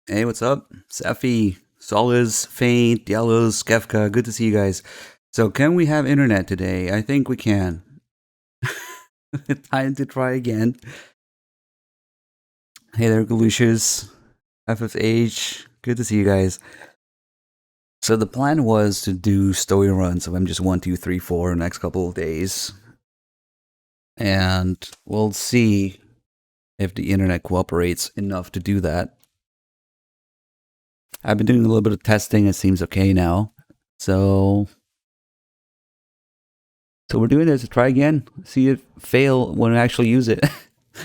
Hey, what's up? Safi, Solis, Faint, Yellows, Kefka, good to see you guys. So, can we have internet today? I think we can. Time to try again. Hey there, Galucious, FFH, good to see you guys. So, the plan was to do story runs of MGS1, 2, 3, 4 next couple of days. And we'll see if the internet cooperates enough to do that. I've been doing a little bit of testing, it seems okay now. So we're doing this to try again, see it fail when we actually use it.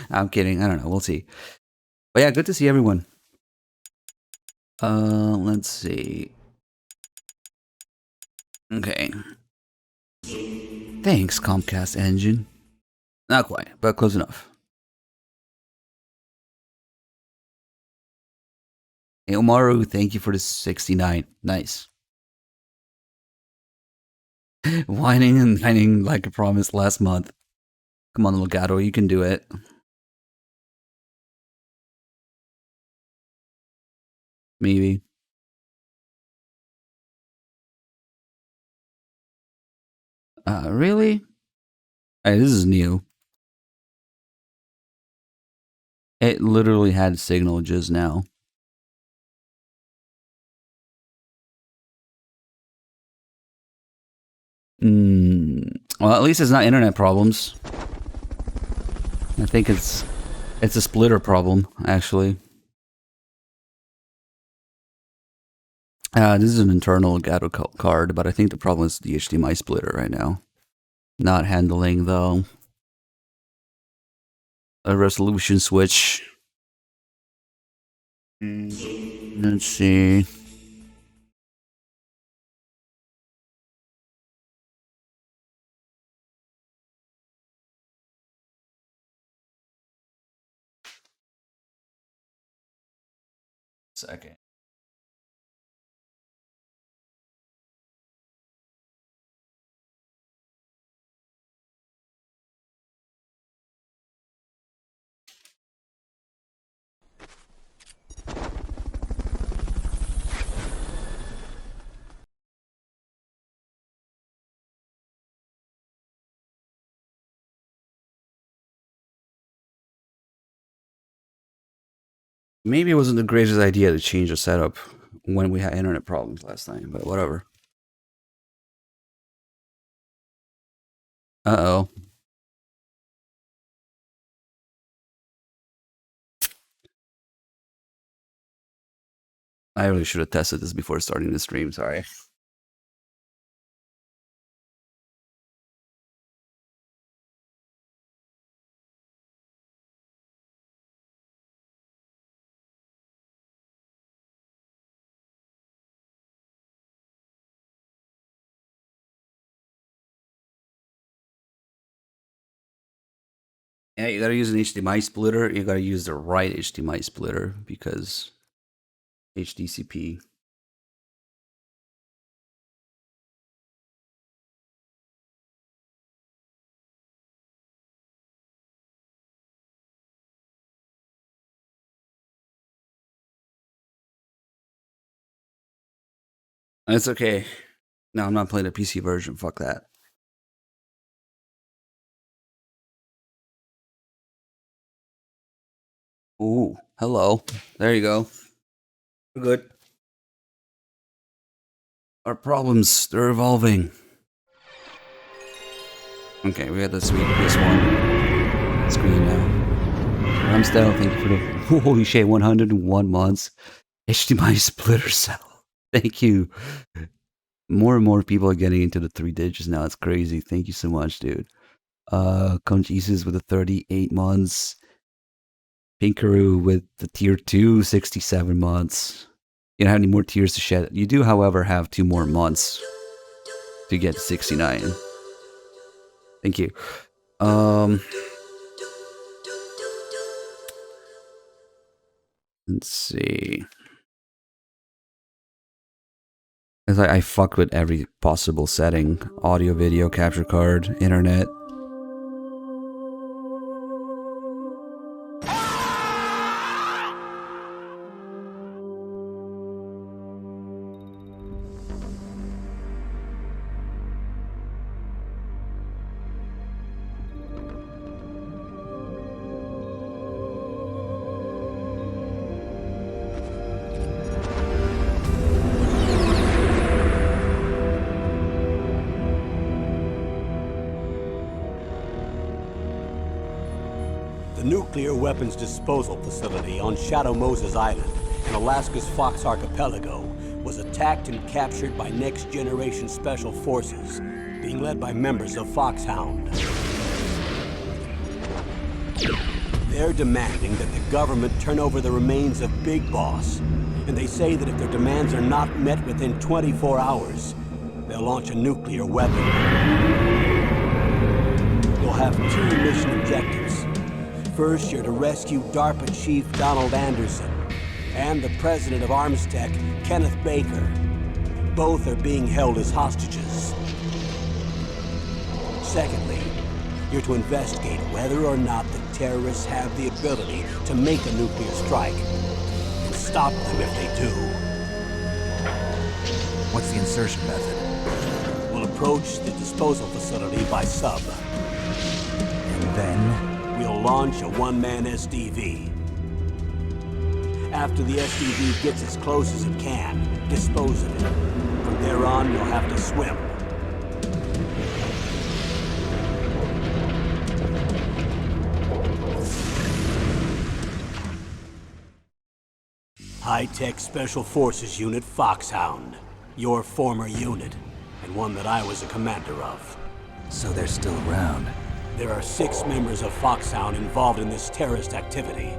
I'm kidding. I don't know. We'll see. But yeah, good to see everyone. Let's see. Okay. Thanks, Comcast Engine. Not quite, but close enough. Hey, Omaru, thank you for the 69. Nice. Whining and dining like I promised last month. Come on, Legato, you can do it. Maybe. Really? Hey, this is new. It literally had signal just now. Well, at least it's not internet problems. I think it's a splitter problem, actually. This is an internal Gato card, but I think the problem is the HDMI splitter right now. Not handling, though. A resolution switch. Let's see. Second. Maybe it wasn't the greatest idea to change the setup when we had internet problems last time, but whatever. Uh-oh. I really should have tested this before starting the stream, sorry. Yeah, you gotta use an HDMI splitter. You gotta use the right HDMI splitter because HDCP. It's okay. No, I'm not playing the PC version. Fuck that. Ooh, hello. There you go. We're good. Our problems, they're evolving. Okay, we got the sweet PS1 screen now. I'm still thank you for the holy shit 101 months HDMI splitter cell. Thank you. More and more people are getting into the 3 digits now. It's crazy. Thank you so much, dude. Come Jesus with the 38 months. Pinkaroo with the tier 2, 67 months. You don't have any more tears to shed. You do, however, have 2 more months to get 69. Thank you. Let's see. As I fucked with every possible setting. Audio, video, capture card, internet. nuclear weapons disposal facility on Shadow Moses Island in Alaska's Fox Archipelago was attacked and captured by next-generation special forces, being led by members of Foxhound. They're demanding that the government turn over the remains of Big Boss, and they say that if their demands are not met within 24 hours, they'll launch a nuclear weapon. You'll have 2 mission objectives. First, you're to rescue DARPA Chief Donald Anderson and the president of Armstech, Kenneth Baker. Both are being held as hostages. Secondly, you're to investigate whether or not the terrorists have the ability to make a nuclear strike and stop them if they do. What's the insertion method? We'll approach the disposal facility by sub. And then? We'll launch a one-man SDV. After the SDV gets as close as it can, dispose of it. From there on, you'll have to swim. High-Tech Special Forces Unit Foxhound. Your former unit, and one that I was a commander of. So they're still around. There are 6 members of Foxhound involved in this terrorist activity.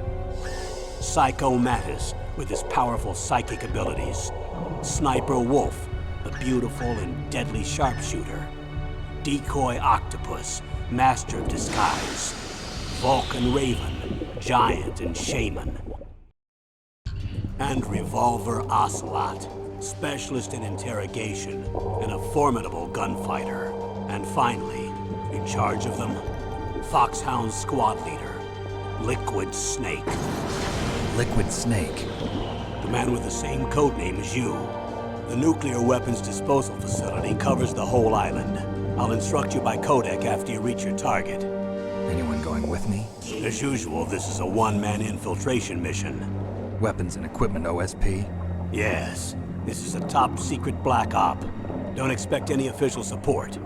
Psycho Mattis, with his powerful psychic abilities. Sniper Wolf, the beautiful and deadly sharpshooter. Decoy Octopus, master of disguise. Vulcan Raven, giant and shaman. And Revolver Ocelot, specialist in interrogation and a formidable gunfighter. And finally, in charge of them, Foxhound squad leader, Liquid Snake. Liquid Snake? The man with the same codename as you. The nuclear weapons disposal facility covers the whole island. I'll instruct you by codec after you reach your target. Anyone going with me? As usual, this is a one-man infiltration mission. Weapons and equipment OSP? Yes. This is a top-secret black op. Don't expect any official support.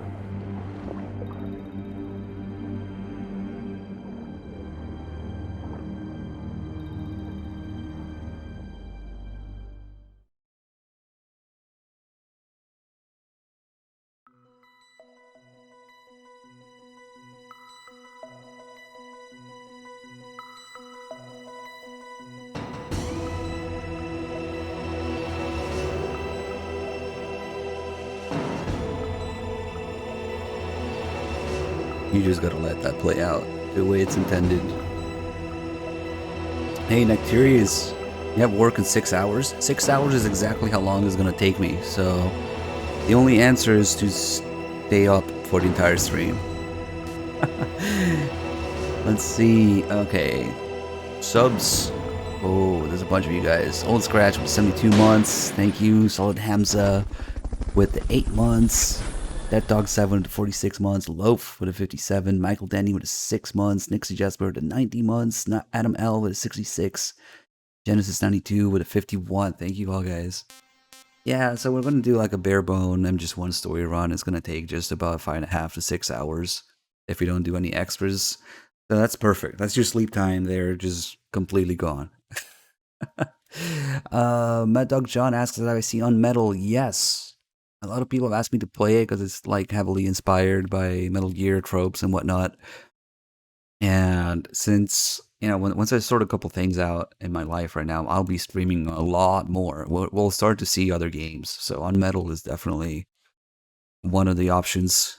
You just gotta let that play out the way it's intended. Hey, Nectarius, you have work in 6 hours? 6 hours is exactly how long it's gonna take me, so the only answer is to stay up for the entire stream. Let's see, okay. Subs. Oh, there's a bunch of you guys. Old Scratch with 72 months. Thank you. Solid Hamza with the 8 months. That Dog 7 with 46 months, Loaf with a 57, Michael Denny with a 6 months, Nixie Jasper with a 90 months, Adam L with a 66, Genesis 92 with a 51. Thank you all guys. Yeah, so we're gonna do like a bare bone MGS1 story run. It's gonna take just about 5.5 to 6 hours if we don't do any extras. So that's perfect. That's your sleep time there, just completely gone. Mad Dog John asks that I see on Metal. Yes. A lot of people have asked me to play it because it's like heavily inspired by Metal Gear tropes and whatnot. And since, you know, once I sort a couple things out in my life right now, I'll be streaming a lot more. We'll start to see other games. So on Metal is definitely one of the options.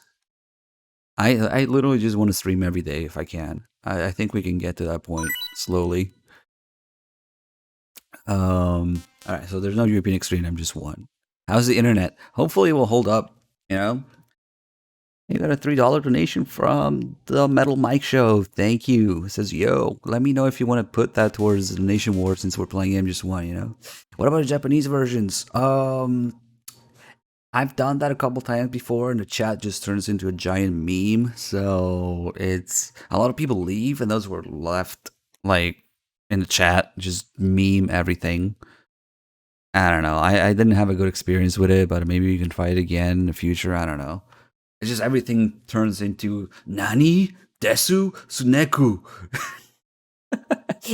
I literally just want to stream every day if I can. I think we can get to that point slowly. Alright, so there's no European Extreme, I'm just one. How's the internet? Hopefully it will hold up, you know? You got a $3 donation from the Metal Mike Show. Thank you. It says, yo, let me know if you want to put that towards the donation war since we're playing MGS1, you know? What about the Japanese versions? I've done that a couple times before and the chat just turns into a giant meme. So it's a lot of people leave and those were left like in the chat, just meme everything. I don't know. I didn't have a good experience with it, but maybe we can try it again in the future. I don't know. It's just everything turns into Nani? Desu? Suneku.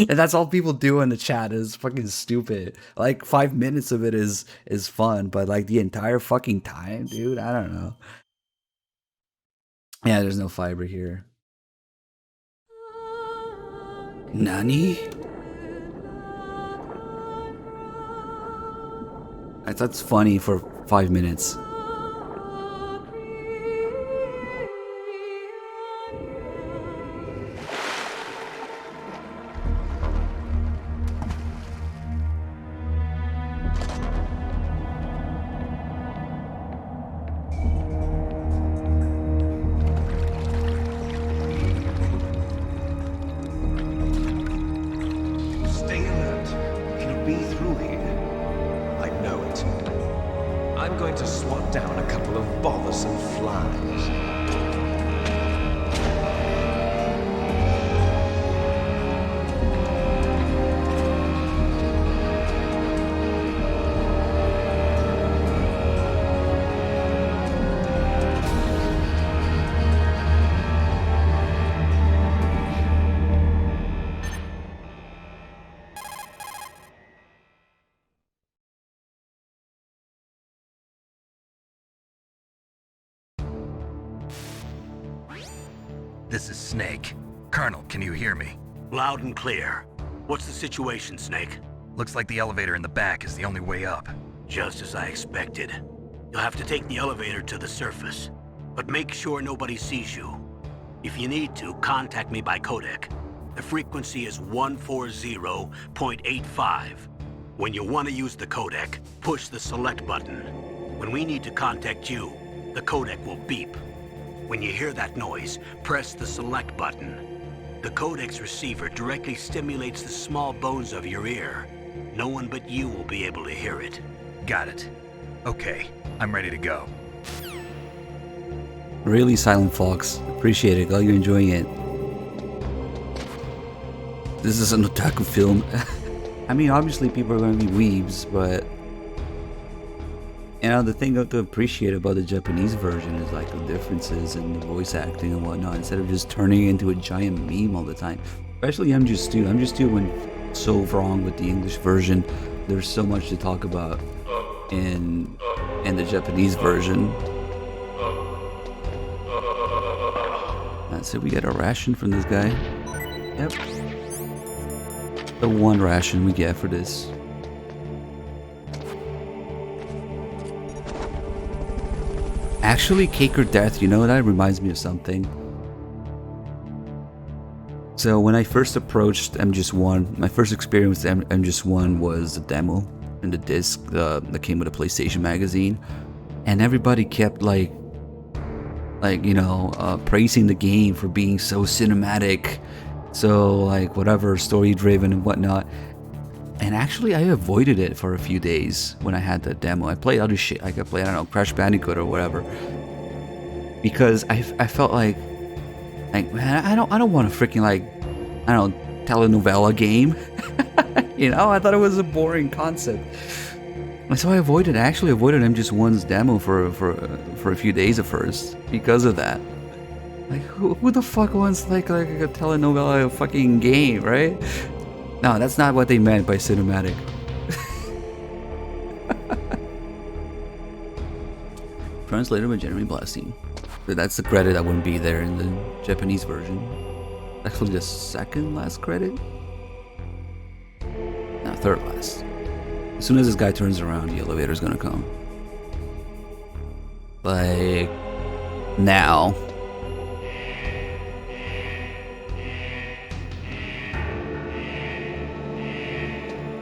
And that's all people do in the chat is fucking stupid. Like 5 minutes of it is fun, but like the entire fucking time, dude, I don't know. Yeah, there's no fiber here. Nani? I thought it's funny for 5 minutes. Stay alert. He'll be through here. I know it. I'm going to swat down a couple of bothersome flies. This is Snake. Colonel, can you hear me? Loud and clear. What's the situation, Snake? Looks like the elevator in the back is the only way up. Just as I expected. You'll have to take the elevator to the surface, but make sure nobody sees you. If you need to, contact me by codec. The frequency is 140.85. When you want to use the codec, push the select button. When we need to contact you, the codec will beep. When you hear that noise, press the select button. The codec's receiver directly stimulates the small bones of your ear. No one but you will be able to hear it. Got it. Okay, I'm ready to go. Really, Silent Fox. Appreciate it. Glad you're enjoying it. This is an otaku film. I mean, obviously people are going to be weebs, but you know, the thing to appreciate about the Japanese version is like the differences in the voice acting and whatnot, instead of just turning it into a giant meme all the time. Especially MGS2. MGS2 went so wrong with the English version. There's so much to talk about in the Japanese version. So we get a ration from this guy. Yep. The one ration we get for this. Actually, Cake or Death, you know, that reminds me of something. So when I first approached MGS1, my first experience with MGS1 was a demo and the disc that came with a PlayStation magazine, and everybody kept like you know, praising the game for being so cinematic, so like whatever, story driven and whatnot. And actually, I avoided it for a few days when I had that demo. I played other shit. I could play, I don't know, Crash Bandicoot or whatever, because I felt like man, I don't want a freaking like, I don't know, telenovela game. You know, I thought it was a boring concept. And so I actually avoided MGS1's demo for a few days at first because of that. Like, who the fuck wants like a telenovela fucking game, right? No, that's not what they meant by cinematic. Translated by Jeremy Blasting. But that's the credit that wouldn't be there in the Japanese version. Actually, the second last credit? No, third last. As soon as this guy turns around, the elevator's gonna come. Like, now.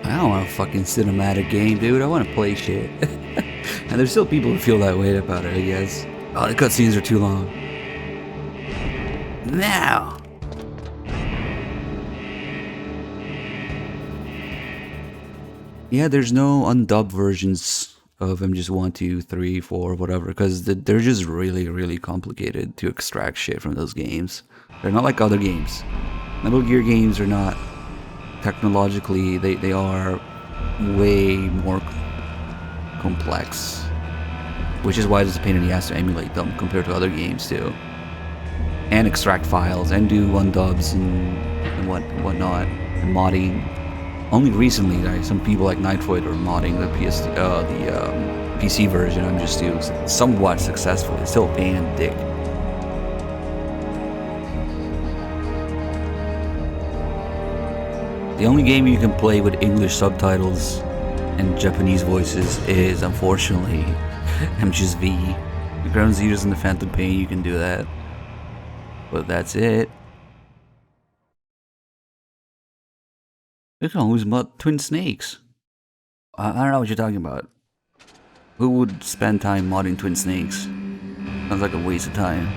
I don't want a fucking cinematic game, dude. I want to play shit. And there's still people who feel that way about it, I guess. Oh, the cutscenes are too long. Now. Yeah, there's no undubbed versions of MGS1, 2, 3, 4, whatever, because they're just really, really complicated to extract shit from those games. They're not like other games. Metal Gear games are not technologically, they are way more complex, which is why it's a pain in the ass to emulate them compared to other games too, and extract files and do undubs and and whatnot, and modding. Only recently, like, some people like Nightfoot are modding the PC version. I'm just doing somewhat successfully. It's still a pain in the dick. The only game you can play with English subtitles and Japanese voices is, unfortunately, MGS1. The Ground Zeroes and the Phantom Pain, you can do that. But that's it. Look at who's Twin Snakes. I don't know what you're talking about. Who would spend time modding Twin Snakes? Sounds like a waste of time.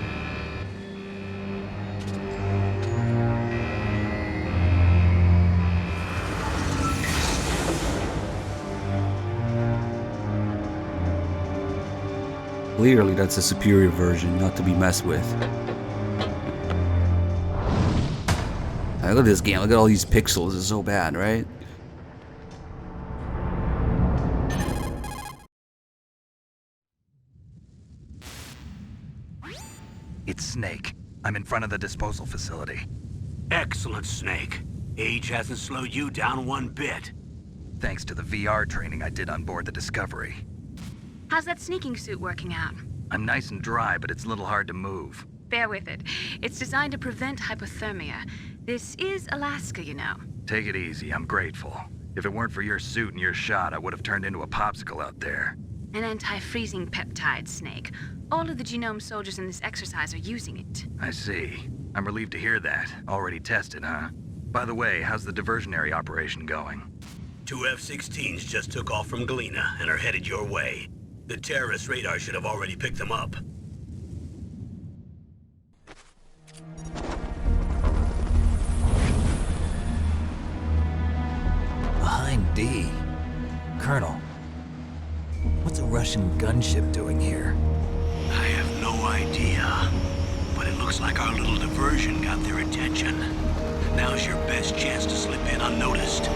Clearly, that's a superior version, not to be messed with. Look at this game, look at all these pixels, it's so bad, right? It's Snake. I'm in front of the disposal facility. Excellent, Snake. Age hasn't slowed you down one bit. Thanks to the VR training I did on board the Discovery. How's that sneaking suit working out? I'm nice and dry, but it's a little hard to move. Bear with it. It's designed to prevent hypothermia. This is Alaska, you know. Take it easy, I'm grateful. If it weren't for your suit and your shot, I would have turned into a popsicle out there. An anti-freezing peptide, Snake. All of the genome soldiers in this exercise are using it. I see. I'm relieved to hear that. Already tested, huh? By the way, how's the diversionary operation going? 2 F-16s just took off from Galena and are headed your way. The terrorist radar should have already picked them up. Behind D. Colonel, what's a Russian gunship doing here? I have no idea, but it looks like our little diversion got their attention. Now's your best chance to slip in unnoticed.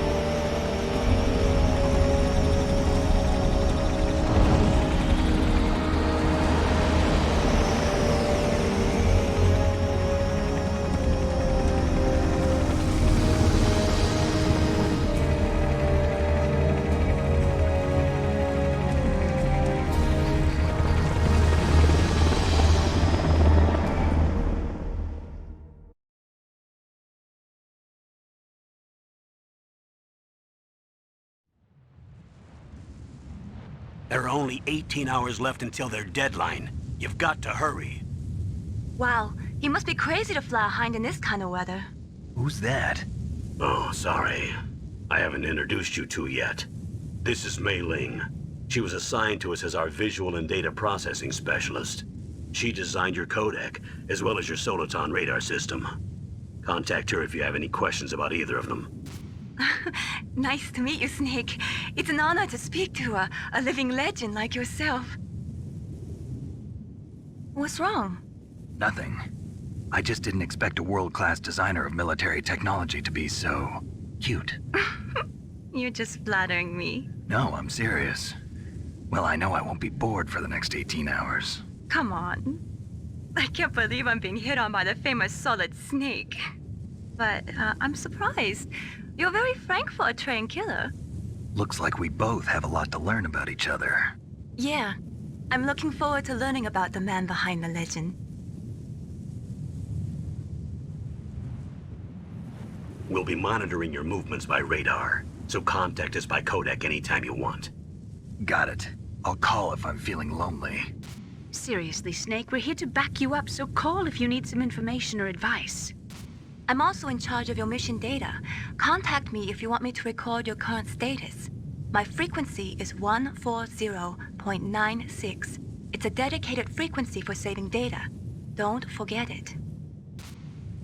There are only 18 hours left until their deadline. You've got to hurry. Wow, you must be crazy to fly a hind in this kind of weather. Who's that? Oh, sorry. I haven't introduced you to yet. This is Mei Ling. She was assigned to us as our visual and data processing specialist. She designed your codec, as well as your Soliton radar system. Contact her if you have any questions about either of them. Nice to meet you, Snake. It's an honor to speak to a living legend like yourself. What's wrong? Nothing. I just didn't expect a world-class designer of military technology to be so cute. You're just flattering me. No, I'm serious. Well, I know I won't be bored for the next 18 hours. Come on. I can't believe I'm being hit on by the famous Solid Snake. But I'm surprised. You're very frank for a trained killer. Looks like we both have a lot to learn about each other. Yeah. I'm looking forward to learning about the man behind the legend. We'll be monitoring your movements by radar, so contact us by codec anytime you want. Got it. I'll call if I'm feeling lonely. Seriously, Snake, we're here to back you up, so call if you need some information or advice. I'm also in charge of your mission data. Contact me if you want me to record your current status. My frequency is 140.96. It's a dedicated frequency for saving data. Don't forget it.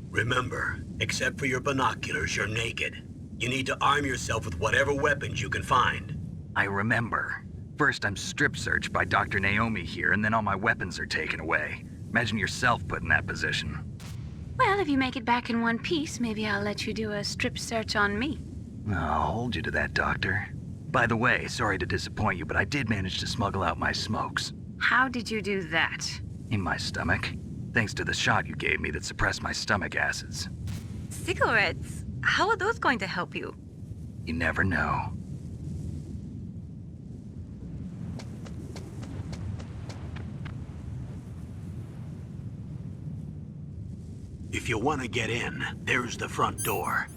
Remember, except for your binoculars, you're naked. You need to arm yourself with whatever weapons you can find. I remember. First, I'm strip searched by Dr. Naomi here, and then all my weapons are taken away. Imagine yourself put in that position. Well, if you make it back in one piece, maybe I'll let you do a strip search on me. I'll hold you to that, Doctor. By the way, sorry to disappoint you, but I did manage to smuggle out my smokes. How did you do that? In my stomach. Thanks to the shot you gave me that suppressed my stomach acids. Cigarettes? How are those going to help you? You never know. If you want to get in, there's the front door.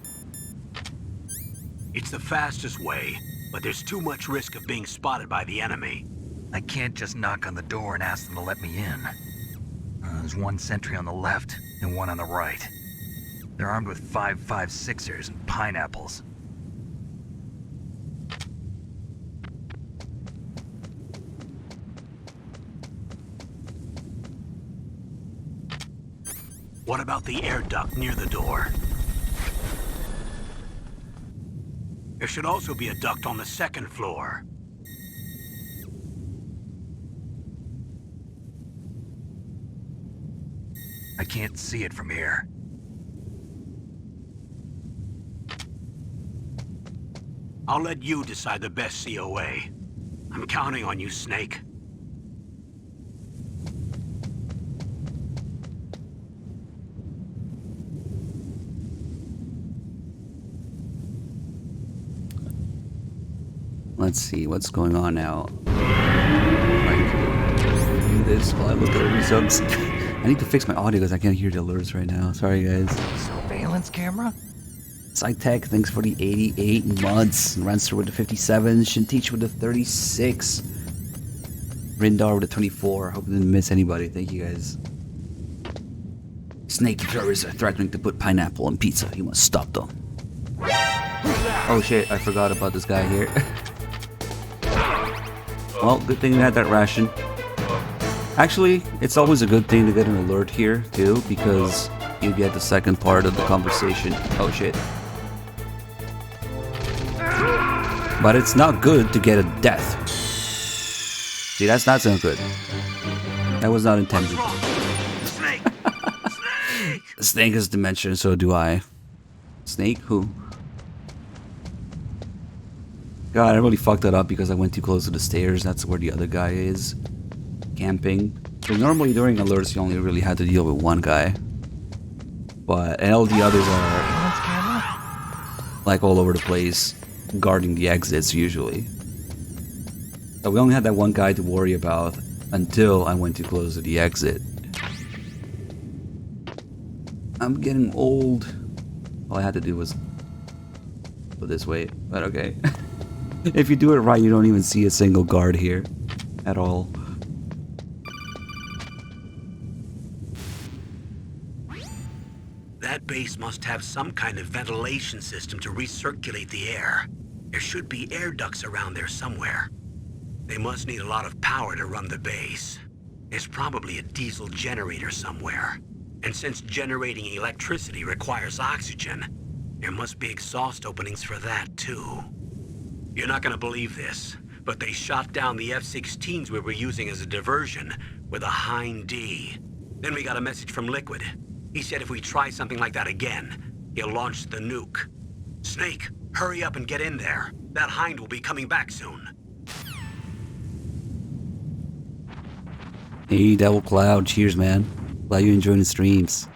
It's the fastest way, but there's too much risk of being spotted by the enemy. I can't just knock on the door and ask them to let me in. There's one sentry on the left and one on the right. They're armed with 5.56ers and pineapples. What about the air duct near the door? There should also be a duct on the second floor. I can't see it from here. I'll let you decide the best COA. I'm counting on you, Snake. Let's see what's going on now. I can do this while I look at the results. I need to fix my audio because I can't hear the alerts right now. Sorry, guys. Surveillance camera? Psytech, thanks for the 88 months. Rancer with the 57. Shintich with the 36. Rindar with the 24. Hope I didn't miss anybody. Thank you, guys. Snake terrorists are threatening to put pineapple on pizza. You must stop them. Oh shit, I forgot about this guy here. Well, good thing we had that ration. Actually, it's always a good thing to get an alert here, too, because you get the second part of the conversation. Oh shit. But it's not good to get a death. See, that's not so good. That was not intended. Snake! Snake! Snake has dementia, so do I. Snake? Who? God, I really fucked that up because I went too close to the stairs. That's where the other guy is. Camping. So normally during alerts you only really had to deal with one guy. And all the others are like all over the place, guarding the exits usually. So we only had that one guy to worry about until I went too close to the exit. I'm getting old. All I had to do was go this way, but okay. If you do it right, you don't even see a single guard here at all. That base must have some kind of ventilation system to recirculate the air. There should be air ducts around there somewhere. They must need a lot of power to run the base. There's probably a diesel generator somewhere. And since generating electricity requires oxygen, there must be exhaust openings for that too. You're not gonna believe this, but they shot down the F-16s we were using as a diversion with a Hind D. Then we got a message from Liquid. He said if we try something like that again, he'll launch the nuke. Snake, hurry up and get in there. That Hind will be coming back soon. Hey, Devil Cloud. Cheers, man. Glad you enjoying the streams.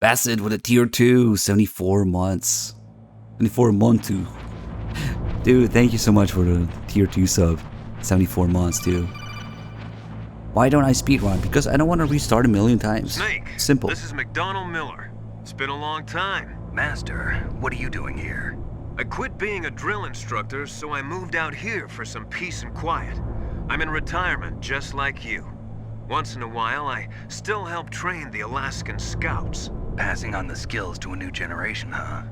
Bassett with a tier 2, 74 months. 74 months, too. Dude, thank you so much for the tier 2 sub. 74 months, too. Why don't I speedrun? Because I don't want to restart a million times. Snake, Simple. this is McDonald Miller. It's been a long time. Master, what are you doing here? I quit being a drill instructor, so I moved out here for some peace and quiet. I'm in retirement, just like you. Once in a while, I still help train the Alaskan Scouts. Passing on the skills to a new generation, huh?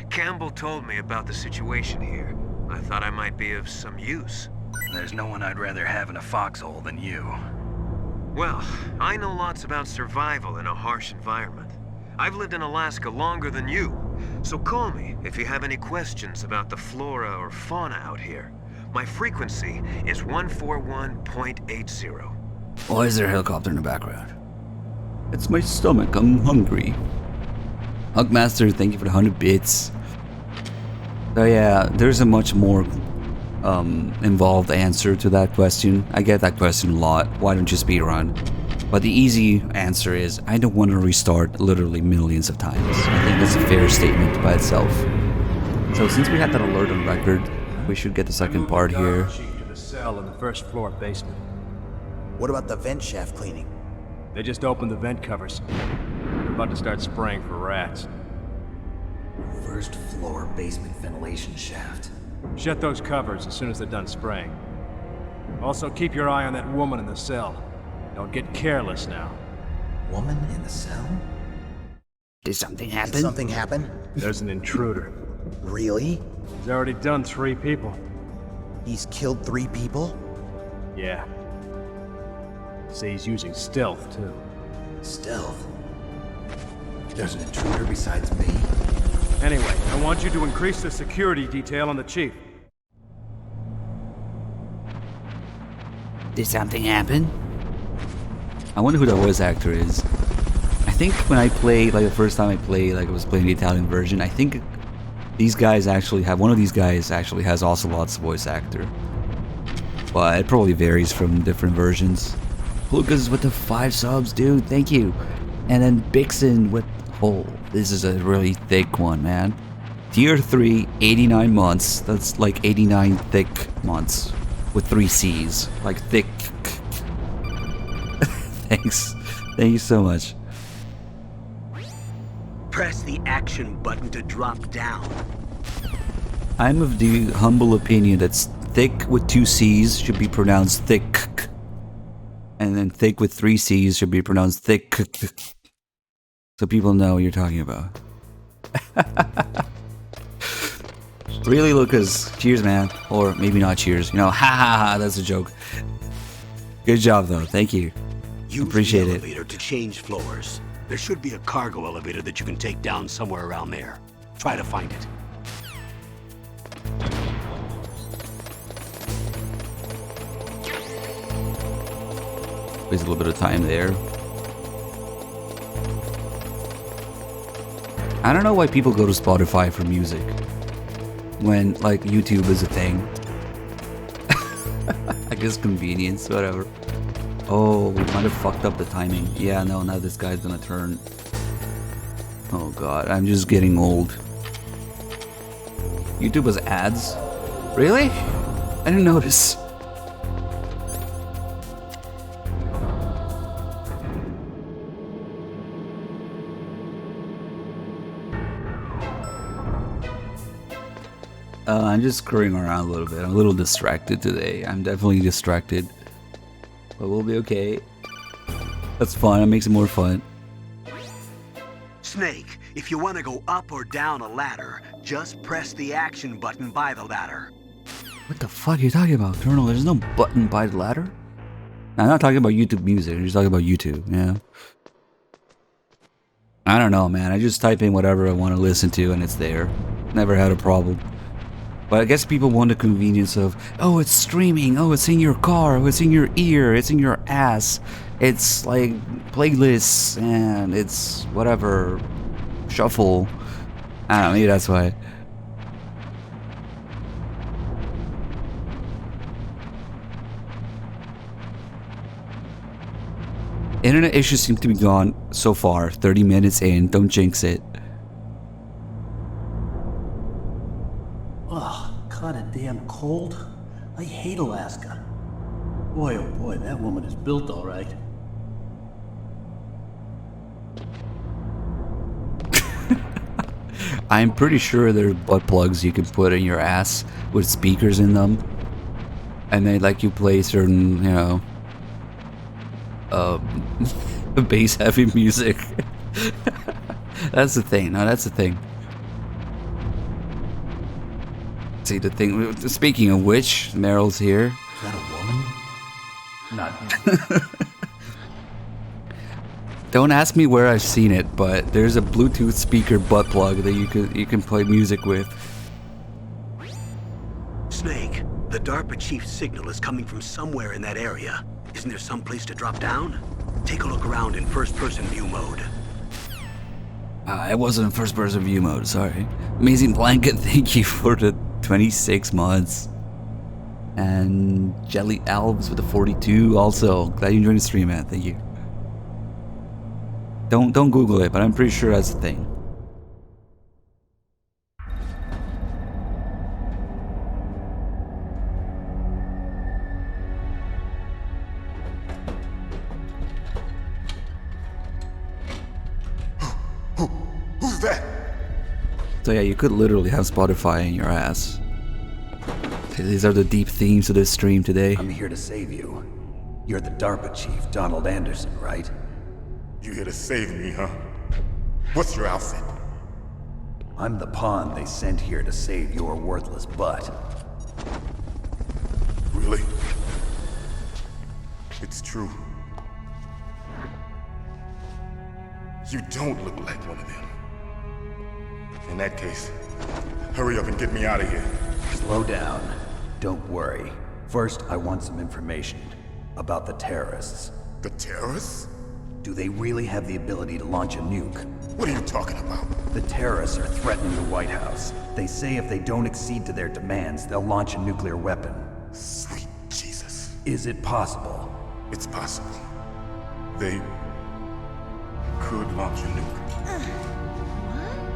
Campbell told me about the situation here. I thought I might be of some use. There's no one I'd rather have in a foxhole than you. Well, I know lots about survival in a harsh environment. I've lived in Alaska longer than you, so call me if you have any questions about the flora or fauna out here. My frequency is 141.80. Why is there a helicopter in the background? It's my stomach. I'm hungry. Hugmaster, thank you for the 100 bits. So yeah, there's a much more involved answer to that question. I get that question a lot. Why don't you speedrun? But the easy answer is I don't want to restart literally millions of times. I think that's a fair statement by itself. So since we had that alert on record, we should get the second part here. To the cell in the first floor basement. What about the vent shaft cleaning? They just opened the vent covers. They're about to start spraying for rats. First floor basement ventilation shaft. Shut those covers as soon as they're done spraying. Also, keep your eye on that woman in the cell. Don't get careless now. Woman in the cell? Did something happen? Did something happen? There's an intruder. Really? He's already done 3 people. He's killed 3 people? Yeah. Say he's using stealth, too. Stealth? There's an intruder besides me? Anyway, I want you to increase the security detail on the chief. Did something happen? I wonder who the voice actor is. I think when I played, like the first time I played, like I was playing the Italian version, I think these guys actually have, one of these guys actually has Ocelot's voice actor. But it probably varies from different versions. Lucas with the 5 subs, dude, thank you. And then Bixen with, oh, this is a really thick one, man. Tier 3, 89 months, that's like 89 thick months. With 3 C's, like thick. Thanks. Thank you so much. Press the action button to drop down. I'm of the humble opinion that thick with 2 C's should be pronounced thick. And then thick with 3 C's should be pronounced thick. So people know what you're talking about. Really, Lucas? Cheers, man. Or maybe not cheers. You know, ha ha ha, that's a joke. Good job, though. Thank you. Use Appreciate the it. elevator to change floors. There should be a cargo elevator that you can take down somewhere around there. Try to find it. Waste a little bit of time there. I don't know why people go to Spotify for music when, like, YouTube is a thing. I guess convenience, whatever. Oh, we might have fucked up the timing. Yeah, no, now this guy's gonna turn. Oh god, I'm just getting old. YouTube has ads? Really? I didn't notice. I'm just screwing around a little bit. I'm a little distracted today. I'm definitely distracted. But we'll be okay. That's fun. It makes it more fun. Snake, if you want to go up or down a ladder, just press the action button by the ladder. What the fuck are you talking about, Colonel? There's no button by the ladder? I'm not talking about YouTube music. I'm just talking about YouTube, yeah. I don't know, man. I just type in whatever I want to listen to and it's there. Never had a problem. But I guess people want the convenience of, oh, it's streaming, oh, it's in your car, oh, it's in your ear, it's in your ass. It's like playlists and it's whatever, shuffle. I don't know, maybe that's why. Internet issues seem to be gone so far. 30 minutes in, don't jinx it. Oh, kinda damn cold. I hate Alaska. Boy, oh boy, that woman is built all right. I'm pretty sure there are butt plugs you can put in your ass with speakers in them. And they let you play certain, you know, bass heavy music. That's the thing. No, that's the thing. See the thing. Speaking of which, Meryl's here. Is that a woman? Not. Don't ask me where I've seen it, but there's a Bluetooth speaker butt plug that you can play music with. Snake, the DARPA chief's signal is coming from somewhere in that area. Isn't there some place to drop down? Take a look around in first-person view mode. I wasn't in first-person view mode, sorry. Amazing Blanket, thank you for the 26 months. And Jelly Alves with the 42 also. Glad you enjoyed the stream, man. Thank you. Don't Google it, but I'm pretty sure that's a thing. Who's that? So yeah, you could literally have Spotify in your ass. These are the deep themes of this stream today. I'm here to save you. You're the DARPA chief, Donald Anderson, right? You here to save me, huh? What's your outfit? I'm the pawn they sent here to save your worthless butt. Really? It's true. You don't look like one of them. In that case, hurry up and get me out of here. Slow down. Don't worry. First, I want some information about the terrorists. The terrorists? Do they really have the ability to launch a nuke? What are you talking about? The terrorists are threatening the White House. They say if they don't accede to their demands, they'll launch a nuclear weapon. Sweet Jesus. Is it possible? It's possible. They could launch a nuke.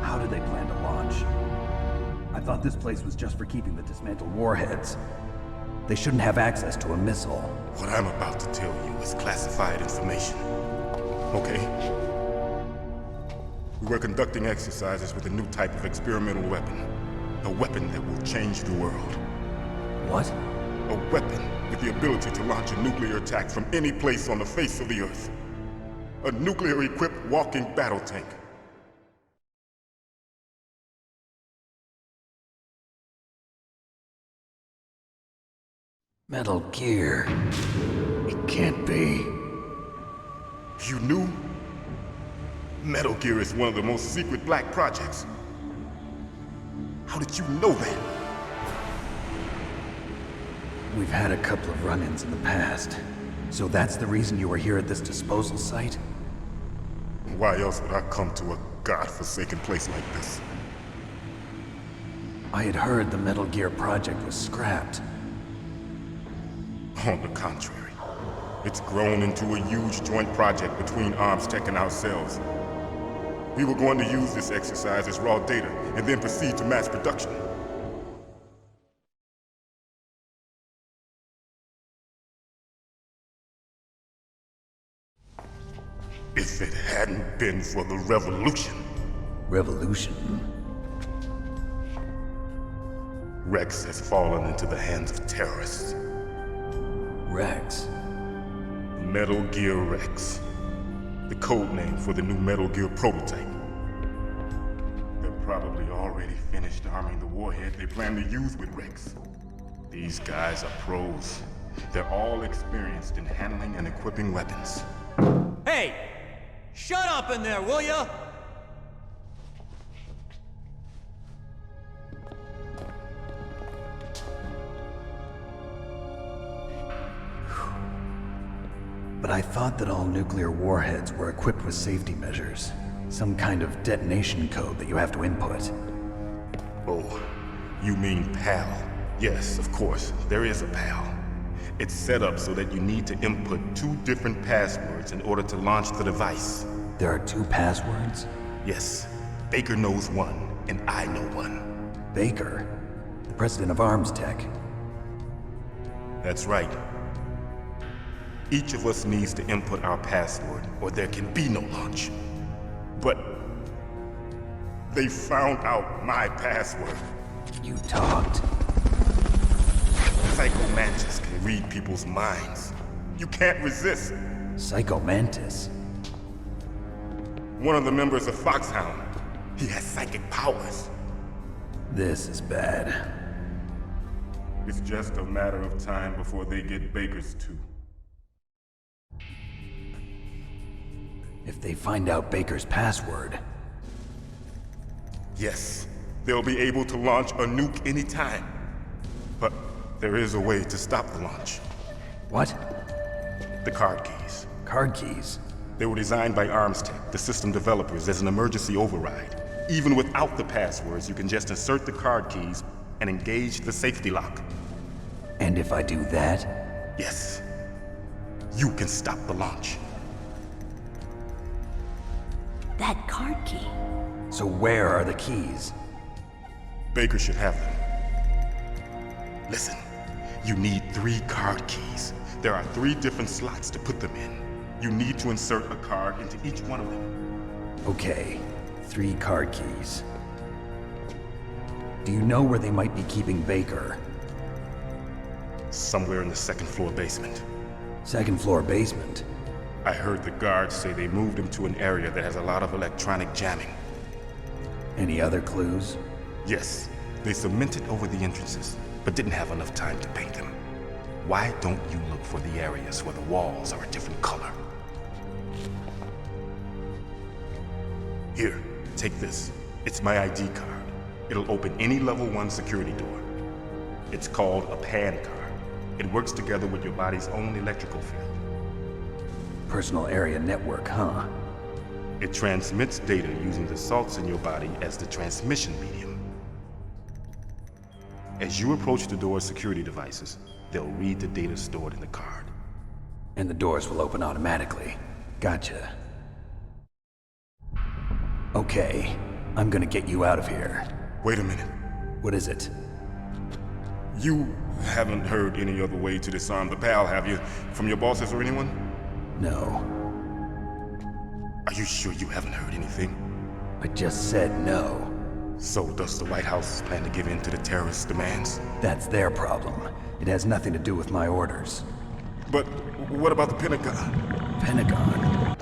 How do they plan to launch? I thought this place was just for keeping the dismantled warheads. They shouldn't have access to a missile. What I'm about to tell you is classified information. Okay? We were conducting exercises with a new type of experimental weapon. A weapon that will change the world. What? A weapon with the ability to launch a nuclear attack from any place on the face of the Earth. A nuclear-equipped walking battle tank. Metal Gear. It can't be. You knew? Metal Gear is one of the most secret black projects. How did you know that? We've had a couple of run-ins in the past. So that's the reason you were here at this disposal site? Why else would I come to a godforsaken place like this? I had heard the Metal Gear project was scrapped. On the contrary, it's grown into a huge joint project between Arms Tech and ourselves. We were going to use this exercise as raw data and then proceed to mass production. If it hadn't been for the revolution. Revolution? Rex has fallen into the hands of terrorists. Rex? Metal Gear Rex. The code name for the new Metal Gear prototype. They're probably already finished arming the warhead they plan to use with Rex. These guys are pros. They're all experienced in handling and equipping weapons. Hey! Shut up in there, will ya? But I thought that all nuclear warheads were equipped with safety measures. Some kind of detonation code that you have to input. Oh, you mean PAL? Yes, of course, there is a PAL. It's set up so that you need to input 2 different passwords in order to launch the device. There are 2 passwords? Yes, Baker knows one, and I know one. Baker? The president of Arms Tech? That's right. Each of us needs to input our password, or there can be no launch. But they found out my password. You talked. Psycho Mantis can read people's minds. You can't resist. Psycho Mantis? One of the members of Foxhound. He has psychic powers. This is bad. It's just a matter of time before they get Baker's too. If they find out Baker's password... Yes, they'll be able to launch a nuke anytime. But there is a way to stop the launch. What? The card keys. Card keys? They were designed by Arms Tech, the system developers, as an emergency override. Even without the passwords, you can just insert the card keys and engage the safety lock. And if I do that? Yes. You can stop the launch. That card key. So where are the keys? Baker should have them. Listen, you need 3 card keys. There are 3 different slots to put them in. You need to insert a card into each one of them. Okay, 3 card keys. Do you know where they might be keeping Baker? Somewhere in the 2nd floor basement. 2nd floor basement? I heard the guards say they moved him to an area that has a lot of electronic jamming. Any other clues? Yes, they cemented over the entrances, but didn't have enough time to paint them. Why don't you look for the areas where the walls are a different color? Here, take this. It's my ID card. It'll open any level 1 security door. It's called a PAN card. It works together with your body's own electrical field. Personal area network, huh? It transmits data using the salts in your body as the transmission medium. As you approach the door's security devices, they'll read the data stored in the card. And the doors will open automatically. Gotcha. Okay, I'm gonna get you out of here. Wait a minute. What is it? You haven't heard any other way to disarm the PAL, have you? From your bosses or anyone? No. Are you sure you haven't heard anything? I just said no. So does the White House plan to give in to the terrorists' demands? That's their problem. It has nothing to do with my orders. But what about the Pentagon? Pentagon?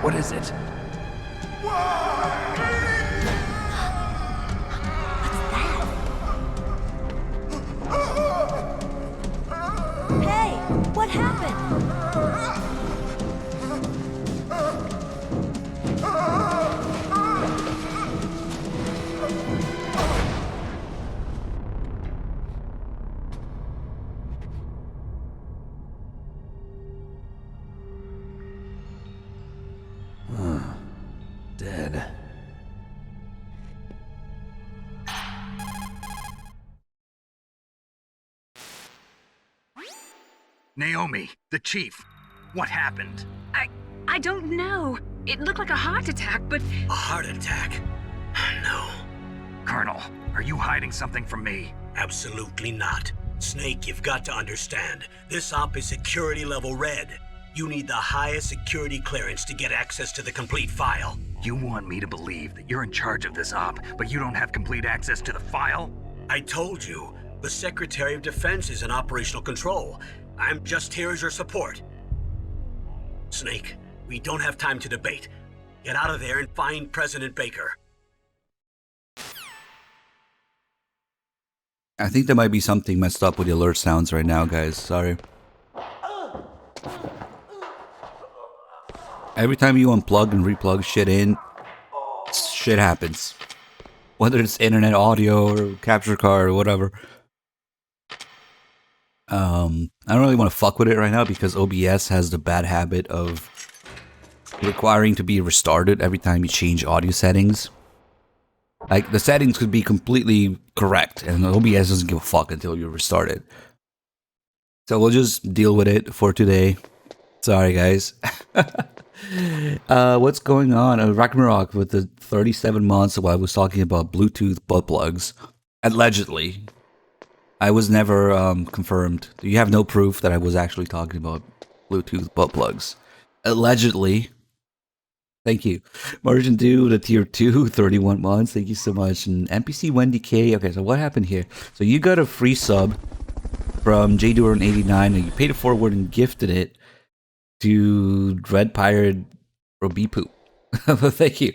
What is it? Hey, what happened? Dead. Naomi, the chief. What happened? I don't know. It looked like a heart attack, but... A heart attack? No. Colonel, are you hiding something from me? Absolutely not. Snake, you've got to understand. This op is security level red. You need the highest security clearance to get access to the complete file. You want me to believe that you're in charge of this op, but you don't have complete access to the file? I told you, the Secretary of Defense is in operational control. I'm just here as your support. Snake, we don't have time to debate. Get out of there and find President Baker. I think there might be something messed up with the alert sounds right now, guys. Sorry. Every time you unplug and replug shit in, shit happens. Whether it's internet audio or capture card or whatever. I don't really want to fuck with it right now because OBS has the bad habit of requiring to be restarted every time you change audio settings. Like, the settings could be completely correct, and OBS doesn't give a fuck until you restart it. So we'll just deal with it for today. Sorry, guys. What's going on? Ragnarok with the 37 months while I was talking about Bluetooth butt plugs. Allegedly. I was never confirmed. You have no proof that I was actually talking about Bluetooth butt plugs. Allegedly. Thank you. Margin 2, the tier 2, 31 months. Thank you so much. And NPC Wendy K. Okay, so what happened here? So you got a free sub from JDuran89 and you paid it forward and gifted it to Dread Pirate Robipoop. Thank you.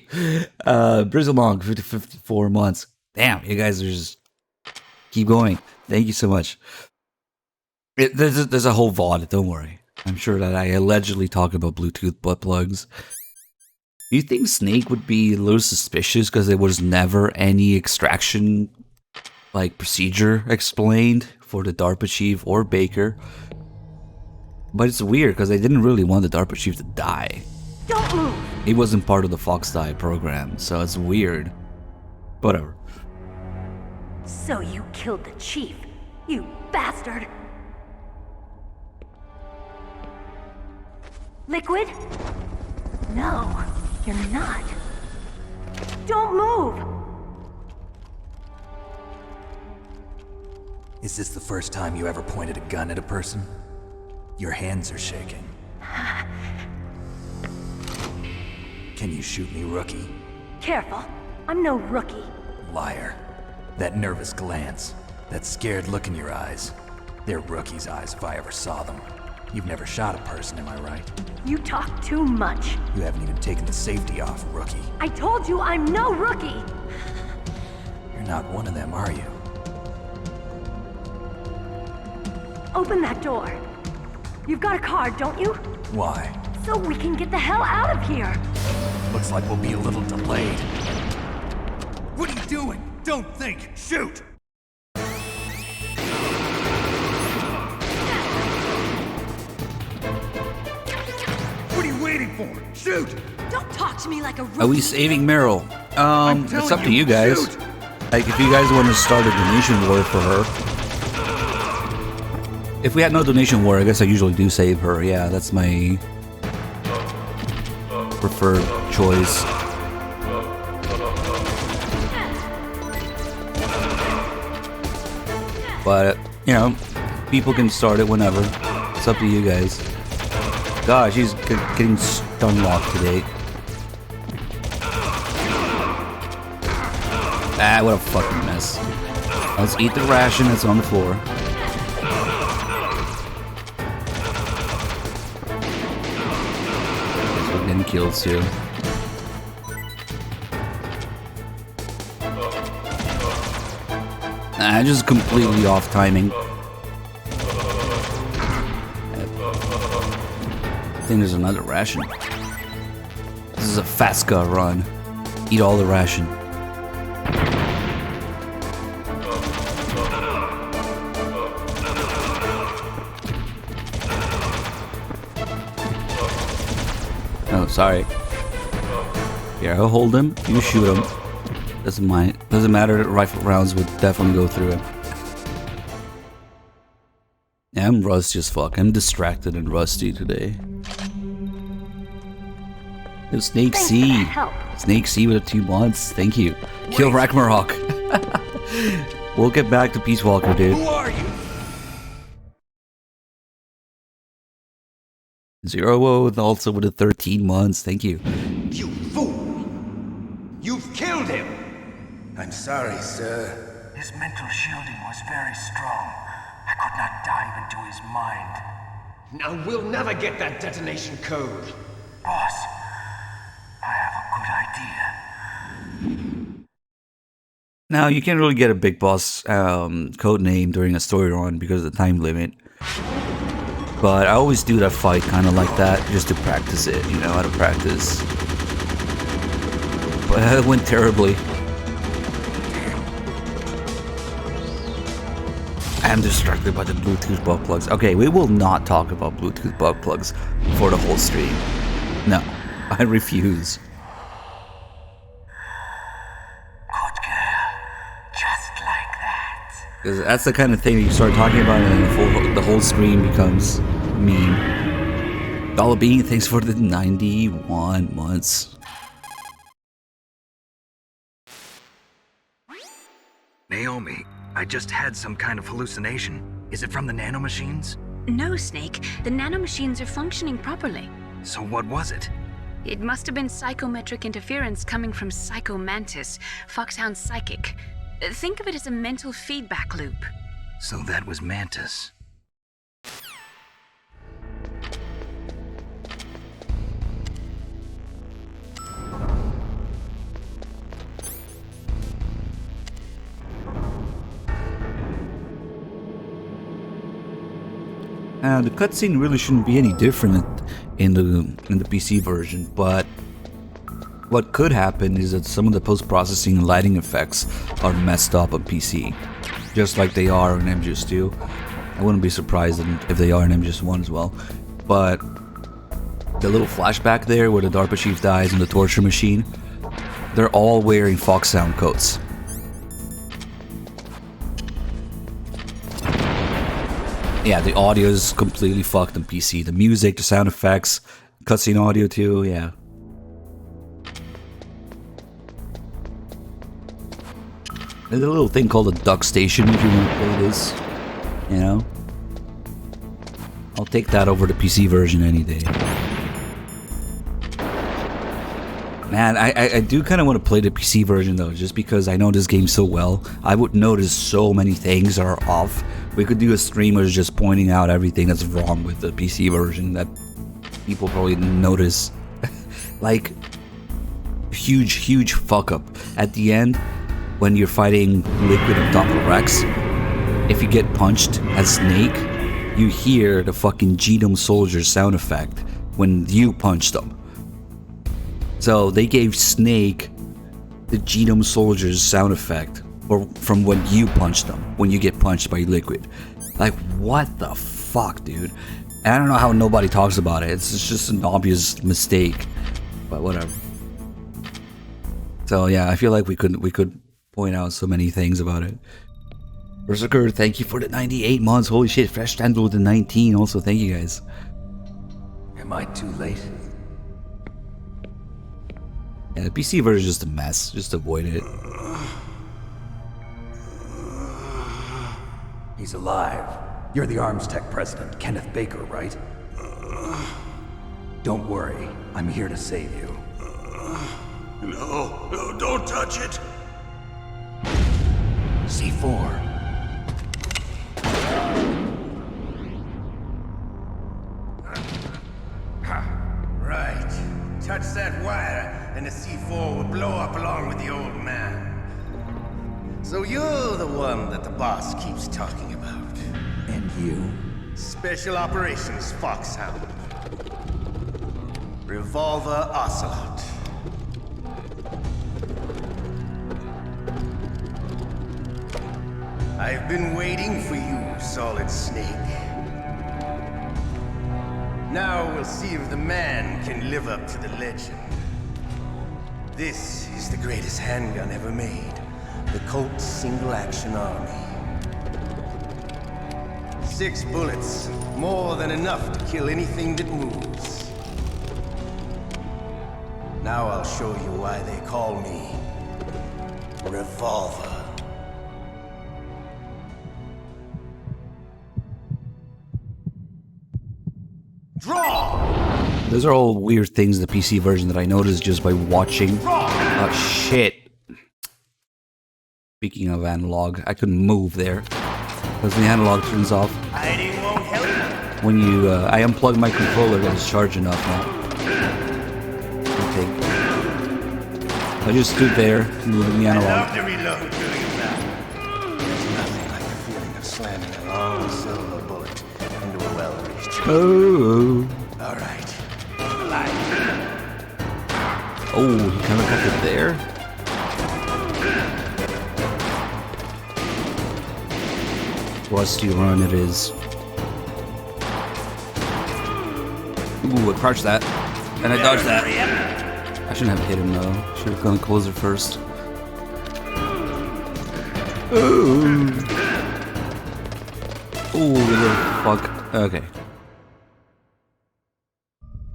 Brizzlemong, 54 months. Damn, you guys are just keep going. Thank you so much. There's a whole VOD, don't worry. I'm sure that I allegedly talk about Bluetooth butt plugs. Do you think Snake would be a little suspicious because there was never any extraction procedure explained for the DARPA chief or Baker? But it's weird because they didn't really want the DARPA chief to die. Don't move! He wasn't part of the Fox Die program, so it's weird. Whatever. So you killed the chief, you bastard! Liquid? No. You're not. Don't move! Is this the first time you ever pointed a gun at a person? Your hands are shaking. Can you shoot me, rookie? Careful. I'm no rookie. Liar. That nervous glance, that scared look in your eyes. They're rookie's eyes if I ever saw them. You've never shot a person, am I right? You talk too much. You haven't even taken the safety off, rookie. I told you I'm no rookie! You're not one of them, are you? Open that door. You've got a card, don't you? Why? So we can get the hell out of here! Looks like we'll be a little delayed. What are you doing? Don't think! Shoot! What are you waiting for? Shoot! Don't talk to me like a rookie. Are we saving Meryl? It's up to you guys. shoot. Like, if you guys want to start a donation war for her. If we had no donation war, I guess I usually do save her. Yeah, that's my preferred choice. But, you know, people can start it whenever. It's up to you guys. Gosh, he's getting stun locked today. Ah, what a fucking mess. Let's eat the ration that's on the floor. We're getting killed too. Ah, just completely off timing. I think there's another ration. This is a Fasca run. Eat all the ration. Oh, sorry. Here, I'll hold him. You shoot him. Doesn't matter. Rifle rounds would definitely go through him. Yeah, I'm rusty as fuck. I'm distracted and rusty today. Yo, Snake Thanks C. for the help. Snake C with a 2 months. Thank you. Kill Ragnarok. We'll get back to Peace Walker, dude. Who are you? Zero also with a 13 months. Thank you. You fool! You've killed him! I'm sorry, sir. His mental shielding was very strong. I could not dive into his mind. Now we'll never get that detonation code. Boss, I have a good idea. Now, you can't really get a big boss code name during a story run because of the time limit. But I always do that fight kind of like that just to practice it, you know, how to practice. But it went terribly. I am distracted by the Bluetooth butt plugs. Okay, we will not talk about Bluetooth butt plugs for the whole stream. No, I refuse. Good girl. Just like that. Because that's the kind of thing that you start talking about and then the whole stream becomes meme. Dollar Bean, thanks for the 91 months. Naomi, I just had some kind of hallucination. Is it from the nanomachines? No, Snake. The nanomachines are functioning properly. So what was it? It must have been psychometric interference coming from Psycho Mantis, Foxhound's psychic. Think of it as a mental feedback loop. So that was Mantis. The cutscene really shouldn't be any different in the PC version, but what could happen is that some of the post-processing and lighting effects are messed up on PC, just like they are in MGS2. I wouldn't be surprised if they are in MGS1 as well. But the little flashback there where the DARPA chief dies in the torture machine, they're all wearing Foxhound coats. Yeah, the audio is completely fucked on PC. The music, the sound effects, cutscene audio too, yeah. There's a little thing called a duck station if you want to play this. You know? I'll take that over the PC version any day. Man, I do kind of want to play the PC version though, just because I know this game so well. I would notice so many things are off. We could do a stream of just pointing out everything that's wrong with the PC version that people probably didn't notice. Like, huge fuck up. At the end, when you're fighting Liquid on top of Rex, if you get punched as Snake, you hear the fucking Genome Soldier sound effect when you punch them. So they gave Snake the Genome Soldier's sound effect from when you punch them, when you get punched by Liquid. Like, what the fuck, dude? And I don't know how nobody talks about it. It's just an obvious mistake, but whatever. So yeah, I feel like we could point out so many things about it. Berserker, thank you for the 98 months. Holy shit, Fresh Standard with the 19. Also, thank you guys. Am I too late? Yeah, the PC version is just a mess. Just avoid it. He's alive. You're the Arms Tech president, Kenneth Baker, right? Don't worry. I'm here to save you. No, don't touch it. C4. Right. Touch that wire, and the C4 will blow up along with the old man. So you're the one that the boss keeps talking about. And you? Special Operations Foxhound. Revolver Ocelot. I've been waiting for you, Solid Snake. Now we'll see if the man can live up to the legend. This is the greatest handgun ever made. The Colt Single Action Army. 6 bullets, more than enough to kill anything that moves. Now I'll show you why they call me Revolver. Draw! Those are all weird things in the PC version that I noticed just by watching. Oh shit. Speaking of analog, I couldn't move there. Because the analog turns off. Hiding won't help. When you, I unplugged my controller, it was charged enough now. Okay. I just stood there, moving the analog. I love to reload doing that. There's nothing like the feeling of slamming a long silver bullet into a well-reached tree. Oh. All right. Light. Oh, he kind of got it there. Rusty run it is. Ooh, I crouched that. And I dodged that. I shouldn't have hit him though. Should have gone closer first. Ooh. Ooh, little fuck. Okay.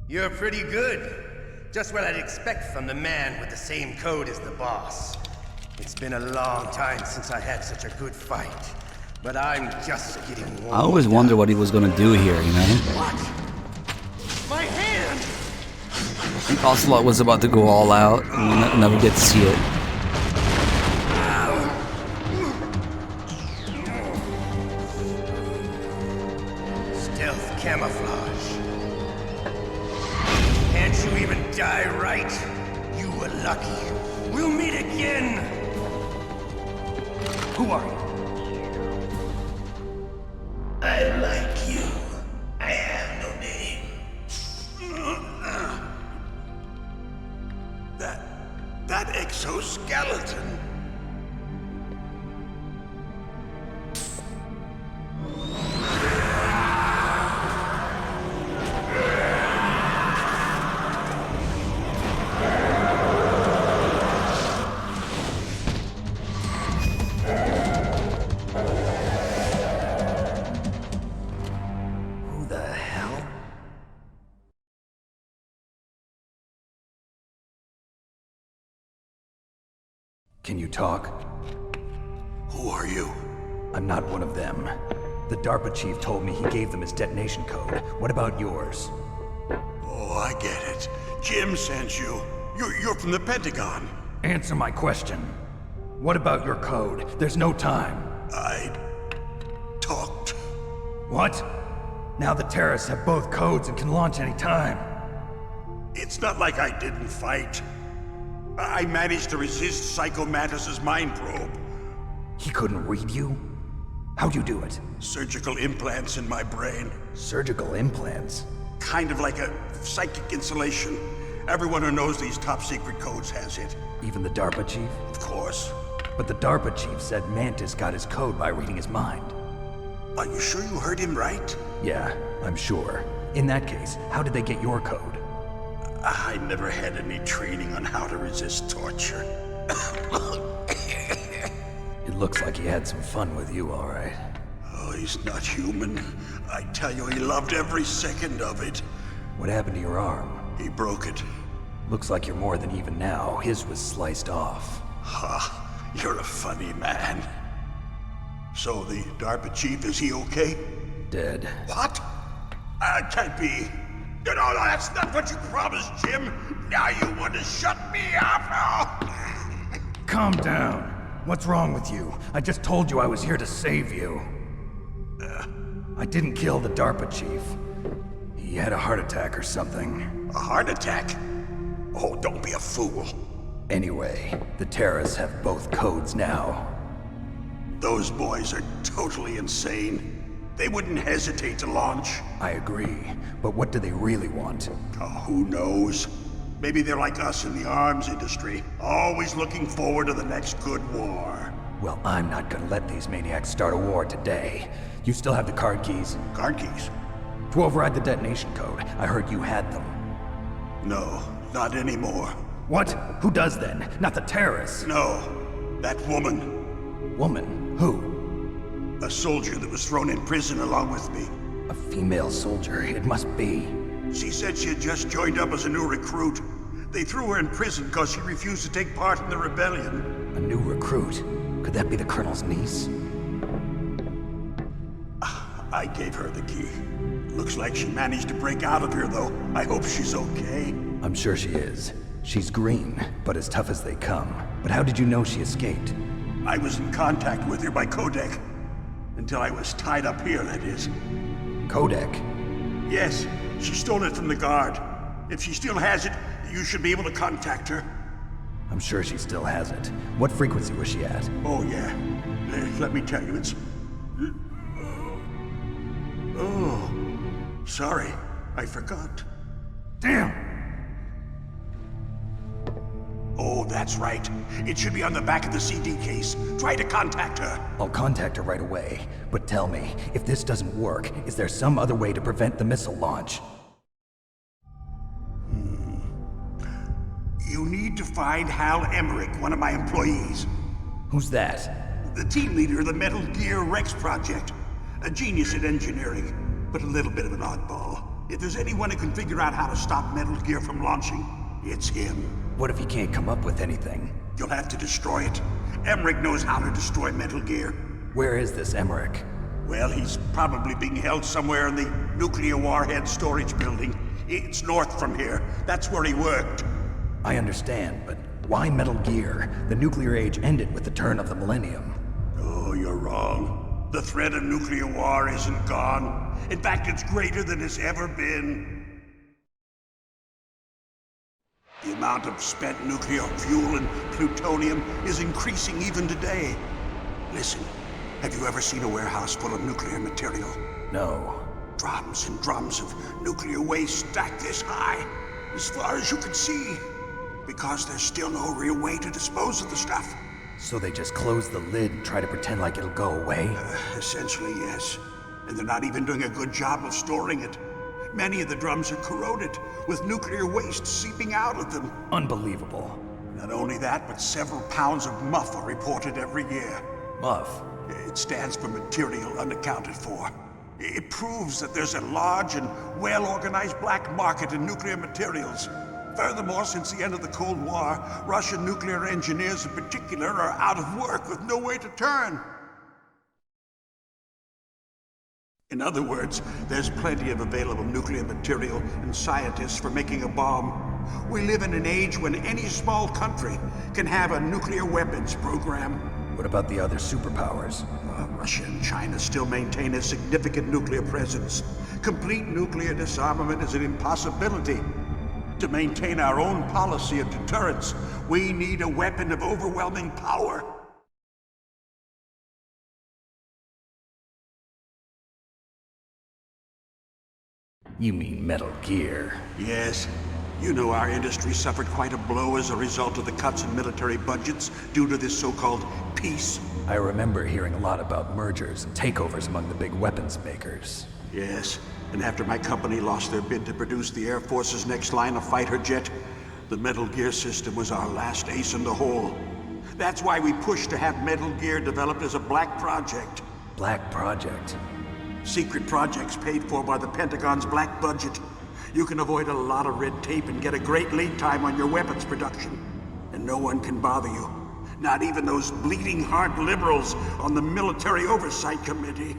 You're pretty good. Just what I'd expect from the man with the same code as the boss. It's been a long time since I had such a good fight. But I'm just getting warm. I always wonder what he was gonna do here, you know? What? My hand! I think Ocelot was about to go all out, and we'll never get to see it. Stealth camouflage. Can't you even die right? You were lucky. We'll meet again! Who are you? I like you. I have no name. That exoskeleton. Can you talk? Who are you? I'm not one of them. The DARPA chief told me he gave them his detonation code. What about yours? Oh, I get it. Jim sent you. You're from the Pentagon. Answer my question. What about your code? There's no time. I talked. What? Now the terrorists have both codes and can launch any time. It's not like I didn't fight. I managed to resist Psycho Mantis's mind probe. He couldn't read you? How'd you do it? Surgical implants in my brain. Surgical implants? Kind of like a psychic insulation. Everyone who knows these top secret codes has it. Even the DARPA chief? Of course. But the DARPA chief said Mantis got his code by reading his mind. Are you sure you heard him right? Yeah, I'm sure. In that case, how did they get your code? I never had any training on how to resist torture. It looks like he had some fun with you, all right. Oh, he's not human. I tell you, he loved every second of it. What happened to your arm? He broke it. Looks like you're more than even now. His was sliced off. Ha, you're a funny man. So the DARPA chief, is he okay? Dead. What? Can't be. No, that's not what you promised, Jim. Now you want to shut me up? Calm down. What's wrong with you? I just told you I was here to save you. I didn't kill the DARPA chief. He had a heart attack or something. A heart attack? Oh, don't be a fool. Anyway, the terrorists have both codes now. Those boys are totally insane. They wouldn't hesitate to launch. I agree, but what do they really want? Oh, who knows? Maybe they're like us in the arms industry, always looking forward to the next good war. Well, I'm not gonna let these maniacs start a war today. You still have the card keys? Card keys? To override the detonation code. I heard you had them. No, not anymore. What? Who does then? Not the terrorists? No, that woman. Woman? Who? A soldier that was thrown in prison along with me. A female soldier, it must be. She said she had just joined up as a new recruit. They threw her in prison because she refused to take part in the rebellion. A new recruit? Could that be the Colonel's niece? I gave her the key. Looks like she managed to break out of here, though. I hope she's okay. I'm sure she is. She's green, but as tough as they come. But how did you know she escaped? I was in contact with her by codec. Until I was tied up here, that is. Codec? Yes, she stole it from the guard. If she still has it, you should be able to contact her. I'm sure she still has it. What frequency was she at? Oh, yeah. Let me tell you, it's... Oh, sorry. I forgot. Damn! Oh, that's right. It should be on the back of the CD case. Try to contact her. I'll contact her right away. But tell me, if this doesn't work, is there some other way to prevent the missile launch? You need to find Hal Emmerich, one of my employees. Who's that? The team leader of the Metal Gear Rex project. A genius at engineering, but a little bit of an oddball. If there's anyone who can figure out how to stop Metal Gear from launching, it's him. What if he can't come up with anything? You'll have to destroy it. Emmerich knows how to destroy Metal Gear. Where is this Emmerich? Well, he's probably being held somewhere in the nuclear warhead storage building. It's north from here. That's where he worked. I understand, but why Metal Gear? The nuclear age ended with the turn of the millennium. Oh, you're wrong. The threat of nuclear war isn't gone. In fact, it's greater than it's ever been. The amount of spent nuclear fuel and plutonium is increasing even today. Listen, have you ever seen a warehouse full of nuclear material? No. Drums and drums of nuclear waste stacked this high, as far as you can see. Because there's still no real way to dispose of the stuff. So they just close the lid and try to pretend like it'll go away? Essentially, yes. And they're not even doing a good job of storing it. Many of the drums are corroded, with nuclear waste seeping out of them. Unbelievable. Not only that, but several pounds of MUF are reported every year. MUF? It stands for material unaccounted for. It proves that there's a large and well-organized black market in nuclear materials. Furthermore, since the end of the Cold War, Russian nuclear engineers in particular are out of work with no way to turn. In other words, there's plenty of available nuclear material and scientists for making a bomb. We live in an age when any small country can have a nuclear weapons program. What about the other superpowers? Russia and China still maintain a significant nuclear presence. Complete nuclear disarmament is an impossibility. To maintain our own policy of deterrence, we need a weapon of overwhelming power. You mean Metal Gear? Yes. You know our industry suffered quite a blow as a result of the cuts in military budgets due to this so-called peace. I remember hearing a lot about mergers and takeovers among the big weapons makers. Yes, and after my company lost their bid to produce the Air Force's next line of fighter jet, the Metal Gear system was our last ace in the hole. That's why we pushed to have Metal Gear developed as a black project. Black project? Secret projects paid for by the Pentagon's black budget. You can avoid a lot of red tape and get a great lead time on your weapons production. And no one can bother you. Not even those bleeding heart liberals on the Military Oversight Committee.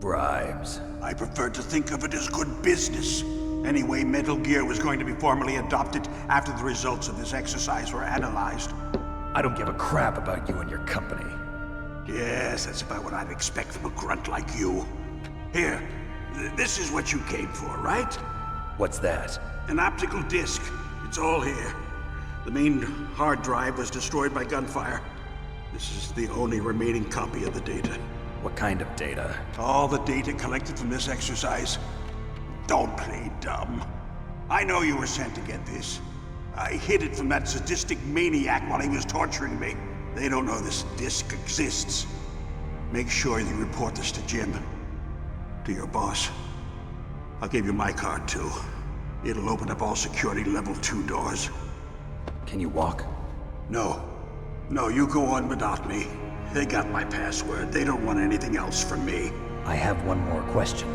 Bribes. I prefer to think of it as good business. Anyway, Metal Gear was going to be formally adopted after the results of this exercise were analyzed. I don't give a crap about you and your company. Yes, that's about what I'd expect from a grunt like you. Here, this is what you came for, right? What's that? An optical disc. It's all here. The main hard drive was destroyed by gunfire. This is the only remaining copy of the data. What kind of data? All the data collected from this exercise. Don't play dumb. I know you were sent to get this. I hid it from that sadistic maniac while he was torturing me. They don't know this disc exists. Make sure you report this to Jim. To your boss. I'll give you my card too. It'll open up all security level 2 doors. Can you walk? No. No, you go on without me. They got my password. They don't want anything else from me. I have one more question.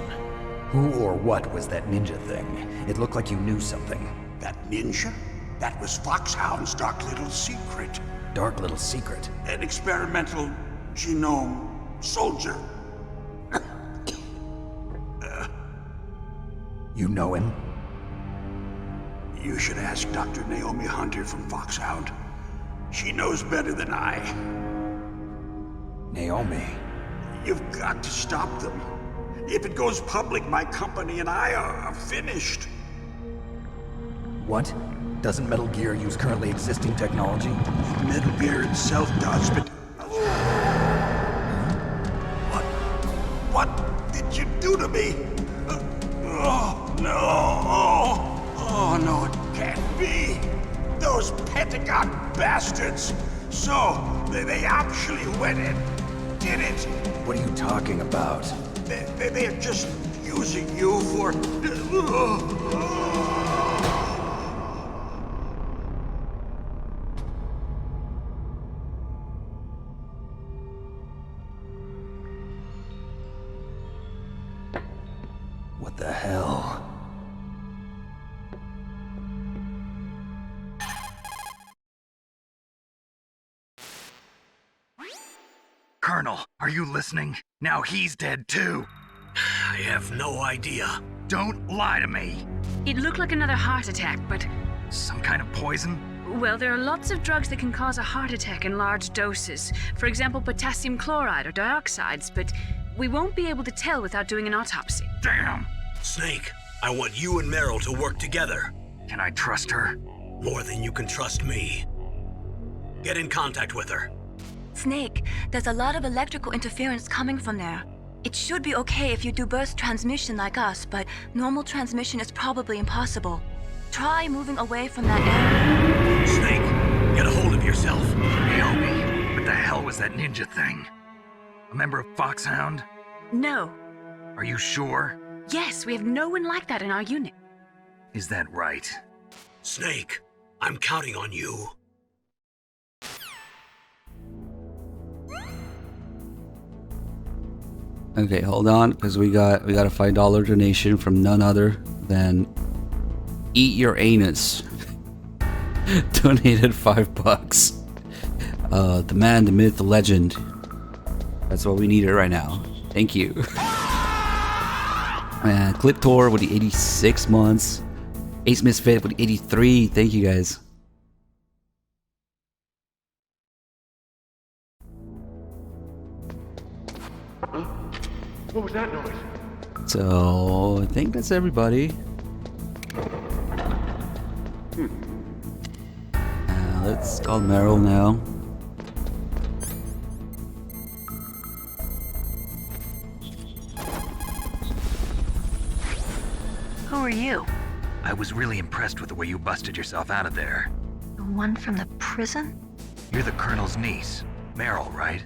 Who or what was that ninja thing? It looked like you knew something. That ninja? That was Foxhound's dark little secret. Dark little secret? An experimental genome soldier. You know him? You should ask Dr. Naomi Hunter from Foxhound. She knows better than I. Naomi? You've got to stop them. If it goes public, my company and I are finished. What? Doesn't Metal Gear use currently existing technology? Metal Gear itself does, but... What did you do to me? Oh, no. Oh, no, it can't be. Those Pentagon bastards. So, they actually went and did it. What are you talking about? They're just using you for... What the hell? Colonel, are you listening? Now he's dead too. I have no idea. Don't lie to me. It looked like another heart attack, but... Some kind of poison? Well, there are lots of drugs that can cause a heart attack in large doses. For example, potassium chloride or dioxides, but we won't be able to tell without doing an autopsy. Damn! Snake, I want you and Meryl to work together. Can I trust her? More than you can trust me. Get in contact with her. Snake, there's a lot of electrical interference coming from there. It should be okay if you do burst transmission like us, but normal transmission is probably impossible. Try moving away from that area. Snake, get a hold of yourself. Naomi, what the hell was that ninja thing? A member of Foxhound? No. Are you sure? Yes, we have no one like that in our unit. Is that right? Snake, I'm counting on you. Okay, hold on, because we got a $5 donation from none other than Eat Your Anus. Donated $5. The man, the myth, the legend. That's what we needed right now. Thank you. And Cliptor with the 86 months. Ace Misfit with 83. Thank you guys. What was that noise? So I think that's everybody. Let's call Meryl now. Who are you? I was really impressed with the way you busted yourself out of there. The one from the prison? You're the Colonel's niece, Meryl, right?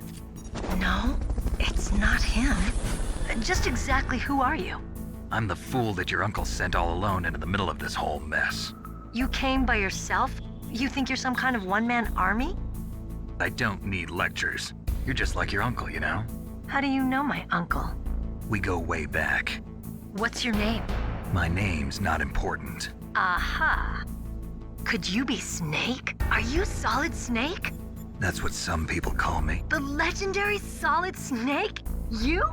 No, it's not him. Just exactly who are you? I'm the fool that your uncle sent all alone into the middle of this whole mess. You came by yourself? You think you're some kind of one-man army? I don't need lectures. You're just like your uncle, you know? How do you know my uncle? We go way back. What's your name? My name's not important. Aha. Could you be Snake? Are you Solid Snake? That's what some people call me. The legendary Solid Snake? You?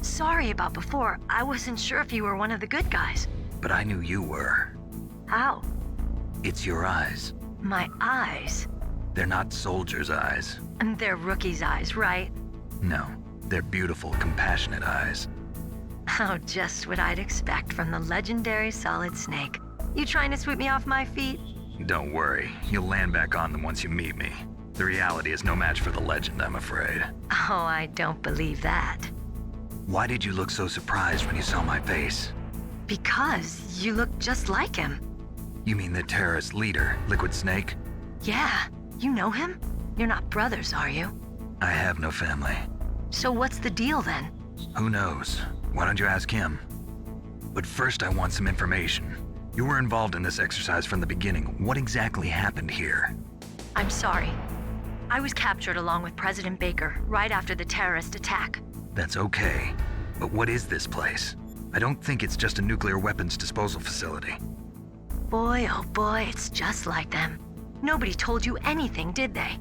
Sorry about before. I wasn't sure if you were one of the good guys. But I knew you were. How? It's your eyes. My eyes? They're not soldiers' eyes. And they're rookies' eyes, right? No, they're beautiful, compassionate eyes. Oh, just what I'd expect from the legendary Solid Snake. You trying to sweep me off my feet? Don't worry, you'll land back on them once you meet me. The reality is no match for the legend, I'm afraid. Oh, I don't believe that. Why did you look so surprised when you saw my face? Because you look just like him. You mean the terrorist leader, Liquid Snake? Yeah, you know him? You're not brothers, are you? I have no family. So what's the deal then? Who knows? Why don't you ask him? But first I want some information. You were involved in this exercise from the beginning. What exactly happened here? I'm sorry. I was captured along with President Baker right after the terrorist attack. That's okay. But what is this place? I don't think it's just a nuclear weapons disposal facility. Boy, oh boy, it's just like them. Nobody told you anything, did they?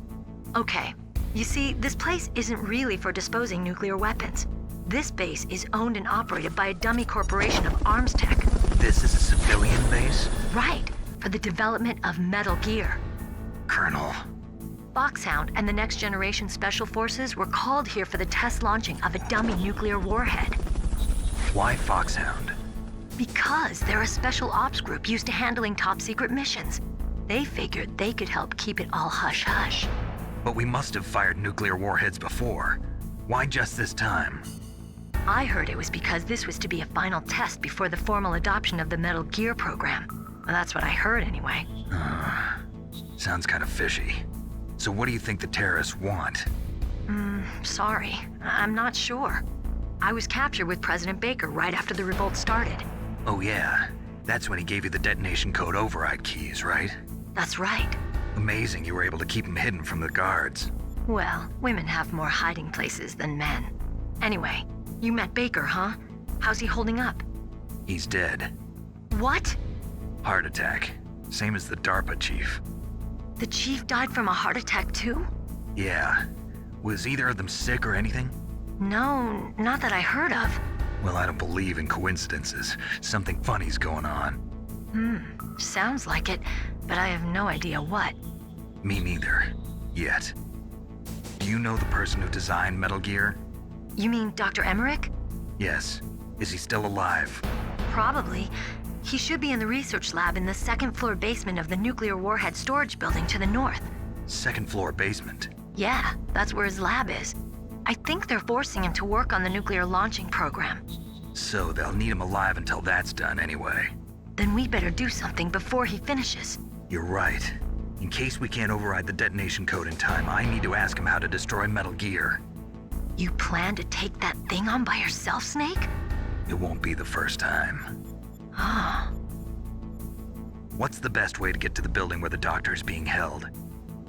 Okay, you see, this place isn't really for disposing nuclear weapons. This base is owned and operated by a dummy corporation of arms tech. This is a civilian base? Right, for the development of Metal Gear. Colonel. Foxhound and the Next Generation Special Forces were called here for the test launching of a dummy nuclear warhead. Why Foxhound? Because they're a special ops group used to handling top secret missions. They figured they could help keep it all hush-hush. But we must have fired nuclear warheads before. Why just this time? I heard it was because this was to be a final test before the formal adoption of the Metal Gear program. Well, that's what I heard anyway. Sounds kind of fishy. So what do you think the terrorists want? Sorry. I'm not sure. I was captured with President Baker right after the revolt started. Oh yeah, that's when he gave you the detonation code override keys, right? That's right. Amazing you were able to keep him hidden from the guards. Well, women have more hiding places than men. Anyway, you met Baker, huh? How's he holding up? He's dead. What? Heart attack. Same as the DARPA chief. The chief died from a heart attack too? Yeah. Was either of them sick or anything? No, not that I heard of. Well, I don't believe in coincidences. Something funny's going on. Sounds like it, but I have no idea what. Me neither. Yet. Do you know the person who designed Metal Gear? You mean Dr. Emmerich? Yes. Is he still alive? Probably. He should be in the research lab in the second floor basement of the nuclear warhead storage building to the north. Second floor basement? Yeah, that's where his lab is. I think they're forcing him to work on the nuclear launching program. So they'll need him alive until that's done anyway. Then we better do something before he finishes. You're right. In case we can't override the detonation code in time, I need to ask him how to destroy Metal Gear. You plan to take that thing on by yourself, Snake? It won't be the first time. Ah. What's the best way to get to the building where the doctor is being held?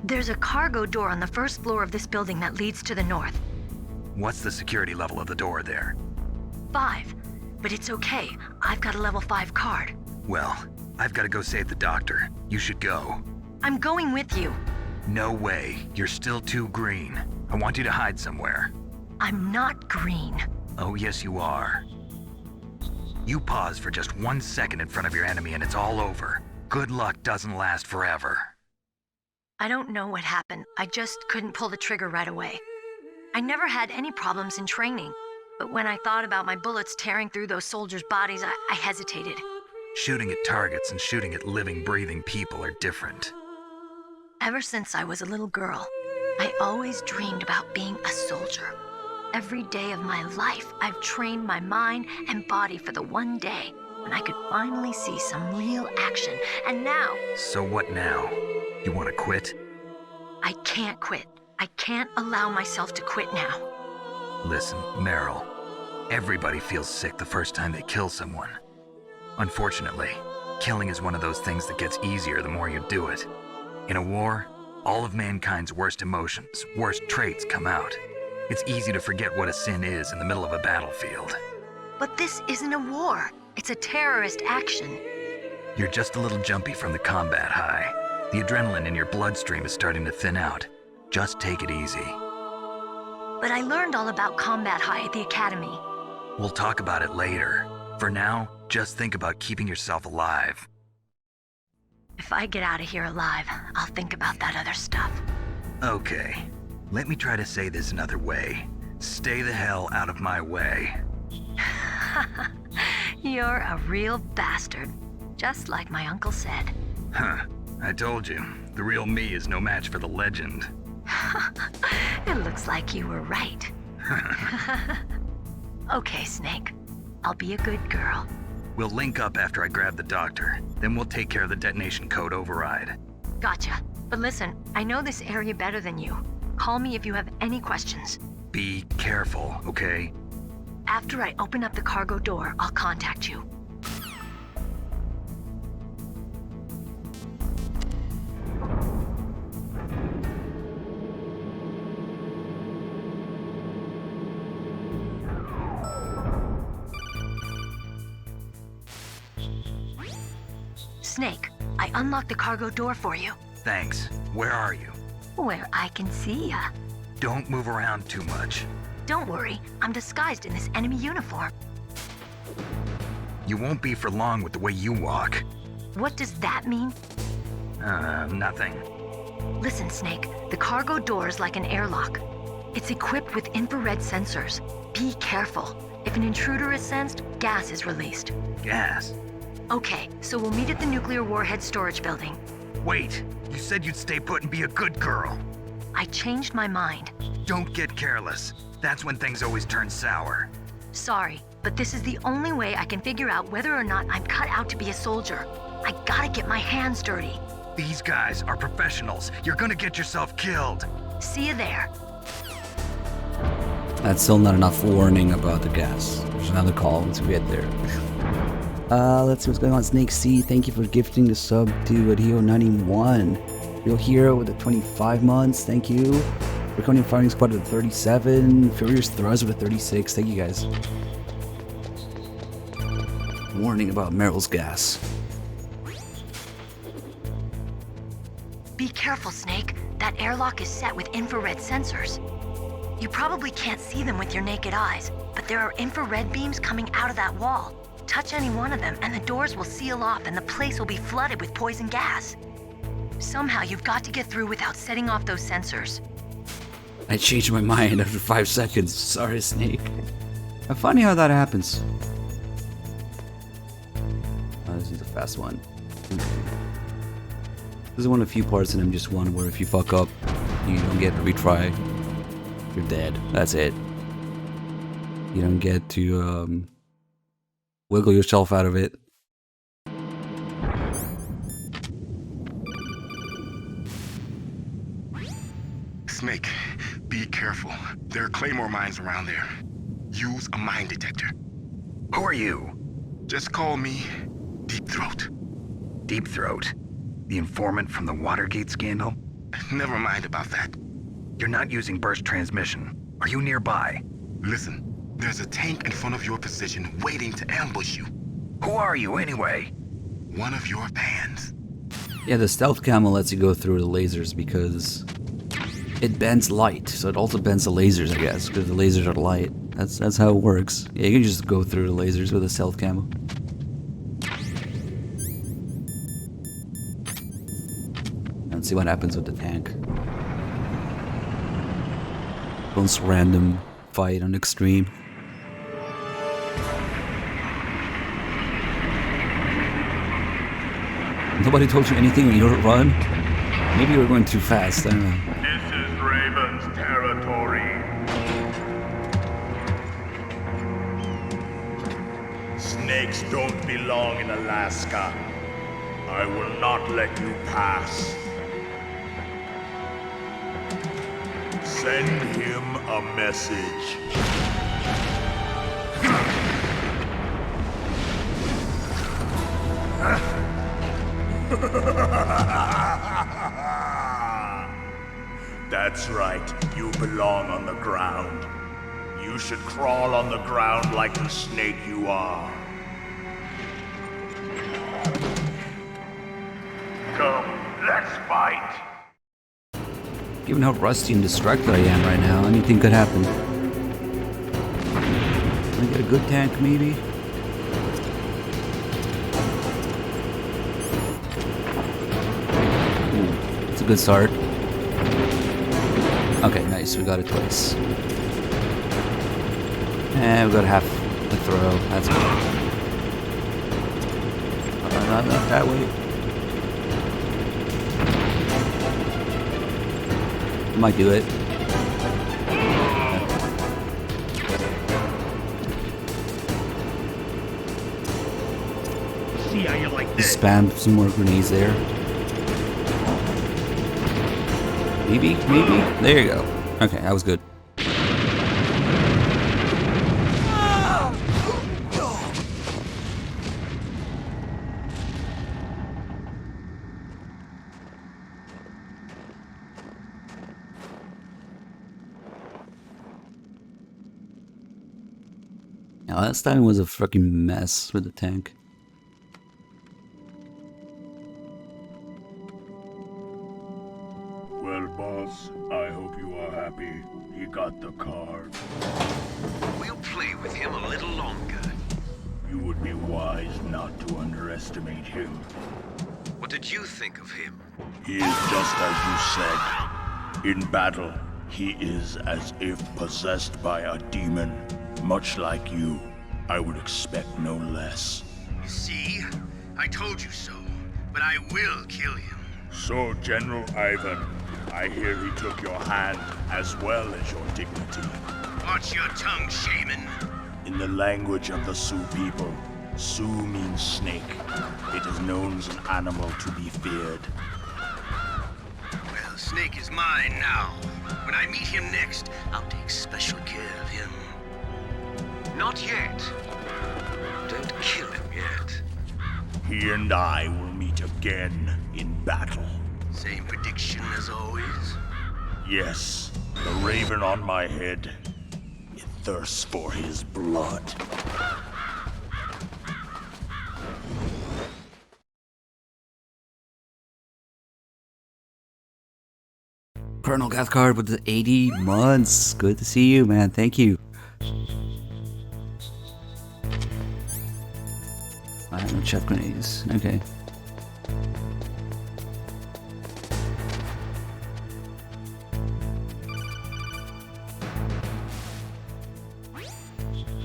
There's a cargo door on the first floor of this building that leads to the north. What's the security level of the door there? 5. But it's okay. I've got a level 5 card. Well, I've got to go save the doctor. You should go. I'm going with you. No way. You're still too green. I want you to hide somewhere. I'm not green. Oh, yes, you are. You pause for just 1 second in front of your enemy and it's all over. Good luck doesn't last forever. I don't know what happened. I just couldn't pull the trigger right away. I never had any problems in training, but when I thought about my bullets tearing through those soldiers' bodies, I hesitated. Shooting at targets and shooting at living, breathing people are different. Ever since I was a little girl, I always dreamed about being a soldier. Every day of my life, I've trained my mind and body for the one day when I could finally see some real action, and now... So what now? You want to quit? I can't quit. I can't allow myself to quit now. Listen, Meryl, everybody feels sick the first time they kill someone. Unfortunately, killing is one of those things that gets easier the more you do it. In a war, all of mankind's worst emotions, worst traits come out. It's easy to forget what a sin is in the middle of a battlefield. But this isn't a war. It's a terrorist action. You're just a little jumpy from the combat high. The adrenaline in your bloodstream is starting to thin out. Just take it easy. But I learned all about combat high at the academy. We'll talk about it later. For now, just think about keeping yourself alive. If I get out of here alive, I'll think about that other stuff. Okay, let me try to say this another way. Stay the hell out of my way. You're a real bastard, just like my uncle said. Huh, I told you, the real me is no match for the legend. It looks like you were right. Okay, Snake. I'll be a good girl. We'll link up after I grab the doctor. Then we'll take care of the detonation code override. Gotcha. But listen, I know this area better than you. Call me if you have any questions. Be careful, okay? After I open up the cargo door, I'll contact you. Snake, I unlocked the cargo door for you. Thanks. Where are you? Where I can see ya. Don't move around too much. Don't worry, I'm disguised in this enemy uniform. You won't be for long with the way you walk. What does that mean? Nothing. Listen, Snake, the cargo door is like an airlock. It's equipped with infrared sensors. Be careful. If an intruder is sensed, gas is released. Gas? Okay, so we'll meet at the nuclear warhead storage building. Wait, you said you'd stay put and be a good girl. I changed my mind. Don't get careless. That's when things always turn sour. Sorry, but this is the only way I can figure out whether or not I'm cut out to be a soldier. I gotta get my hands dirty. These guys are professionals. You're gonna get yourself killed. See you there. That's still not enough warning about the gas. There's another call once we get there. Let's see what's going on. Snake C, thank you for gifting the sub to Adhio91. Real Hero with the 25 months, thank you. Recording Firing Squad with the 37. Furious Thrust with the 36, thank you guys. Warning about Meryl's gas. Be careful, Snake. That airlock is set with infrared sensors. You probably can't see them with your naked eyes, but there are infrared beams coming out of that wall. Touch any one of them and the doors will seal off and the place will be flooded with poison gas. Somehow you've got to get through without setting off those sensors. I changed my mind after 5 seconds. Sorry, Snake. Funny how that happens. Oh, this is a fast one. This is one of the few parts in MGS1 where if you fuck up, you don't get to retry. You're dead. That's it. You don't get to wiggle yourself out of it. Snake, be careful. There are Claymore mines around there. Use a mine detector. Who are you? Just call me Deep Throat. Deep Throat? The informant from the Watergate scandal? Never mind about that. You're not using burst transmission. Are you nearby? Listen, there's a tank in front of your position waiting to ambush you. Who are you, anyway? One of your fans. Yeah, the stealth camo lets you go through the lasers because it bends light, so it also bends the lasers, I guess, because the lasers are light. That's how it works. Yeah, you can just go through the lasers with a stealth camo. Let's see what happens with the tank. Most random fight on extreme. Nobody told you anything when you run? Maybe you were going too fast, I don't know. This is Raven's territory. Snakes don't belong in Alaska. I will not let you pass. Send him a message. That's right, you belong on the ground. You should crawl on the ground like the snake you are. Come, let's fight. Given how rusty and distracted I am right now, anything could happen. Can I get a good tank, maybe? Ooh, it's a good start. Okay, nice, we got it twice. And we got half the throw, that's good. Not that way. Might do it. See how you like this? Spam some more grenades there. Maybe? There you go. Okay, that was good. Now, last time was a freaking mess with the tank. Well, boss, I hope you are happy. He got the card. We'll play with him a little longer. You would be wise not to underestimate him. What did you think of him? He is just as you said. In battle, he is as if possessed by a demon. Much like you, I would expect no less. You see? I told you so, but I will kill him. So, General Ivan, I hear he took your hand as well as your dignity. Watch your tongue, shaman. In the language of the Sioux people, Sioux means snake. It is known as an animal to be feared. Well, Snake is mine now. When I meet him next, I'll take special care of him. Not yet. Don't kill him yet. He and I will meet again in battle. Same prediction as always? Yes, the raven on my head. It thirsts for his blood. Colonel Cathcart with the 80 months. Good to see you, man. Thank you. I have no chef grenades. Okay.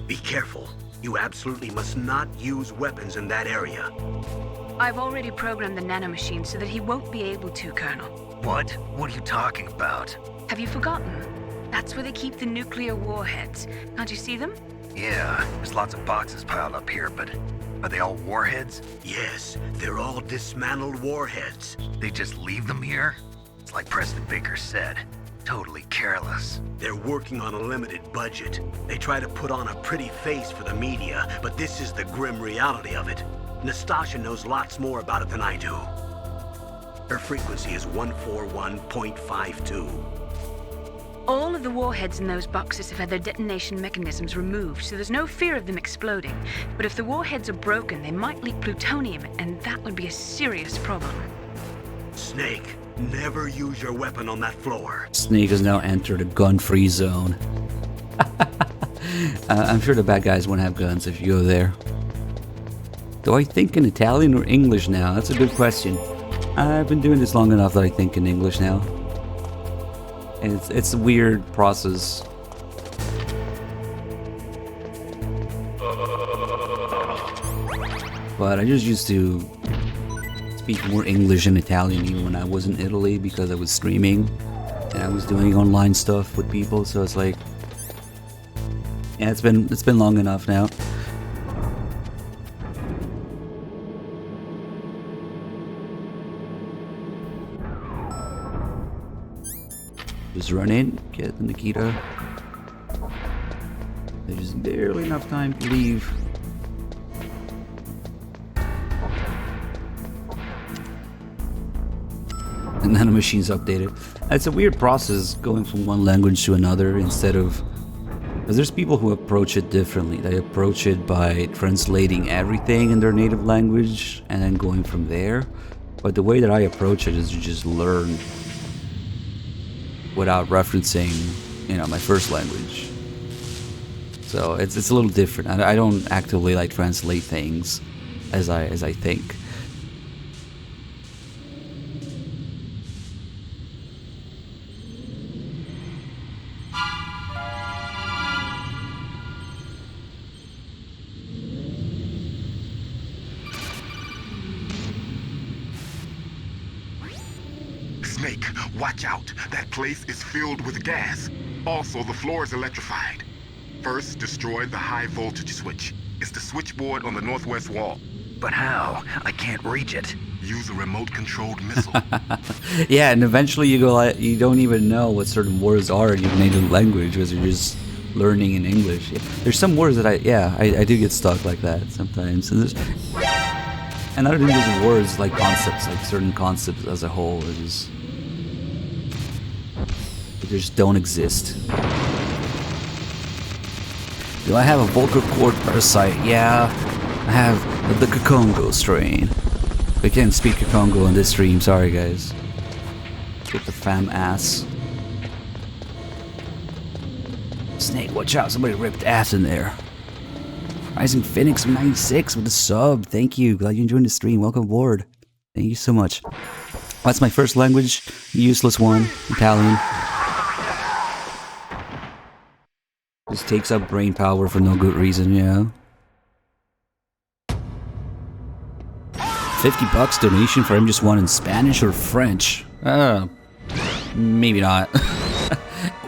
Be careful. You absolutely must not use weapons in that area. I've already programmed the nanomachine so that he won't be able to, Colonel. What? What are you talking about? Have you forgotten? That's where they keep the nuclear warheads. Can't you see them? Yeah, there's lots of boxes piled up here, but are they all warheads? Yes, they're all dismantled warheads. They just leave them here? It's like President Baker said. Totally careless. They're working on a limited budget. They try to put on a pretty face for the media, but this is the grim reality of it. Nastasha knows lots more about it than I do. Her frequency is 141.52. All of the warheads in those boxes have had their detonation mechanisms removed, so there's no fear of them exploding. But if the warheads are broken, they might leak plutonium, and that would be a serious problem. Snake, never use your weapon on that floor. Snake has now entered a gun-free zone. I'm sure the bad guys won't have guns if you go there. Do I think in Italian or English now? That's a good question. I've been doing this long enough that I think in English now. And it's a weird process. But I just used to speak more English and Italian even when I was in Italy because I was streaming and I was doing online stuff with people, so it's like, yeah, it's been long enough now. Just run in, get the Nikita. There's just barely enough time to leave. And then the machine's updated. It's a weird process going from one language to another instead of... Because there's people who approach it differently. They approach it by translating everything in their native language and then going from there. But the way that I approach it is to just learn without referencing, you know, my first language. So it's a little different. I don't actively like translate things as I think. Snake, watch out. That place is filled with gas. Also, the floor is electrified. First, destroy the high voltage switch. It's the switchboard on the northwest wall. But how? I can't reach it. Use a remote-controlled missile. Yeah, and eventually you go like, you don't even know what certain words are in your native language because you're just learning in English. Yeah. There's some words that I do get stuck like that sometimes. And other than just words, like concepts, like certain concepts as a whole, they just don't exist. Do I have a vocal cord parasite? Yeah, I have the Kakongo strain. We can't speak Kakongo on this stream, sorry guys. Get the fam ass. Snake, watch out, somebody ripped ass in there. Rising Phoenix 96 with a sub, thank you, glad you enjoyed the stream, welcome aboard. Thank you so much. That's my first language, useless one, Italian. Just takes up brain power for no good reason, yeah. $50 donation for MGS1 in Spanish or French? Maybe not.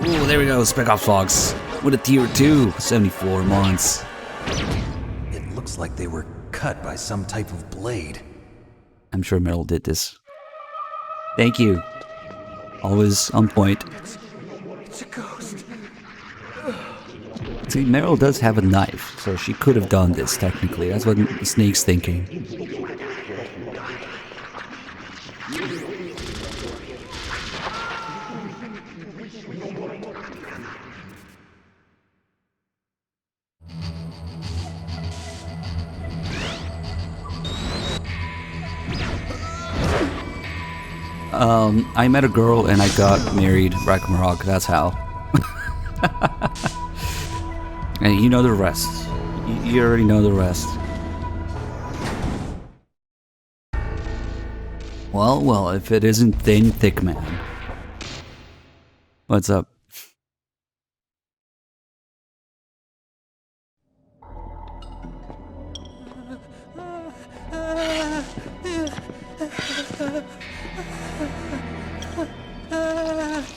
Ooh, there we go, Spec Ops Fox. With a tier 2, 74 months. It looks like they were cut by some type of blade. I'm sure Meryl did this. Thank you. Always on point. It's a ghost. See, Meryl does have a knife, so she could have done this, technically. That's what Snake's thinking. I met a girl and I got married, Ragnarok, that's how. And you know the rest. You already know the rest. Well, if it isn't Thin Thick Man. What's up?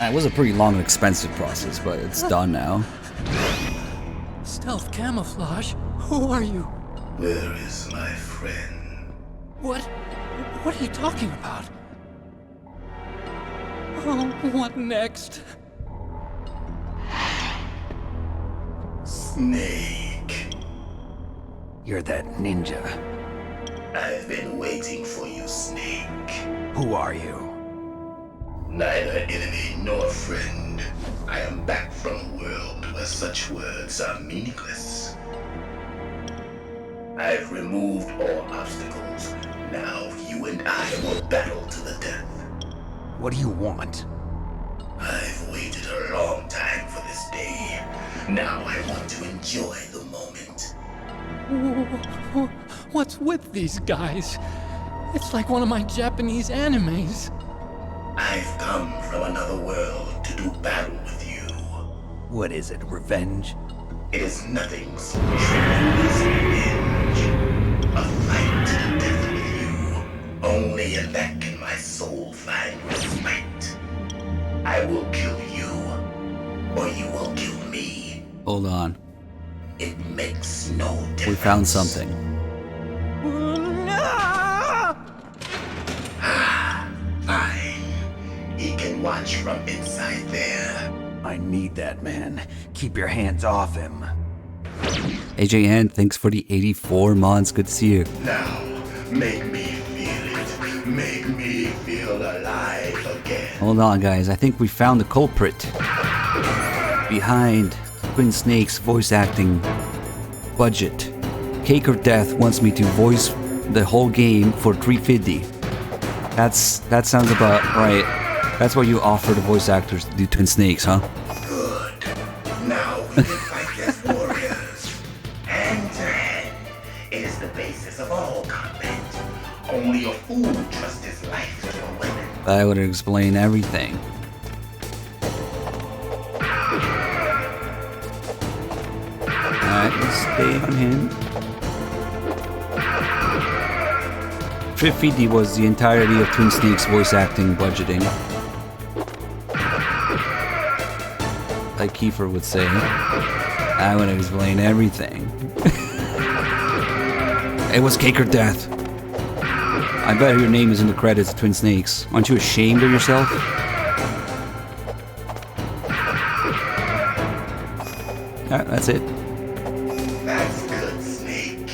It was a pretty long and expensive process, but it's done now. Stealth camouflage? Who are you? Where is my friend? What are you talking about? Oh, what next? Snake. You're that ninja. I've been waiting for you, Snake. Who are you? Neither enemy nor friend. I am such words are meaningless. I've removed all obstacles. Now you and I will battle to the death. What do you want? I've waited a long time for this day. Now I want to enjoy the moment. What's with these guys? It's like one of my Japanese animes. I've come from another world to do battle with you. What is it, revenge? It is nothing so trivial as revenge. A fight to the death with you. Only in that can my soul find respite. I will kill you, or you will kill me. Hold on. It makes no difference. We found something. Fine. He can watch from inside there. I need that man. Keep your hands off him. AJN, thanks for the 84 months. Good to see you. Now, make me feel it. Make me feel alive again. Hold on, guys. I think we found the culprit behind Twin Snake's voice acting budget. Cake or Death wants me to voice the whole game for $350. That sounds about right. That's what you offer the voice actors to do Twin Snakes, huh? Good. Now we can fight as warriors. Hand to hand. It is the basis of all combat. Only a fool trusts his life to a weapon. That would explain everything. Alright, let's stay on him. 350 was the entirety of Twin Snake's voice acting budgeting. Like Kiefer would say, I would explain everything. It was Cake or Death. I bet your name is in the credits of Twin Snakes. Aren't you ashamed of yourself? Alright, that's it. That's good, Snake.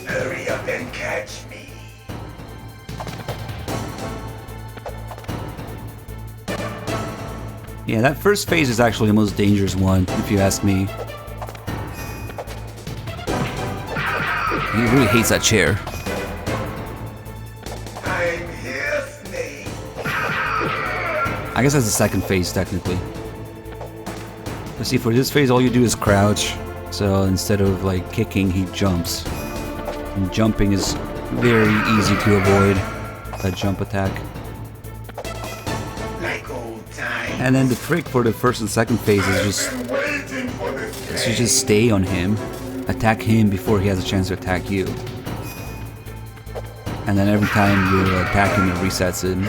Hurry up and catch me. Yeah, that first phase is actually the most dangerous one, if you ask me. He really hates that chair. I'm here, Snake. I guess that's the second phase, technically. But see, for this phase, all you do is crouch. So instead of like kicking, he jumps. And jumping is very easy to avoid. That jump attack. And then the trick for the first and second phase is to just stay on him, attack him before he has a chance to attack you. And then every time you attack him, it resets him.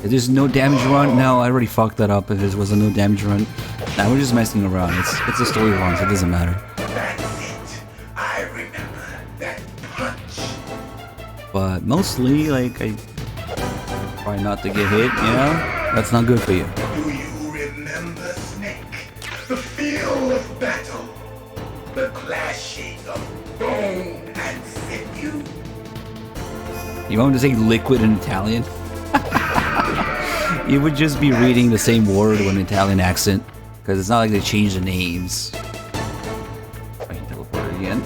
If there's no damage run, no, I already fucked that up. If there was a no damage run, now we're just messing around. It's a story run, so it doesn't matter. But mostly, like, I try not to get hit, you know? That's not good for you. Do you remember, Snake? The feel of battle. The clashing of bone and sinew. You want me to say liquid in Italian? You would just be reading the same word with an Italian accent. Because it's not like they changed the names. I can teleport again.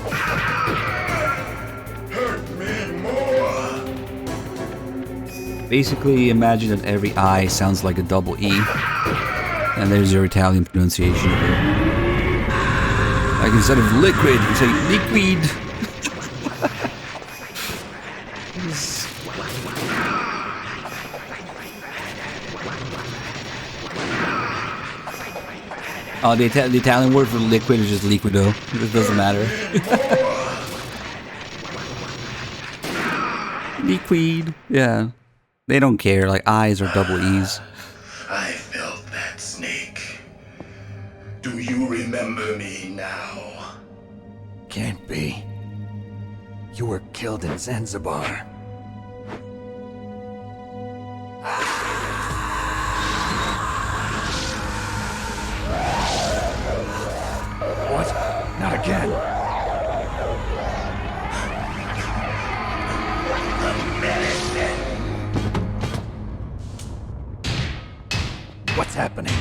Basically, imagine that every I sounds like a double E. And there's your Italian pronunciation of it. Like instead of liquid, you say liquid. Oh, the Italian word for liquid is just liquido. It doesn't matter. Liquid. Yeah. They don't care, like I's are double E's. I felt that, Snake. Do you remember me now? Can't be. You were killed in Zanzibar. What? Not again. The medicine. What's happening?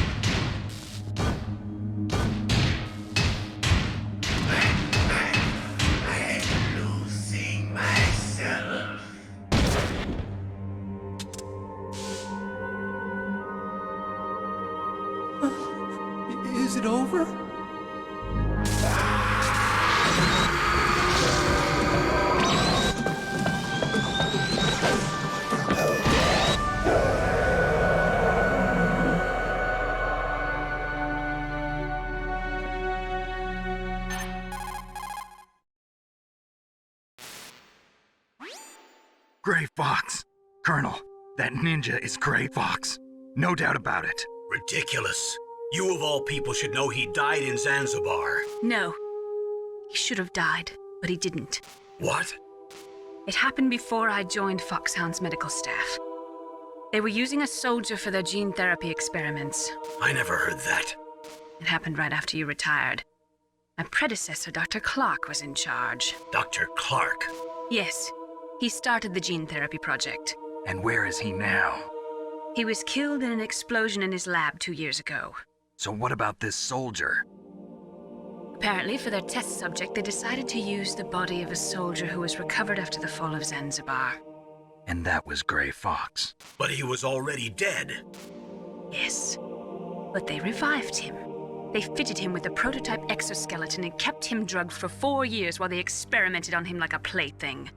I'm losing myself. Is it over? Gray Fox! Colonel, that ninja is Gray Fox. No doubt about it. Ridiculous. You of all people should know he died in Zanzibar. No. He should have died, but he didn't. What? It happened before I joined Foxhound's medical staff. They were using a soldier for their gene therapy experiments. I never heard that. It happened right after you retired. My predecessor, Dr. Clark, was in charge. Dr. Clark? Yes. He started the gene therapy project. And where is he now? He was killed in an explosion in his lab 2 years ago. So what about this soldier? Apparently, for their test subject, they decided to use the body of a soldier who was recovered after the fall of Zanzibar. And that was Gray Fox. But he was already dead. Yes. But they revived him. They fitted him with a prototype exoskeleton and kept him drugged for 4 years while they experimented on him like a plaything.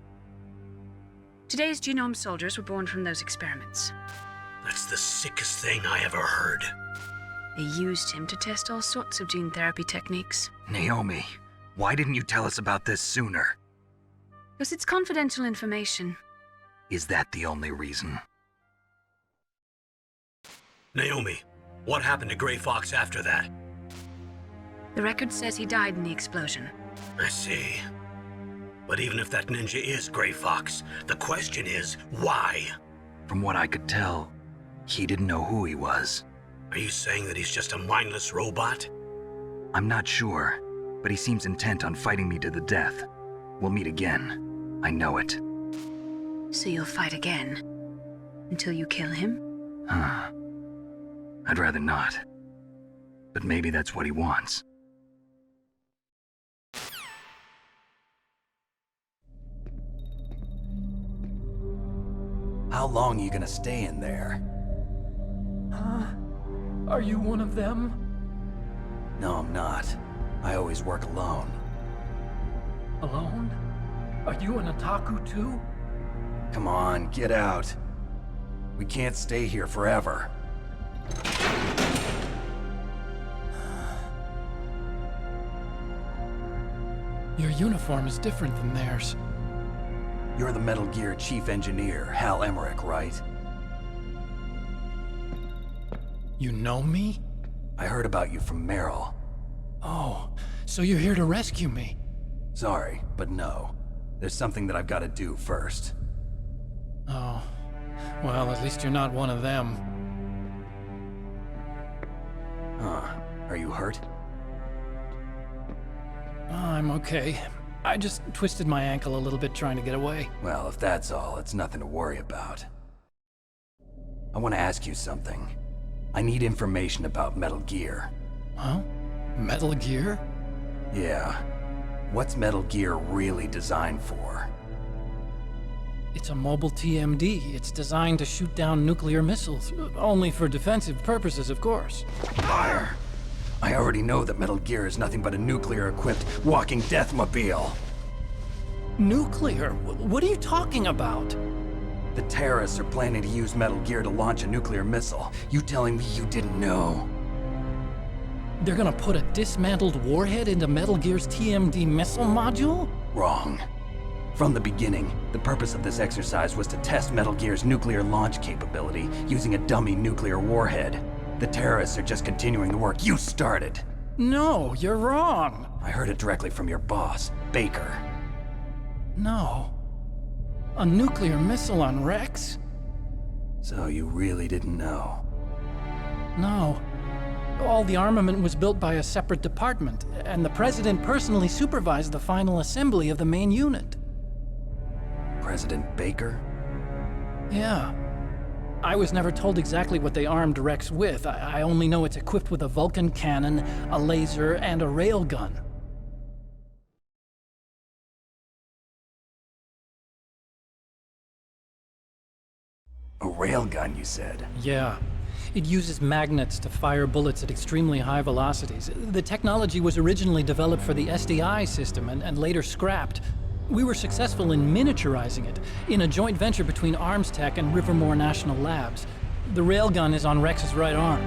Today's genome soldiers were born from those experiments. That's the sickest thing I ever heard. They used him to test all sorts of gene therapy techniques. Naomi, why didn't you tell us about this sooner? Because it's confidential information. Is that the only reason? Naomi, what happened to Gray Fox after that? The record says he died in the explosion. I see. But even if that ninja is Gray Fox, the question is, why? From what I could tell, he didn't know who he was. Are you saying that he's just a mindless robot? I'm not sure, but he seems intent on fighting me to the death. We'll meet again. I know it. So you'll fight again? Until you kill him? I'd rather not. But maybe that's what he wants. How long are you gonna stay in there? Are you one of them? No, I'm not. I always work alone. Alone? Are you an otaku too? Come on, get out. We can't stay here forever. Your uniform is different than theirs. You're the Metal Gear chief engineer, Hal Emmerich, right? You know me? I heard about you from Meryl. Oh, so you're here to rescue me? Sorry, but no. There's something that I've got to do first. Oh. Well, at least you're not one of them. Huh. Are you hurt? I'm okay. I just twisted my ankle a little bit trying to get away. Well, if that's all, it's nothing to worry about. I want to ask you something. I need information about Metal Gear. Huh? Metal Gear? Yeah. What's Metal Gear really designed for? It's a mobile TMD. It's designed to shoot down nuclear missiles. Only for defensive purposes, of course. Fire! I already know that Metal Gear is nothing but a nuclear-equipped walking deathmobile. Nuclear? What are you talking about? The terrorists are planning to use Metal Gear to launch a nuclear missile. You telling me you didn't know? They're gonna put a dismantled warhead into Metal Gear's TMD missile module? Wrong. From the beginning, the purpose of this exercise was to test Metal Gear's nuclear launch capability using a dummy nuclear warhead. The terrorists are just continuing the work you started. No, you're wrong. I heard it directly from your boss, Baker. No. A nuclear missile on Rex? So you really didn't know? No. All the armament was built by a separate department, and the President personally supervised the final assembly of the main unit. President Baker? Yeah. I was never told exactly what they armed Rex with. I only know it's equipped with a Vulcan cannon, a laser, and a railgun. A railgun, you said? Yeah. It uses magnets to fire bullets at extremely high velocities. The technology was originally developed for the SDI system and later scrapped. We were successful in miniaturizing it in a joint venture between Armstech and Rivermore National Labs. The railgun is on Rex's right arm.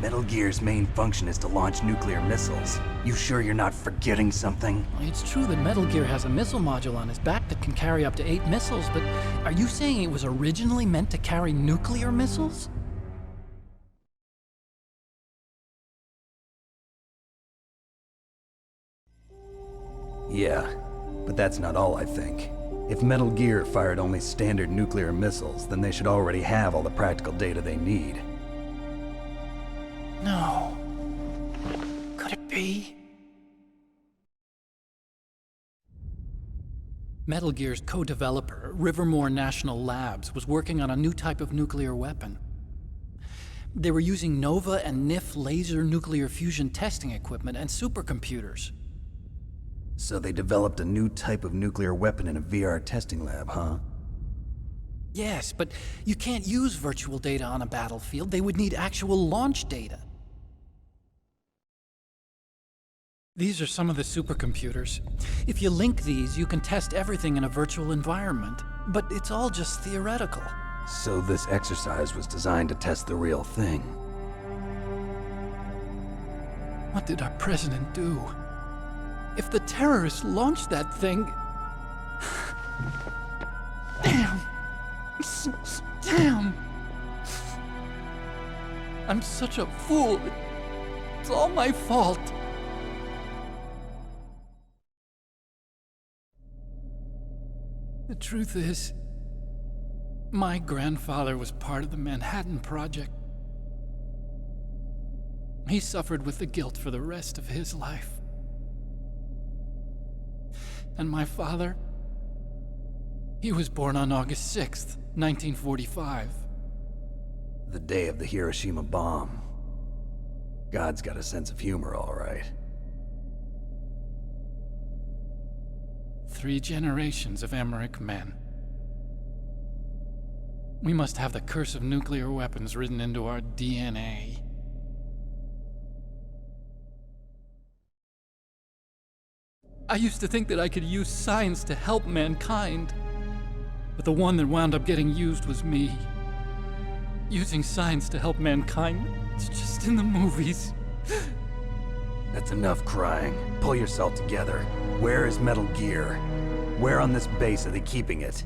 Metal Gear's main function is to launch nuclear missiles. You sure you're not forgetting something? It's true that Metal Gear has a missile module on his back that can carry up to 8 missiles, but are you saying it was originally meant to carry nuclear missiles? Yeah, but that's not all I think. If Metal Gear fired only standard nuclear missiles, then they should already have all the practical data they need. No. Could it be? Metal Gear's co-developer, Rivermore National Labs, was working on a new type of nuclear weapon. They were using NOVA and NIF laser nuclear fusion testing equipment and supercomputers. So they developed a new type of nuclear weapon in a VR testing lab, huh? Yes, but you can't use virtual data on a battlefield. They would need actual launch data. These are some of the supercomputers. If you link these, you can test everything in a virtual environment. But it's all just theoretical. So this exercise was designed to test the real thing. What did our president do? If the terrorists launched that thing... Damn! Damn! I'm such a fool. It's all my fault. The truth is, my grandfather was part of the Manhattan Project. He suffered with the guilt for the rest of his life. And my father, he was born on August 6th, 1945. The day of the Hiroshima bomb. God's got a sense of humor, all right. 3 generations of Emmerich men. We must have the curse of nuclear weapons written into our DNA. I used to think that I could use science to help mankind, but the one that wound up getting used was me. Using science to help mankind, it's just in the movies. That's enough crying. Pull yourself together. Where is Metal Gear? Where on this base are they keeping it?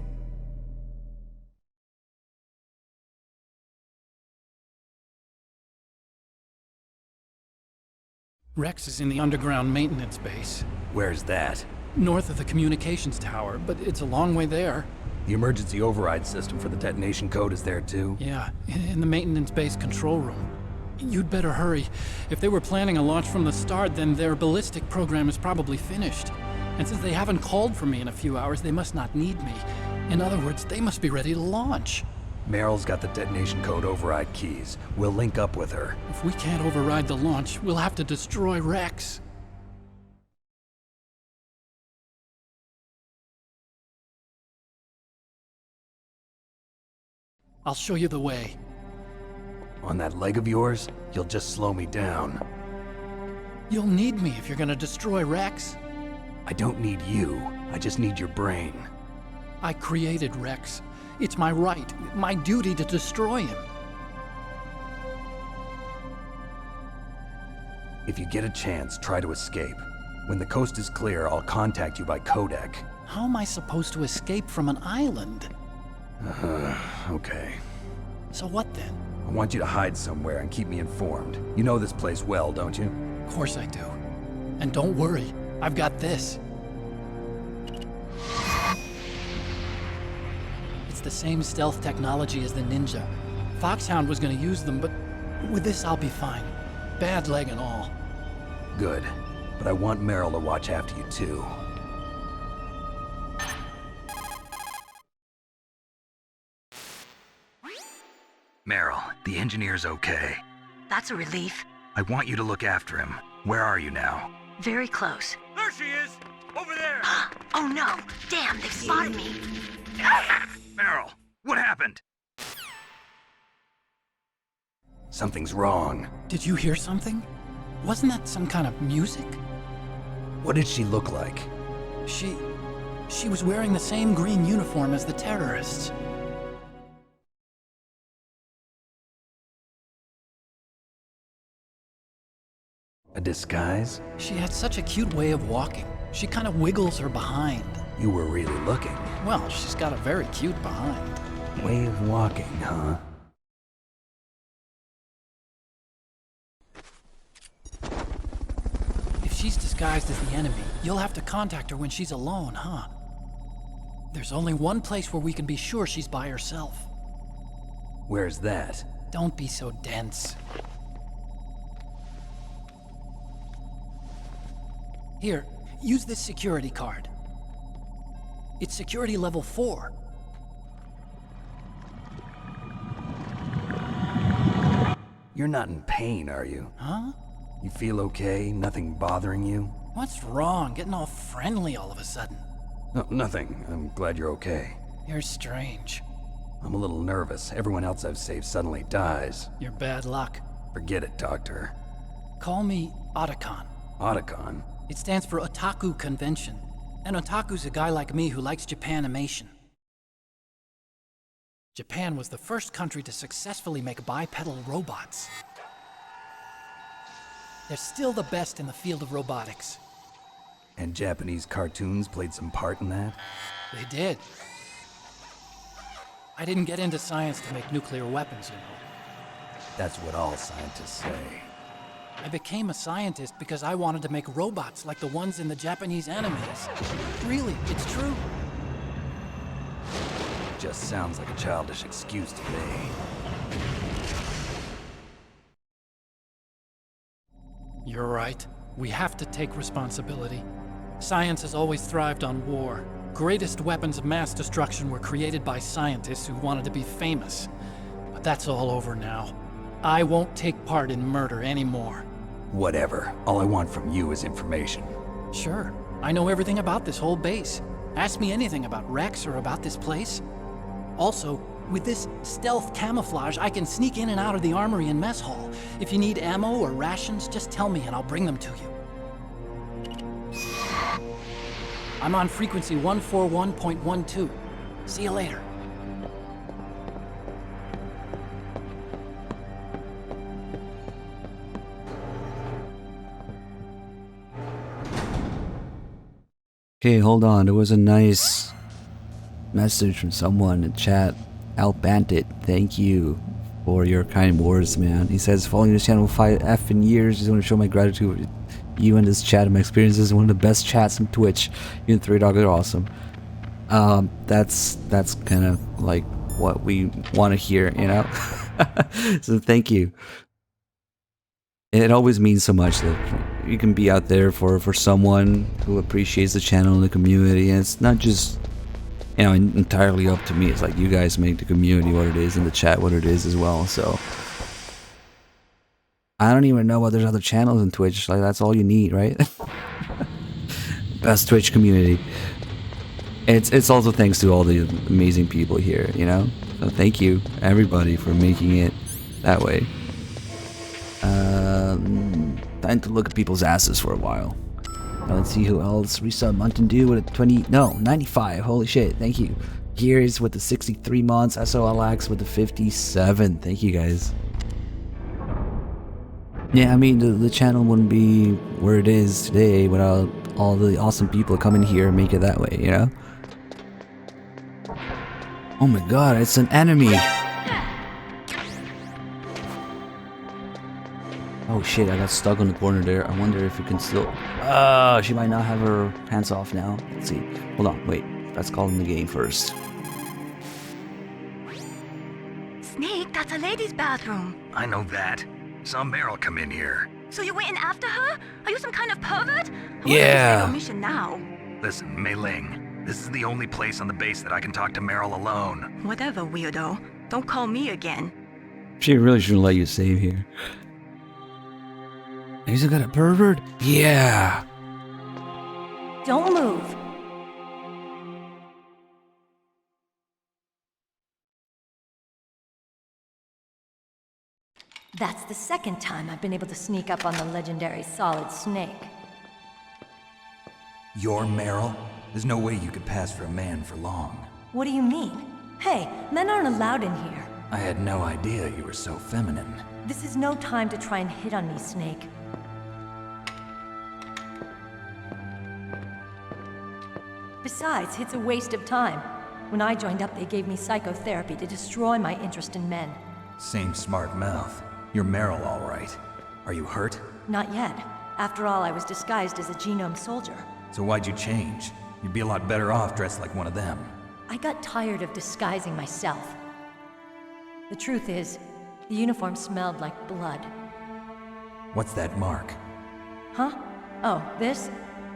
Rex is in the underground maintenance base. Where's that? North of the communications tower, but it's a long way there. The emergency override system for the detonation code is there too? Yeah, in the maintenance base control room. You'd better hurry. If they were planning a launch from the start, then their ballistic program is probably finished. And since they haven't called for me in a few hours, they must not need me. In other words, they must be ready to launch. Meryl's got the detonation code override keys. We'll link up with her. If we can't override the launch, we'll have to destroy Rex. I'll show you the way. On that leg of yours, you'll just slow me down. You'll need me if you're gonna destroy Rex. I don't need you. I just need your brain. I created Rex. It's my right, my duty to destroy him. If you get a chance, try to escape. When the coast is clear, I'll contact you by codec. How am I supposed to escape from an island? Okay. So what then? I want you to hide somewhere and keep me informed. You know this place well, don't you? Of course I do. And don't worry, I've got this. It's the same stealth technology as the Ninja. Foxhound was gonna use them, but with this I'll be fine. Bad leg and all. Good. But I want Meryl to watch after you too. Meryl, the engineer's okay. That's a relief. I want you to look after him. Where are you now? Very close. There she is! Over there! Oh no! Damn, they've spotted me! Meryl, what happened? Something's wrong. Did you hear something? Wasn't that some kind of music? What did she look like? She was wearing the same green uniform as the terrorists. A disguise? She had such a cute way of walking. She kind of wiggles her behind. You were really looking. Well, she's got a very cute behind. Way of walking, huh? If she's disguised as the enemy, you'll have to contact her when she's alone, huh? There's only one place where we can be sure she's by herself. Where's that? Don't be so dense. Here, use this security card. It's security level 4. You're not in pain, are you? Huh? You feel okay? Nothing bothering you? What's wrong? Getting all friendly all of a sudden. No, nothing. I'm glad you're okay. You're strange. I'm a little nervous. Everyone else I've saved suddenly dies. You're bad luck. Forget it, Doctor. Call me Otacon. Otacon? It stands for Otaku Convention. An otaku's a guy like me who likes Japanimation. Japan was the first country to successfully make bipedal robots. They're still the best in the field of robotics. And Japanese cartoons played some part in that? They did. I didn't get into science to make nuclear weapons, you know. That's what all scientists say. I became a scientist because I wanted to make robots like the ones in the Japanese animes. Really, it's true. Just sounds like a childish excuse to me. You're right. We have to take responsibility. Science has always thrived on war. Greatest weapons of mass destruction were created by scientists who wanted to be famous. But that's all over now. I won't take part in murder anymore. Whatever. All I want from you is information. Sure. I know everything about this whole base. Ask me anything about Rex or about this place. Also, with this stealth camouflage, I can sneak in and out of the armory and mess hall. If you need ammo or rations, just tell me and I'll bring them to you. I'm on frequency 141.12. See you later. Okay, hold on. There was a nice message from someone in chat. Al Bandit, thank you for your kind words, man. He says, following this channel for 5 effing years, just want to show my gratitude for you and this chat and my experiences. Is one of the best chats on Twitch. You and 3 Dogs are awesome. That's kind of like what we want to hear, you know? So thank you. It always means so much that you can be out there for someone who appreciates the channel and the community, and it's not just, you know, entirely up to me. It's like you guys make the community what it is and the chat what it is as well. So I don't even know what there's other channels in Twitch. Like, that's all you need, right? Best Twitch community. It's also thanks to all the amazing people here, you know? So thank you everybody for making it that way. Time to look at people's asses for a while. Now let's see who else. Resub Mountain Dew with a 95. Holy shit, thank you. Gears with the 63 months. SOLX with the 57. Thank you guys. Yeah, I mean, the channel wouldn't be where it is today without all the awesome people coming here and make it that way, you know? Oh my god, it's an enemy! Oh shit, I got stuck on the corner there. I wonder if we can still... she might not have her hands off now. Let's see. Hold on, wait. Let's call in the game first. Snake, that's a ladies' bathroom. I know that. Saw Meryl come in here. So you went in after her? Are you some kind of pervert? Yeah. Your mission now. Listen, Mei Ling, this is the only place on the base that I can talk to Meryl alone. Whatever, weirdo. Don't call me again. She really shouldn't let you save here. He's got a pervert? Yeah. Don't move. That's the second time I've been able to sneak up on the legendary Solid Snake. You're Meryl? There's no way you could pass for a man for long. What do you mean? Hey, men aren't allowed in here. I had no idea you were so feminine. This is no time to try and hit on me, Snake. Besides, it's a waste of time. When I joined up, they gave me psychotherapy to destroy my interest in men. Same smart mouth. You're Meryl, all right. Are you hurt? Not yet. After all, I was disguised as a genome soldier. So why'd you change? You'd be a lot better off dressed like one of them. I got tired of disguising myself. The truth is, the uniform smelled like blood. What's that mark? Huh? Oh, this?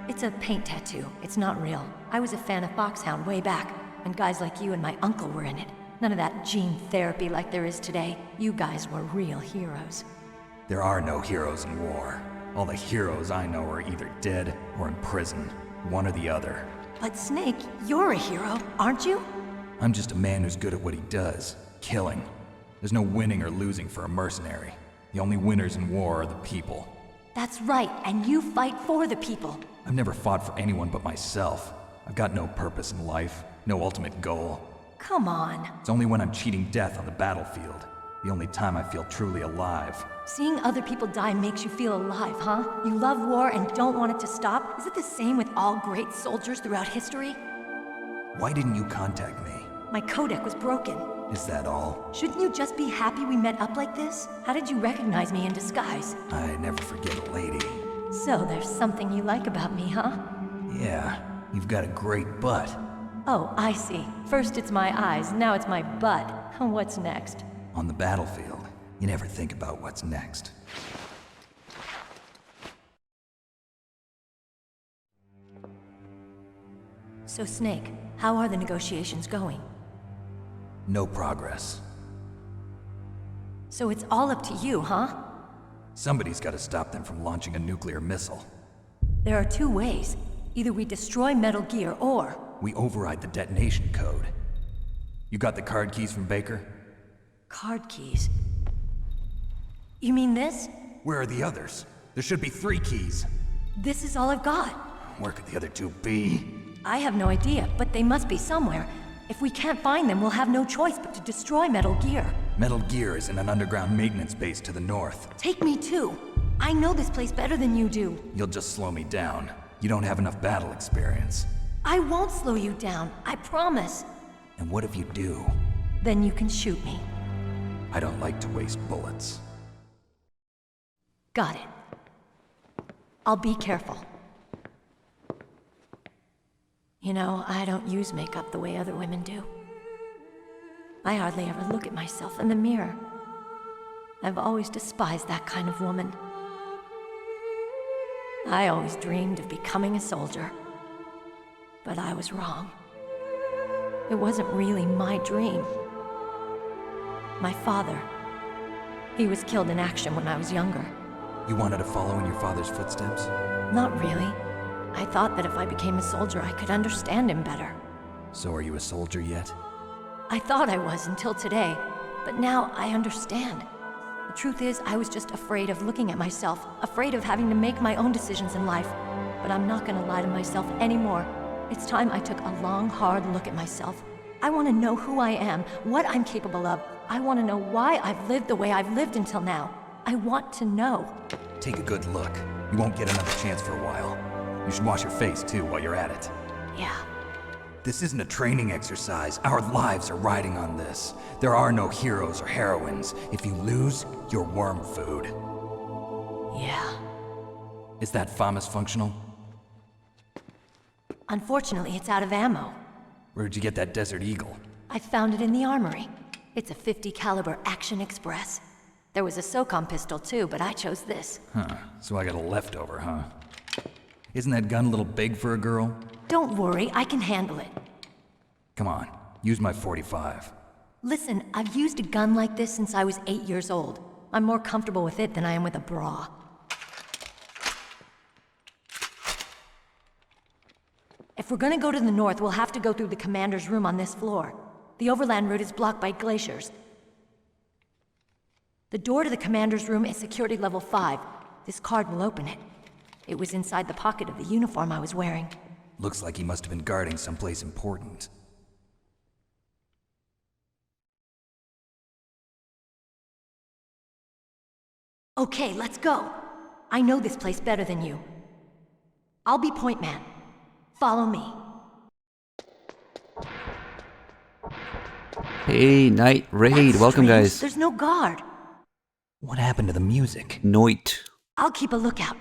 It's a paint tattoo. It's not real. I was a fan of Foxhound way back, when guys like you and my uncle were in it. None of that gene therapy like there is today. You guys were real heroes. There are no heroes in war. All the heroes I know are either dead or in prison. One or the other. But Snake, you're a hero, aren't you? I'm just a man who's good at what he does. Killing. There's no winning or losing for a mercenary. The only winners in war are the people. That's right, and you fight for the people. I've never fought for anyone but myself. I've got no purpose in life, no ultimate goal. Come on. It's only when I'm cheating death on the battlefield. The only time I feel truly alive. Seeing other people die makes you feel alive, huh? You love war and don't want it to stop? Is it the same with all great soldiers throughout history? Why didn't you contact me? My codec was broken. Is that all? Shouldn't you just be happy we met up like this? How did you recognize me in disguise? I never forget a lady. So there's something you like about me, huh? Yeah, you've got a great butt. Oh, I see. First it's my eyes, now it's my butt. What's next? On the battlefield, you never think about what's next. So Snake, how are the negotiations going? No progress. So it's all up to you, huh? Somebody's got to stop them from launching a nuclear missile. There are two ways. Either we destroy Metal Gear, or... we override the detonation code. You got the card keys from Baker? Card keys? You mean this? Where are the others? There should be 3 keys. This is all I've got. Where could the other 2 be? I have no idea, but they must be somewhere. If we can't find them, we'll have no choice but to destroy Metal Gear. Metal Gear is in an underground maintenance base to the north. Take me too. I know this place better than you do. You'll just slow me down. You don't have enough battle experience. I won't slow you down, I promise. And what if you do? Then you can shoot me. I don't like to waste bullets. Got it. I'll be careful. You know, I don't use makeup the way other women do. I hardly ever look at myself in the mirror. I've always despised that kind of woman. I always dreamed of becoming a soldier. But I was wrong. It wasn't really my dream. My father, he was killed in action when I was younger. You wanted to follow in your father's footsteps? Not really. I thought that if I became a soldier, I could understand him better. So are you a soldier yet? I thought I was until today, but now I understand. The truth is, I was just afraid of looking at myself, afraid of having to make my own decisions in life. But I'm not gonna lie to myself anymore. It's time I took a long, hard look at myself. I want to know who I am, what I'm capable of. I want to know why I've lived the way I've lived until now. I want to know. Take a good look. You won't get another chance for a while. You should wash your face, too, while you're at it. Yeah. This isn't a training exercise. Our lives are riding on this. There are no heroes or heroines. If you lose, you're worm food. Yeah. Is that FAMAS functional? Unfortunately, it's out of ammo. Where'd you get that Desert Eagle? I found it in the armory. It's a .50 caliber Action Express. There was a SOCOM pistol too, but I chose this. Huh, so I got a leftover, huh? Isn't that gun a little big for a girl? Don't worry, I can handle it. Come on, use my .45. Listen, I've used a gun like this since I was 8 years old. I'm more comfortable with it than I am with a bra. If we're gonna go to the north, we'll have to go through the commander's room on this floor. The overland route is blocked by glaciers. The door to the commander's room is security level 5. This card will open it. It was inside the pocket of the uniform I was wearing. Looks like he must have been guarding someplace important. Okay, let's go. I know this place better than you. I'll be point man. Follow me. Hey, Night Raid. Welcome, guys. There's no guard. What happened to the music? Noit. I'll keep a lookout.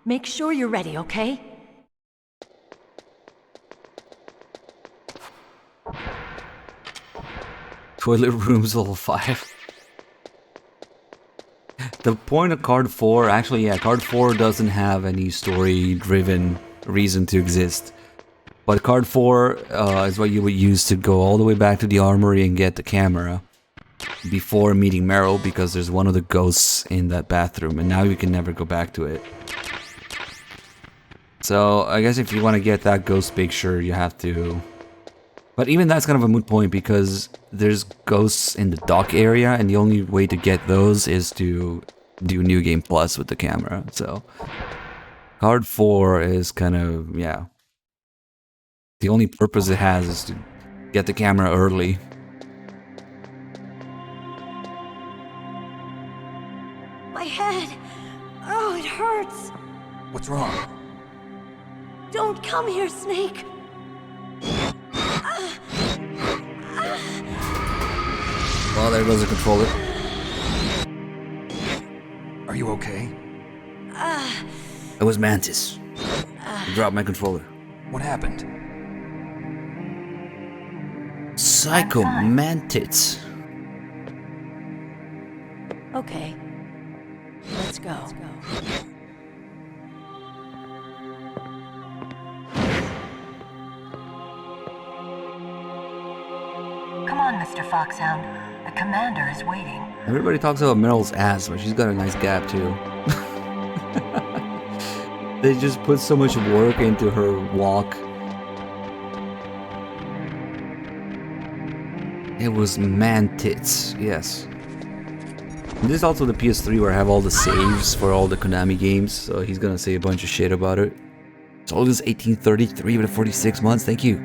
Make sure you're ready, okay? Toilet rooms level 5. The point of card 4, actually, yeah, card 4 doesn't have any story-driven reason to exist. But card 4 is what you would use to go all the way back to the armory and get the camera before meeting Meryl, because there's one of the ghosts in that bathroom, and now you can never go back to it. So, I guess if you want to get that ghost picture, you have to... But even that's kind of a moot point, because there's ghosts in the dock area, and the only way to get those is to do New Game Plus with the camera, so... Card 4 is kind of, yeah... The only purpose it has is to get the camera early. My head! Oh, it hurts! What's wrong? Don't come here, Snake! Well, there goes the controller. Are you okay? It was Mantis. I dropped my controller. What happened? Psycho Mantis. Okay. Let's go. Come on, Mr. Foxhound. The commander is waiting. Everybody talks about Meryl's ass, but she's got a nice gap too. They just put so much work into her walk. It was Mantis, yes. And this is also the PS3 where I have all the saves for all the Konami games, so he's gonna say a bunch of shit about it. It's all this 1833 with 46 months, thank you.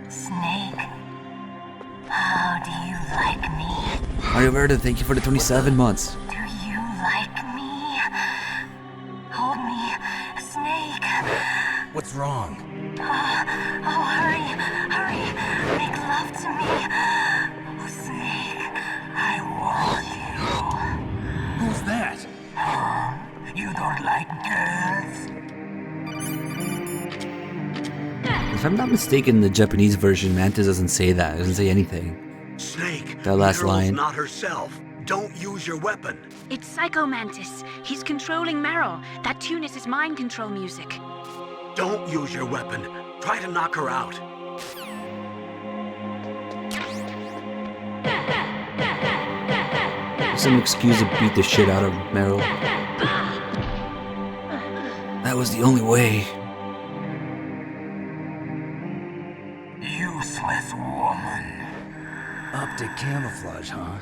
Snake, how do you like me? Mario Verde, thank you for the 27 months. Do you like me? Hold me, Snake. What's wrong? Oh, hurry, hurry. Make love to me. Oh, Snake, I want you. Who's that? Oh, you don't like girls? If I'm not mistaken, the Japanese version, Mantis doesn't say that. It doesn't say anything. Snake, that last Meryl's line. Not herself. Don't use your weapon. It's Psycho Mantis. He's controlling Meryl. That tune is his mind control music. Don't use your weapon. Try to knock her out. Some excuse to beat the shit out of Meryl. That was the only way. Useless woman. Optic camouflage, huh?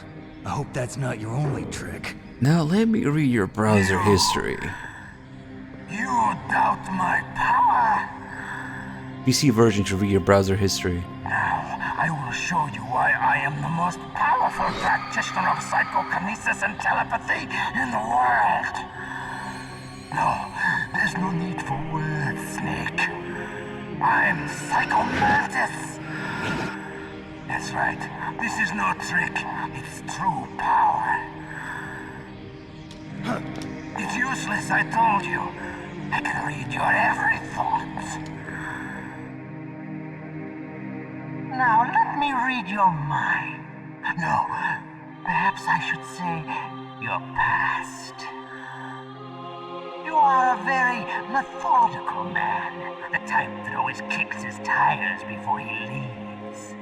I hope that's not your only trick. Now let me read your browser history. You doubt my power? PC version should read your browser history. Now, I will show you why I am the most powerful practitioner of psychokinesis and telepathy in the world. No, there's no need for words, Snake. I'm Psycho Mantis. That's right. This is no trick. It's true power. It's useless, I told you. I can read your every thought. Now let me read your mind. No, perhaps I should say your past. You are a very methodical man. The type that always kicks his tires before he leaves.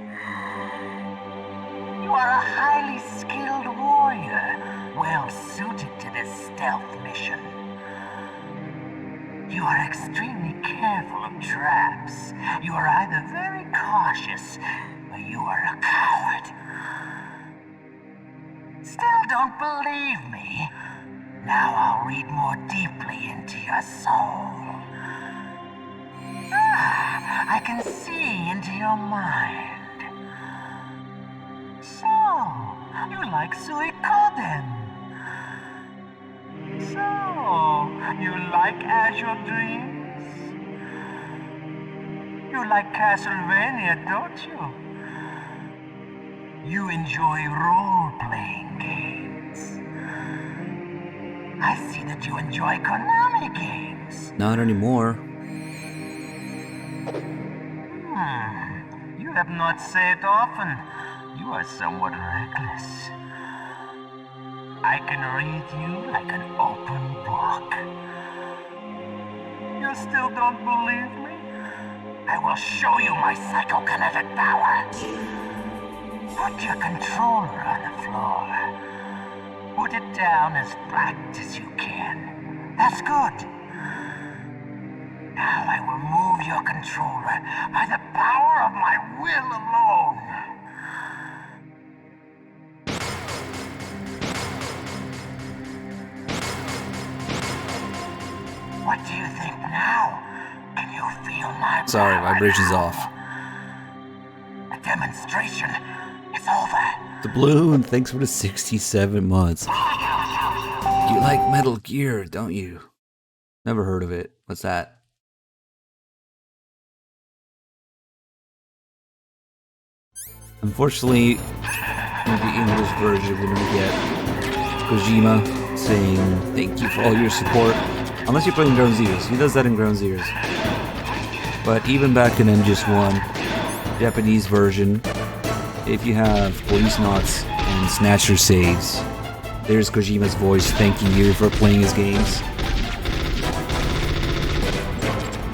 are a highly skilled warrior, well suited to this stealth mission. You are extremely careful of traps. You are either very cautious, or you are a coward. Still don't believe me? Now I'll read more deeply into your soul. I can see into your mind. So, you like Suikoden. So, you like Azure Dreams? You like Castlevania, don't you? You enjoy role-playing games. I see that you enjoy Konami games. Not anymore. You have not said often. You are somewhat reckless. I can read you like an open book. You still don't believe me? I will show you my psychokinetic power. Put your controller on the floor. Put it down as flat as you can. That's good. Now I will move your controller by the power of my will alone. What do you think now? Can you feel my Sorry, power vibration's now? off. The demonstration is over. The balloon, thanks for the 67 months. You like Metal Gear, don't you? Never heard of it. What's that? Unfortunately, in the English version, we're gonna get Kojima saying thank you for all your support. Unless you're playing Ground Zeroes. He does that in Ground Zeroes. But even back in MGS1, Japanese version, if you have Police Knots and Snatcher saves, there's Kojima's voice thanking you for playing his games.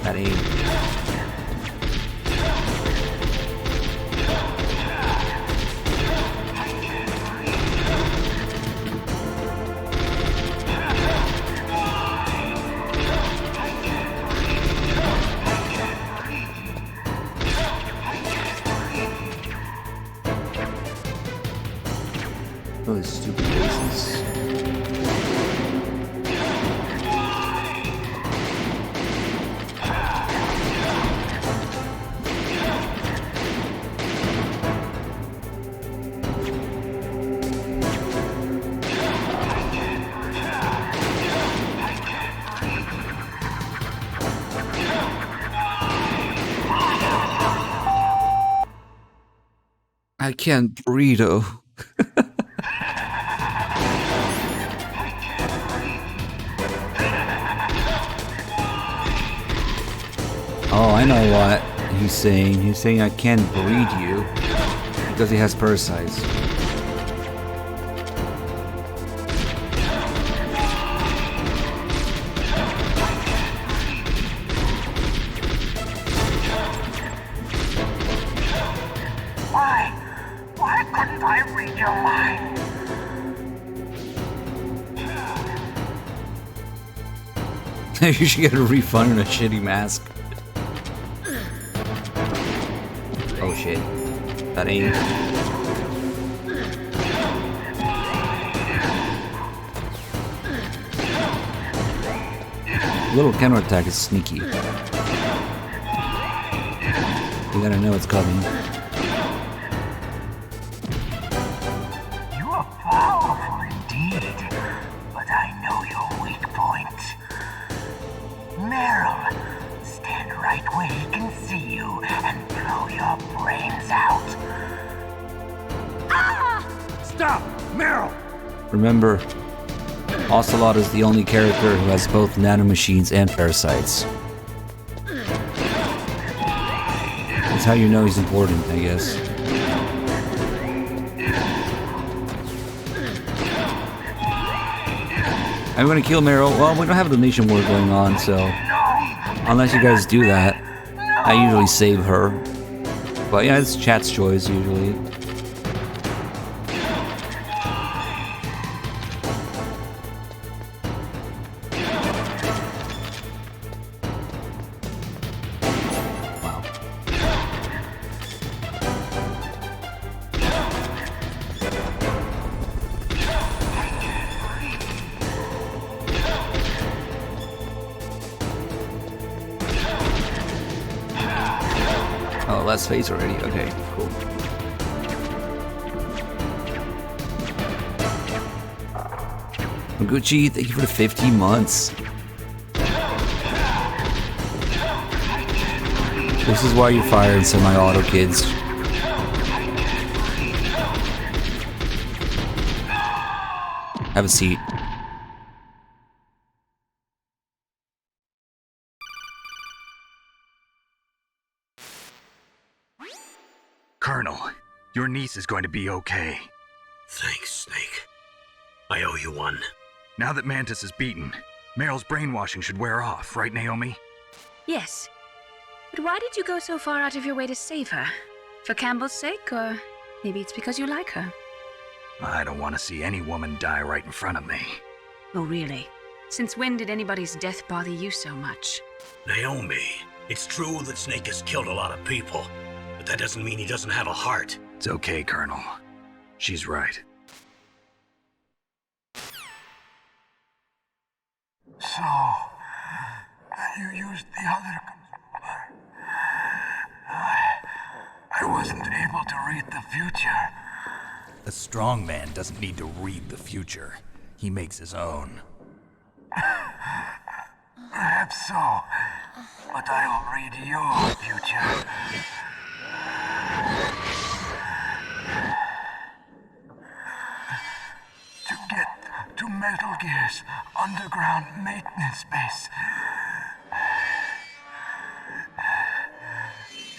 That aim. Those stupid faces. I can't burrito. Oh, I know what he's saying. He's saying I can't breed you because he has parasites. Why couldn't I read your mind? You should get a refund and a shitty mask. Oh shit. That ain't. Little counterattack is sneaky. You gotta know it's coming. You are powerful indeed, but I know your weak point. Meryl, stand right where he can see you and blow your brains out. Ah! Stop! Meryl! Remember, Ocelot is the only character who has both nanomachines and parasites. That's how you know he's important, I guess. I'm gonna kill Meryl. Well, we don't have the nation war going on, so unless you guys do that, I usually save her. But yeah, it's chat's choice usually. last phase already. Okay, cool. Gucci, thank you for the 15 months. This is why you're firing semi-auto, kids. Have a seat. Colonel, your niece is going to be okay. Thanks, Snake. I owe you one. Now that Mantis is beaten, Meryl's brainwashing should wear off, right, Naomi? Yes. But why did you go so far out of your way to save her? For Campbell's sake, or maybe it's because you like her? I don't want to see any woman die right in front of me. Oh, really? Since when did anybody's death bother you so much? Naomi, it's true that Snake has killed a lot of people, but that doesn't mean he doesn't have a heart. It's okay, Colonel. She's right. So, you used the other... I wasn't able to read the future. A strong man doesn't need to read the future. He makes his own. Perhaps so, but I'll read your future. To get to Metal Gear's underground maintenance base,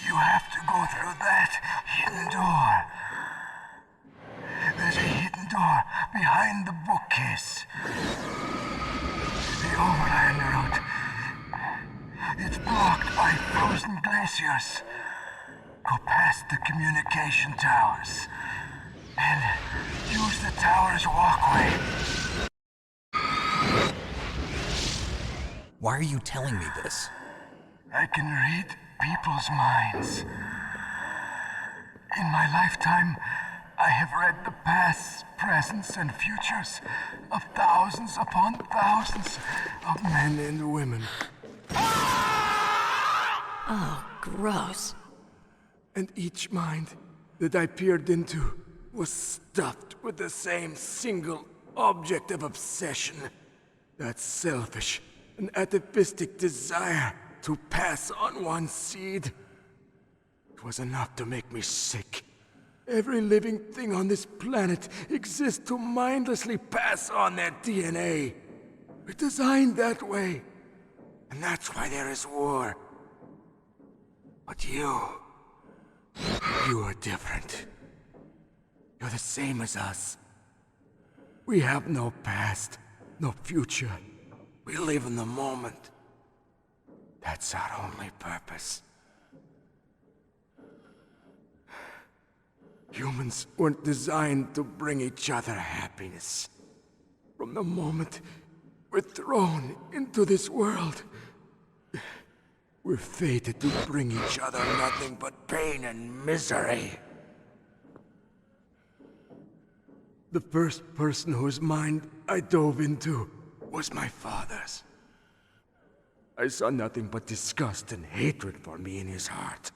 you have to go through that hidden door. There's a hidden door behind the bookcase. The overland route. It's blocked by frozen glaciers. Go past the communication towers and use the tower's walkway. Why are you telling me this? I can read people's minds. In my lifetime, I have read the pasts, presents, and futures of thousands upon thousands of men and women. Oh, gross. And each mind that I peered into was stuffed with the same single object of obsession. That selfish and atavistic desire to pass on one seed. It was enough to make me sick. Every living thing on this planet exists to mindlessly pass on their DNA. We're designed that way. And that's why there is war. But you are different. You're the same as us. We have no past, no future. We live in the moment. That's our only purpose. Humans weren't designed to bring each other happiness. From the moment we're thrown into this world, we're fated to bring each other nothing but pain and misery. The first person whose mind I dove into was my father's. I saw nothing but disgust and hatred for me in his heart.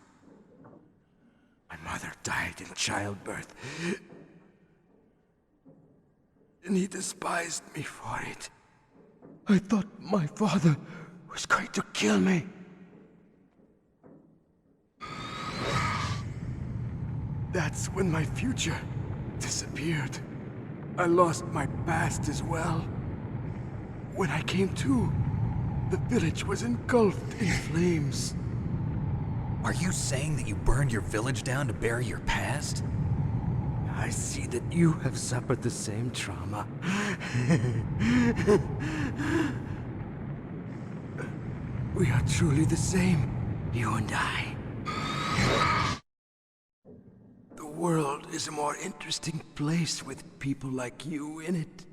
My mother died in childbirth, and he despised me for it. I thought my father was going to kill me. That's when my future disappeared. I lost my past as well. When I came to, the village was engulfed in flames. Are you saying that you burned your village down to bury your past? I see that you have suffered the same trauma. We are truly the same, you and I. The world is a more interesting place with people like you in it.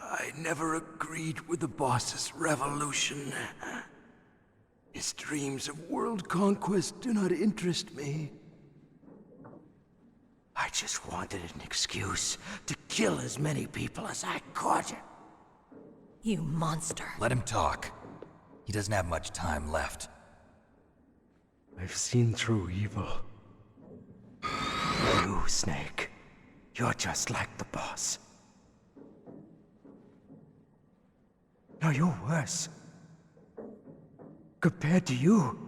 I never agreed with the boss's revolution. His dreams of world conquest do not interest me. I just wanted an excuse to kill as many people as I could. You monster. Let him talk. He doesn't have much time left. I've seen through evil. You, Snake. You're just like the boss. No, you're worse. Compared to you,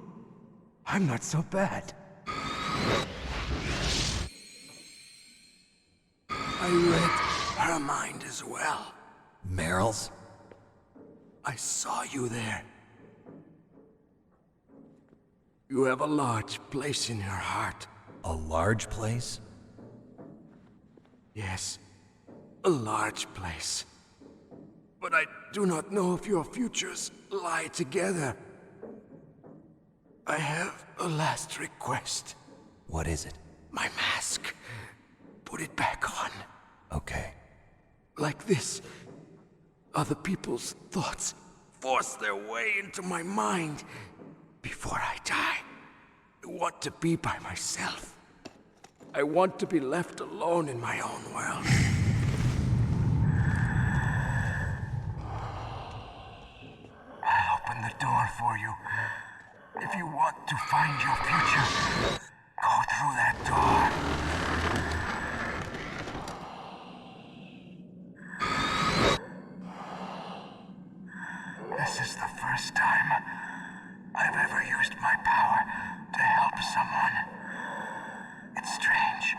I'm not so bad. I read her mind as well. Meryl's? I saw you there. You have a large place in her heart. A large place? Yes, a large place. But I do not know if your futures lie together. I have a last request. What is it? My mask. Put it back on. Okay. Like this, other people's thoughts force their way into my mind. Before I die, I want to be by myself. I want to be left alone in my own world. I'll open the door for you. If you want to find your future, go through that door. This is the first time I've ever used my power to help someone. It's strange.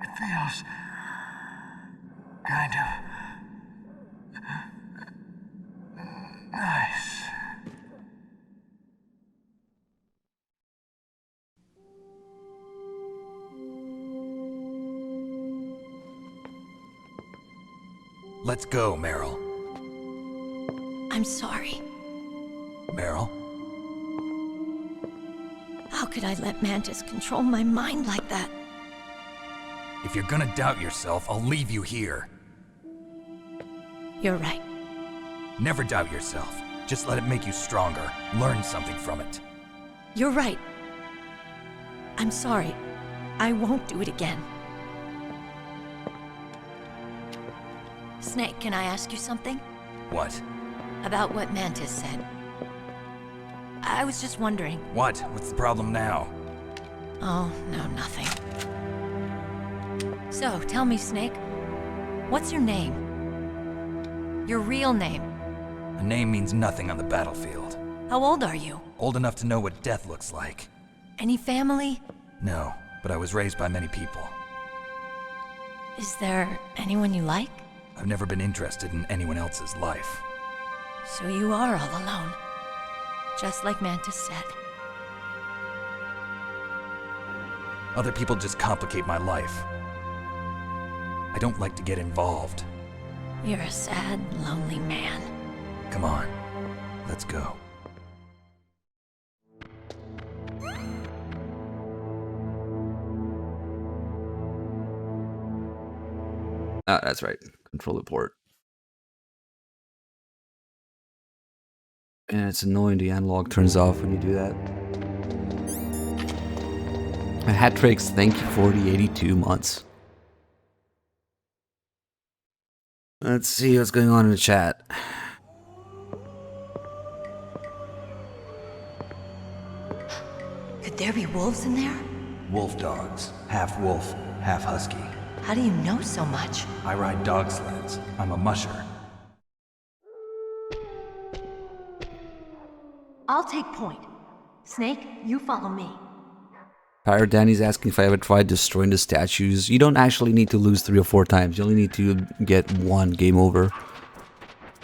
It feels kind of nice. Let's go, Meryl. I'm sorry. Meryl? How could I let Mantis control my mind like that? If you're gonna doubt yourself, I'll leave you here. You're right. Never doubt yourself. Just let it make you stronger. Learn something from it. You're right. I'm sorry. I won't do it again. Snake, can I ask you something? What? About what Mantis said. I was just wondering. What? What's the problem now? Oh, no, nothing. So, tell me, Snake. What's your name? Your real name? A name means nothing on the battlefield. How old are you? Old enough to know what death looks like. Any family? No, but I was raised by many people. Is there anyone you like? I've never been interested in anyone else's life. So you are all alone. Just like Mantis said. Other people just complicate my life. I don't like to get involved. You're a sad, lonely man. Come on, let's go. Ah, that's right. Controller port. And it's annoying the analog turns off when you do that. Hat Tricks, thank you for the 82 months. Let's see what's going on in the chat. Could there be wolves in there? Wolf dogs. Half wolf, half husky. How do you know so much? I ride dog sleds. I'm a musher. I'll take point. Snake, you follow me. Pirate Danny's asking if I ever tried destroying the statues. You don't actually need to lose 3 or 4 times. You only need to get 1 game over.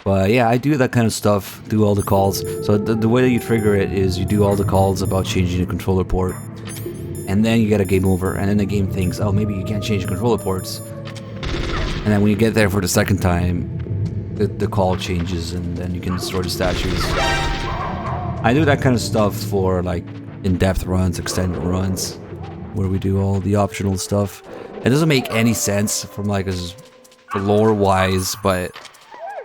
But yeah, I do that kind of stuff, do all the calls. So the way that you trigger it is you do all the calls about changing the controller port. And then you get a game over, and then the game thinks, oh, maybe you can't change the controller ports. And then when you get there for the second time, the call changes, and then you can destroy the statues. I do that kind of stuff for like in-depth runs, extended runs, where we do all the optional stuff. It doesn't make any sense from like a lore-wise, but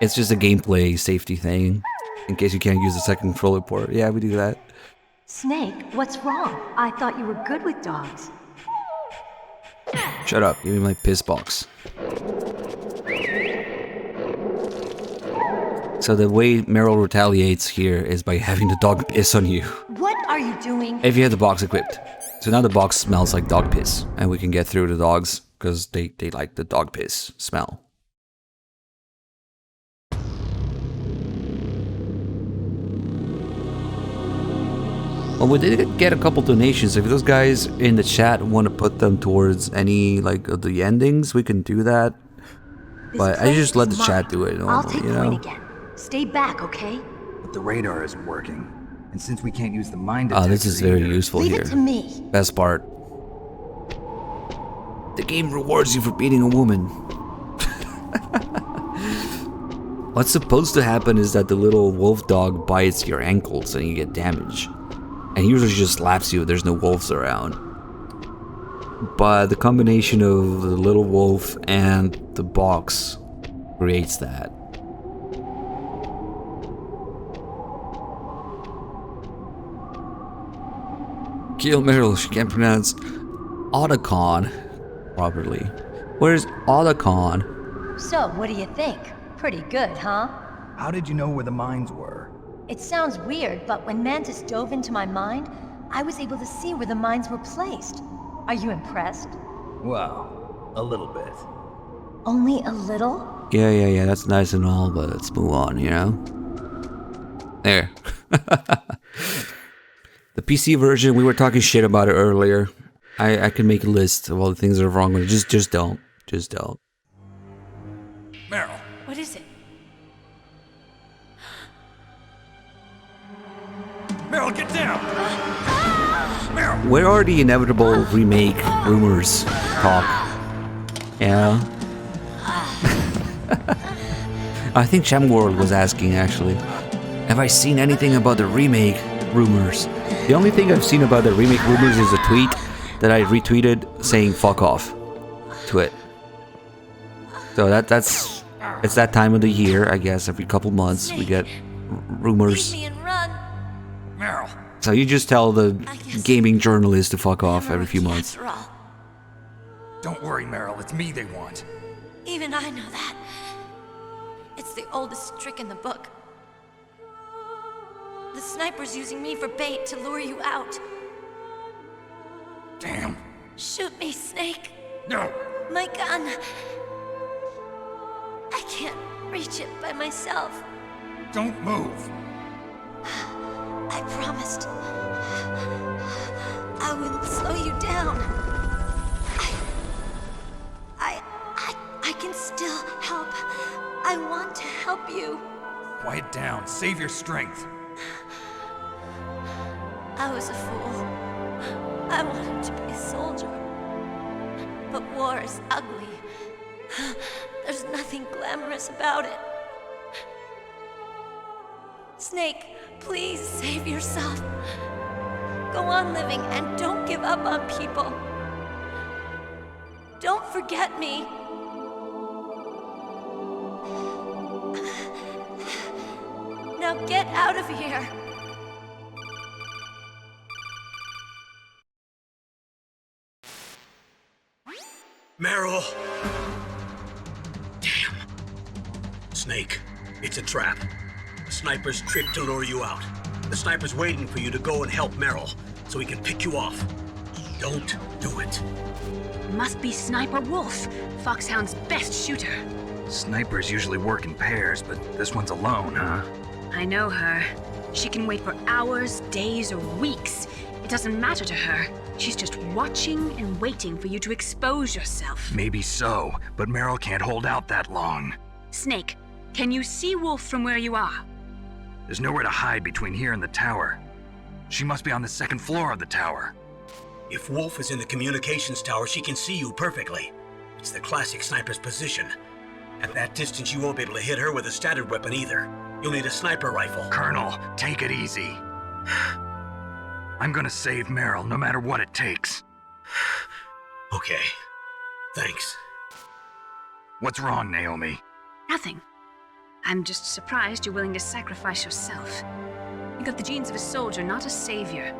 it's just a gameplay safety thing, in case you can't use the second controller port. Yeah, we do that. Snake, what's wrong? I thought you were good with dogs. Shut up, give me my piss box. So the way Meryl retaliates here is by having the dog piss on you. What are are you doing? If you have the box equipped. So now the box smells like dog piss, and we can get through the dogs because they like the dog piss smell. Well, we did get a couple donations. If those guys in the chat want to put them towards any like of the endings, we can do that. But I just let the chat do it I'll normally, take you point know? again. Stay back, okay? But the radar isn't working. And since we can't use the mind Oh, this is very detector useful Leave here. it to me. Best part. The game rewards you for beating a woman. What's supposed to happen is that the little wolf dog bites your ankles and you get damage. And usually just slaps you if there's no wolves around. But the combination of the little wolf and the box creates that. Kill Meryl, she can't pronounce Otacon properly. Where's Otacon? So, what do you think? Pretty good, huh? How did you know where the mines were? It sounds weird, but when Mantis dove into my mind, I was able to see where the mines were placed. Are you impressed? Well, a little bit. Only a little? Yeah, that's nice and all, but let's move on, you know? There. The PC version, we were talking shit about it earlier. I can make a list of all the things that are wrong with it. Just don't. Just don't. Meryl. What is it? Meryl, get down! Meryl! Where are the inevitable remake rumors talk? Yeah. I think Chamworld was asking actually. Have I seen anything about the remake rumors? The only thing I've seen about the remake rumors is a tweet that I retweeted saying fuck off to it. So it's that time of the year, I guess. Every couple months we get rumors. Meryl. So you just tell the gaming journalist to fuck off every few months. Don't worry, Meryl. It's me they want. Even I know that. It's the oldest trick in the book. The sniper's using me for bait to lure you out. Damn. Shoot me, Snake. No. My gun. I can't reach it by myself. Don't move. I promised. I wouldn't slow you down. I can still help. I want to help you. Quiet down. Save your strength. I was a fool. I wanted to be a soldier. But war is ugly. There's nothing glamorous about it. Snake, please save yourself. Go on living and don't give up on people. Don't forget me. Now get out of here. Meryl! Damn. Snake, it's a trap. The sniper's trick to lure you out. The sniper's waiting for you to go and help Meryl, so he can pick you off. Don't do it. Must be Sniper Wolf, Foxhound's best shooter. Snipers usually work in pairs, but this one's alone, huh? I know her. She can wait for hours, days, or weeks. It doesn't matter to her. She's just watching and waiting for you to expose yourself. Maybe so, but Meryl can't hold out that long. Snake, can you see Wolf from where you are? There's nowhere to hide between here and the tower. She must be on the second floor of the tower. If Wolf is in the communications tower, she can see you perfectly. It's the classic sniper's position. At that distance, you won't be able to hit her with a standard weapon either. You'll need a sniper rifle. Colonel, take it easy. I'm gonna save Meryl, no matter what it takes. Okay. Thanks. What's wrong, Naomi? Nothing. I'm just surprised you're willing to sacrifice yourself. You got the genes of a soldier, not a savior.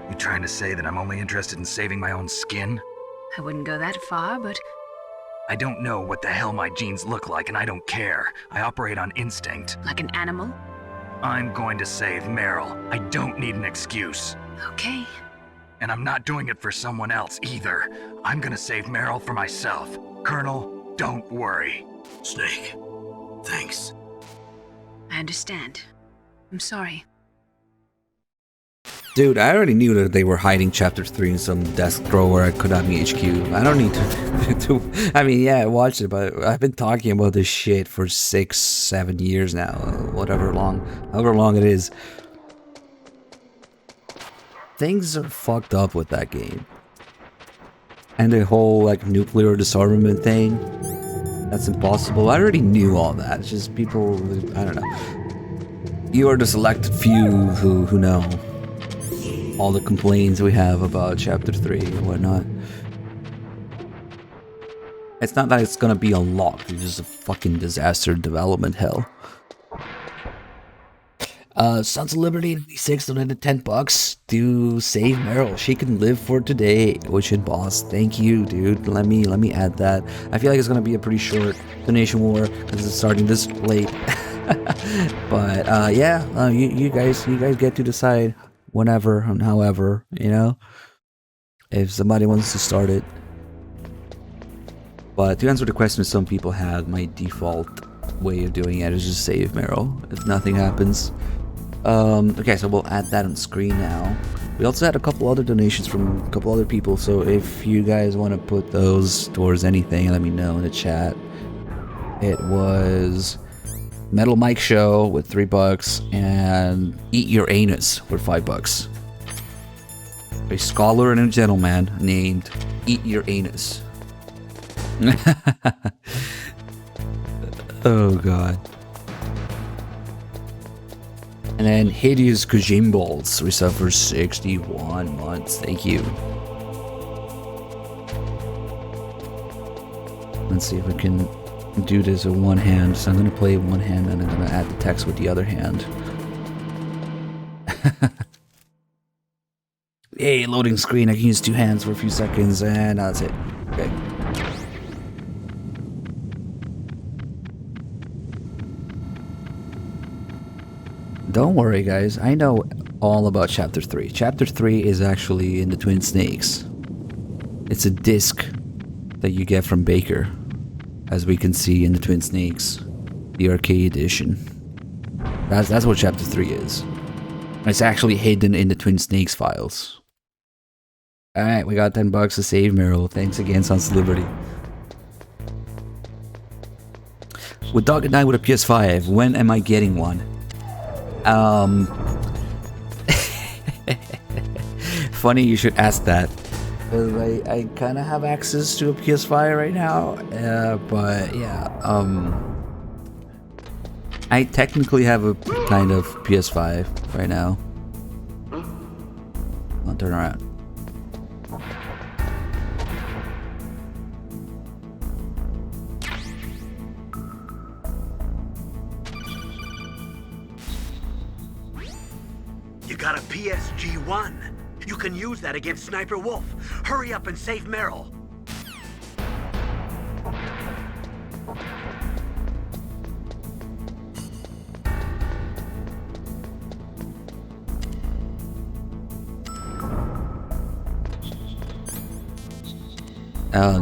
You trying to say that I'm only interested in saving my own skin? I wouldn't go that far, but I don't know what the hell my genes look like, and I don't care. I operate on instinct. like an animal? I'm going to save Meryl. I don't need an excuse. Okay. And I'm not doing it for someone else either. I'm gonna save Meryl for myself. Colonel, don't worry. Snake, thanks. I understand. I'm sorry. Dude, I already knew that they were hiding Chapter 3 in some desk drawer at Konami HQ. I don't need to... I mean, yeah, I watched it, but I've been talking about this shit for 6-7 years now. However long it is. Things are fucked up with that game. And the whole, like, nuclear disarmament thing. That's impossible. I already knew all that. It's just people... I don't know. You are the selected few who know all the complaints we have about Chapter 3 and whatnot. It's not that it's gonna be unlocked, it's just a fucking disaster development hell. Sons of Liberty 96 donated $10 to save Meryl. She can live for today. Ocean Boss, thank you, dude. Let me add that. I feel like it's gonna be a pretty short donation war because it's starting this late. But yeah, you guys get to decide whenever and however, you know, if somebody wants to start it. But to answer the question some people had, my default way of doing it is just save Meryl if nothing happens. Okay, so we'll add that on screen now. We also had a couple other donations from a couple other people, so if you guys want to put those towards anything, let me know in the chat. It was Metal Mike Show with $3 and Eat Your Anus with $5. A scholar and a gentleman named Eat Your Anus. Oh god. And then Hideous Kujimballs, we suffer 61 months. Thank you. Let's see if we can do this with one hand. So I'm going to play one hand and I'm going to add the text with the other hand. Hey, loading screen. I can use two hands for a few seconds and that's it. Okay. Don't worry, guys. I know all about Chapter 3. Chapter 3 is actually in the Twin Snakes. It's a disc that you get from Baker, as we can see in the Twin Snakes, the arcade edition. That's what Chapter 3 is. It's actually hidden in the Twin Snakes files. Alright, we got $10 to save Meryl. Thanks again, Sons of Liberty. With Dog and I with a PS5, when am I getting one? Funny you should ask that. I kind of have access to a PS5 right now, but yeah, I technically have a kind of PS5 right now. I'll turn around. You got a PSG1. You can use that against Sniper Wolf. Hurry up and save Meryl.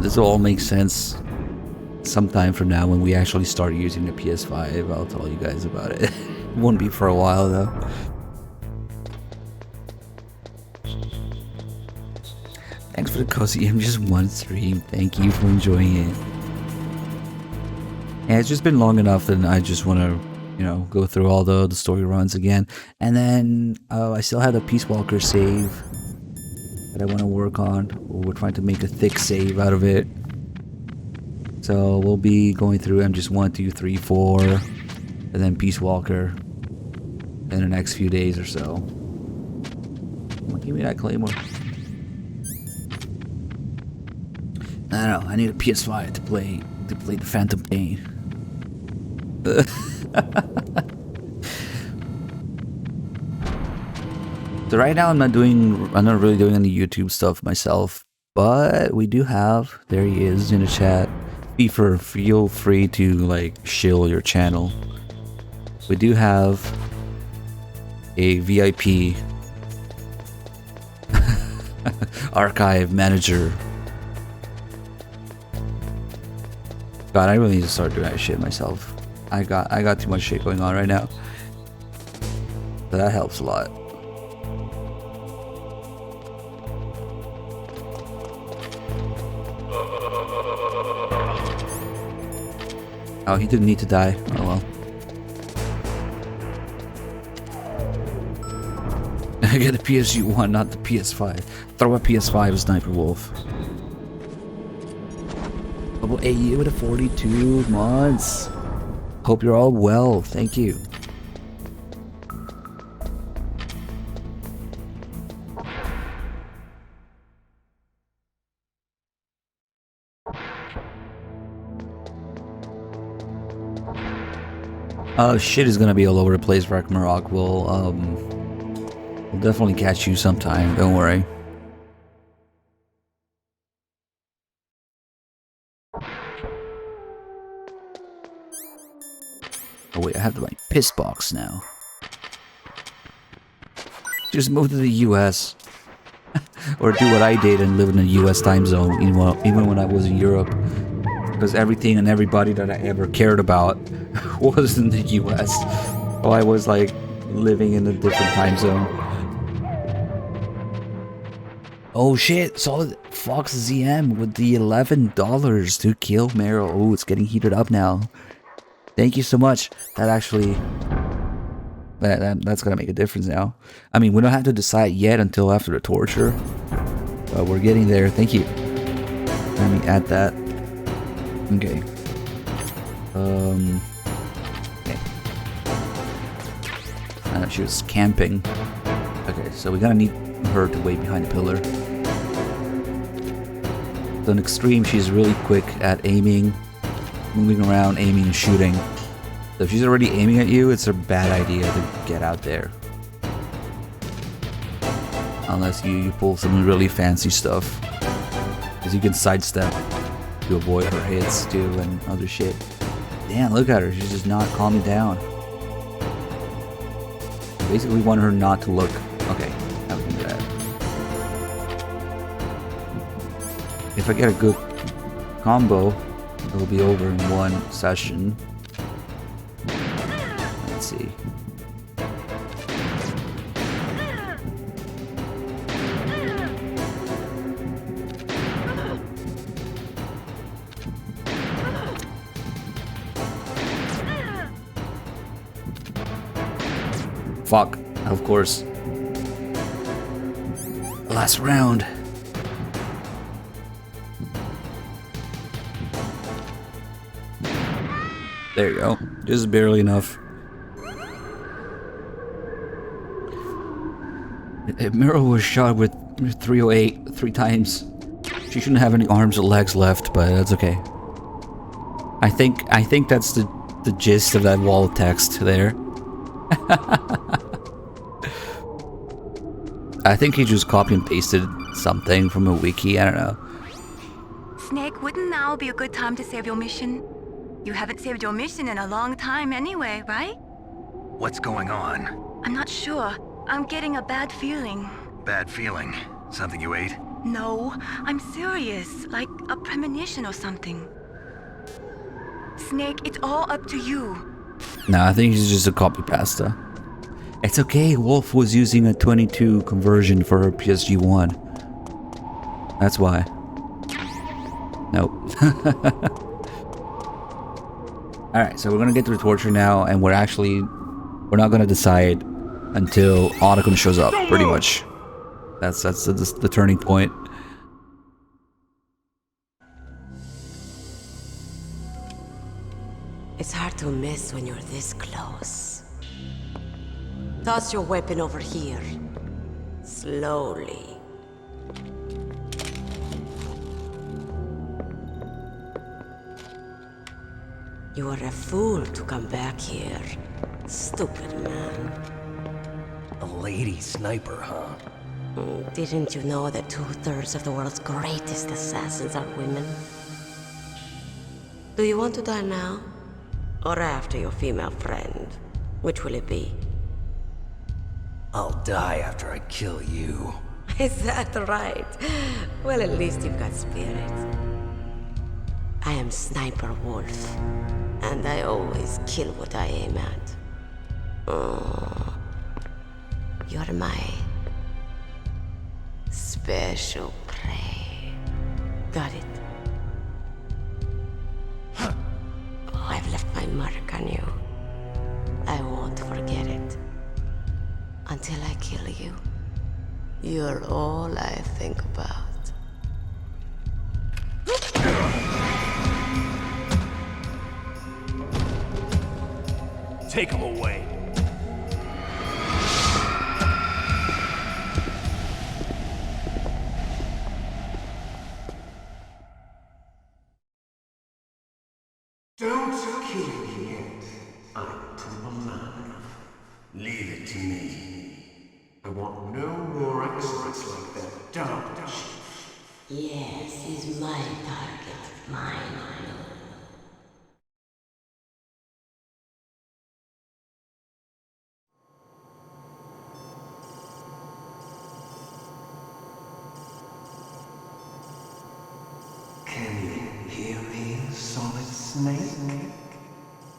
This will all make sense sometime from now when we actually start using the PS5. I'll tell you guys about it. Won't be for a while though. Thanks for the cozy MGS1 stream. Thank you for enjoying it. Yeah, it's just been long enough that I just want to, you know, go through all the story runs again. And then I still have a Peace Walker save that I want to work on. We're trying to make a thick save out of it. So we'll be going through MGS 1, 2, 3, 4, and then Peace Walker in the next few days or so. Give me that Claymore. I don't know, I need a PS5 to play the Phantom Pain. So right now I'm not really doing any YouTube stuff myself, but we do have, there he is in the chat. Feel free to like shill your channel. We do have a VIP archive manager. God, I really need to start doing that shit myself. I got too much shit going on right now. But that helps a lot. Oh, he didn't need to die. Oh well. I get a PSU1, not the PS5. Throw a PS5, Sniper Wolf. Double AU with a 42 months. Hope you're all well. Thank you. Shit is gonna be all over the place, Ragnarok. We'll definitely catch you sometime, don't worry. Oh wait, I have my piss box now. Just move to the US. Or do what I did and live in the US time zone, even when I was in Europe. Because everything and everybody that I ever cared about was in the US. So I was like living in a different time zone. Oh shit, Solid Fox ZM with the $11 to kill Meryl. Oh, it's getting heated up now. Thank you so much. That actually... That's gonna make a difference now. I mean, we don't have to decide yet until after the torture. But we're getting there. Thank you. Let me add that. Okay. Okay. I know she was camping. Okay, so we're gonna need her to wait behind the pillar. So in extreme, she's really quick at aiming, moving around, aiming and shooting. So if she's already aiming at you, it's a bad idea to get out there. Unless you pull some really fancy stuff. Because you can sidestep to avoid her hits too and other shit. Damn, look at her. She's just not calming down. Basically, we want her not to look. Okay, now we can do that. If I get a good combo, it'll be over in one session. Let's see. Fuck, of course. Last round. There you go. Just barely enough. If Meryl was shot with 308 3 times, she shouldn't have any arms or legs left, but that's okay. I think that's the gist of that wall text there. I think he just copy and pasted something from a wiki, I don't know. Snake, wouldn't now be a good time to save your mission? You haven't saved your mission in a long time anyway, right? What's going on? I'm not sure. I'm getting a bad feeling. Bad feeling? Something you ate? No, I'm serious. Like a premonition or something. Snake, it's all up to you. Nah, I think he's just a copy pasta. It's okay, Wolf was using a 22 conversion for her PSG1. That's why. Nope. Alright, so we're gonna get to the torture now, and we're not gonna decide until Otacon shows up, pretty much. That's the turning point. It's hard to miss when you're this close. Toss your weapon over here. Slowly. You are a fool to come back here. Stupid man. A lady sniper, huh? Didn't you know that 2/3 of the world's greatest assassins are women? Do you want to die now? Or after your female friend? Which will it be? I'll die after I kill you. Is that right? Well, at least you've got spirit. I am Sniper Wolf, and I always kill what I aim at. Oh, you're my special prey. Got it. Oh, I've left my mark on you. I won't forget it. Until I kill you. You're all I think about. Take him away. Don't kill me yet. I'm too alive. Leave it to me. I want no more extras like that dumb chief. Yes, he's my target. Mine. Can you hear me, Solid Snake?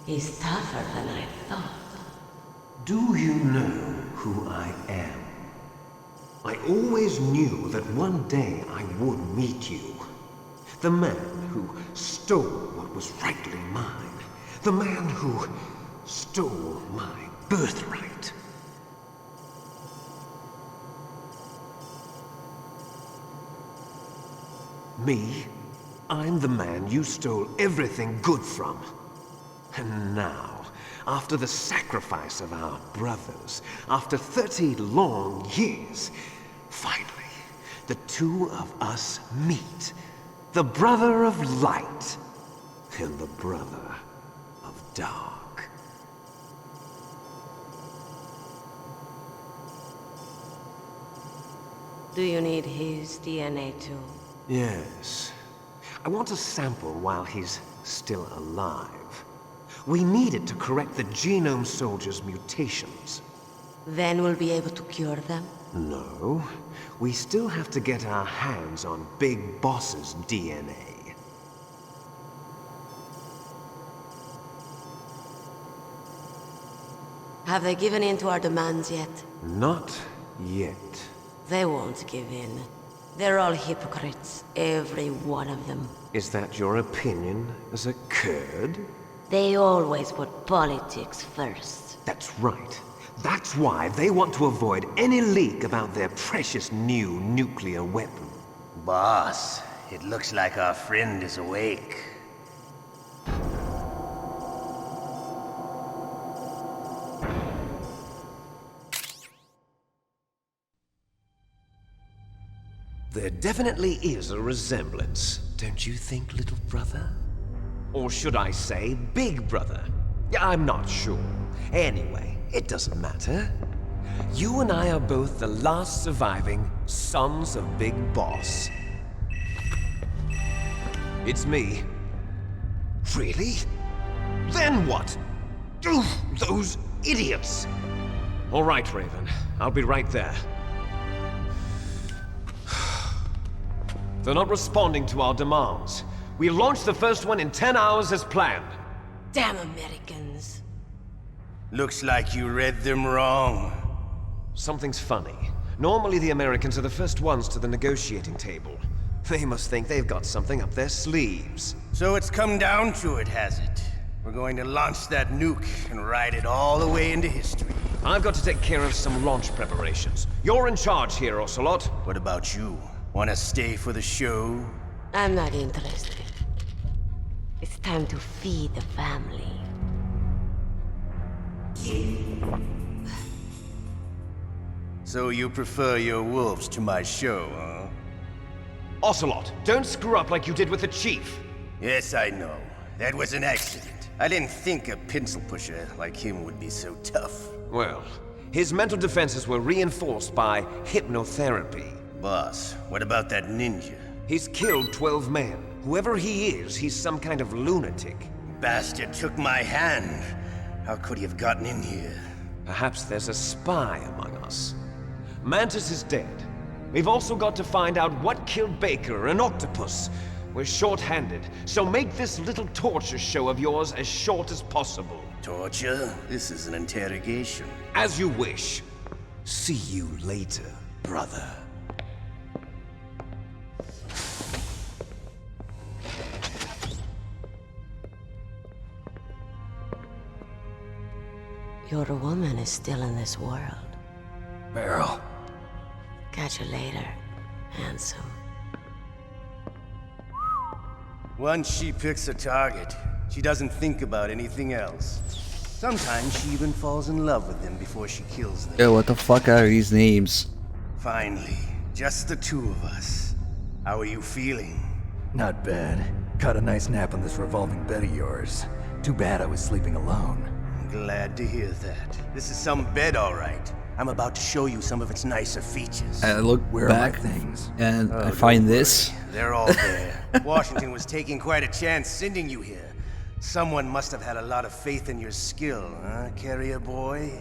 He's tougher than I thought. Do you know who I am? I always knew that one day I would meet you. The man who stole what was rightly mine. The man who stole my birthright. Me? I'm the man you stole everything good from. And now, after the sacrifice of our brothers, after 30 long years, finally, the two of us meet. The brother of light and the brother of dark. Do you need his DNA too? Yes. I want a sample while he's still alive. We need it to correct the Genome Soldier's mutations. Then we'll be able to cure them? No. We still have to get our hands on Big Boss's DNA. Have they given in to our demands yet? Not yet. They won't give in. They're all hypocrites, every one of them. Is that your opinion as a Kurd? They always put politics first. That's right. That's why they want to avoid any leak about their precious new nuclear weapon. Boss, it looks like our friend is awake. There definitely is a resemblance, don't you think, little brother? Or should I say, big brother? I'm not sure. Anyway, it doesn't matter. You and I are both the last surviving sons of Big Boss. It's me. Really? Then what? Those idiots! All right, Raven. I'll be right there. They're not responding to our demands. We launched the first one in 10 hours as planned. Damn Americans. Looks like you read them wrong. Something's funny. Normally the Americans are the first ones to the negotiating table. They must think they've got something up their sleeves. So it's come down to it, has it? We're going to launch that nuke and ride it all the way into history. I've got to take care of some launch preparations. You're in charge here, Ocelot. What about you? Want to stay for the show? I'm not interested. It's time to feed the family. So you prefer your wolves to my show, huh? Ocelot, don't screw up like you did with the Chief. Yes, I know. That was an accident. I didn't think a pencil pusher like him would be so tough. Well, his mental defenses were reinforced by hypnotherapy. Boss, what about that ninja? He's killed 12 men. Whoever he is, he's some kind of lunatic. Bastard took my hand. How could he have gotten in here? Perhaps there's a spy among us. Mantis is dead. We've also got to find out what killed Baker and Octopus. We're short-handed, so make this little torture show of yours as short as possible. Torture? This is an interrogation. As you wish. See you later, brother. Your woman is still in this world. Meryl. Catch you later, handsome. Once she picks a target, she doesn't think about anything else. Sometimes she even falls in love with them before she kills them. Yo, what the fuck are these names? Finally, just the two of us. How are you feeling? Not bad. Caught a nice nap on this revolving bed of yours. Too bad I was sleeping alone. I'm glad to hear that. This is some bed, all right. I'm about to show you some of its nicer features. I look Where back are my things? and I don't find this. worry. They're all there. Washington was taking quite a chance sending you here. Someone must have had a lot of faith in your skill, huh, carrier boy?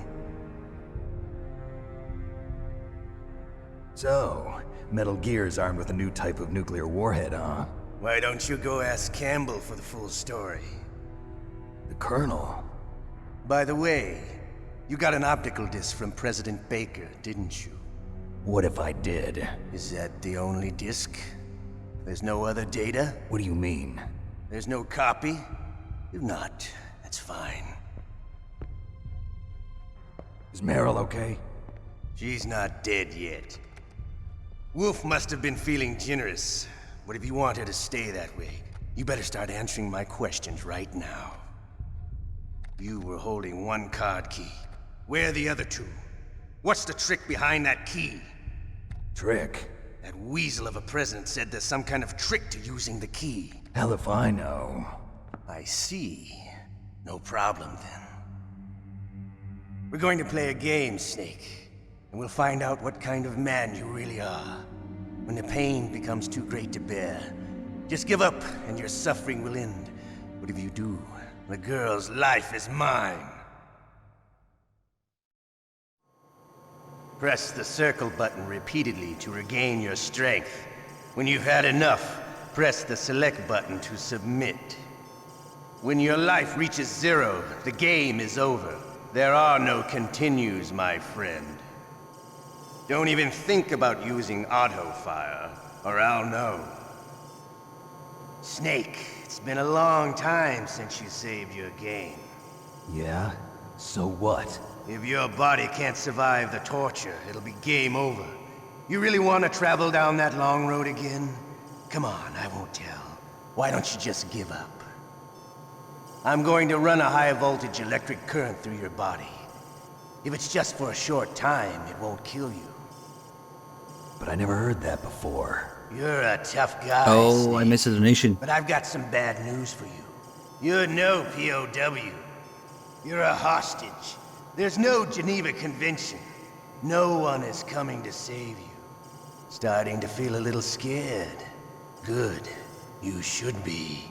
So, Metal Gear's armed with a new type of nuclear warhead, huh? Why don't you go ask Campbell for the full story? The Colonel? By the way, you got an optical disc from President Baker, didn't you? What if I did? Is that the only disc? There's no other data? What do you mean? There's no copy? If not, that's fine. Is Meryl okay? She's not dead yet. Wolf must have been feeling generous. But if you want her to stay that way, you better start answering my questions right now. You were holding one card key. Where are the other two? What's the trick behind that key? Trick? That weasel of a president said there's some kind of trick to using the key. Hell if I know. I see. No problem then. We're going to play a game, Snake. And we'll find out what kind of man you really are. When the pain becomes too great to bear, just give up and your suffering will end. But if you do, the girl's life is mine. Press the circle button repeatedly to regain your strength. When you've had enough, press the select button to submit. When your life reaches 0, the game is over. There are no continues, my friend. Don't even think about using auto-fire, or I'll know. Snake, it's been a long time since you saved your game. Yeah? So what? If your body can't survive the torture, it'll be game over. You really want to travel down that long road again? Come on, I won't tell. Why don't you just give up? I'm going to run a high-voltage electric current through your body. If it's just for a short time, it won't kill you. But I never heard that before. You're a tough guy, Oh, Snake. I missed a donation. But I've got some bad news for you. You're no POW. You're a hostage. There's no Geneva Convention. No one is coming to save you. Starting to feel a little scared. Good. You should be.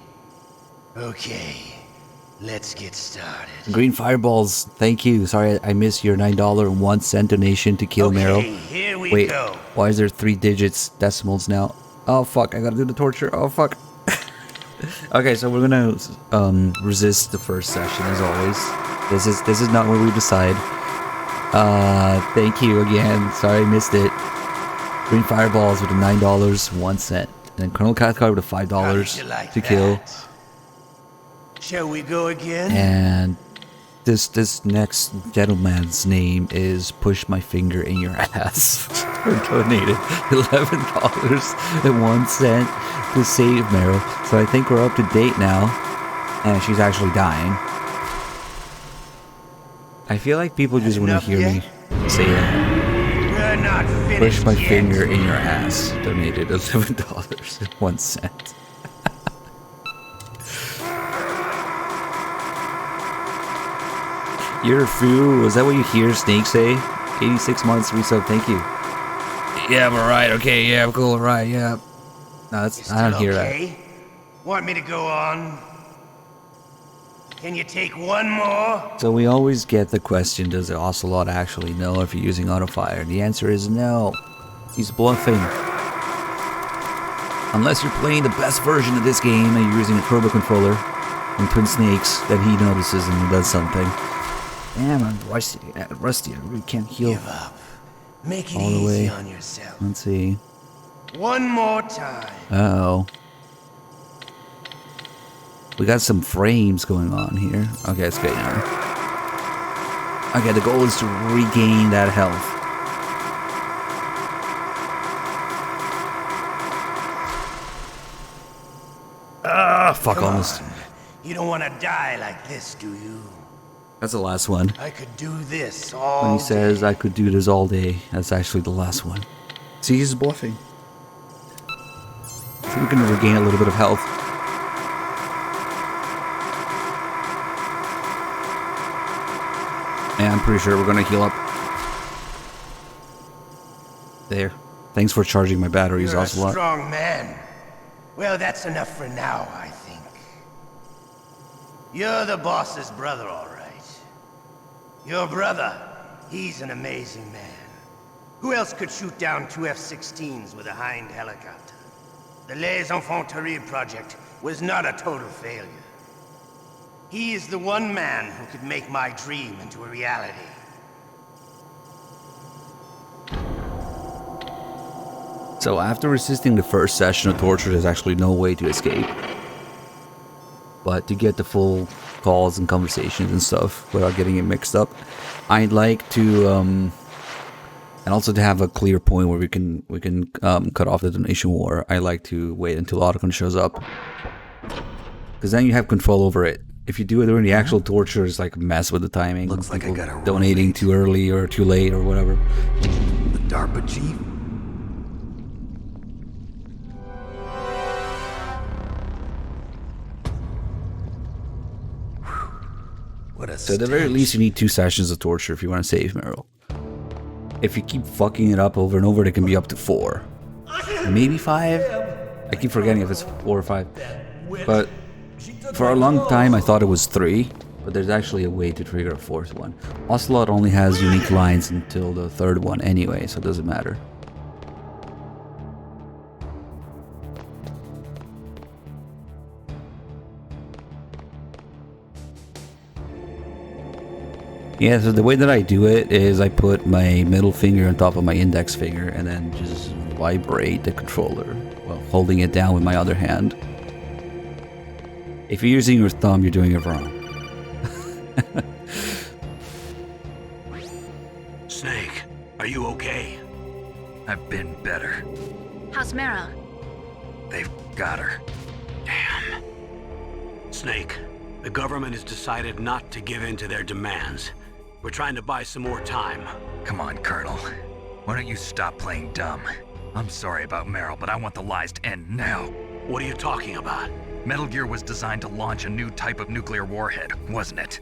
Okay. Let's get started. Green Fireballs, thank you. Sorry, I missed your $9.01 donation to kill Meryl. Here we Wait, go. why is there 3 digits decimals now? Oh fuck, I gotta do the torture. Oh fuck. Okay, so we're gonna resist the first session as always. This is not where we decide. Thank you again. Sorry I missed it. Green Fireballs with a $9.01. And then Colonel Cathcart with a $5 to kill. Shall we go again? And this next gentleman's name is Push My Finger in Your Ass. Donated $11.01 to save Meryl. So I think we're up to date now. And she's actually dying. I feel like people just want to hear me say that. We're not finished Push my yet. finger in your ass. Donated $11.01. You're a fool. Is that what you hear Snake say? 86 months resub. Thank you. Yeah, I'm alright. Okay, yeah, I'm cool. Alright, yeah. No, that's, I don't hear that. Want me to go on? Can you take one more? So we always get the question, does the Ocelot actually know if you're using auto-fire? The answer is no. He's bluffing. Unless you're playing the best version of this game and you're using a turbo controller and Twin Snakes, then he notices and he does something. Damn, I'm rusty. I really can't heal. Give up. Make it all the way. easy on yourself. Let's see. One more time. Uh-oh. We got some frames going on here. Okay, it's good now. Okay, the goal is to regain that health. Ah, fuck, Come almost. on. You don't want to die like this, do you? That's the last one. I could do this all When he day. says, I could do this all day, that's actually the last one. See, he's bluffing. I think we're going to regain a little bit of health. And I'm pretty sure we're going to heal up. There. Thanks for charging my batteries, You're a Ocelot. strong man. Well, that's enough for now, I think. You're the boss's brother, all right. Your brother, he's an amazing man. Who else could shoot down 2 F-16s with a Hind helicopter? The Les Enfants Terribles project was not a total failure. He is the one man who could make my dream into a reality. So after resisting the first session of torture, there's actually no way to escape. But to get the full calls and conversations and stuff without getting it mixed up, I'd like to, and also to have a clear point where we can cut off the donation war. I like to wait until Otacon shows up, because then you have control over it. If you do it during the actual torture, it's like a mess with the timing. Looks like I got a donating too early or too late or whatever. The DARPA chief? What a So at the very least, you need 2 sessions of torture if you want to save Meryl. If you keep fucking it up over and over, it can be up to 4. Maybe 5? I keep forgetting if it's 4 or 5. But for a long time, I thought it was 3. But there's actually a way to trigger a 4th one. Ocelot only has unique lines until the 3rd one anyway, so it doesn't matter. Yeah, so the way that I do it is I put my middle finger on top of my index finger and then just vibrate the controller while holding it down with my other hand. If you're using your thumb, you're doing it wrong. Snake, are you okay? I've been better. How's Meryl? They've got her. Damn. Snake, the government has decided not to give in to their demands. We're trying to buy some more time. Come on, Colonel. Why don't you stop playing dumb? I'm sorry about Meryl, but I want the lies to end now. What are you talking about? Metal Gear was designed to launch a new type of nuclear warhead, wasn't it?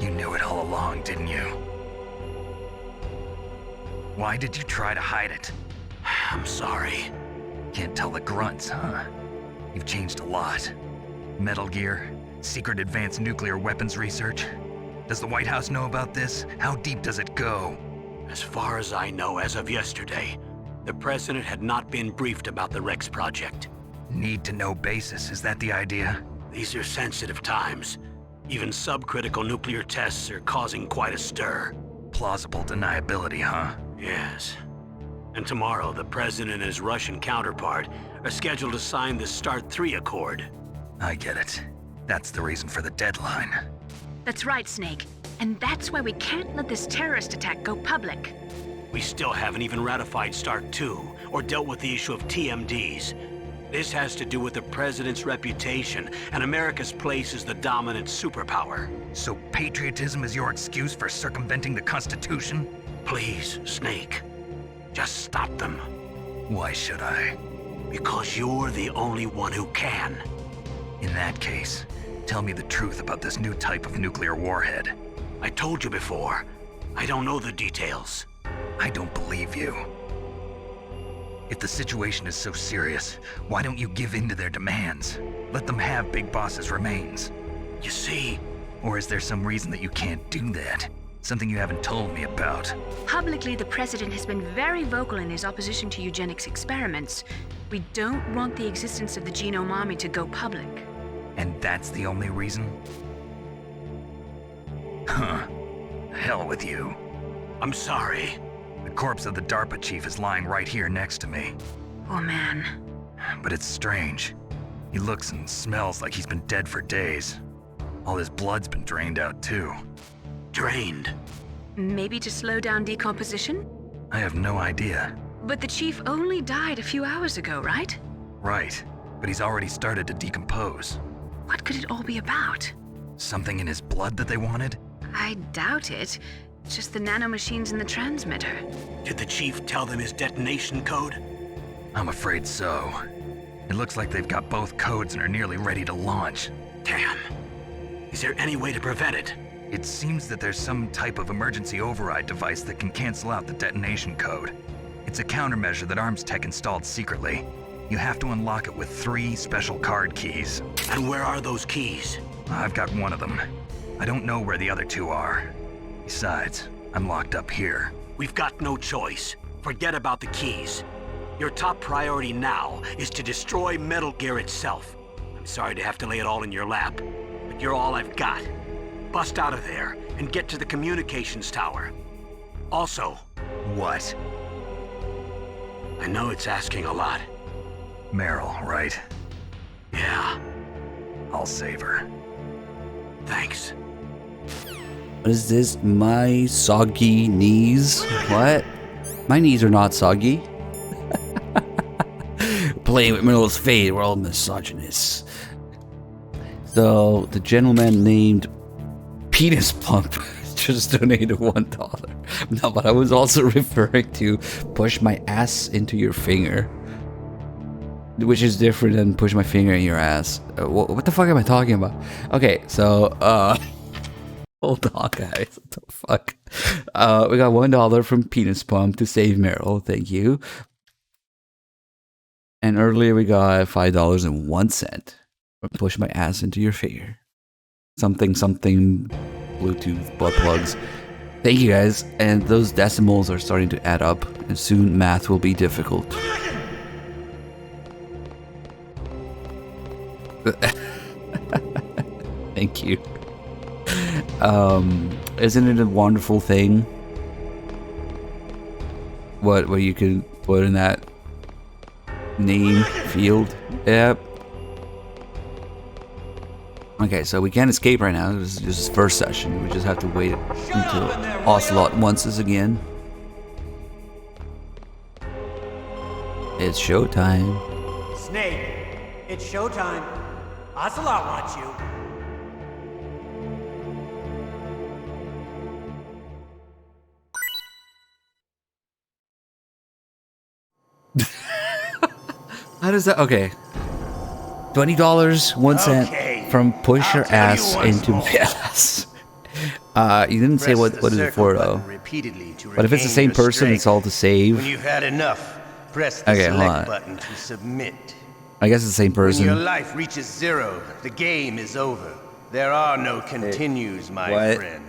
You knew it all along, didn't you? Why did you try to hide it? I'm sorry. Can't tell the grunts, huh? You've changed a lot. Metal Gear, secret advanced nuclear weapons research. Does the White House know about this? How deep does it go? As far as I know, as of yesterday, the president had not been briefed about the Rex project. Need-to-know basis, is that the idea? These are sensitive times. Even subcritical nuclear tests are causing quite a stir. Plausible deniability, huh? Yes. And tomorrow, the president and his Russian counterpart are scheduled to sign the START 3 Accord. I get it. That's the reason for the deadline. That's right, Snake. And that's why we can't let this terrorist attack go public. We still haven't even ratified START 2 or dealt with the issue of TMDs. This has to do with the president's reputation and America's place as the dominant superpower. So patriotism is your excuse for circumventing the Constitution? Please, Snake. Just stop them. Why should I? Because you're the only one who can. In that case, tell me the truth about this new type of nuclear warhead. I told you before. I don't know the details. I don't believe you. If the situation is so serious, why don't you give in to their demands? Let them have Big Boss's remains. You see? Or is there some reason that you can't do that? Something you haven't told me about? Publicly, the president has been very vocal in his opposition to eugenics experiments. We don't want the existence of the Genome Army to go public. And that's the only reason? Huh. Hell with you. I'm sorry. The corpse of the DARPA chief is lying right here next to me. Oh man. But it's strange. He looks and smells like he's been dead for days. All his blood's been drained out too. Drained? Maybe to slow down decomposition? I have no idea. But the chief only died a few hours ago, right? Right, but he's already started to decompose. What could it all be about? Something in his blood that they wanted? I doubt it. Just the nanomachines in the transmitter. Did the chief tell them his detonation code? I'm afraid so. It looks like they've got both codes and are nearly ready to launch. Damn. Is there any way to prevent it? It seems that there's some type of emergency override device that can cancel out the detonation code. It's a countermeasure that Arms Tech installed secretly. You have to unlock it with 3 special card keys. And where are those keys? I've got one of them. I don't know where the other 2 are. Besides, I'm locked up here. We've got no choice. Forget about the keys. Your top priority now is to destroy Metal Gear itself. I'm sorry to have to lay it all in your lap, but you're all I've got. Bust out of there and get to the communications tower. Also... What? I know it's asking a lot. Meryl, right? Yeah. I'll save her. Thanks. What is this? My soggy knees? What? My knees are not soggy. Playing with Meryl's fate, we're all misogynists. So, the gentleman named Penis Pump just donated $1. No, but I was also referring to push my ass into your finger. Which is different than push my finger in your ass. What the fuck am I talking about? Okay, so, hold on, guys. What the fuck? We got $1 from Penis Pump to save Meryl. Thank you. And earlier we got $5.01 from push my ass into your finger. Something Bluetooth butt plugs. Thank you guys. And those decimals are starting to add up, and soon math will be difficult. Thank you. Isn't it a wonderful thing? What you can put in that name field? Yep. Okay, so we can't escape right now. This is just first session. We just have to wait until Ocelot wants us again. It's showtime. Snake, it's showtime. Ocelot wants you. How does that? Okay. $20, 1 cent from push your ass into my ass. You didn't say what is it for though. But if it's the same person, it's all to save. When you've had enough, press the select button to submit. I guess it's the same person. When your life reaches 0, the game is over. There are no continues, my friend.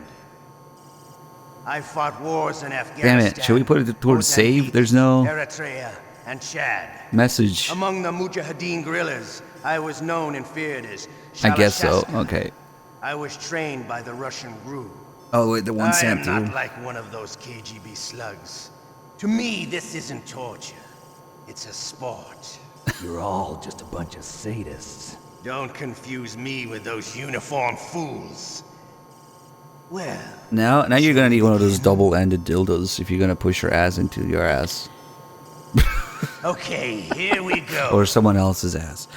I fought wars in Afghanistan. Damn it! Should we put it towards save? There's no Eritrea and Chad. Message. Among the Mujahideen guerrillas, I was known and feared as I guess so. Shalashashka. Okay. I was trained by the Russian GRU. Oh wait, the 1 cent, I am dude. not like one of those KGB slugs. To me, this isn't torture. It's a sport. You're all just a bunch of sadists. Don't confuse me with those uniformed fools. Well, Now you're gonna need one of those double-ended dildos if you're gonna push your ass into your ass. okay, here we go. Or someone else's ass.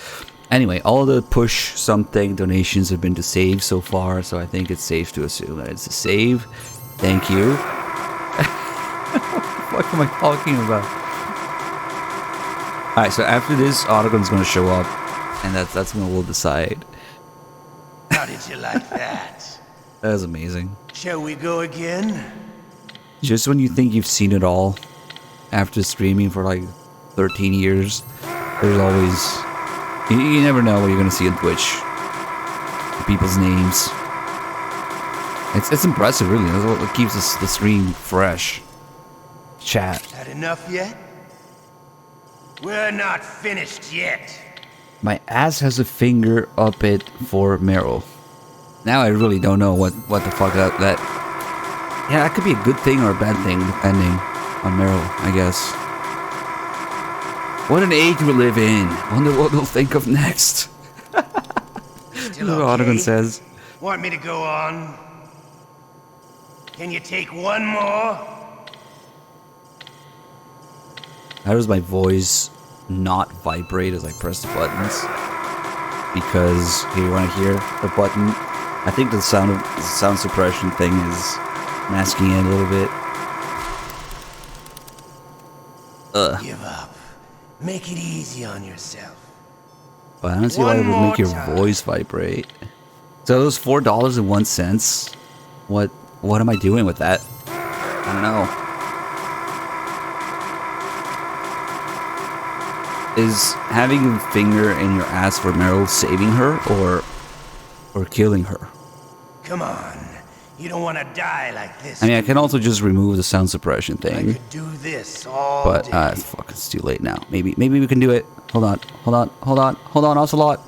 Anyway, all the push something donations have been to save so far, so I think it's safe to assume that it's a save. Thank you. What am I talking about? Alright, so after this, Autogun's gonna show up, and that's when we'll decide. How did you like that? That was amazing. Shall we go again? Just when you think you've seen it all, after streaming for like 13 years, there's always... You never know what you're gonna see on Twitch. people's names. It's impressive, really. That's what keeps the stream fresh. Chat. Had enough yet? We're not finished yet. My ass has a finger up it for Meryl. Now I really don't know what the fuck that. Yeah, that could be a good thing or a bad thing, depending on Meryl, I guess. What an age we live in. Wonder what we'll think of next. Still What okay? Ottoman says. Want me to go on? Can you take one more? How does my voice not vibrate as I press the buttons? Because here, you want to hear the button? I think the sound suppression thing is masking it a little bit. Give up. Make it easy on yourself. But I don't see why it would make your voice vibrate. So those $4.01. What am I doing with that? I don't know. Is having a finger in your ass for Meryl saving her or killing her? Come on. You don't want to die like this. I mean, I can also just remove the sound suppression thing. I could do this all But day. it's too late now. Maybe we can do it. Hold on, Ocelot.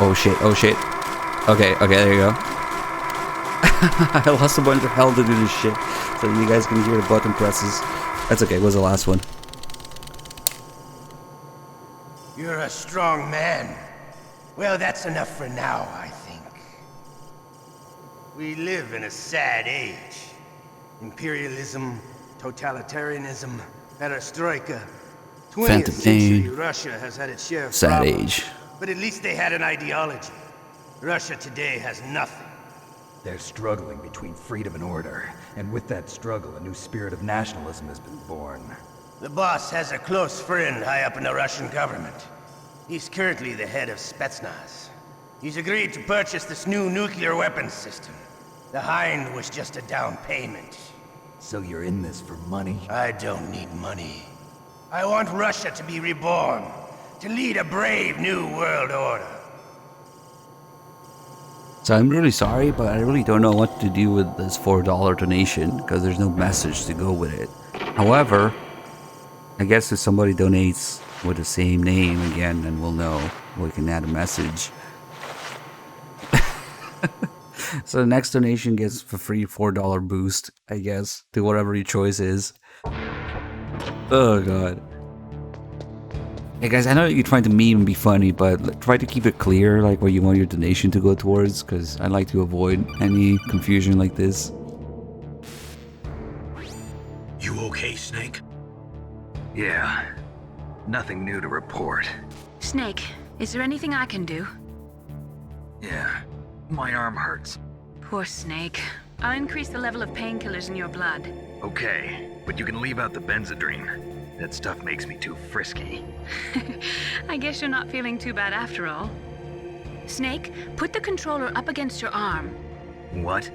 Oh shit. Okay, there you go. I lost a bunch of health to do this shit, so you guys can hear the button presses. That's okay, was the last one. You're a strong man. Well, that's enough for now, I think. We live in a sad age. Imperialism, totalitarianism, perestroika. 20th Phantom century Pain. Russia has had its share of Sad problems, age. but at least they had an ideology. Russia today has nothing. They're struggling between freedom and order, and with that struggle, a new spirit of nationalism has been born. The boss has a close friend high up in the Russian government. He's currently the head of Spetsnaz. He's agreed to purchase this new nuclear weapons system. The Hind was just a down payment. So you're in this for money? I don't need money. I want Russia to be reborn, to lead a brave new world order. So I'm really sorry, but I really don't know what to do with this $4 donation because there's no message to go with it. However, I guess if somebody donates with the same name again, then we'll know. We can add a message. So the next donation gets a free $4 boost, I guess, to whatever your choice is. Oh god. Hey guys, I know you're trying to meme and be funny, but try to keep it clear, like what you want your donation to go towards, because I like to avoid any confusion like this. You okay, Snake? Yeah. Nothing new to report. Snake, is there anything I can do? Yeah. My arm hurts. Poor Snake. I'll increase the level of painkillers in your blood. Okay, but you can leave out the Benzedrine. That stuff makes me too frisky. I guess you're not feeling too bad after all. Snake, put the controller up against your arm. What?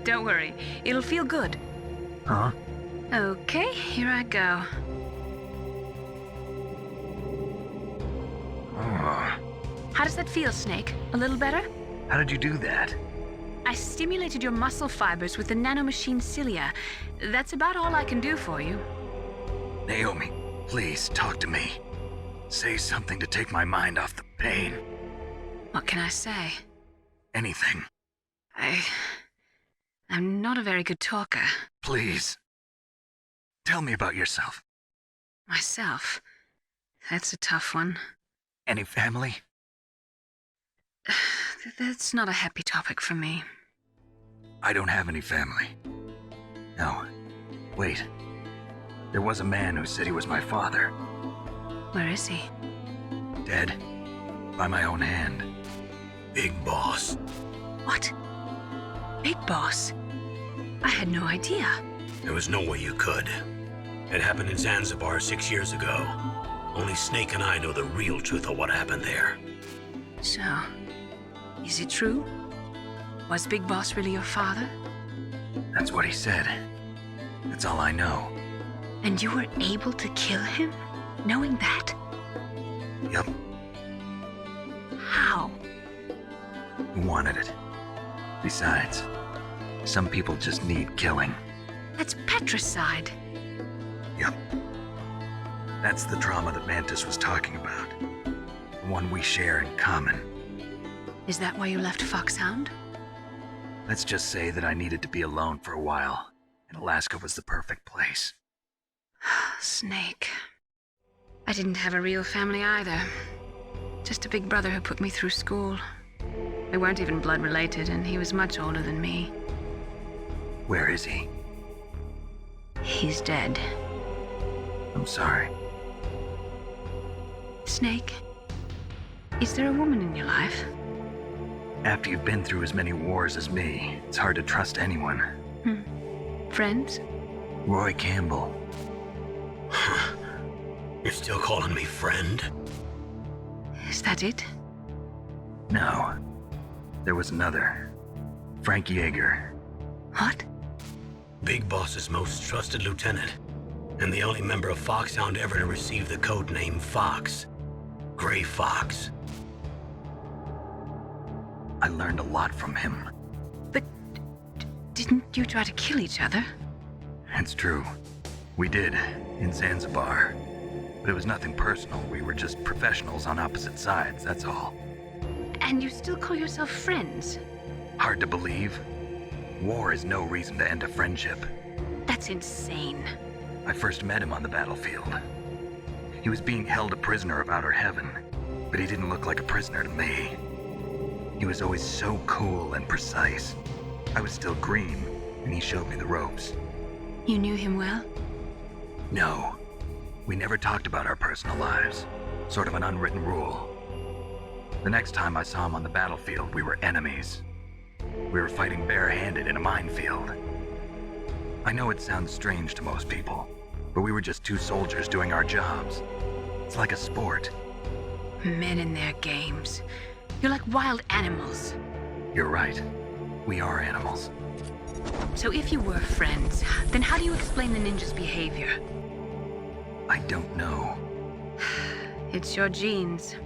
Don't worry, it'll feel good. Huh? Okay, here I go. Oh. How does that feel, Snake? A little better? How did you do that? I stimulated your muscle fibers with the nanomachine cilia. That's about all I can do for you. Naomi, please talk to me. Say something to take my mind off the pain. What can I say? Anything. I'm not a very good talker. Please. Tell me about yourself. Myself? That's a tough one. Any family? That's not a happy topic for me. I don't have any family. No. Wait. There was a man who said he was my father. Where is he? Dead. By my own hand. Big Boss. What? Big Boss? I had no idea. There was no way you could. It happened in Zanzibar 6 years ago. Only Snake and I know the real truth of what happened there. So, is it true? Was Big Boss really your father? That's what he said. That's all I know. And you were able to kill him, knowing that? Yep. How? who wanted it. Besides, some people just need killing. That's patricide. Yep. That's the trauma that Mantis was talking about. The one we share in common. Is that why you left Foxhound? Let's just say that I needed to be alone for a while, and Alaska was the perfect place. Snake. I didn't have a real family either. Just a big brother who put me through school. We weren't even blood related, and he was much older than me. Where is he? He's dead. I'm sorry. Snake, is there a woman in your life? After you've been through as many wars as me, it's hard to trust anyone. Friends? Roy Campbell. You're still calling me friend? Is that it? No. There was another. Frank Yeager. What? Big Boss's most trusted lieutenant, and the only member of Foxhound ever to receive the code name Fox. Gray Fox. I learned a lot from him. But didn't you try to kill each other? It's true. We did, in Zanzibar. But it was nothing personal. We were just professionals on opposite sides, that's all. And you still call yourself friends? Hard to believe. War is no reason to end a friendship. That's insane. I first met him on the battlefield. He was being held a prisoner of outer heaven, but he didn't look like a prisoner to me. He was always so cool and precise. I was still green, and he showed me the ropes. You knew him well? No. We never talked about our personal lives. Sort of an unwritten rule. The next time I saw him on the battlefield, we were enemies. We were fighting barehanded in a minefield. I know it sounds strange to most people, but we were just two soldiers doing our jobs. It's like a sport. Men in their games. You're like wild animals. You're right. We are animals. So if you were friends, then how do you explain the ninja's behavior? I don't know. It's your genes.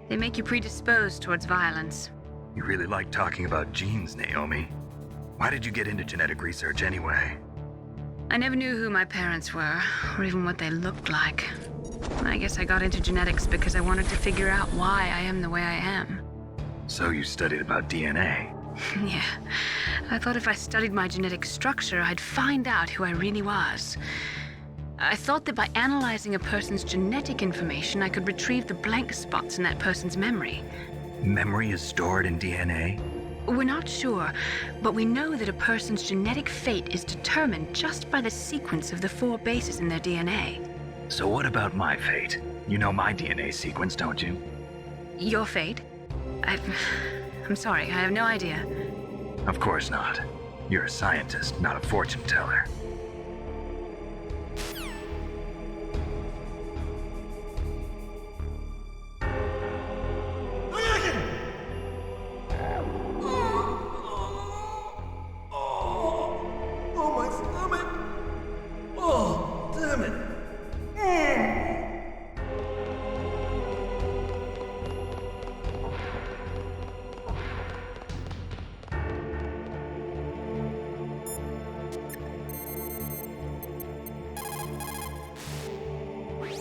They make you predisposed towards violence. You really like talking about genes, Naomi. Why did you get into genetic research anyway? I never knew who my parents were, or even what they looked like. I guess I got into genetics because I wanted to figure out why I am the way I am. So you studied about DNA? Yeah. I thought if I studied my genetic structure, I'd find out who I really was. I thought that by analyzing a person's genetic information, I could retrieve the blank spots in that person's memory. Memory is stored in DNA? We're not sure, but we know that a person's genetic fate is determined just by the sequence of the 4 bases in their DNA. So what about my fate? You know my DNA sequence, don't you? Your fate? I'm sorry, I have no idea. Of course not. You're a scientist, not a fortune teller.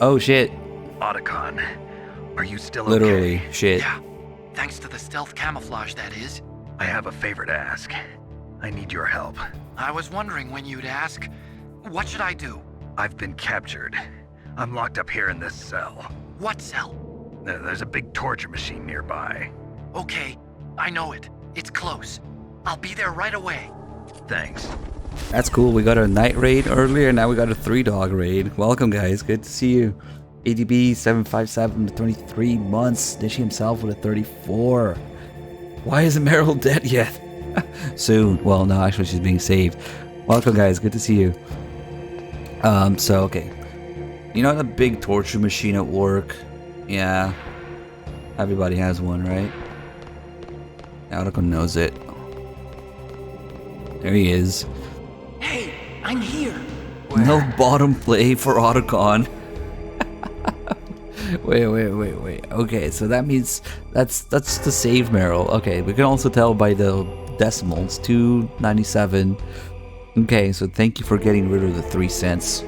Oh shit. Otacon, are you still okay? Literally, shit. Yeah. Thanks to the stealth camouflage, that is. I have a favor to ask. I need your help. I was wondering when you'd ask. What should I do? I've been captured. I'm locked up here in this cell. What cell? There's a big torture machine nearby. Okay, I know it. It's close. I'll be there right away. Thanks. That's cool. We got a night raid earlier, now we got a 3-dog raid. Welcome, guys. Good to see you. ADB757 with 23 months. Dishy himself with a 34. Why isn't Meryl dead yet? Soon. Well, no, actually, she's being saved. Welcome, guys. Good to see you. Okay. You know the big torture machine at work? Yeah. Everybody has one, right? Otacon knows it. There he is. Hey, I'm here. No bottom play for Otacon. Wait. Okay, so that means that's the save Meryl. Okay, we can also tell by the decimals, 297. Okay, so thank you for getting rid of the 3 cents.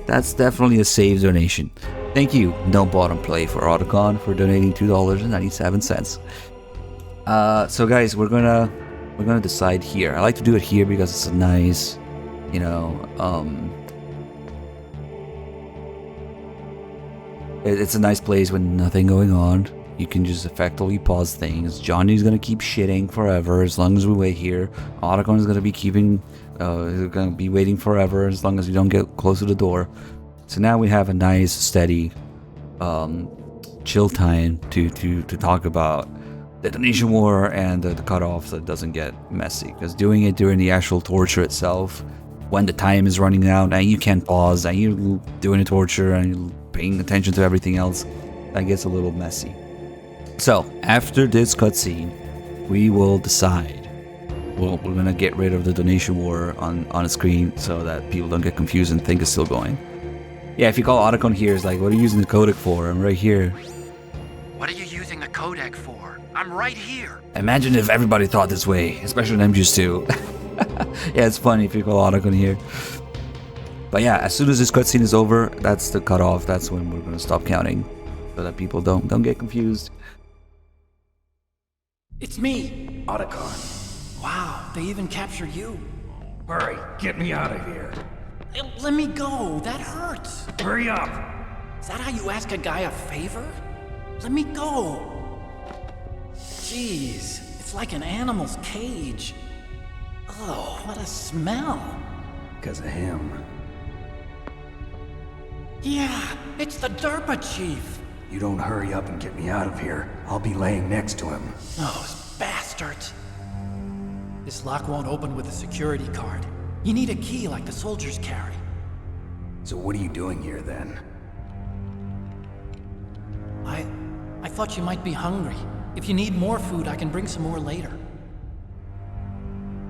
That's definitely a save donation. Thank you, No Bottom Play for Otacon for donating $2.97. So guys, we're gonna decide here. I like to do it here because it's a nice, you know, it's a nice place with nothing going on. You can just effectively pause things. Johnny's gonna keep shitting forever as long as we wait here. Otacon is gonna be waiting forever as long as we don't get close to the door. So now we have a nice, steady, chill time to talk about the donation war and the cutoff, so it doesn't get messy. Because doing it during the actual torture itself, when the time is running out and you can't pause and you're doing the torture and you're paying attention to everything else, that gets a little messy. So after this cutscene, we will decide. We're gonna get rid of the donation war on the screen so that people don't get confused and think it's still going. Yeah, if you call Otacon here, it's like, what are you using the codec for? I'm right here. What are you using the codec for? I'm right here. Imagine if everybody thought this way, especially in MGS2. Yeah, it's funny if you call Otacon here. But yeah, as soon as this cutscene is over, that's the cutoff. That's when we're gonna stop counting, so that people don't get confused. It's me, Otacon. Wow, they even captured you. Hurry, get me out of here. Let me go, that hurts. Hurry up. Is that how you ask a guy a favor? Let me go. Jeez, it's like an animal's cage. Oh, what a smell. Because of him. Yeah, it's the DRPA chief. You don't hurry up and get me out of here, I'll be laying next to him. Those bastards. This lock won't open with a security card. You need a key like the soldiers carry. So what are you doing here then? I thought you might be hungry. If you need more food, I can bring some more later.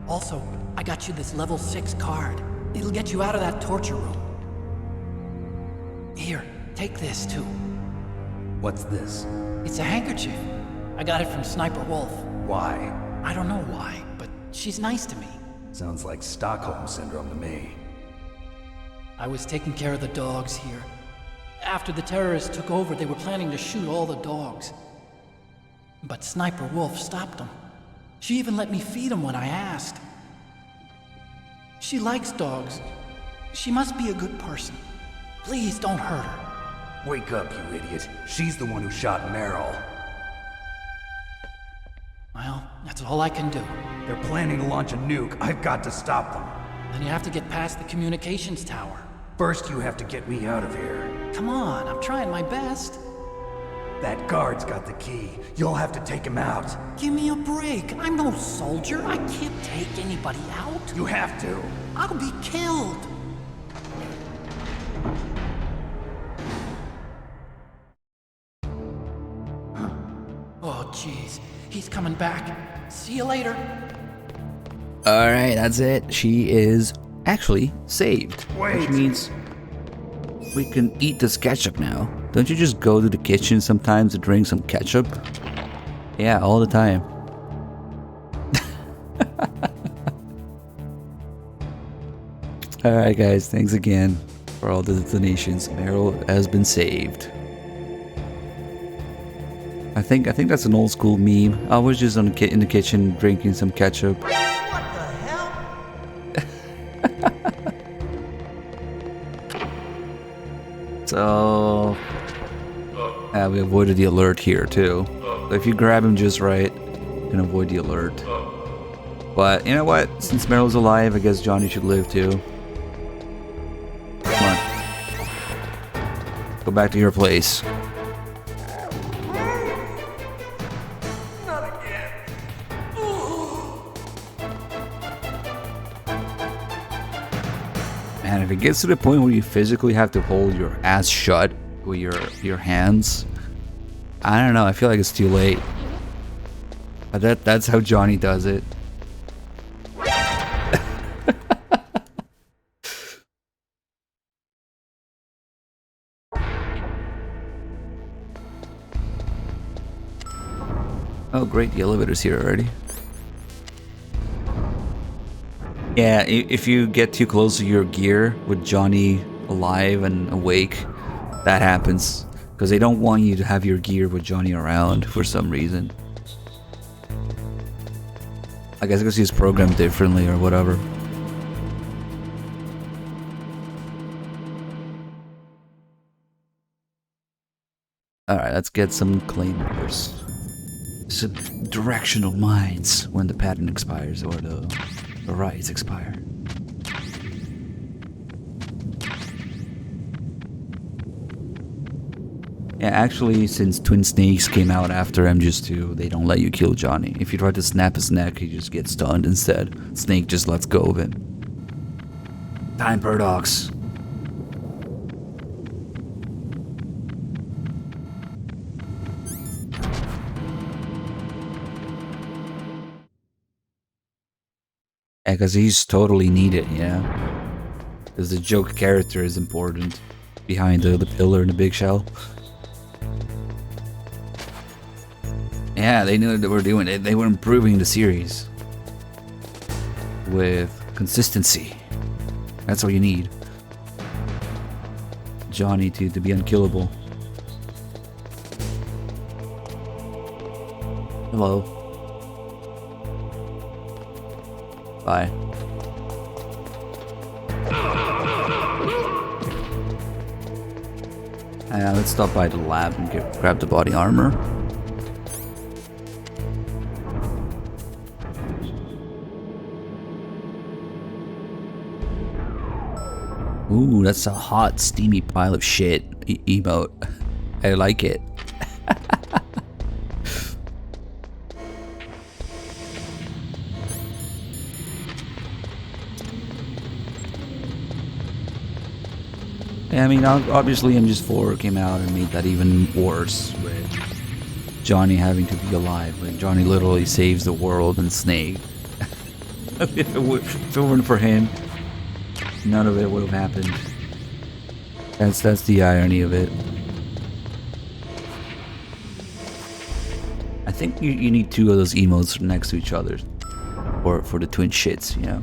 Also, I got you this level 6 card. It'll get you out of that torture room. Here, take this too. What's this? It's a handkerchief. I got it from Sniper Wolf. Why? I don't know why, but she's nice to me. Sounds like Stockholm Syndrome to me. I was taking care of the dogs here. After the terrorists took over, they were planning to shoot all the dogs. But Sniper Wolf stopped them. She even let me feed them when I asked. She likes dogs. She must be a good person. Please don't hurt her. Wake up, you idiot. She's the one who shot Meryl. Well, that's all I can do. They're planning to launch a nuke. I've got to stop them. Then you have to get past the communications tower. First, you have to get me out of here. Come on, I'm trying my best. That guard's got the key. You'll have to take him out. Give me a break. I'm no soldier. I can't take anybody out. You have to. I'll be killed. Oh, jeez. He's coming back. See you later. Alright, that's it. She is actually saved. Wait. Which means we can eat this ketchup now. Don't you just go to the kitchen sometimes to drink some ketchup? Yeah, all the time. Alright guys, thanks again for all the donations. Meryl has been saved. I think that's an old school meme. I was just in the kitchen drinking some ketchup. What the hell? So we avoided the alert here too. So if you grab him just right, you can avoid the alert. But you know what? Since Meryl's alive, I guess Johnny should live too. Come on. Go back to your place. And if it gets to the point where you physically have to hold your ass shut with your hands, I don't know, I feel like it's too late. But that's how Johnny does it. Oh great, the elevator's here already. Yeah, if you get too close to your gear with Johnny alive and awake, that happens. Because they don't want you to have your gear with Johnny around for some reason. I guess because he's programmed differently or whatever. Alright, let's get some claymores. Some directional mines when the patent expires or the rights expire. Yeah, actually, since Twin Snakes came out after MGS2, they don't let you kill Johnny. If you try to snap his neck, he just gets stunned instead. Snake just lets go of him. Time paradox. Yeah, because he's totally needed, yeah. Because the joke character is important behind the pillar and the big shell. Yeah, they knew what they were doing. They were improving the series with consistency. That's what you need. Johnny to be unkillable. Hello. Bye. Let's stop by the lab and grab the body armor. Ooh, that's a hot, steamy pile of shit emote. I like it. Yeah, I mean, obviously MGS4 came out and made that even worse with Johnny having to be alive. Like, Johnny literally saves the world and Snake. If it weren't for him, none of it would have happened. That's the irony of it. I think you need two of those emotes next to each other for the twin shits, you know?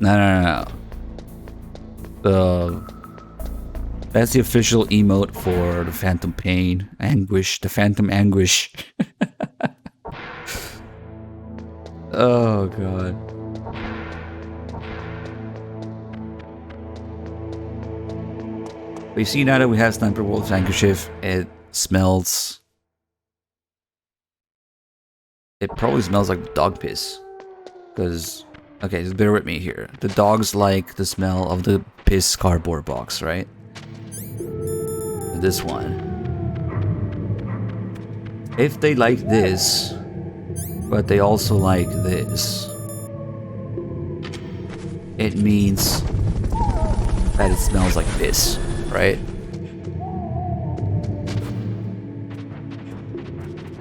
No. That's the official emote for the Phantom Pain. Anguish. The Phantom Anguish. Oh, God. But you see, now that we have Sniper Wolf's handkerchief, it smells... It probably smells like dog piss. Because... Okay, just bear with me here. The dogs like the smell of the piss cardboard box, right? This one. If they like this, but they also like this, it means that it smells like this, right?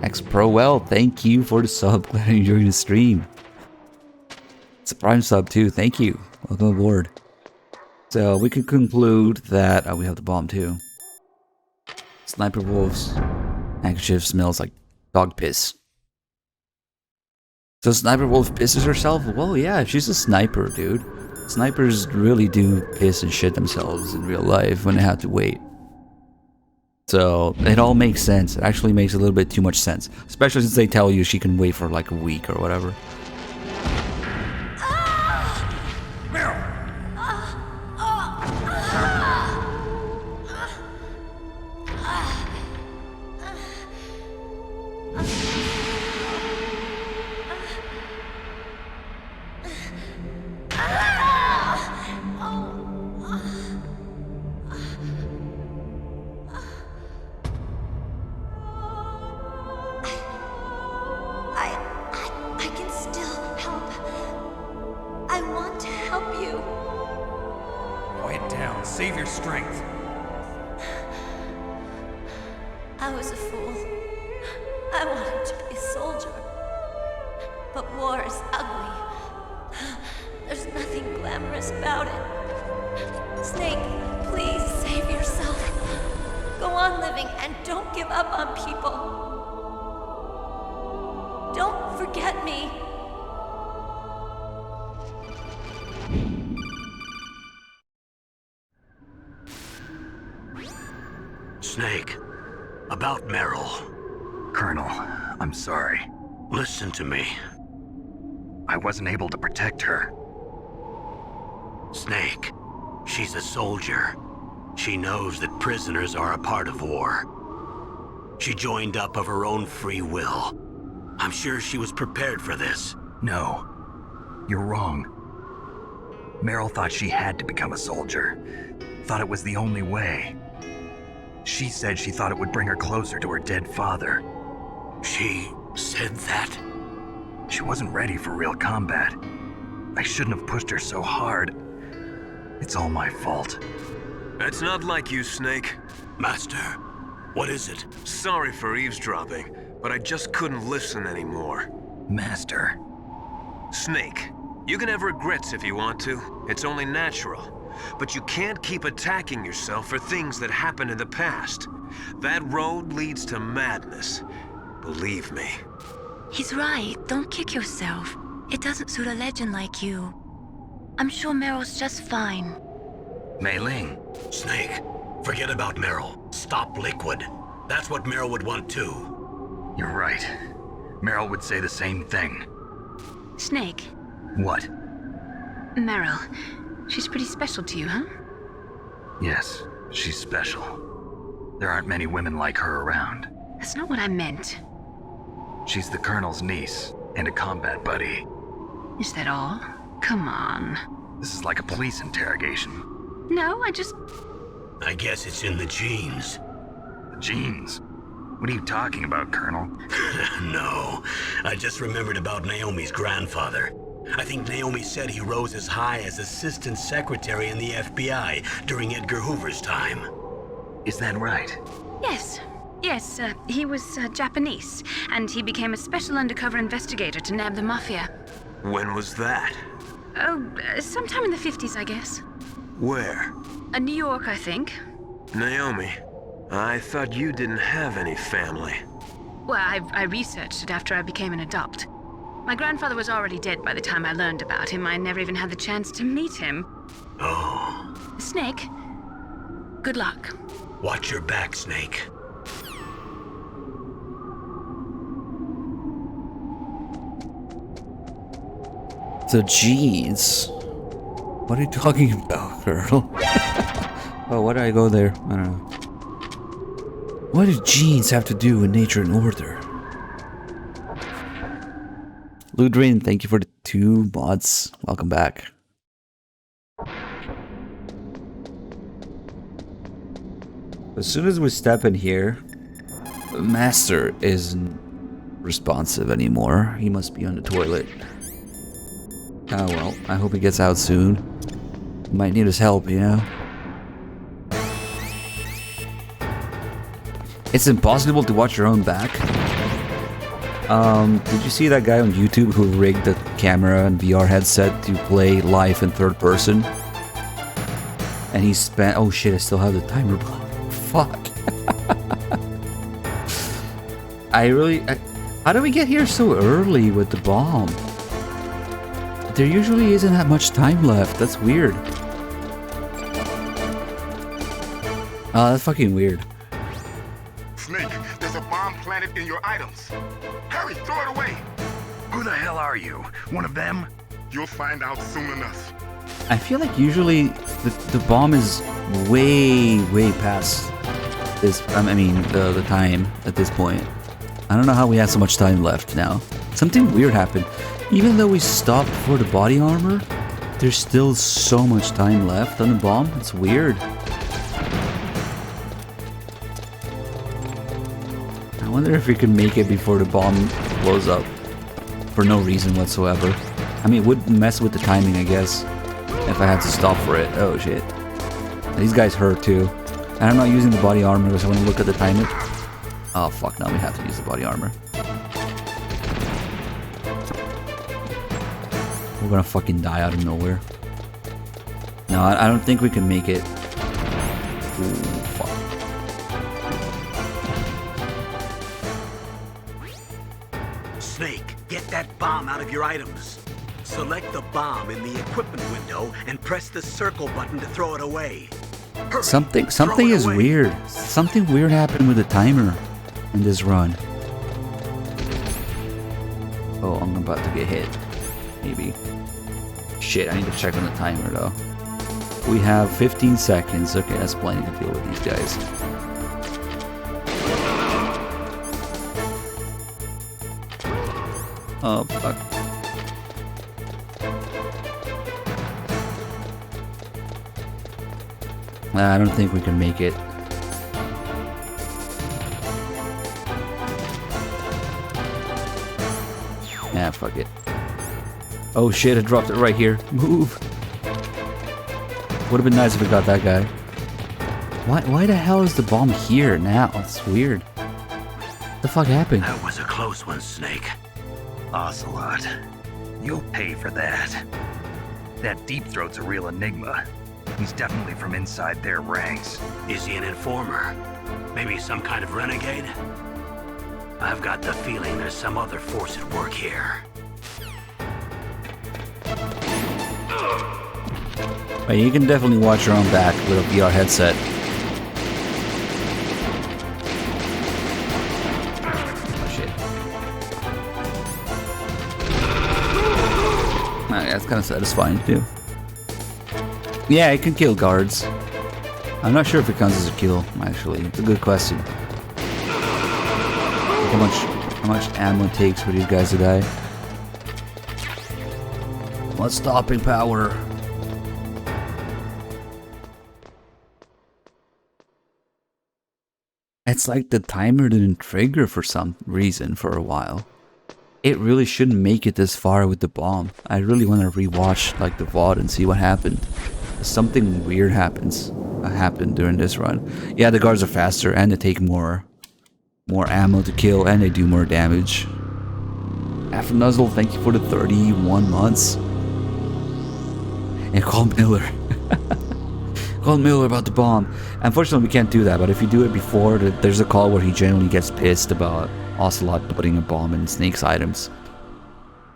X Pro, well, thank you for the sub. Glad you enjoyed the stream. It's a Prime sub too. Thank you. Welcome aboard. So we can conclude that we have the bomb too. Sniper Wolf's handkerchief smells like dog piss. So Sniper Wolf pisses herself? Well, yeah, she's a sniper, dude. Snipers really do piss and shit themselves in real life when they have to wait. So it all makes sense. It actually makes a little bit too much sense. Especially since they tell you she can wait for like a week or whatever. But war is ugly. There's nothing glamorous about it. Snake, please save yourself. Go on living and don't give up on people. Don't forget me. Snake, about Meryl. Colonel, I'm sorry. Listen to me. I wasn't able to protect her. Snake, she's a soldier. She knows that prisoners are a part of war. She joined up of her own free will. I'm sure she was prepared for this. No, you're wrong. Meryl thought she had to become a soldier. Thought it was the only way. She said she thought it would bring her closer to her dead father. She said that? She wasn't ready for real combat. I shouldn't have pushed her so hard. It's all my fault. It's not like you, Snake. Master, what is it? Sorry for eavesdropping, but I just couldn't listen anymore. Master. Snake, you can have regrets if you want to. It's only natural. But you can't keep attacking yourself for things that happened in the past. That road leads to madness. Believe me. He's right. Don't kick yourself. It doesn't suit a legend like you. I'm sure Meryl's just fine. Mei Ling. Snake, forget about Meryl. Stop Liquid. That's what Meryl would want too. You're right. Meryl would say the same thing. Snake. What? Meryl. She's pretty special to you, huh? Yes, she's special. There aren't many women like her around. That's not what I meant. She's the Colonel's niece and a combat buddy. Is that all? Come on. This is like a police interrogation. No, I guess it's in the genes. Genes? What are you talking about, Colonel? No, I just remembered about Naomi's grandfather. I think Naomi said he rose as high as assistant secretary in the FBI during Edgar Hoover's time. Is that right? Yes. Yes, he was Japanese, and he became a special undercover investigator to nab the mafia. When was that? Oh, sometime in the 50s, I guess. Where? New York, I think. Naomi, I thought you didn't have any family. Well, I researched it after I became an adopt. My grandfather was already dead by the time I learned about him. I never even had the chance to meet him. Oh. Snake, good luck. Watch your back, Snake. The genes? What are you talking about, girl? Oh, why did I go there? I don't know. What do genes have to do with nature and order? Ludrin, thank you for the 2 mods. Welcome back. As soon as we step in here, the master isn't responsive anymore. He must be on the toilet. Oh well, I hope he gets out soon. He might need his help, you know? It's impossible to watch your own back. Did you see that guy on YouTube who rigged the camera and VR headset to play live in third person? And he spent... Oh shit, I still have the timer block. Fuck. How do we get here so early with the bomb? There usually isn't that much time left. That's weird. Oh, that's fucking weird. Snake, there's a bomb planted in your items. Hurry, throw it away. Who the hell are you? One of them? You'll find out soon enough. I feel like usually the bomb is way past this. I mean, the time at this point. I don't know how we have so much time left now. Something weird happened. Even though we stopped for the body armor, there's still so much time left on the bomb. It's weird. I wonder if we can make it before the bomb blows up. For no reason whatsoever. I mean, it would mess with the timing, I guess. If I had to stop for it. Oh shit. These guys hurt too. And I'm not using the body armor because I want to look at the timer. Oh fuck, now we have to use the body armor. We're gonna fucking die out of nowhere. No, I don't think we can make it. Ooh, fuck. Snake, get that bomb out of your items. Select the bomb in the equipment window and press the circle button to throw it away. Hurry, Something throw it is away. weird. Something weird happened with the timer in this run. Oh, I'm about to get hit. Maybe. Shit, I need to check on the timer though. We have 15 seconds. Okay, that's plenty to deal with these guys. Oh, fuck. I don't think we can make it. Yeah, fuck it. Oh shit, I dropped it right here. Move! Would have been nice if we got that guy. Why the hell is the bomb here now? It's weird. What the fuck happened? That was a close one, Snake. Ocelot, you'll pay for that. That Deep Throat's a real enigma. He's definitely from inside their ranks. Is he an informer? Maybe some kind of renegade? I've got the feeling there's some other force at work here. But you can definitely watch your own back with a VR headset. Oh shit. Alright, that's kind of satisfying too. Yeah, it can kill guards. I'm not sure if it counts as a kill, actually. It's a good question. How much ammo it takes for these guys to die? What's stopping power? It's like the timer didn't trigger for some reason for a while. It really shouldn't make it this far with the bomb. I really want to rewatch like the VOD and see what happened. Something weird happened during this run. Yeah, the guards are faster and they take more ammo to kill and they do more damage. After Nuzzle, thank you for the 31 months. And call Miller. Call Miller about the bomb. Unfortunately, we can't do that, but if you do it before, there's a call where he genuinely gets pissed about Ocelot putting a bomb in Snake's items.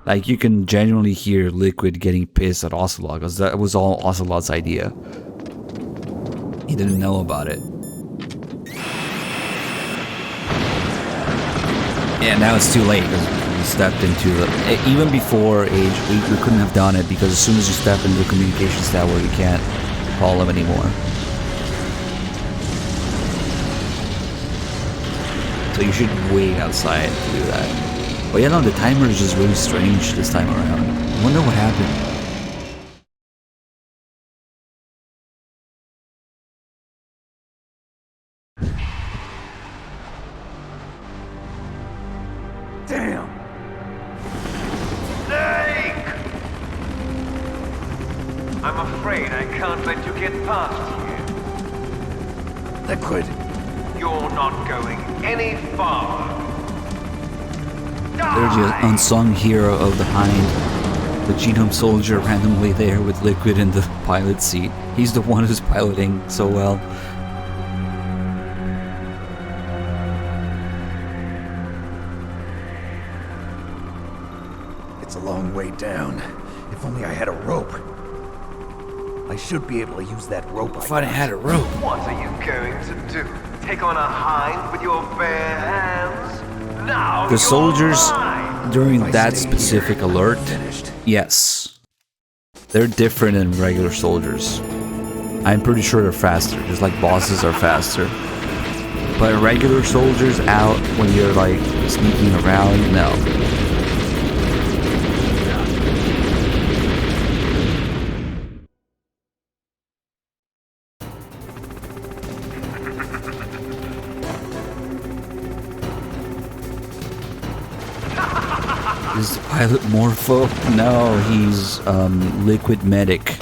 Like, you can genuinely hear Liquid getting pissed at Ocelot, because that was all Ocelot's idea. He didn't know about it. Yeah, now it's too late, because we stepped into the... Even before Age 8, we couldn't have done it, because as soon as you step into the communications tower, you can't call him anymore. So you should wait outside to do that. But yeah, no, the timer is just really strange this time around. I wonder what happened. Damn! Snake! I'm afraid I can't let you get past here. Liquid. You're not going any farther. There's the unsung hero of the Hind. The genome soldier randomly there with Liquid in the pilot seat. He's the one who's piloting so well. It's a long way down. If only I had a rope. I should be able to use that rope. If I had a rope. What are you going to do? Take on a hind with your bare hands? Now The soldiers during If I that stay specific here, alert, I'm finished. yes, they're different than regular soldiers. I'm pretty sure they're faster, just like bosses are faster. But regular soldiers out when you're like sneaking around, no. Is the pilot Morpho? No, he's Liquid Medic.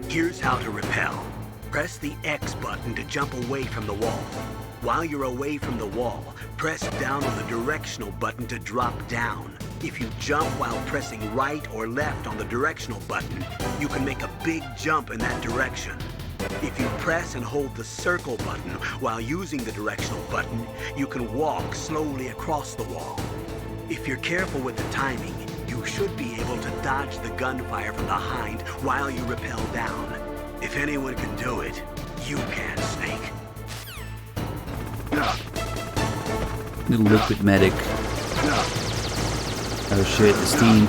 Here's how to repel. Press the X button to jump away from the wall. While you're away from the wall, press down on the directional button to drop down. If you jump while pressing right or left on the directional button, you can make a big jump in that direction. If you press and hold the circle button while using the directional button, you can walk slowly across the wall. If you're careful with the timing, you should be able to dodge the gunfire from behind while you rappel down. If anyone can do it, you can, Snake. Little liquid medic. Oh shit, the steam.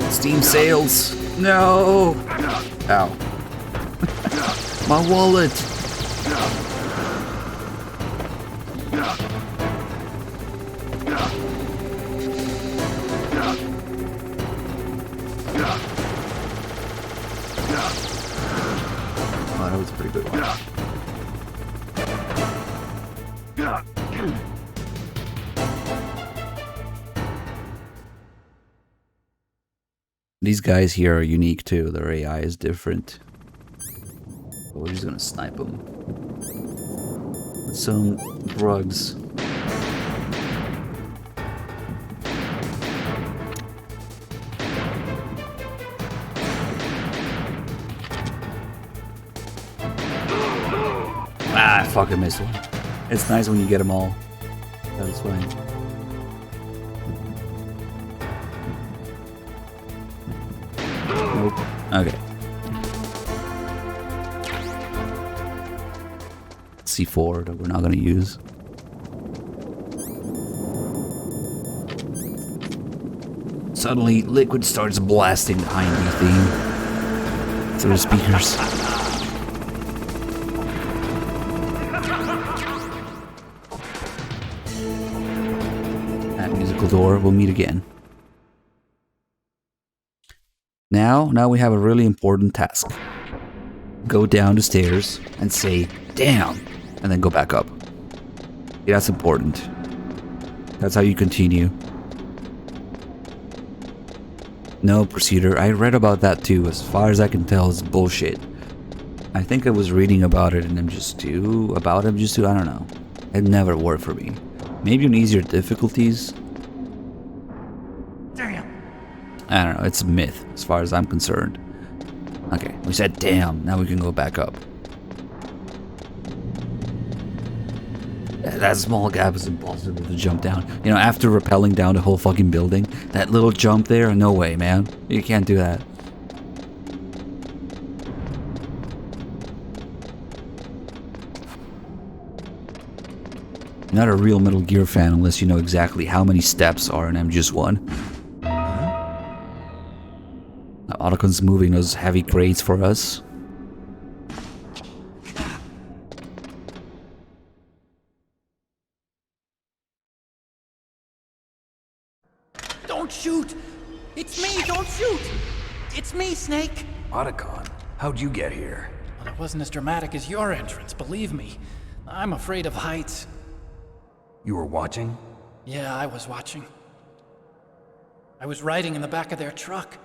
Steam sails. No! Ow. My wallet! Oh, that was a pretty good one. These guys here are unique too. Their AI is different. We're just gonna snipe them with some drugs. Ah, I fucking missed one. It's nice when you get them all. That's fine. Nope. Okay. C4 that we're not going to use. Suddenly, Liquid starts blasting the Hindy theme through the speakers. That musical door will meet again. Now we have a really important task. Go down the stairs and say, damn, and then go back up. Yeah, that's important. That's how you continue. No, Procedure, I read about that too. As far as I can tell, it's bullshit. I think I was reading about it in MGS2, I don't know. It never worked for me. Maybe on easier difficulties. I don't know, it's a myth as far as I'm concerned. Okay, we said damn, now we can go back up. That small gap is impossible to jump down. You know, after rappelling down the whole fucking building, that little jump there, no way, man. You can't do that. Not a real Metal Gear fan unless you know exactly how many steps are in MGS1. Otacon's moving those heavy crates for us. Don't shoot! It's me, don't shoot! It's me, Snake! Otacon, how'd you get here? Well, it wasn't as dramatic as your entrance, believe me. I'm afraid of heights. You were watching? Yeah, I was watching. I was riding in the back of their truck.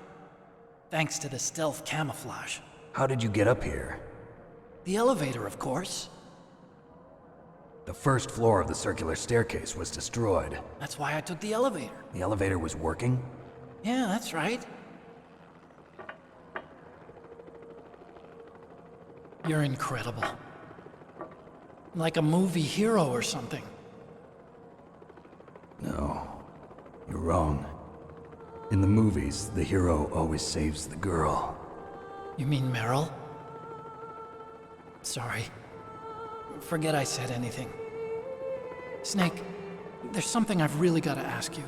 Thanks to the stealth camouflage. How did you get up here? The elevator, of course. The first floor of the circular staircase was destroyed. That's why I took the elevator. The elevator was working? Yeah, that's right. You're incredible. Like a movie hero or something. No, you're wrong. In the movies, the hero always saves the girl. You mean Meryl? Sorry. Forget I said anything. Snake, there's something I've really got to ask you.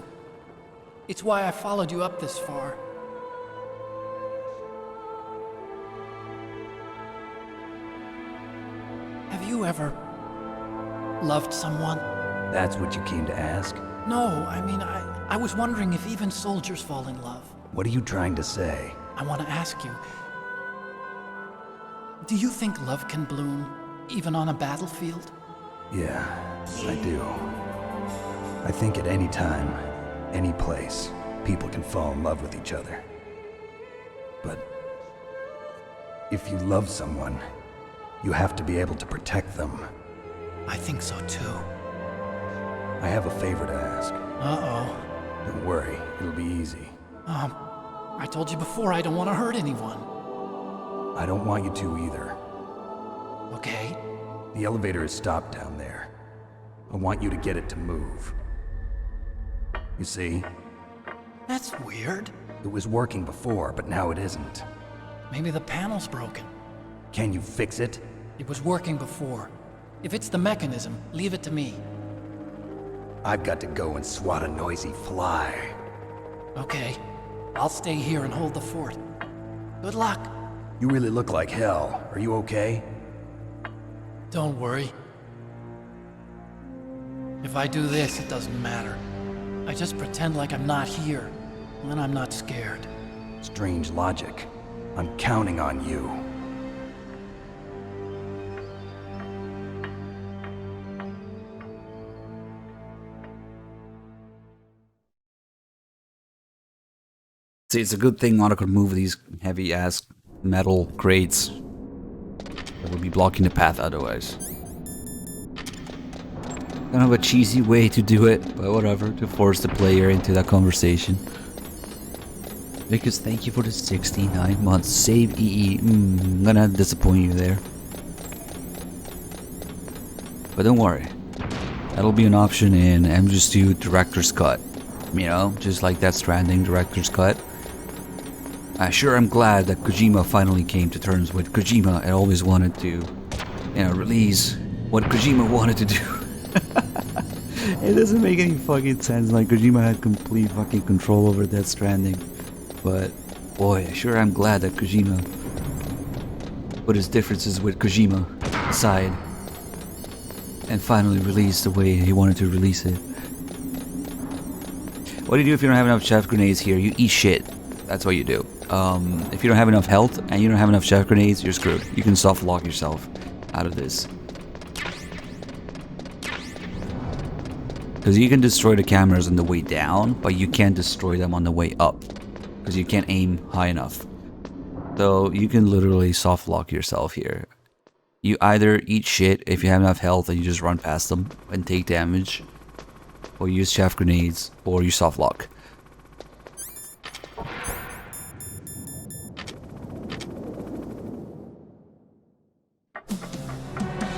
It's why I followed you up this far. Have you ever loved someone? That's what you came to ask? No, I mean, I was wondering if even soldiers fall in love. What are you trying to say? I want to ask you, do you think love can bloom even on a battlefield? Yeah, I do. I think at any time, any place, people can fall in love with each other. But if you love someone, you have to be able to protect them. I think so too. I have a favor to ask. Uh-oh. Don't worry, it'll be easy. I told you before I don't want to hurt anyone. I don't want you to either. Okay. The elevator is stopped down there. I want you to get it to move. You see? That's weird. It was working before, but now it isn't. Maybe the panel's broken. Can you fix it? It was working before. If it's the mechanism, leave it to me. I've got to go and swat a noisy fly. Okay. I'll stay here and hold the fort. Good luck. You really look like hell. Are you okay? Don't worry. If I do this, it doesn't matter. I just pretend like I'm not here, and then I'm not scared. Strange logic. I'm counting on you. See, it's a good thing Otto could move these heavy-ass metal crates that would be blocking the path otherwise. Kind of a cheesy way to do it, but whatever, to force the player into that conversation. Because thank you for the 69 months. Save EE. I'm gonna disappoint you there. But don't worry. That'll be an option in MGS2 Director's Cut. You know, just like that Stranding Director's Cut. Sure, I'm glad that Kojima finally came to terms with Kojima and always wanted to, you know, release what Kojima wanted to do. It doesn't make any fucking sense. Like, Kojima had complete fucking control over Death Stranding. But, boy, sure I'm glad that Kojima put his differences with Kojima aside and finally released the way he wanted to release it. What do you do if you don't have enough chef grenades here? You eat shit. That's what you do. If you don't have enough health and you don't have enough chef grenades, you're screwed. You can soft lock yourself out of this. Because you can destroy the cameras on the way down, but you can't destroy them on the way up. Because you can't aim high enough. So you can literally soft lock yourself here. You either eat shit if you have enough health and you just run past them and take damage. Or you use chaff grenades, or you soft lock.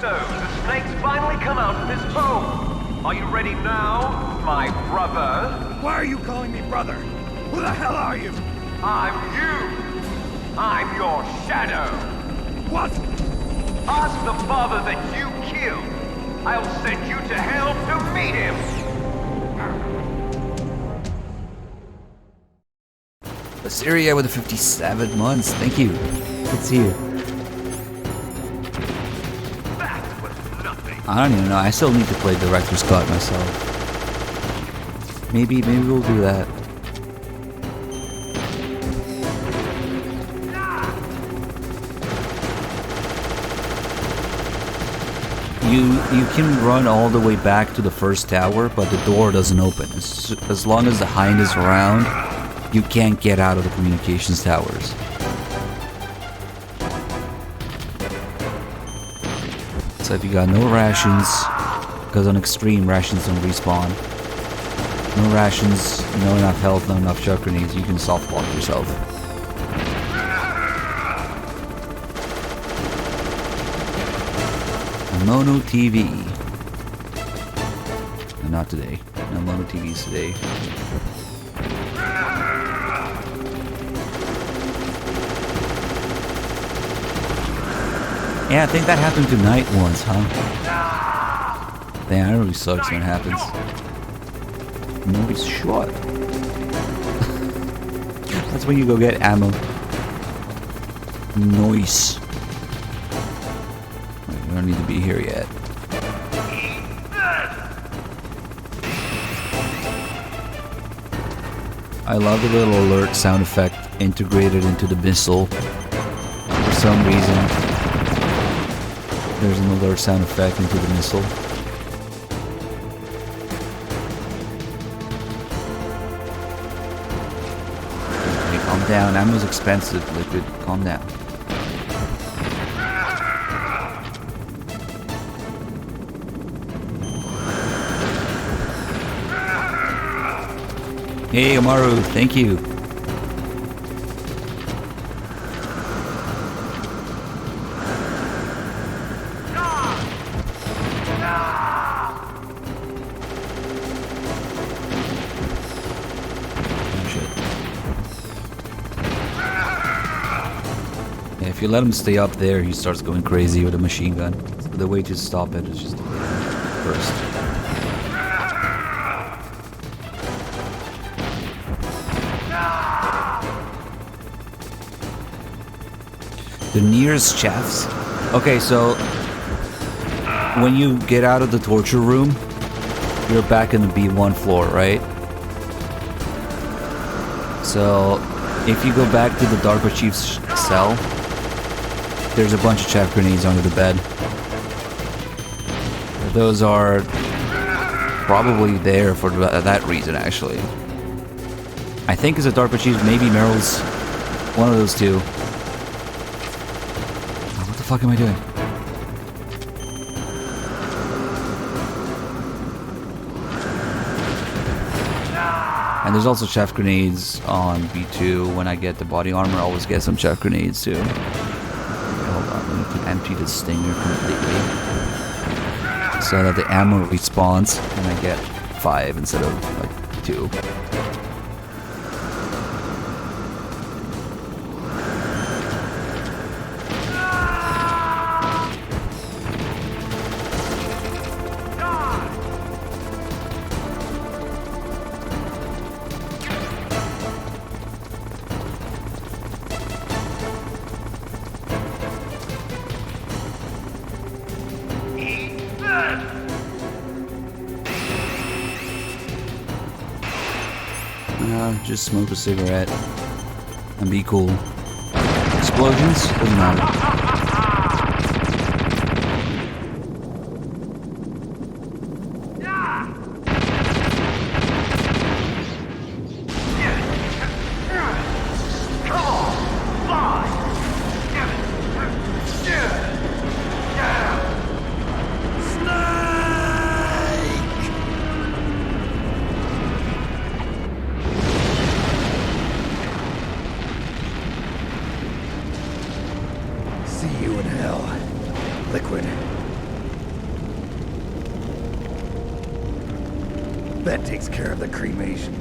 So, the snakes finally come out of this hole. Are you ready now, my brother? Why are you calling me brother? Who the hell are you? I'm you. I'm your shadow. What? Ask the father that you killed. I'll send you to hell to meet him. Assyria with the 57 months. Thank you. Good to see you. I don't even know. I still need to play Director's Cut myself. Maybe we'll do that. You can run all the way back to the first tower, but the door doesn't open. As long as the hind is around, you can't get out of the communications towers. So if you got no rations, because on extreme rations don't respawn. No rations, no enough health, no enough chuck grenades, you can soft block yourself. Mono TV. No, not today. No mono TVs today. Yeah, I think that happened tonight once, huh? Damn, that really sucks when it happens. Noise shot. That's when you go get ammo. Noise. We don't need to be here yet. I love the little alert sound effect integrated into the missile. For some reason, there's an alert sound effect into the missile. Okay, calm down. Ammo's expensive, Liquid. Calm down. Hey, Amaru, thank you. If you let him stay up there, he starts going crazy with a machine gun. So the way to stop it is just to hit him first. The nearest shafts. Okay, so when you get out of the torture room, you're back in the B1 floor, right? So if you go back to the DARPA chief's cell, there's a bunch of chaff grenades under the bed. Those are probably there for that reason, actually. I think it's a DARPA chief, maybe Meryl's one of those two. Oh, what the fuck am I doing? And there's also chaff grenades on B2. When I get the body armor, I always get some chaff grenades too. Hold on, let me empty the stinger completely so that the ammo respawns and I get 5 instead of like 2. Just smoke a cigarette and be cool. Explosions? Doesn't matter. That takes care of the cremation.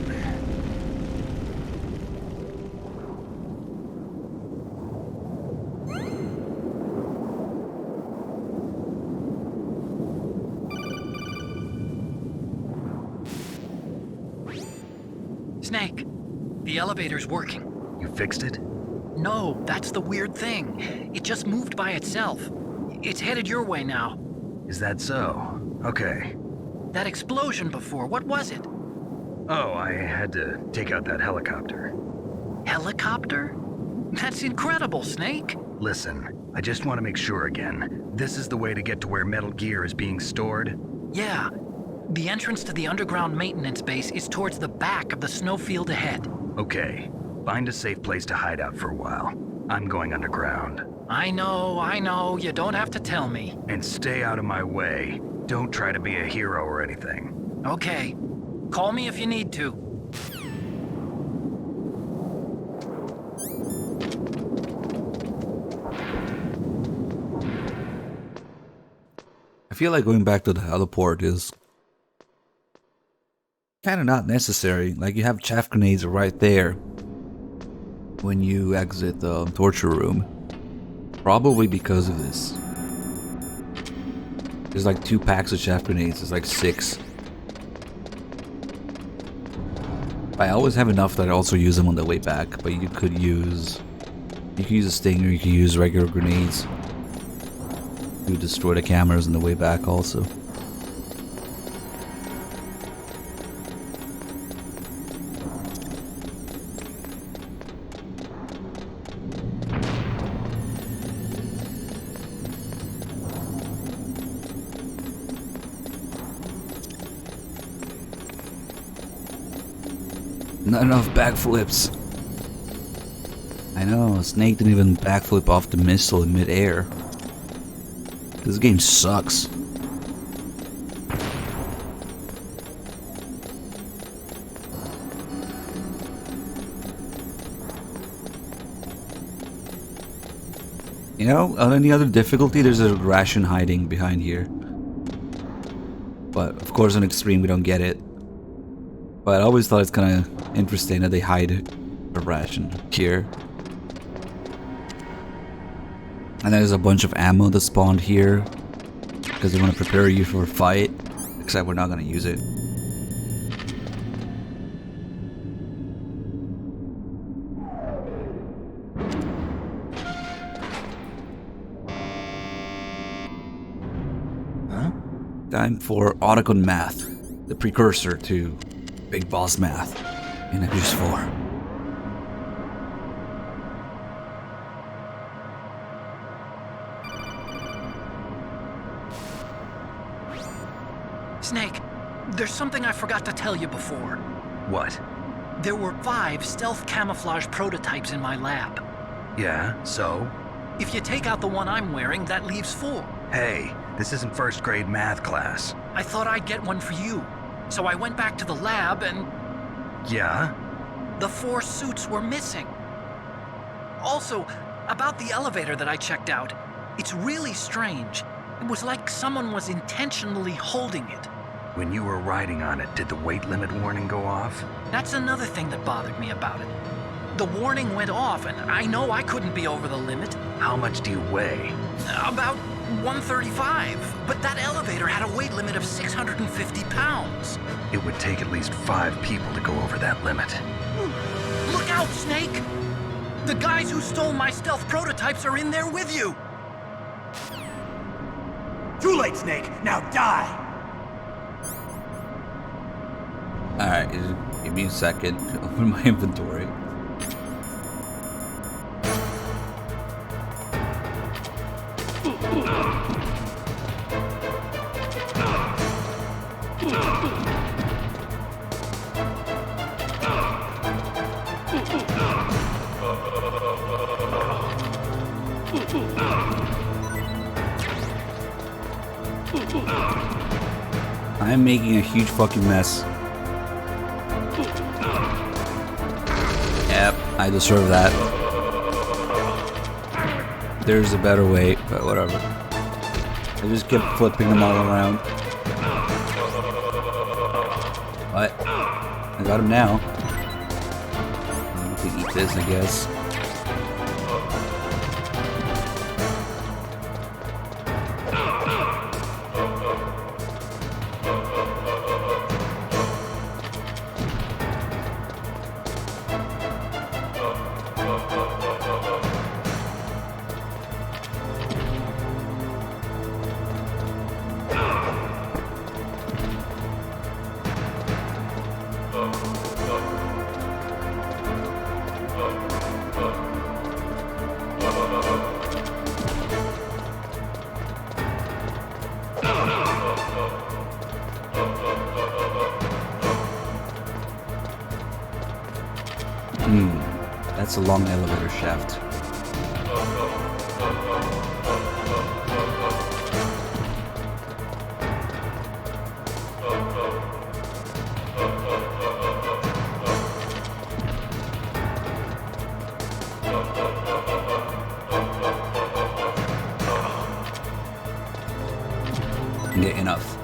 Snake, the elevator's working. You fixed it? No, that's the weird thing. It just moved by itself. It's headed your way now. Is that so? Okay. That explosion before, what was it? Oh, I had to take out that helicopter. Helicopter? That's incredible, Snake. Listen, I just want to make sure again. This is the way to get to where Metal Gear is being stored? Yeah. The entrance to the underground maintenance base is towards the back of the snowfield ahead. Okay. Find a safe place to hide out for a while. I'm going underground. I know. You don't have to tell me. And stay out of my way. Don't try to be a hero or anything. Okay. Call me if you need to. I feel like going back to the heliport is kind of not necessary. Like, you have chaff grenades right there when you exit the torture room. Probably because of this. There's like 2 packs of chaff grenades. There's like 6. I always have enough that I also use them on the way back, but you could use a stinger, you could use regular grenades to destroy the cameras on the way back also. Not enough backflips. I know, Snake didn't even backflip off the missile in midair. This game sucks. You know, on any other difficulty, there's a ration hiding behind here. But of course on extreme we don't get it. But I always thought it's kind of interesting that they hide a ration here. And there's a bunch of ammo that spawned here because they want to prepare you for a fight. Except we're not going to use it. Time for Otacon Math, the precursor to Big Boss Math in MGS4. Snake, there's something I forgot to tell you before. What? There were 5 stealth camouflage prototypes in my lab. Yeah, so? If you take out the one I'm wearing, that leaves 4. Hey, this isn't first grade math class. I thought I'd get one for you. So I went back to the lab and... Yeah? The 4 suits were missing. Also, about the elevator that I checked out, it's really strange. It was like someone was intentionally holding it. When you were riding on it, did the weight limit warning go off? That's another thing that bothered me about it. The warning went off, and I know I couldn't be over the limit. How much do you weigh? About 135, but that elevator had a weight limit of 650 pounds. It would take at least 5 people to go over that limit. Look out, Snake! The guys who stole my stealth prototypes are in there with you! Too late, Snake! Now die! Alright, give me a second. Open my inventory. I'm making a huge fucking mess. Yep, I deserve that. There's a better way, but whatever. I just kept flipping them all around. What? I got him now. I can eat this, I guess. That's a long elevator shaft. Yeah, enough.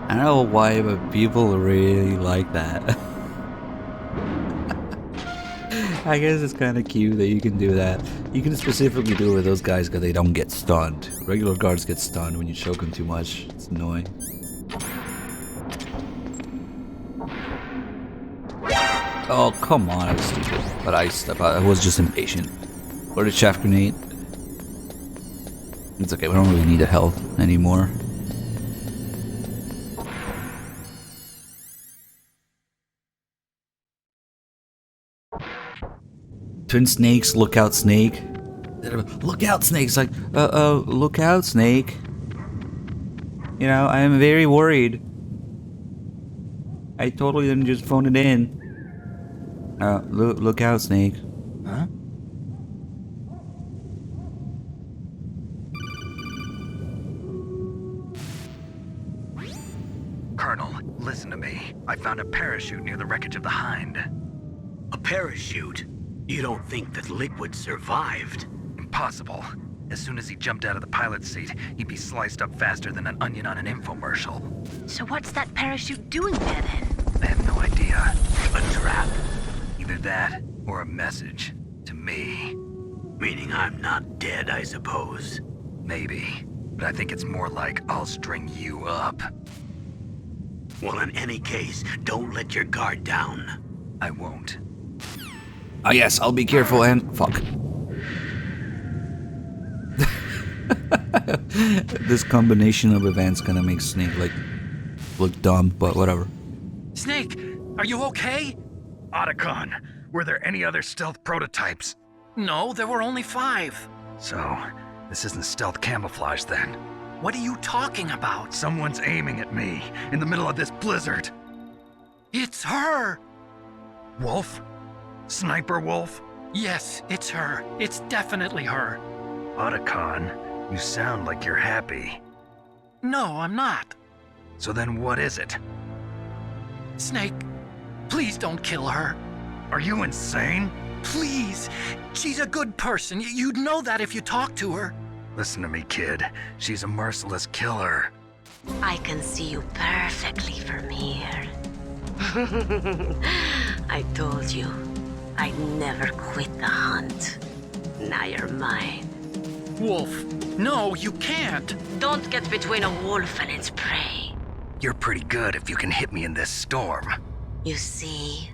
I don't know why, but people really like that. I guess it's kind of cute that you can do that. You can specifically do it with those guys because they don't get stunned. Regular guards get stunned when you choke them too much. It's annoying. Oh, come on, I was stupid. But I was just impatient. Or the chaff grenade. It's okay, we don't really need the health anymore. Twin snakes, look out, snake. Look out, snake. It's like, look out, snake. You know, I am very worried. I totally didn't just phone it in. Look out, snake. Huh? Colonel, Listen to me. I found a parachute near the wreckage of the Hind. A parachute? You don't think that Liquid survived? Impossible. As soon as he jumped out of the pilot's seat, he'd be sliced up faster than an onion on an infomercial. So what's that parachute doing there then? I have no idea. A trap? Either that, or a message. To me. Meaning I'm not dead, I suppose. Maybe. But I think it's more like I'll string you up. Well, in any case, don't let your guard down. I won't. Oh yes, I'll be careful and... Fuck. This combination of events gonna make Snake, like, look dumb, but whatever. Snake, are you okay? Otacon, were there any other stealth prototypes? No, there were only 5. So, this isn't stealth camouflage then? What are you talking about? Someone's aiming at me, in the middle of this blizzard. It's her! Wolf? Sniper Wolf? Yes, it's her. It's definitely her. Otacon, you sound like you're happy. No, I'm not. So then what is it? Snake, please don't kill her. Are you insane? Please! She's a good person. You'd know that if you talked to her. Listen to me, kid. She's a merciless killer. I can see you perfectly from here. I told you, I'd never quit the hunt. Now you're mine. Wolf, no, you can't. Don't get between a wolf and its prey. You're pretty good if you can hit me in this storm. You see,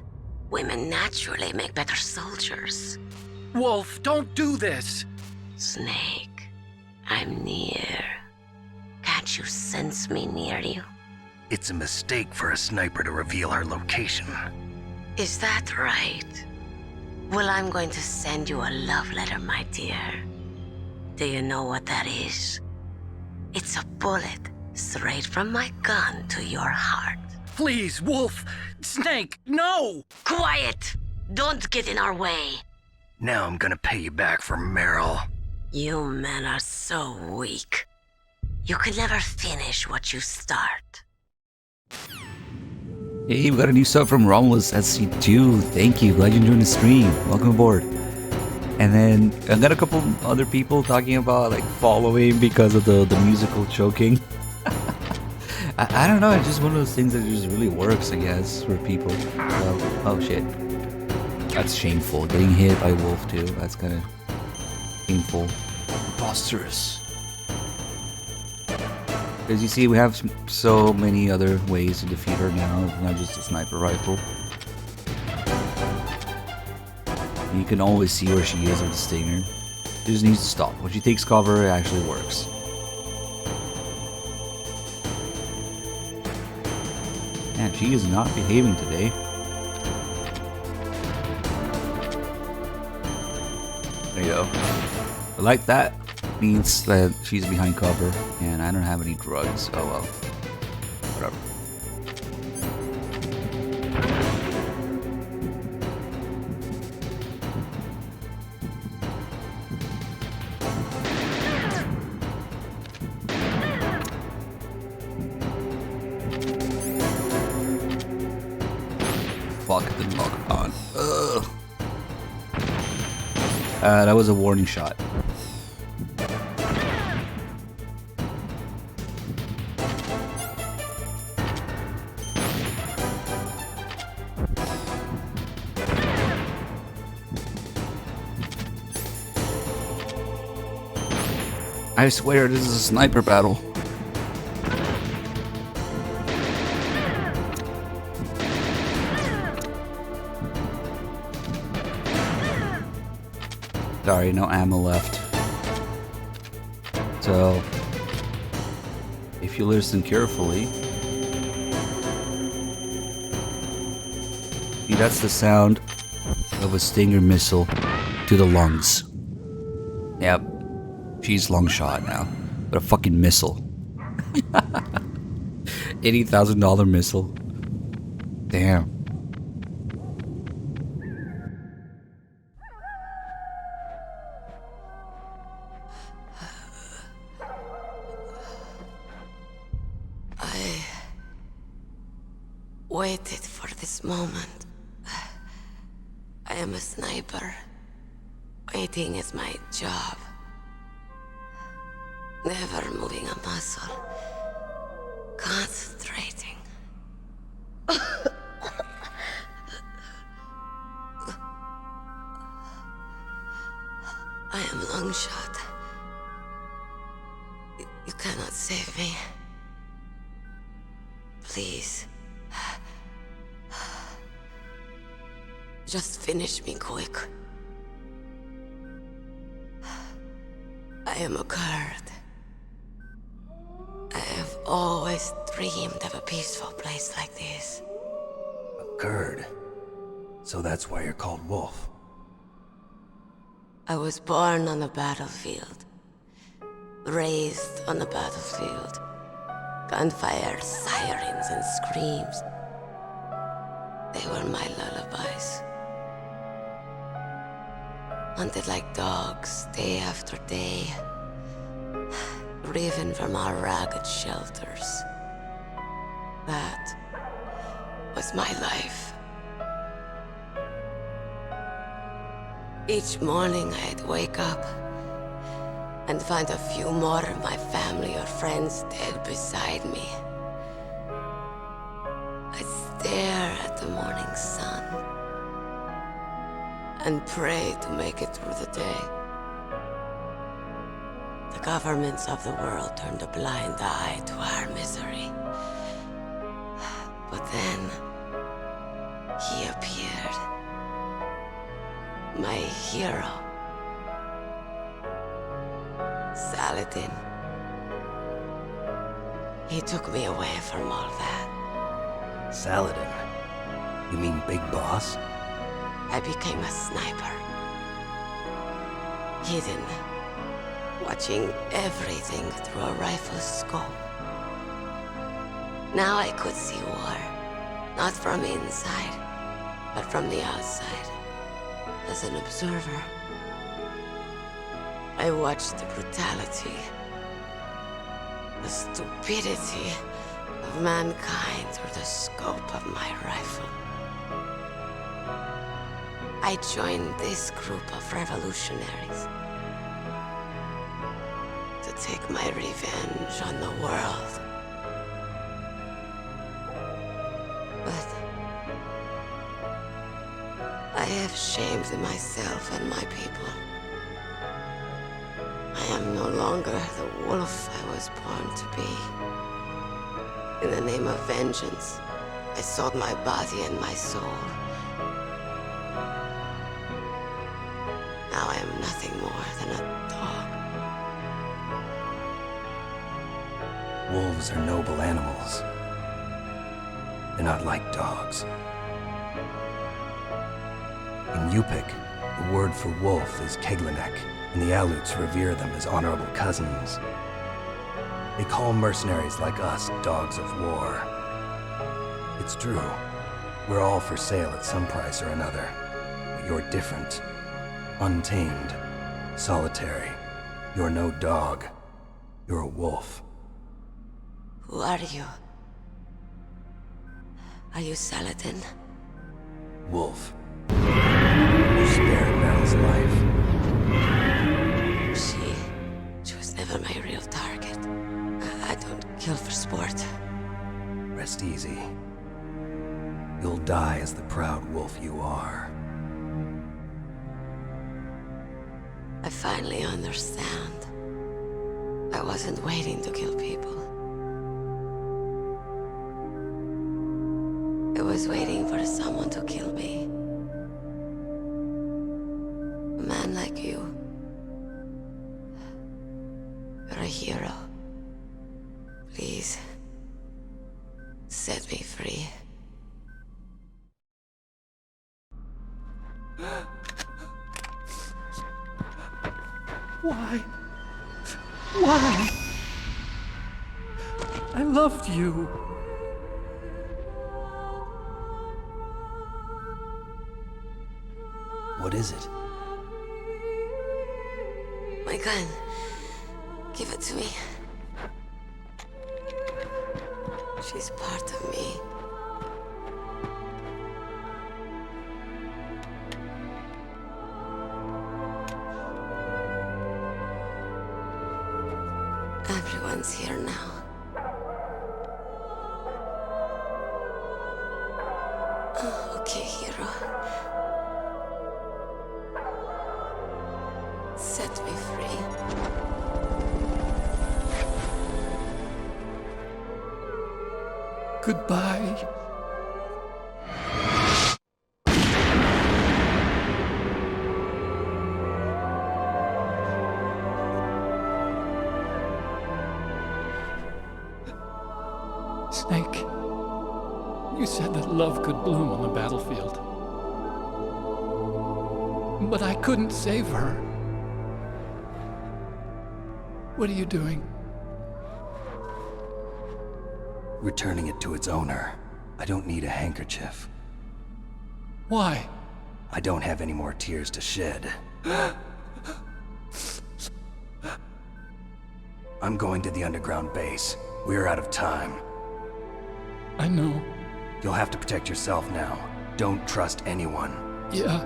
women naturally make better soldiers. Wolf, don't do this. Snake, I'm near. Can't you sense me near you? It's a mistake for a sniper to reveal her location. Is that right? Well, I'm going to send you a love letter, my dear. Do you know what that is? It's a bullet straight from my gun to your heart. Please, Wolf! Snake, no! Quiet! Don't get in our way. Now I'm gonna pay you back for Meryl. You men are so weak. You can never finish what you start. Hey, we got a new sub from Romulus SC2. Thank you. Glad you enjoyed the stream. Welcome aboard. And then I got a couple other people talking about like following because of the musical choking. I don't know. It's just one of those things that just really works, I guess, for people. So, oh shit, that's shameful. Getting hit by Wolf too. That's kind of painful. Preposterous. As you see, we have so many other ways to defeat her now, not just a sniper rifle. You can always see where she is with the Stinger. She just needs to stop. When she takes cover, it actually works. Man, she is not behaving today. There you go. But like that means that she's behind cover, and I don't have any drugs. Oh well. Whatever. Fuck, it didn't lock on. Ugh. That was a warning shot. I swear this is a sniper battle. Sorry, no ammo left. So, if you listen carefully, see, that's the sound of a Stinger missile to the lungs. Yep, she's lung shot now, but a fucking missile. $80,000 missile. Damn. waited for this moment. I am a sniper. Waiting is my job. Never moving a muscle. Concentrating. I am Longshot. You cannot save me. Please. Just finish me quick. I am a Kurd. I have always dreamed of a peaceful place like this. A Kurd? So that's why you're called Wolf. I was born on the battlefield. Raised on the battlefield. Gunfire, sirens, and screams. They were my lullabies. Hunted like dogs, day after day. Driven from our ragged shelters. That was my life. Each morning I'd wake up and find a few more of my family or friends dead beside me. I'd stare at the morning sun and pray to make it through the day. The governments of the world turned a blind eye to our misery. But then, he appeared. My hero. Saladin. He took me away from all that. Saladin? You mean Big Boss? I became a sniper. Hidden. Watching everything through a rifle's scope. Now I could see war. Not from inside, but from the outside. As an observer. I watched the brutality, the stupidity of mankind through the scope of my rifle. I joined this group of revolutionaries to take my revenge on the world. But I have shamed myself and my people. I am no longer the wolf I was born to be. In the name of vengeance, I sold my body and my soul. Now I am nothing more than a dog. Wolves are noble animals. They're not like dogs. In Yupik, the word for wolf is Keglanek, and the Aleuts revere them as honorable cousins. They call mercenaries like us dogs of war. It's true. We're all for sale at some price or another. But you're different. Untamed. Solitary. You're no dog. You're a wolf. Who are you? Are you Saladin? Wolf. You spared Meryl's life. She was never my real target. I don't kill for sport. Rest easy. You'll die as the proud wolf you are. I finally understand. I wasn't waiting to kill people. I was waiting for someone to kill me. A man like you. You're a hero. Please, set me free. Why? Why? I loved you. What is it? My gun. Give it to me. She's part of me. Everyone's here now. Okay, hero. Set me free. Goodbye. Snake, you said that love could bloom on the battlefield. But I couldn't save her. What are you doing? Returning it to its owner. I don't need a handkerchief. Why? I don't have any more tears to shed. I'm going to the underground base. We're out of time. I know. You'll have to protect yourself now. Don't trust anyone. Yeah.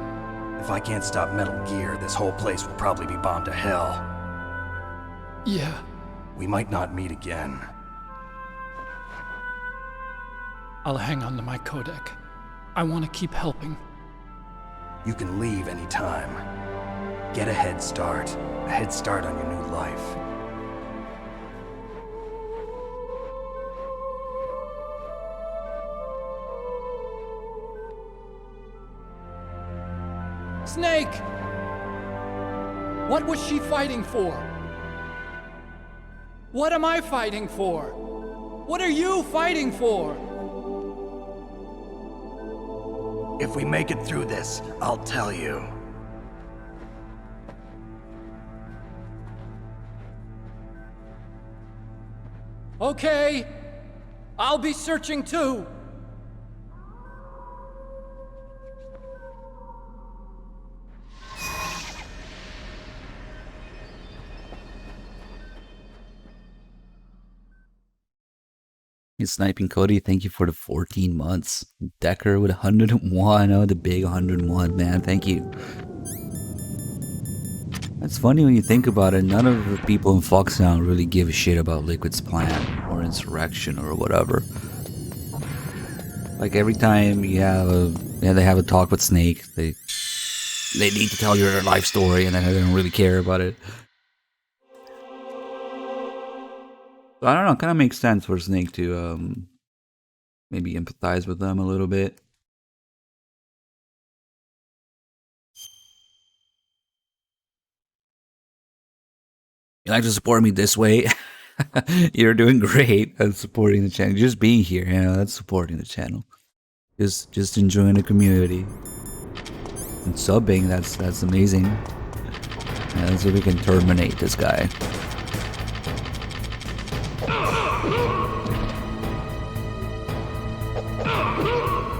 If I can't stop Metal Gear, this whole place will probably be bombed to hell. Yeah. We might not meet again. I'll hang on to my codec. I want to keep helping. You can leave anytime. Get a head start. A head start on your new life. Snake! What was she fighting for? What am I fighting for? What are you fighting for? If we make it through this, I'll tell you. Okay. I'll be searching too. Sniping Cody, thank you for the 14 months. Decker with 101. Oh, the big 101, man. Thank you. It's funny when you think about it. None of the people in Foxhound really give a shit about Liquid's plan or insurrection or whatever. Like every time you have they have a talk with Snake, they need to tell you their life story, and then they don't really care about it. I don't know, it kind of makes sense for Snake to maybe empathize with them a little bit. You like to support me this way? You're doing great at supporting the channel. Just being here, you know, that's supporting the channel. Just enjoying the community. And subbing, that's amazing. Yeah, so we can terminate this guy.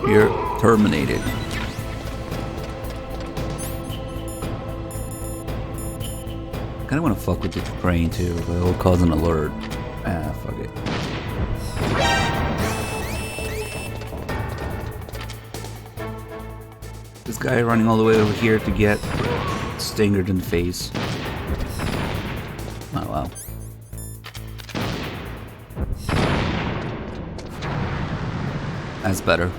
You're terminated. I kinda wanna fuck with the crane too, but it'll cause an alert. Ah, fuck it. This guy running all the way over here to get stingered in the face. Oh wow. That's better.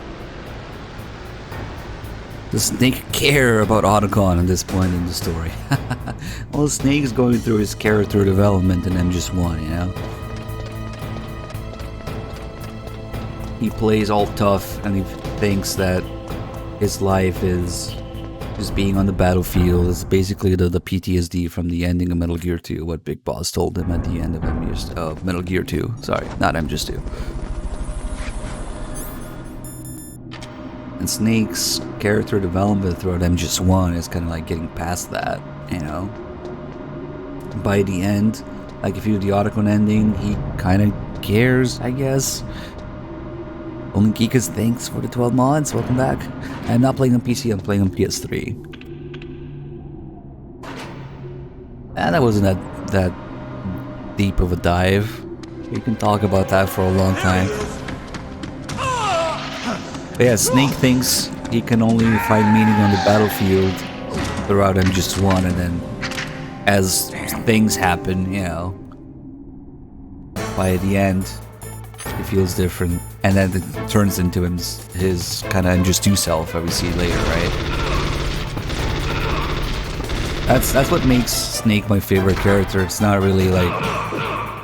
Does Snake care about Otacon at this point in the story? Well, Snake is going through his character development in MGS1, you know? He plays all tough and he thinks that his life is just being on the battlefield. It's basically the PTSD from the ending of Metal Gear 2, what Big Boss told him at the end of Metal Gear 2. Sorry, not MGS2. And Snake's character development throughout MGS1 is kind of like getting past that, you know? By the end, like if you do the Otacon ending, he kind of cares, I guess. Only Geekas, thanks for the 12 mods, welcome back. I'm not playing on PC, I'm playing on PS3. And that wasn't that deep of a dive. We can talk about that for a long time. But yeah, Snake thinks he can only find meaning on the battlefield throughout MGS1, and then as things happen, you know, by the end, it feels different, and then it turns into his kind of MGS2 self that we see later, right? That's what makes Snake my favorite character. It's not really like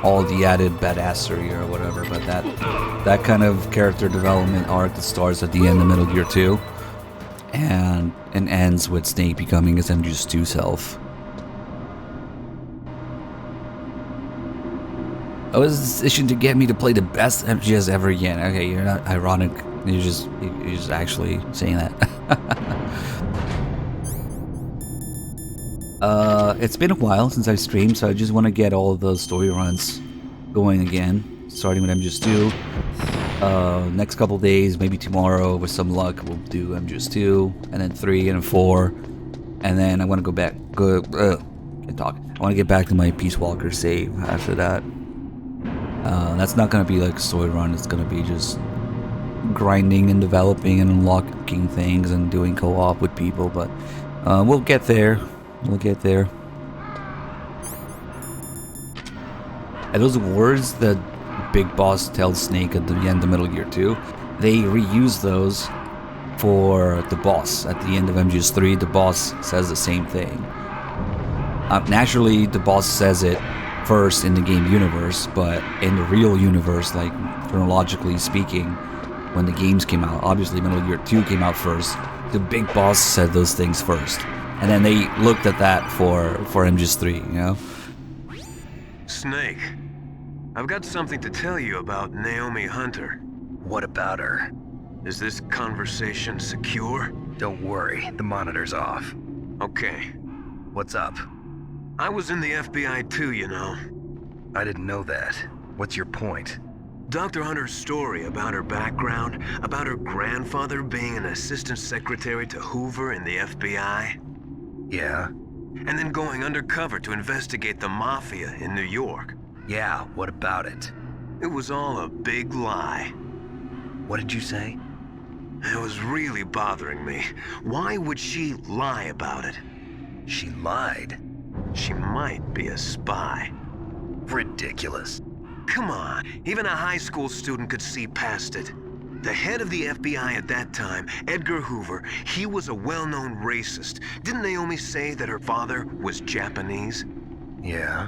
all the added badassery or whatever, but that kind of character development arc that starts at the end of Metal Gear 2 and ends with Snake becoming his MGS2 self. I was itching to get me to play the best MGS ever again. Okay, you're not ironic. You're just actually saying that. It's been a while since I streamed, so I just want to get all of those story runs going again, starting with MGS2. Next couple days, maybe tomorrow, with some luck, we'll do MGS2, and then 3 and 4, and then I want to go back. Can't talk. I want to get back to my Peace Walker save after that. That's not gonna be like a story run. It's gonna be just grinding and developing and unlocking things and doing co-op with people. But we'll get there. We'll get there. And those words that Big Boss tells Snake at the end of Metal Gear 2, they reuse those for the boss. At the end of MGS3, the boss says the same thing. Naturally, the boss says it first in the game universe, but in the real universe, like chronologically speaking, when the games came out, obviously Metal Gear 2 came out first, the Big Boss said those things first. And then they looked at that for MGS3, you know? Snake, I've got something to tell you about Naomi Hunter. What about her? Is this conversation secure? Don't worry, the monitor's off. Okay. What's up? I was in the FBI too, you know. I didn't know that. What's your point? Dr. Hunter's story about her background, about her grandfather being an assistant secretary to Hoover in the FBI. Yeah? And then going undercover to investigate the Mafia in New York. Yeah, what about it? It was all a big lie. What did you say? It was really bothering me. Why would she lie about it? She lied? She might be a spy. Ridiculous. Come on, even a high school student could see past it. The head of the FBI at that time, Edgar Hoover, he was a well-known racist. Didn't Naomi say that her father was Japanese? Yeah.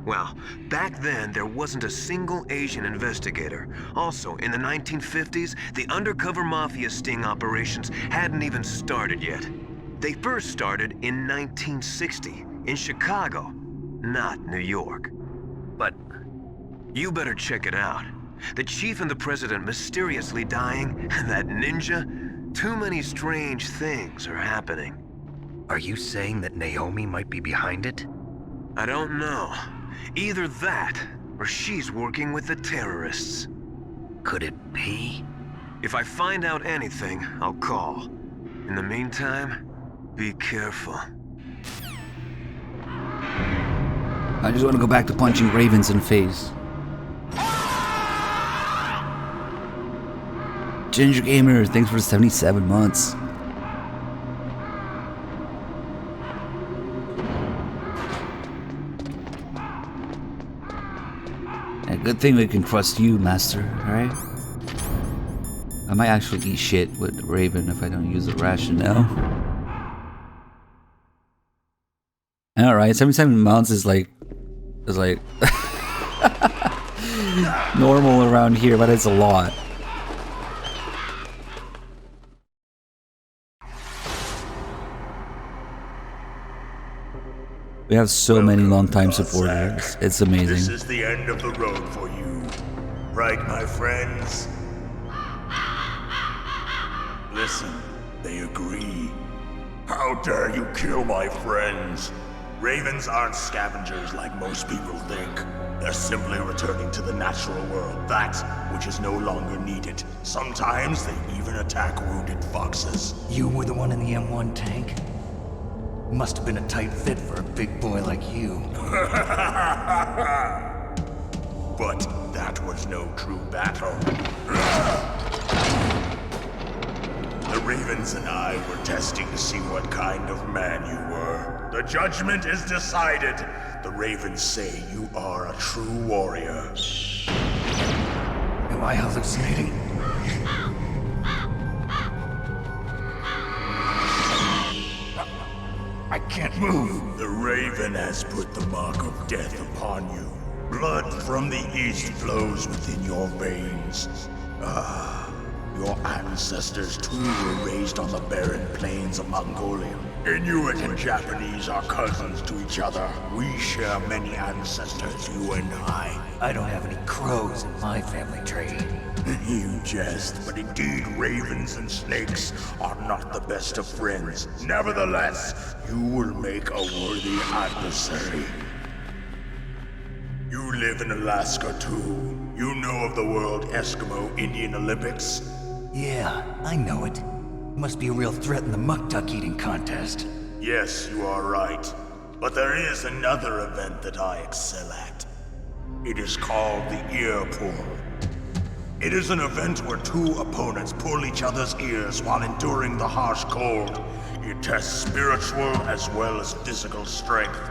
Well, back then, there wasn't a single Asian investigator. Also, in the 1950s, the undercover mafia sting operations hadn't even started yet. They first started in 1960, in Chicago, not New York. But you better check it out. The chief and the president mysteriously dying, and that ninja, too many strange things are happening. Are you saying that Naomi might be behind it? I don't know. Either that, or she's working with the terrorists. Could it be? If I find out anything, I'll call. In the meantime, be careful. I just want to go back to punching ravens in the face. Ginger Gamer, thanks for 77 months. A good thing we can trust you, Master, alright? I might actually eat shit with the Raven if I don't use the ration now. Alright, 77 months is like normal around here, but it's a lot. We have so many long-time supporters. It's amazing. This is the end of the road for you, right, my friends? Listen, they agree. How dare you kill my friends? Ravens aren't scavengers like most people think. They're simply returning to the natural world, that which is no longer needed. Sometimes they even attack wounded foxes. You were the one in the M1 tank? Must have been a tight fit for a big boy like you. But that was no true battle. The Ravens and I were testing to see what kind of man you were. The judgment is decided. The Ravens say you are a true warrior. Am I hallucinating? I can't move. The Raven has put the mark of death upon you. Blood from the east flows within your veins. Your ancestors too were raised on the barren plains of Mongolia. Inuit and Japanese are cousins to each other. We share many ancestors, you and I. I don't have any crows in my family tree. You jest, but indeed ravens and snakes are not the best of friends. Nevertheless, you will make a worthy adversary. You live in Alaska too. You know of the World Eskimo Indian Olympics? Yeah, I know it. Must be a real threat in the muck duck eating contest. Yes, you are right. But there is another event that I excel at. It is called the ear pull. It is an event where two opponents pull each other's ears while enduring the harsh cold. It tests spiritual as well as physical strength.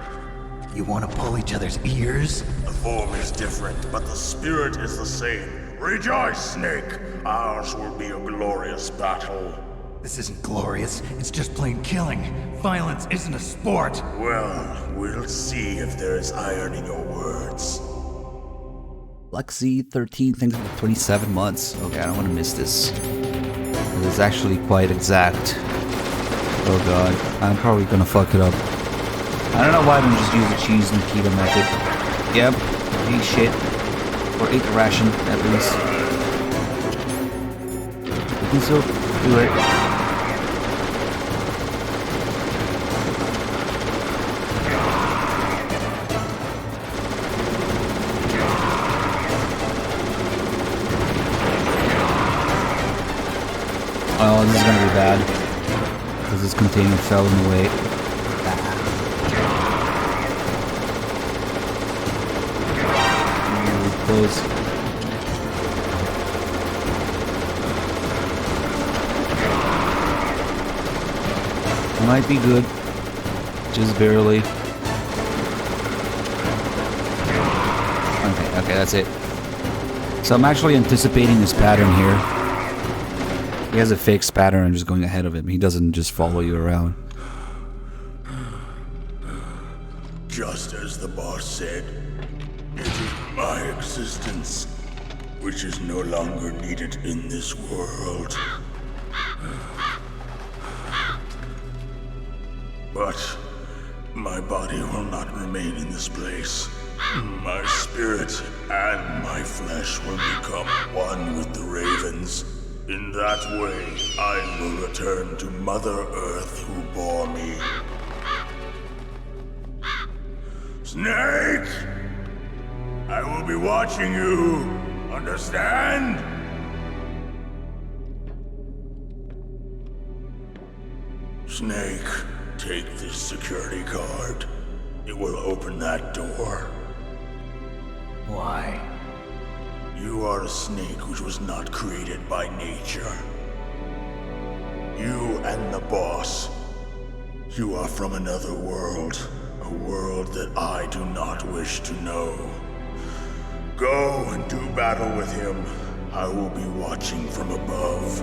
You want to pull each other's ears? The form is different, but the spirit is the same. Rejoice, Snake! Ours will be a glorious battle. This isn't glorious, it's just plain killing. Violence isn't a sport. Well, we'll see if there is iron in your words. Lexi13, thanks for 27 months. Okay, I don't want to miss this. It is actually quite exact. Oh god, I'm probably gonna fuck it up. I don't know why I don't just use the cheese and keto method. Yep, eat shit. Or eat the ration, at least. We can still do it. Oh, this is gonna be bad. Because this container fell in the way. Close. Might be good. Just barely. Okay, that's it. So I'm actually anticipating this pattern here. He has a fixed pattern, I'm just going ahead of him. He doesn't just follow you around. Just as the boss said, it is my existence which is no longer needed in this world. But my body will not remain in this place. My spirit and my flesh will become one with the ravens. In that way, I will return to Mother Earth who bore me. Snake! I will be watching you. Understand? Snake, take this security card. It will open that door. Why? You are a snake which was not created by nature. You and the boss. You are from another world. A world that I do not wish to know. Go and do battle with him. I will be watching from above.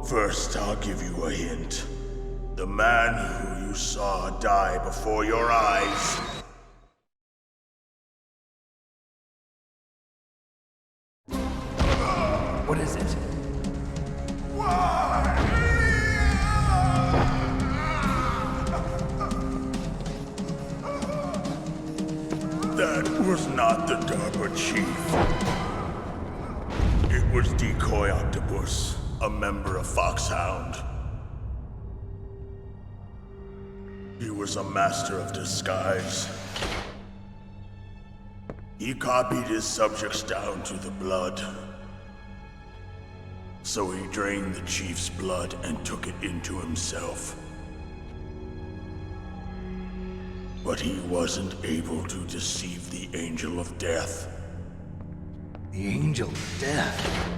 First, I'll give you a hint. The man who you saw die before your eyes. What is it? That was not the DARPA chief. It was Decoy Octopus, a member of Foxhound. He was a master of disguise. He copied his subjects down to the blood. So he drained the chief's blood and took it into himself. But he wasn't able to deceive the Angel of Death. The Angel of Death?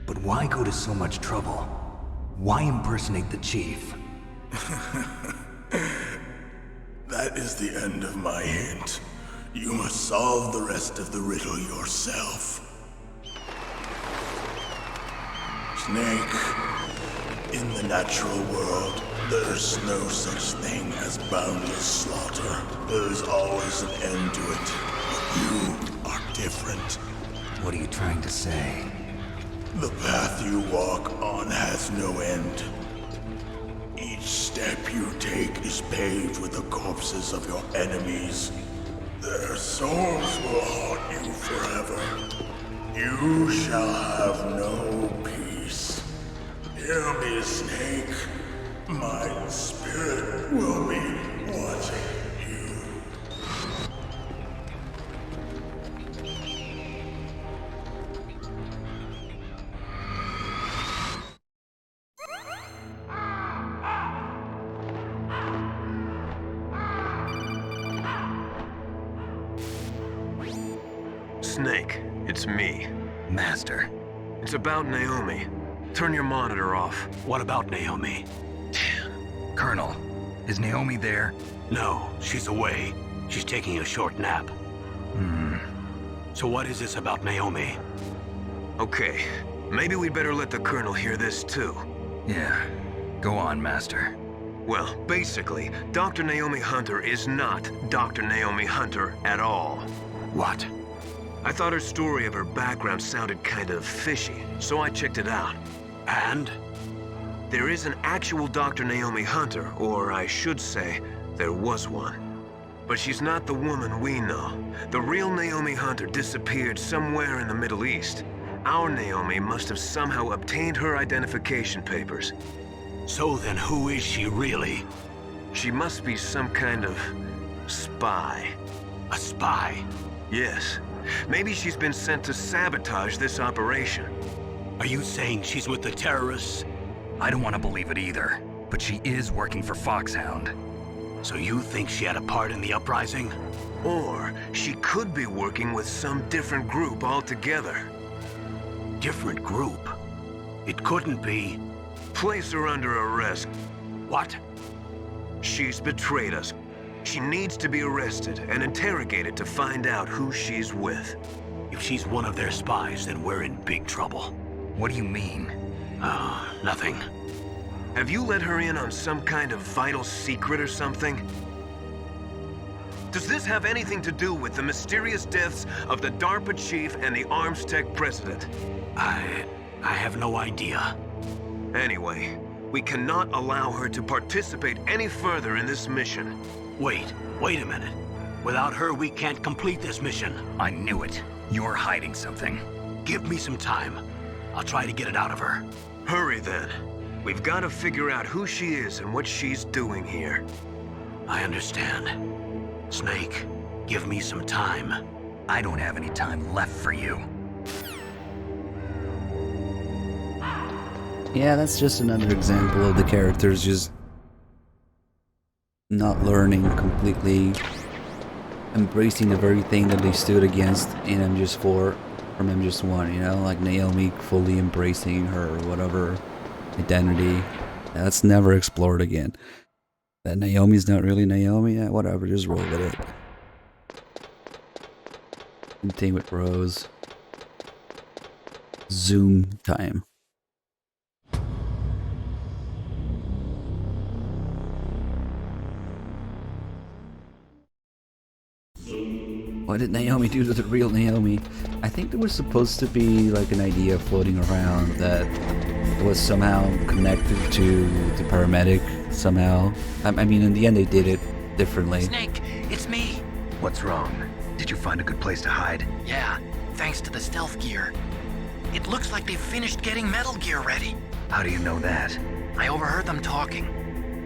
But why go to so much trouble? Why impersonate the chief? That is the end of my hint. You must solve the rest of the riddle yourself. Snake, in the natural world, there's no such thing as boundless slaughter. There is always an end to it. But you are different. What are you trying to say? The path you walk on has no end. Each step you take is paved with the corpses of your enemies. Their souls will haunt you forever. You shall have no peace. Hear me, Snake. My spirit will be watching you. Snake, it's me. Master. It's about Naomi. Turn your monitor off. What about Naomi? Colonel, is Naomi there? No, she's away. She's taking a short nap. So what is this about Naomi? Okay, maybe we'd better let the Colonel hear this too. Yeah, go on, Master. Well, basically, Dr. Naomi Hunter is not Dr. Naomi Hunter at all. What? I thought her story of her background sounded kind of fishy, so I checked it out. And? There is an actual Dr. Naomi Hunter, or I should say, there was one. But she's not the woman we know. The real Naomi Hunter disappeared somewhere in the Middle East. Our Naomi must have somehow obtained her identification papers. So then who is she really? She must be some kind of spy. A spy? Yes. Maybe she's been sent to sabotage this operation. Are you saying she's with the terrorists? I don't want to believe it either, but she is working for Foxhound. So you think she had a part in the uprising? Or she could be working with some different group altogether. Different group? It couldn't be. Place her under arrest. What? She's betrayed us. She needs to be arrested and interrogated to find out who she's with. If she's one of their spies, then we're in big trouble. What do you mean? Nothing. Have you let her in on some kind of vital secret or something? Does this have anything to do with the mysterious deaths of the DARPA chief and the Arms Tech president? I have no idea. Anyway, we cannot allow her to participate any further in this mission. Wait a minute. Without her, we can't complete this mission. I knew it. You're hiding something. Give me some time. I'll try to get it out of her. Hurry then. We've got to figure out who she is and what she's doing here. I understand. Snake, give me some time. I don't have any time left for you. Yeah, that's just another example of the characters just not learning completely, embracing the very thing that they stood against in MGS4 from MGS1, you know, like Naomi fully embracing her whatever identity. That's never explored again. That Naomi's not really Naomi, yeah, whatever, just roll with it. Same thing with Rose. Zoom time. What did Naomi do to the real Naomi? I think there was supposed to be like an idea floating around that it was somehow connected to the paramedic somehow. I mean, in the end they did it differently. Snake, it's me. What's wrong? Did you find a good place to hide? Yeah, thanks to the stealth gear. It looks like they've finished getting Metal Gear ready. How do you know that? I overheard them talking.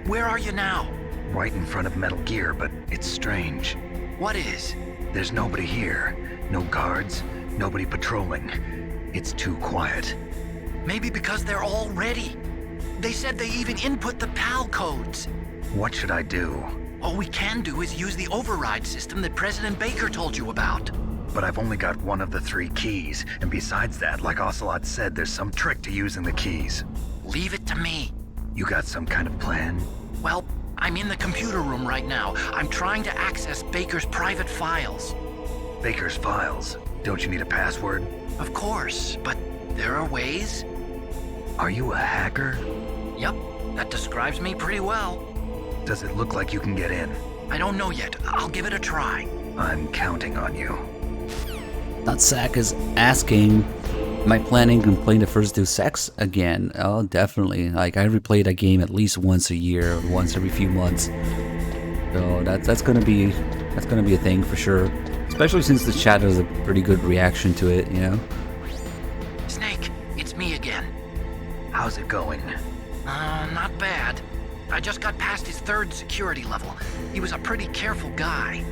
Where are you now? Right in front of Metal Gear, but it's strange. What is? There's nobody here. No guards, nobody patrolling. It's too quiet. Maybe because they're all ready. They said they even input the PAL codes. What should I do? All we can do is use the override system that President Baker told you about. But I've only got one of the 3 keys, and besides that, like Ocelot said, there's some trick to using the keys. Leave it to me. You got some kind of plan? Well, I'm in the computer room right now. I'm trying to access Baker's private files. Baker's files? Don't you need a password? Of course, but there are ways. Are you a hacker? Yep, that describes me pretty well. Does it look like you can get in? I don't know yet. I'll give it a try. I'm counting on you. Nutsack is asking, am I planning on playing the first Deus Ex again? Oh, definitely. Like, I replay that game at least once a year, or once every few months. So that's gonna be a thing for sure. Especially since the chat has a pretty good reaction to it, you know? Snake, it's me again. How's it going? Not bad. I just got past his 3rd security level. He was a pretty careful guy.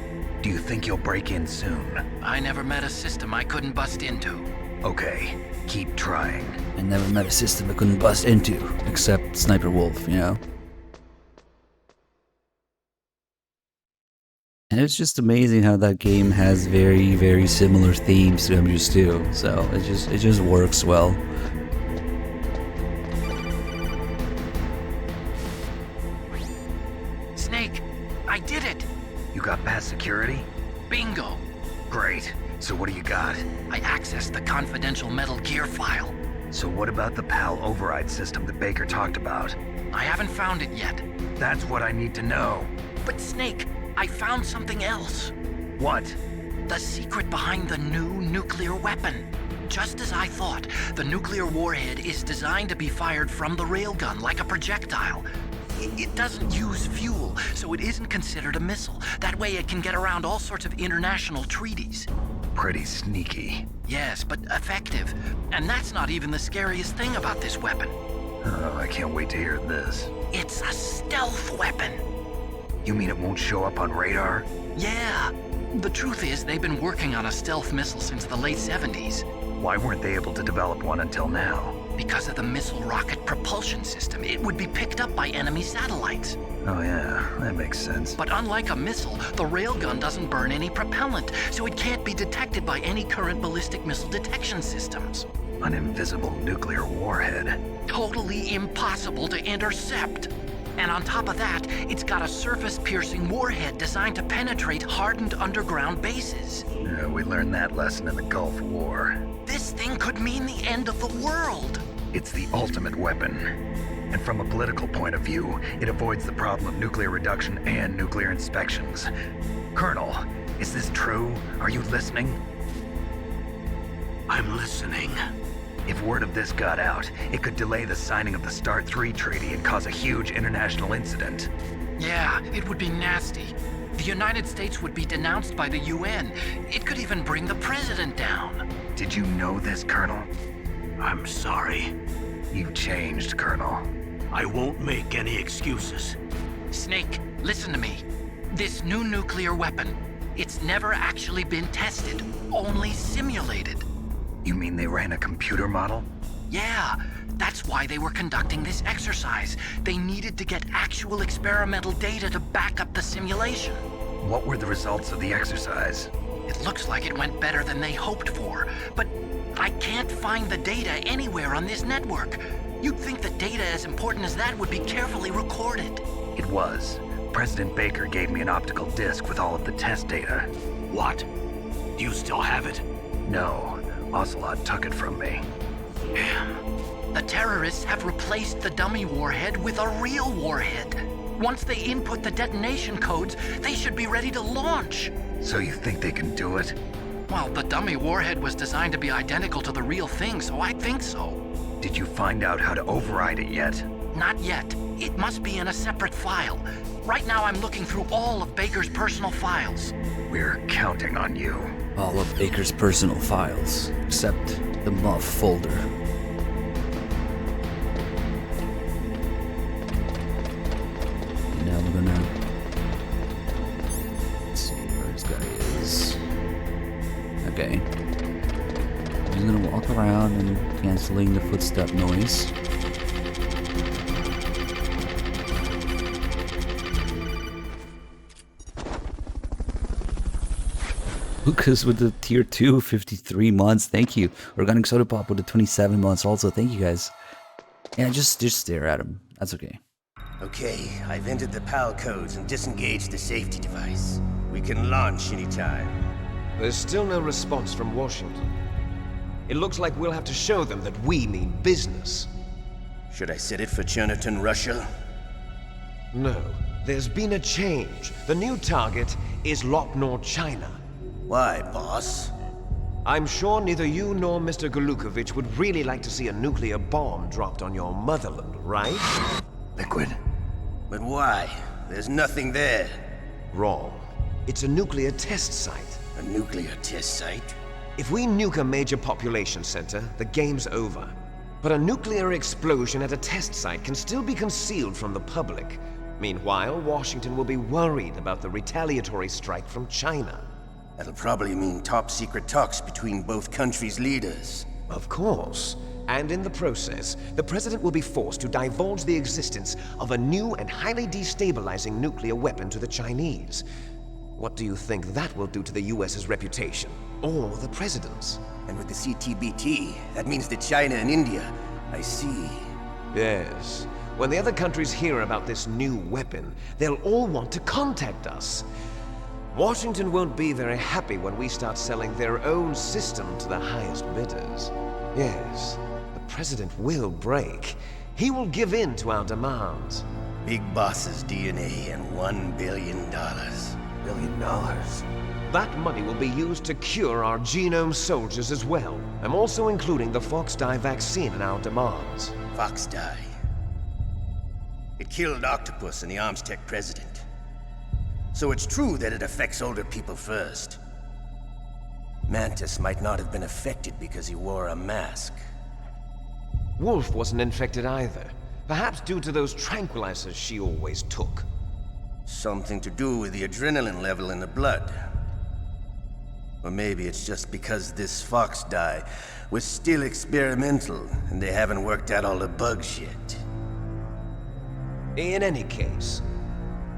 Do you think you'll break in soon? I never met a system I couldn't bust into. Okay, keep trying. I never met a system I couldn't bust into, except Sniper Wolf, you know? And it's just amazing how that game has very, very similar themes to MGS2, so it just works well. Snake, I did it! You got past security? Bingo! Great. So what do you got? I accessed the confidential Metal Gear file. So what about the PAL override system that Baker talked about? I haven't found it yet. That's what I need to know. But Snake, I found something else. What? The secret behind the new nuclear weapon. Just as I thought, the nuclear warhead is designed to be fired from the railgun like a projectile. It doesn't use fuel, so it isn't considered a missile. That way it can get around all sorts of international treaties. Pretty sneaky. Yes, but effective. And that's not even the scariest thing about this weapon. Oh, I can't wait to hear this. It's a stealth weapon. You mean it won't show up on radar? Yeah. The truth is, they've been working on a stealth missile since the late 70s. Why weren't they able to develop one until now? Because of the missile rocket propulsion system. It would be picked up by enemy satellites. Oh yeah, that makes sense. But unlike a missile, the railgun doesn't burn any propellant, so it can't be detected by any current ballistic missile detection systems. An invisible nuclear warhead. Totally impossible to intercept. And on top of that, it's got a surface-piercing warhead designed to penetrate hardened underground bases. Yeah, we learned that lesson in the Gulf War. This thing could mean the end of the world. It's the ultimate weapon. And from a political point of view, it avoids the problem of nuclear reduction and nuclear inspections. Colonel, is this true? Are you listening? I'm listening. If word of this got out, it could delay the signing of the START III treaty and cause a huge international incident. Yeah, it would be nasty. The United States would be denounced by the UN. It could even bring the president down. Did you know this, Colonel? I'm sorry. You've changed, Colonel. I won't make any excuses. Snake, listen to me. This new nuclear weapon, it's never actually been tested, only simulated. You mean they ran a computer model? Yeah, that's why they were conducting this exercise. They needed to get actual experimental data to back up the simulation. What were the results of the exercise? It looks like it went better than they hoped for, but I can't find the data anywhere on this network. You'd think the data as important as that would be carefully recorded. It was. President Baker gave me an optical disc with all of the test data. What? Do you still have it? No. Ocelot took it from me. Damn. The terrorists have replaced the dummy warhead with a real warhead. Once they input the detonation codes, they should be ready to launch. So you think they can do it? Well, the dummy warhead was designed to be identical to the real thing, so I think so. Did you find out how to override it yet? Not yet. It must be in a separate file. Right now I'm looking through all of Baker's personal files. We're counting on you. All of Baker's personal files, except the MUF folder. And now we're gonna... Let's see where this guy is. Okay. I'm just gonna walk around and canceling the footstep noise. Lucas with the tier 2, 53 months. Thank you. Organic Soda Pop with the 27 months. Also, thank you guys. Yeah, just stare at him. That's okay. Okay, I've entered the PAL codes and disengaged the safety device. We can launch anytime. There's still no response from Washington. It looks like we'll have to show them that we mean business. Should I set it for Cherniton, Russia? No. There's been a change. The new target is Locknor, China. Why, boss? I'm sure neither you nor Mr. Golukovich would really like to see a nuclear bomb dropped on your motherland, right? Liquid. But why? There's nothing there. Wrong. It's a nuclear test site. A nuclear test site? If we nuke a major population center, the game's over. But a nuclear explosion at a test site can still be concealed from the public. Meanwhile, Washington will be worried about the retaliatory strike from China. That'll probably mean top-secret talks between both countries' leaders. Of course. And in the process, the president will be forced to divulge the existence of a new and highly destabilizing nuclear weapon to the Chinese. What do you think that will do to the US's reputation? Or the president's? And with the CTBT, that means that China and India. I see. Yes. When the other countries hear about this new weapon, they'll all want to contact us. Washington won't be very happy when we start selling their own system to the highest bidders. Yes, the president will break. He will give in to our demands. Big Boss's DNA and $1 billion. $1 billion? That money will be used to cure our genome soldiers as well. I'm also including the Fox-Die vaccine in our demands. Fox-Die? It killed Octopus and the Armstech president. So it's true that it affects older people first. Mantis might not have been affected because he wore a mask. Wolf wasn't infected either. Perhaps due to those tranquilizers she always took. Something to do with the adrenaline level in the blood. Or maybe it's just because this Fox-Die was still experimental and they haven't worked out all the bugs yet. In any case,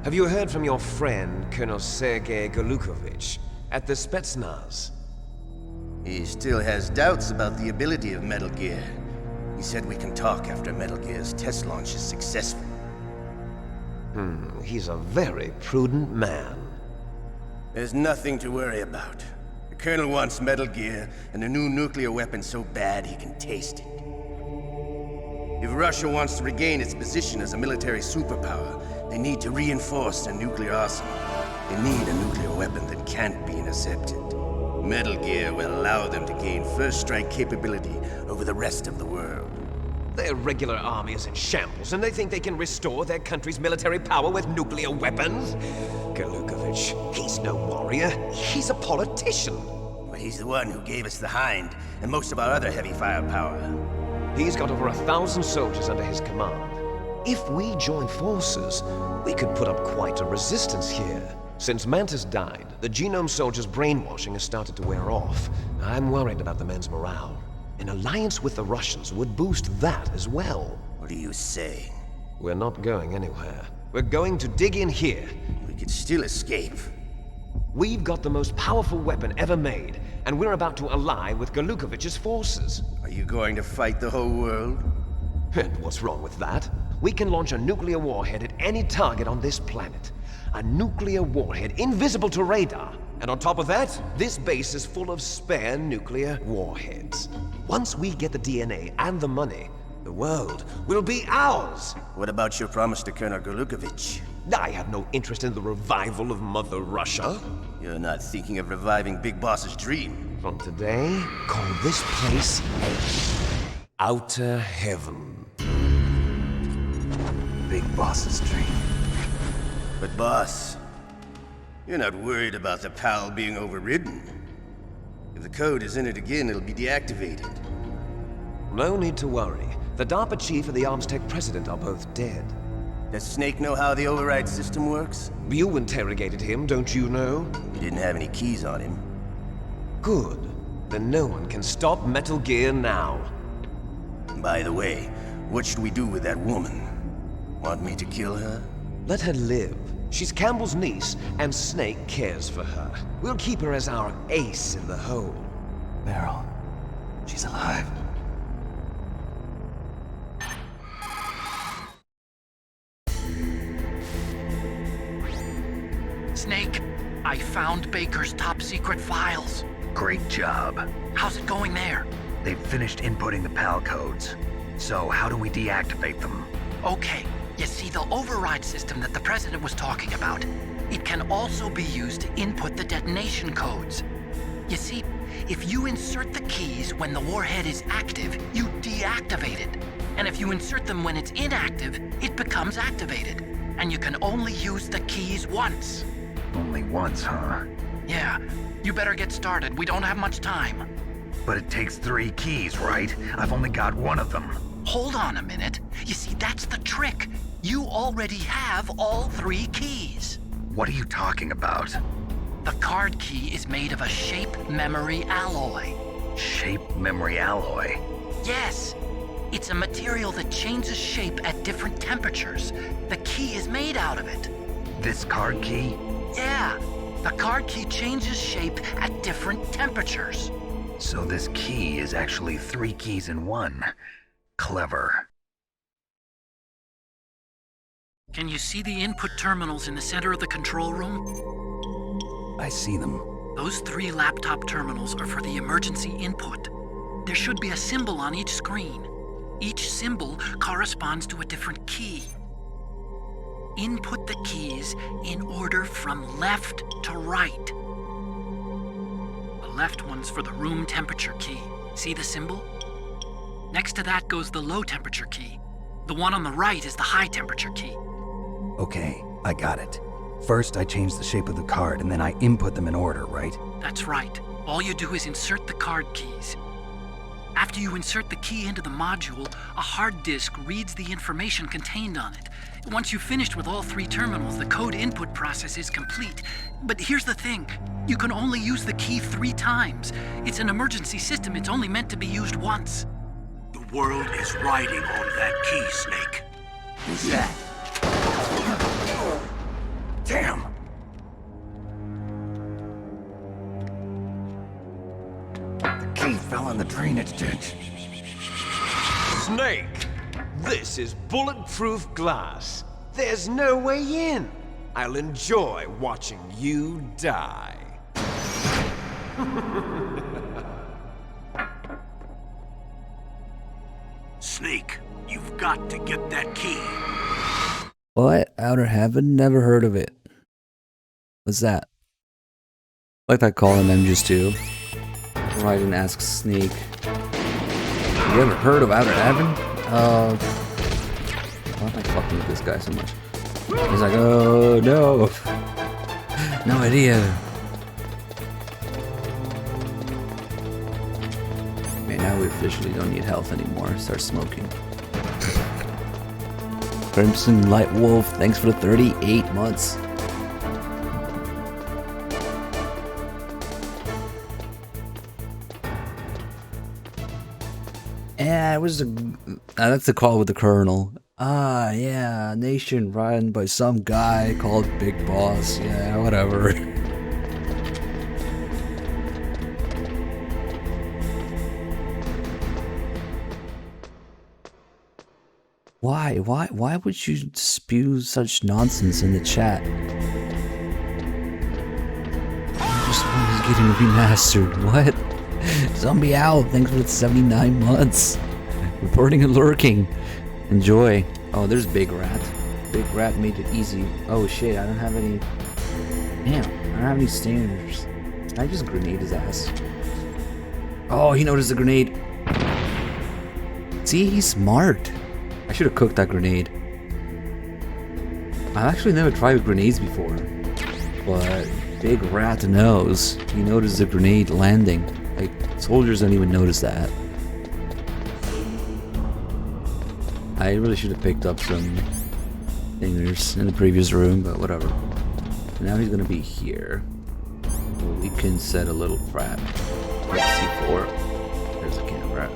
have you heard from your friend, Colonel Sergei Golukovich, at the Spetsnaz? He still has doubts about the ability of Metal Gear. He said we can talk after Metal Gear's test launch is successful. He's a very prudent man. There's nothing to worry about. The Colonel wants Metal Gear and a new nuclear weapon so bad he can taste it. If Russia wants to regain its position as a military superpower, they need to reinforce their nuclear arsenal. They need a nuclear weapon that can't be intercepted. Metal Gear will allow them to gain first strike capability over the rest of the world. Their regular army is in shambles, and they think they can restore their country's military power with nuclear weapons? Golukovich, he's no warrior. He's a politician. But he's the one who gave us the Hind and most of our other heavy firepower. He's got over 1,000 soldiers under his command. If we join forces, we could put up quite a resistance here. Since Mantis died, the genome soldiers' brainwashing has started to wear off. I'm worried about the men's morale. An alliance with the Russians would boost that as well. What are you saying? We're not going anywhere. We're going to dig in here. We could still escape. We've got the most powerful weapon ever made, and we're about to ally with Golukovich's forces. Are you going to fight the whole world? And what's wrong with that? We can launch a nuclear warhead at any target on this planet. A nuclear warhead invisible to radar. And on top of that, this base is full of spare nuclear warheads. Once we get the DNA and the money, the world will be ours! What about your promise to Colonel Golukovich? I have no interest in the revival of Mother Russia. You're not thinking of reviving Big Boss's dream. From today, call this place Outer Heaven. Big Boss's dream. But boss, you're not worried about the PAL being overridden. If the code is in it again, it'll be deactivated. No need to worry. The DARPA chief and the Armstech president are both dead. Does Snake know how the override system works? You interrogated him, don't you know? He didn't have any keys on him. Good. Then no one can stop Metal Gear now. By the way, what should we do with that woman? Want me to kill her? Let her live. She's Campbell's niece, and Snake cares for her. We'll keep her as our ace in the hole. Meryl, she's alive. Snake, I found Baker's top secret files. Great job. How's it going there? They've finished inputting the PAL codes. So how do we deactivate them? Okay, you see the override system that the President was talking about. It can also be used to input the detonation codes. You see, if you insert the keys when the warhead is active, you deactivate it. And if you insert them when it's inactive, it becomes activated. And you can only use the keys once. Only once, huh? Yeah, you better get started. We don't have much time. But it takes 3 keys, right? I've only got 1 of them. Hold on a minute. You see, that's the trick. You already have all 3 keys. What are you talking about? The card key is made of a shape memory alloy. Shape memory alloy? Yes. It's a material that changes shape at different temperatures. The key is made out of it. This card key? Yeah. The card key changes shape at different temperatures. So this key is actually 3 keys in 1. Clever. Can you see the input terminals in the center of the control room? I see them. Those 3 laptop terminals are for the emergency input. There should be a symbol on each screen. Each symbol corresponds to a different key. Input the keys in order from left to right. The left one's for the room temperature key. See the symbol? Next to that goes the low temperature key. The one on the right is the high temperature key. Okay, I got it. First, I change the shape of the card, and then I input them in order, right? That's right. All you do is insert the card keys. After you insert the key into the module, a hard disk reads the information contained on it. Once you've finished with all 3 terminals, the code input process is complete. But here's the thing. You can only use the key 3 times. It's an emergency system. It's only meant to be used once. The world is riding on that key, Snake. Who's that? Damn! The key fell in the drainage ditch. Snake! This is bulletproof glass. There's no way in. I'll enjoy watching you die. Snake, you've got to get that key. What? Outer Heaven? Never heard of it. What's that? Like that call in MGS2. Raiden asks Snake, you ever heard of Outer Heaven? Why am I fucking with this guy so much? He's like, oh no. No idea. Okay, now we officially don't need health anymore. Start smoking. Crimson Light Wolf, thanks for the 38 months. Yeah, it was that's the call with the Colonel. Ah, yeah, nation run by some guy called Big Boss. Yeah, whatever. Why would you spew such nonsense in the chat? This one is getting remastered. What? Zombie Owl, thanks for the 79 months. Reporting and lurking. Enjoy. Oh, there's Big Rat. Big Rat made it easy. Oh shit, I don't have any... Damn, I don't have any standards. Can I just grenade his ass? Oh, he noticed the grenade. See, he's smart. I should have cooked that grenade. I've actually never tried with grenades before. But Big Rat knows. He noticed the grenade landing. Like, soldiers don't even notice that. I really should have picked up some thingers in the previous room, but whatever. Now he's gonna be here. We can set a little trap. C4. There's a camera.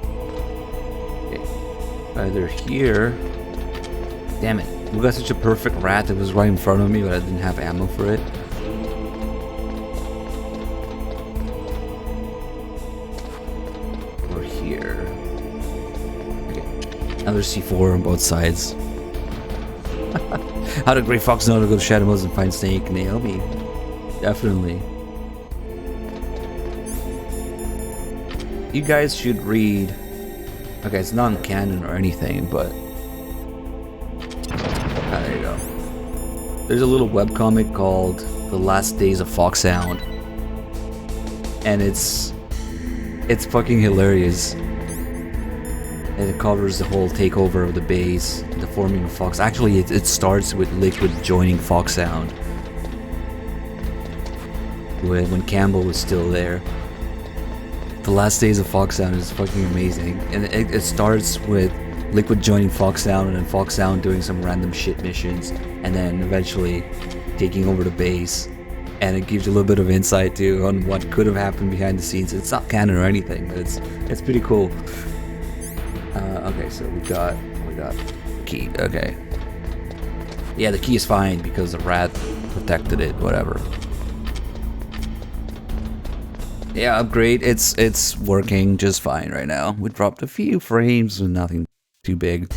Okay. Either here. Damn it. We got such a perfect rat that was right in front of me, but I didn't have ammo for it. We're here. Okay. Another C4 on both sides. How did Grey Fox know to go to Shadowmos and find Snake? Naomi. Definitely. You guys should read. Okay, it's not canon or anything, but there you go. There's a little webcomic called The Last Days of Foxhound, and it's fucking hilarious. And it covers the whole takeover of the base, the forming of Fox. Actually, it starts with Liquid joining Foxhound when Campbell was still there. The Last Days of Foxhound is fucking amazing, and it starts with Liquid joining Foxhound and then Foxhound doing some random shit missions, and then eventually taking over the base. And it gives you a little bit of insight too on what could have happened behind the scenes. It's not canon or anything, but it's pretty cool. Okay, so we got key. Okay, yeah, the key is fine because the rat protected it. Whatever. Yeah, upgrade. It's working just fine right now. We dropped a few frames and nothing too big.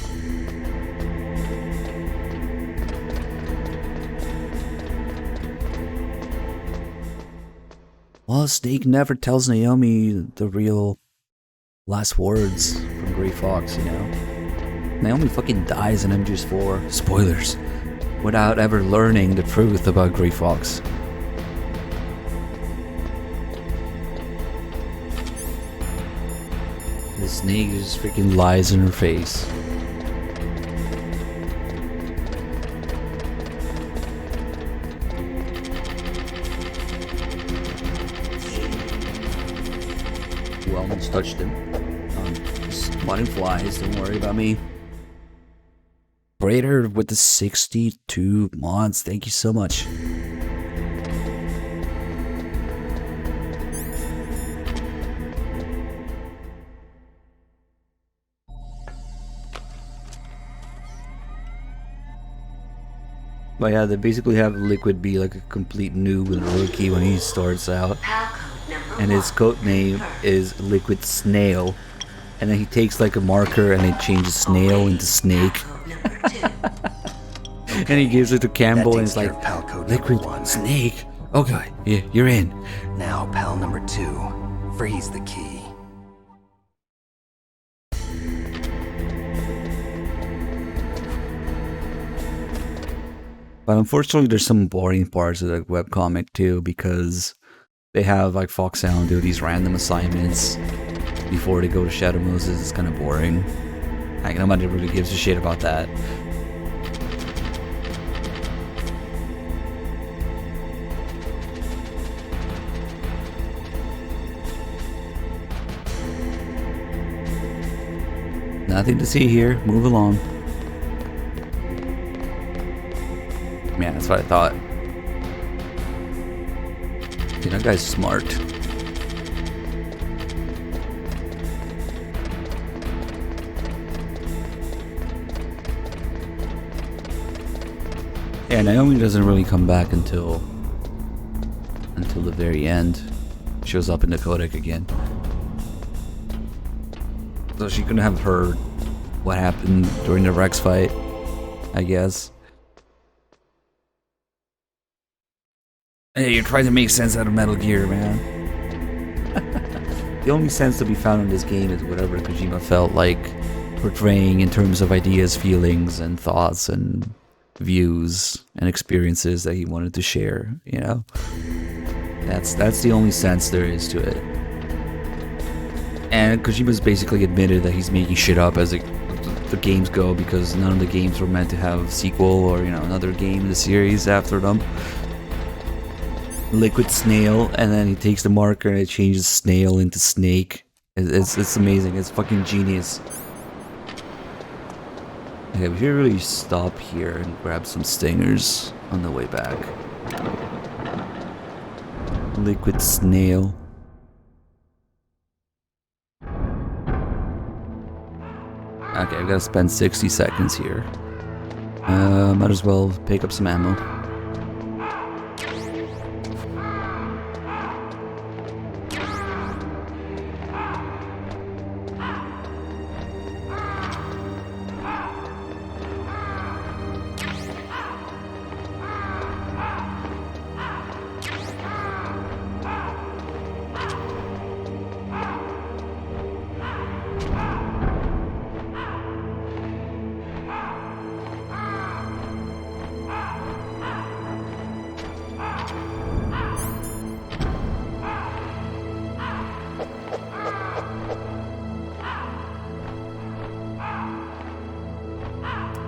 Well, Snake never tells Naomi the real last words from Grey Fox, you know? Naomi fucking dies in MGS4, spoilers, without ever learning the truth about Grey Fox. The Snake just freaking lies in her face. Almost touched him. Spotting flies, don't worry about me. Braider with the 62 mods, thank you so much. But yeah, they basically have Liquid be like a complete noob and rookie when he starts out. And his code name is Liquid Snail. And then he takes like a marker and it changes Snail into Snake. And he gives it to Campbell and it's like, Liquid Snake. Okay, yeah, you're in. Now, pal number 2, freeze the key. But unfortunately, there's some boring parts of the webcomic too, because they have like Foxhound do these random assignments before they go to Shadow Moses. It's kind of boring. Like, nobody really gives a shit about that. Nothing to see here. Move along. Yeah, that's what I thought. Dude, that guy's smart. Yeah, Naomi doesn't really come back until the very end. Shows up in the codec again. So she couldn't have heard what happened during the Rex fight, I guess. Hey, you're trying to make sense out of Metal Gear, man. The only sense to be found in this game is whatever Kojima felt like portraying in terms of ideas, feelings, and thoughts, and views, and experiences that he wanted to share, you know? That's the only sense there is to it. And Kojima's basically admitted that he's making shit up as the games go, because none of the games were meant to have a sequel or, you know, another game in the series after them. Liquid Snail, and then he takes the marker and it changes Snail into Snake. It's amazing. It's fucking genius. Okay, we should really stop here and grab some stingers on the way back. Liquid Snail. Okay, I've got to spend 60 seconds here. Might as well pick up some ammo.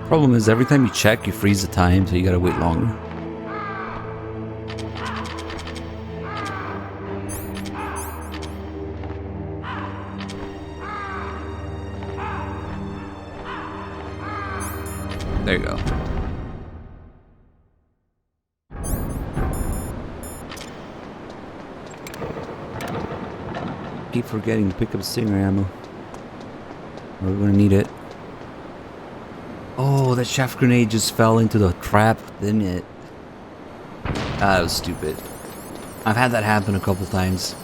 Problem is, every time you check, you freeze the time, so you gotta wait longer. There you go. Keep forgetting to pick up stinger ammo. We're gonna need it. Oh, that chaff grenade just fell into the trap, didn't it? Ah, that was stupid. I've had that happen a couple times.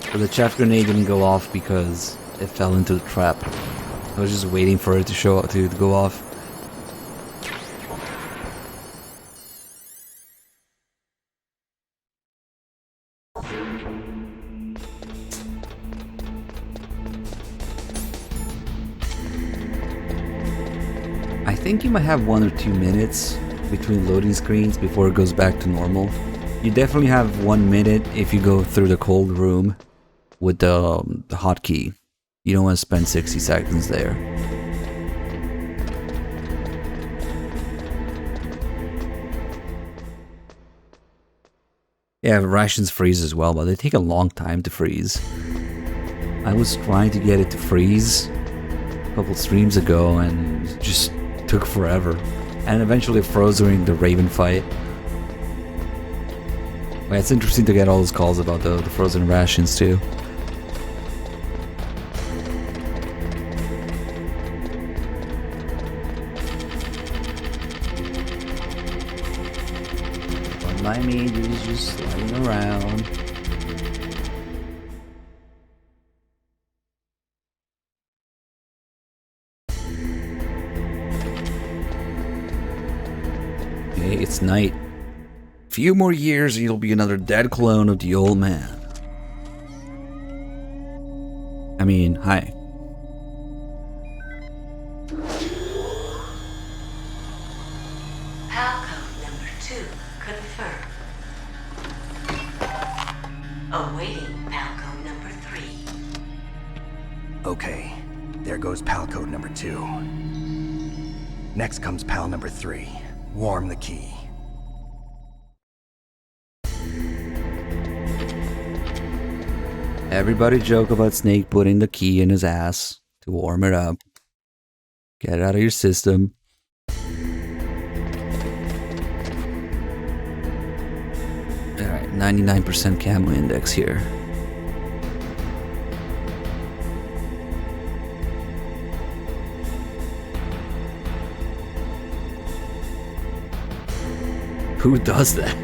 But the chaff grenade didn't go off because it fell into the trap. I was just waiting for it to show up to go off. I think you might have 1 or 2 minutes between loading screens before it goes back to normal. You definitely have 1 minute if you go through the cold room with the hotkey. You don't want to spend 60 seconds there. Yeah, rations freeze as well, but they take a long time to freeze. I was trying to get it to freeze a couple streams ago and it just took forever. And eventually it froze during the Raven fight. But it's interesting to get all those calls about the frozen rations too. But my mage is just sliding around. Okay, it's night. Few more years and you'll be another dead clone of the old man. I mean, hi. Palcode number 2 confirmed. Awaiting Palcode number 3. Okay, there goes pal code number 2. Next comes pal number 3. Warm the key. Everybody joke about Snake putting the key in his ass to warm it up. Get it out of your system. Alright, 99% camo index here. Who does that?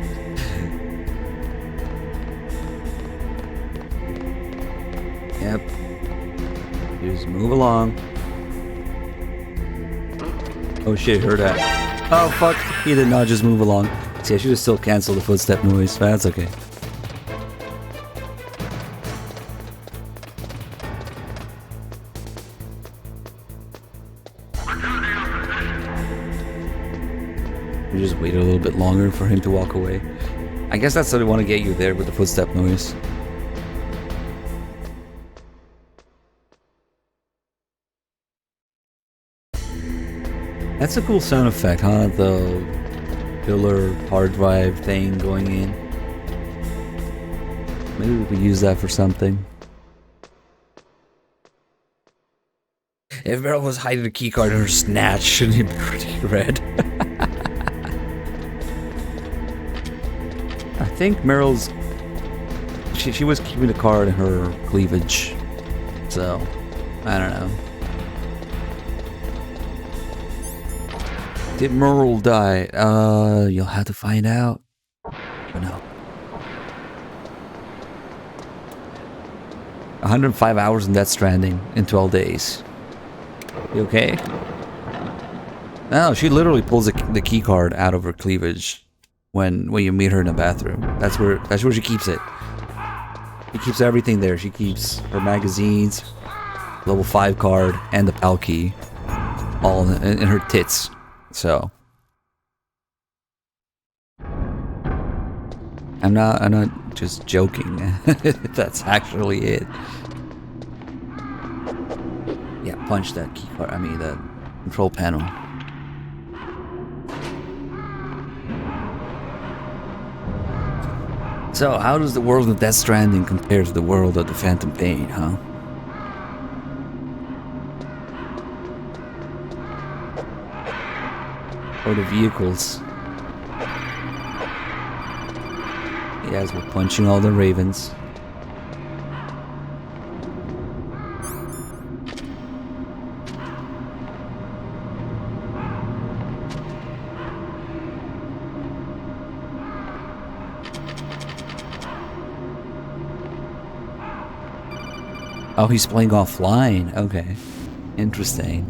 Yep. Just move along. Oh shit, heard that. Oh fuck, he did not just move along. See, I should have still canceled the footstep noise, but that's okay. We just wait a little bit longer for him to walk away. I guess that's how they want to get you there with the footstep noise. That's a cool sound effect, huh? The pillar hard drive thing going in. Maybe we could use that for something. If Meryl was hiding a keycard in her snatch, shouldn't it be pretty red? I think Meryl's... She was keeping the card in her cleavage. So, I don't know. Did Merle die? You'll have to find out. But no. 105 hours in Death Stranding in 12 days. You okay? No, she literally pulls the key card out of her cleavage when you meet her in the bathroom. That's where she keeps it. She keeps everything there. She keeps her magazines, level 5 card, and the PAL key, all in her tits. So I'm not just joking. That's actually it. Yeah, punch that key card. I mean the control panel. So, how does the world of Death Stranding compare to the world of the Phantom Pain, huh? Or the vehicles? Yes, we're punching all the ravens. Oh, he's playing offline. Okay. Interesting.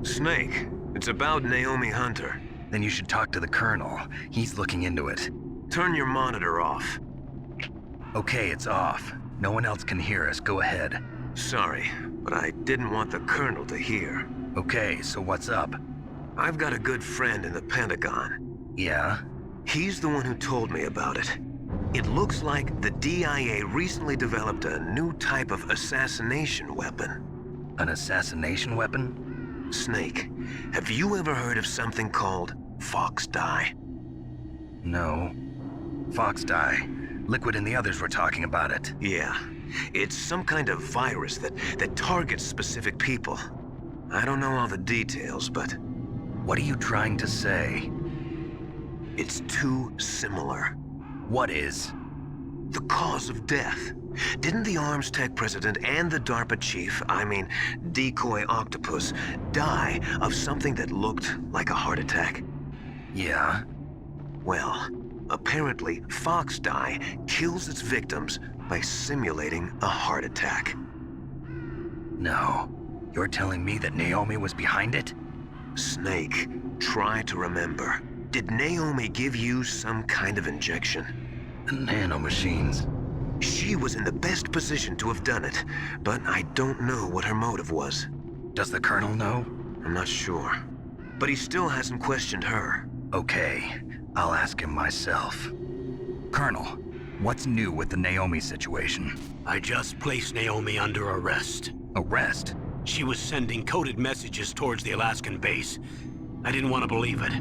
Snake, it's about Naomi Hunter. Then you should talk to the Colonel. He's looking into it. Turn your monitor off. Okay, it's off. No one else can hear us. Go ahead. Sorry, but I didn't want the Colonel to hear. Okay, so what's up? I've got a good friend in the Pentagon. Yeah? He's the one who told me about it. It looks like the DIA recently developed a new type of assassination weapon. An assassination weapon? Snake, have you ever heard of something called Fox Dye? No. Fox Dye. Liquid and the others were talking about it. Yeah. It's some kind of virus that targets specific people. I don't know all the details, but... What are you trying to say? It's too similar. What is? The cause of death. Didn't the Arms Tech president and the DARPA chief, I mean, Decoy Octopus, die of something that looked like a heart attack? Yeah? Well, apparently Fox Dye kills its victims by simulating a heart attack. No. You're telling me that Naomi was behind it? Snake, try to remember. Did Naomi give you some kind of injection? The nanomachines. She was in the best position to have done it, but I don't know what her motive was. Does the Colonel know? I'm not sure. But he still hasn't questioned her. Okay, I'll ask him myself. Colonel, what's new with the Naomi situation? I just placed Naomi under arrest. Arrest? She was sending coded messages towards the Alaskan base. I didn't want to believe it,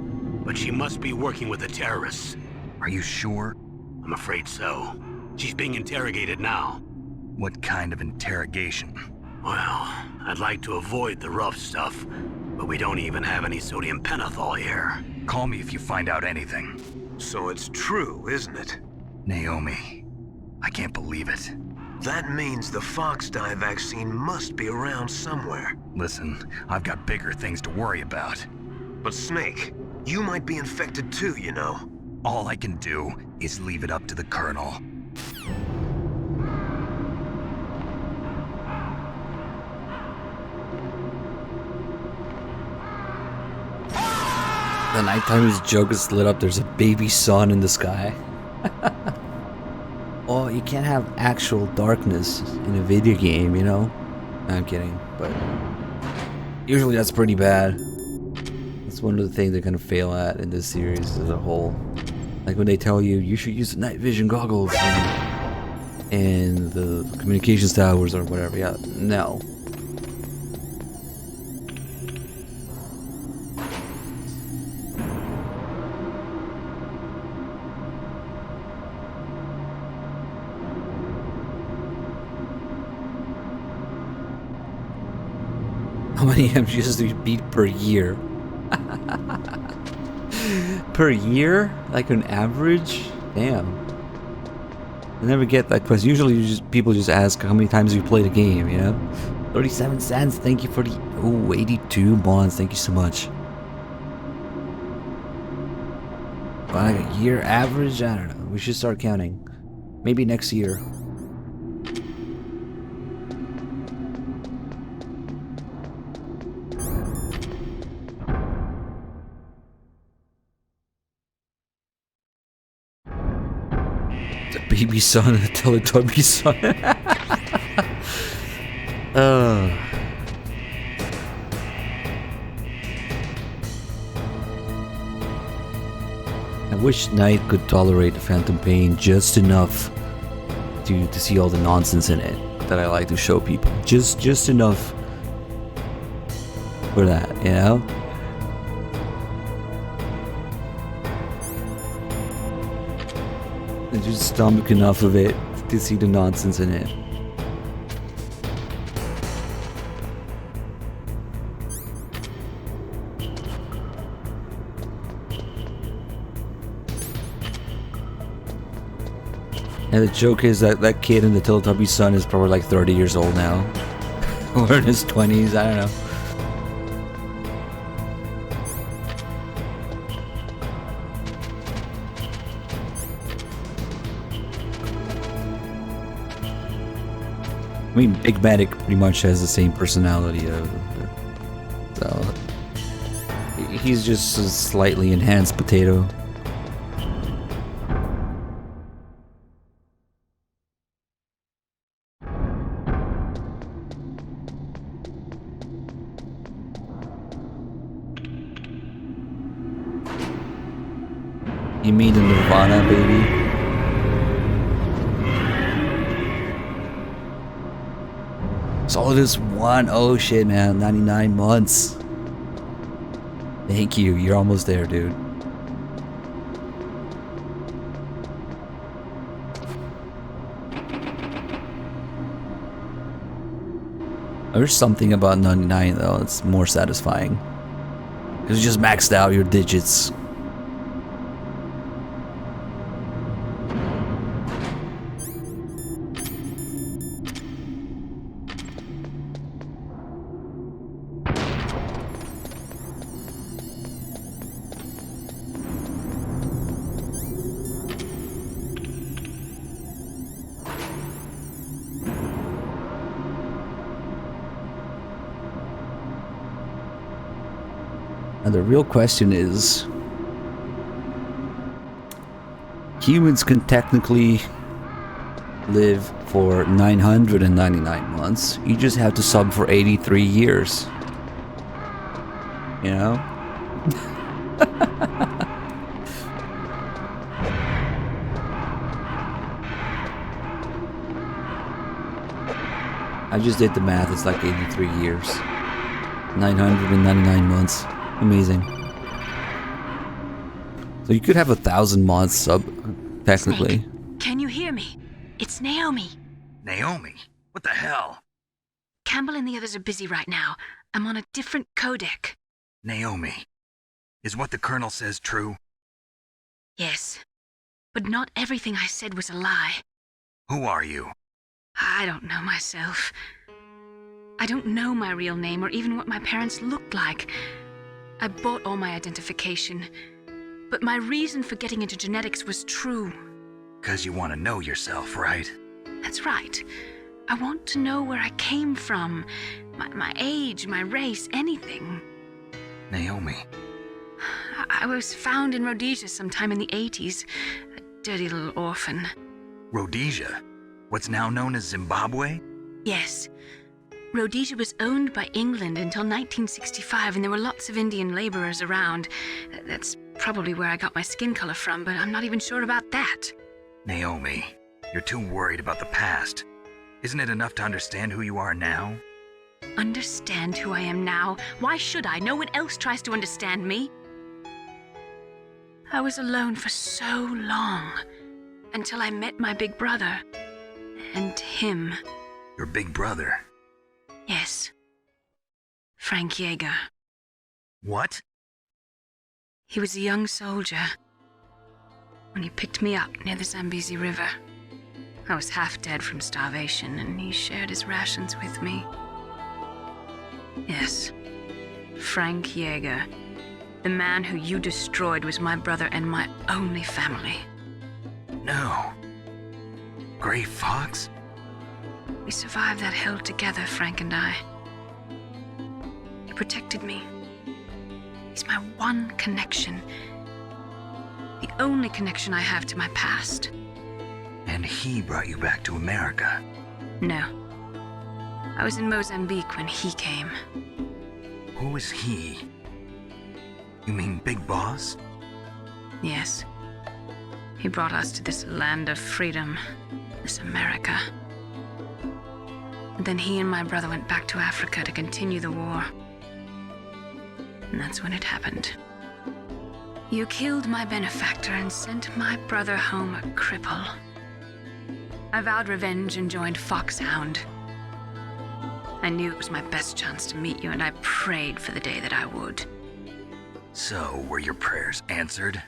but she must be working with the terrorists. Are you sure? I'm afraid so. She's being interrogated now. What kind of interrogation? Well, I'd like to avoid the rough stuff, but we don't even have any sodium pentothal here. Call me if you find out anything. So it's true, isn't it? Naomi, I can't believe it. That means the Fox Dye vaccine must be around somewhere. Listen, I've got bigger things to worry about. But Snake, you might be infected too, you know. All I can do is leave it up to the Colonel. The nighttime his jug is lit up, there's a baby sun in the sky. Oh, you can't have actual darkness in a video game, you know? I'm kidding, but usually that's pretty bad. That's one of the things they're gonna fail at in this series as a whole. Like when they tell you you should use the night vision goggles and the communications towers or whatever. Yeah, no. How many MGS do you beat per year? Per year? Like an average? Damn. I never get that question. Usually people just ask how many times you played a game, you know? 37 cents, thank you for the... Oh, 82 bonds, thank you so much. By like a year average? I don't know. We should start counting. Maybe next year. The baby son and the Teletubby son. I wish Knight could tolerate the Phantom Pain just enough to see all the nonsense in it that I like to show people. Just enough for that, you know? And just stomach enough of it to see the nonsense in it. And the joke is that that kid in the Teletubby son is probably like 30 years old now. Or in his 20s, I don't know. I mean, Big Medic pretty much has the same personality so he's just a slightly enhanced potato. You mean the Nirvana, baby? So all this one, oh shit, man, 99 months. Thank you, you're almost there, dude. There's something about 99 though, it's more satisfying. Because you just maxed out your digits. And the real question is, humans can technically live for 999 months. You just have to sub for 83 years. You know? I just did the math, it's like 83 years. 999 months. Amazing. So you could have 1,000 mods sub, technically. Snake, can you hear me? It's Naomi. Naomi? What the hell? Campbell and the others are busy right now. I'm on a different codec. Naomi, is what the Colonel says true? Yes, but not everything I said was a lie. Who are you? I don't know myself. I don't know my real name or even what my parents looked like. I bought all my identification, but my reason for getting into genetics was true. 'Cause you want to know yourself, right? That's right. I want to know where I came from, my age, my race, anything. Naomi. I was found in Rhodesia sometime in the 80s, a dirty little orphan. Rhodesia? What's now known as Zimbabwe? Yes. Rhodesia was owned by England until 1965, and there were lots of Indian laborers around. That's probably where I got my skin color from, but I'm not even sure about that. Naomi, you're too worried about the past. Isn't it enough to understand who you are now? Understand who I am now? Why should I? No one else tries to understand me. I was alone for so long, until I met my big brother. And him. Your big brother? Yes. Frank Yeager. What? He was a young soldier when he picked me up near the Zambezi River. I was half dead from starvation, and he shared his rations with me. Yes, Frank Yeager. The man who you destroyed was my brother and my only family. No. Gray Fox? We survived that hell together, Frank and I. He protected me. He's my one connection. The only connection I have to my past. And he brought you back to America? No. I was in Mozambique when he came. Who was he? You mean Big Boss? Yes. He brought us to this land of freedom, this America. And then he and my brother went back to Africa to continue the war. And that's when it happened. You killed my benefactor and sent my brother home a cripple. I vowed revenge and joined Foxhound. I knew it was my best chance to meet you, and I prayed for the day that I would. So, were your prayers answered?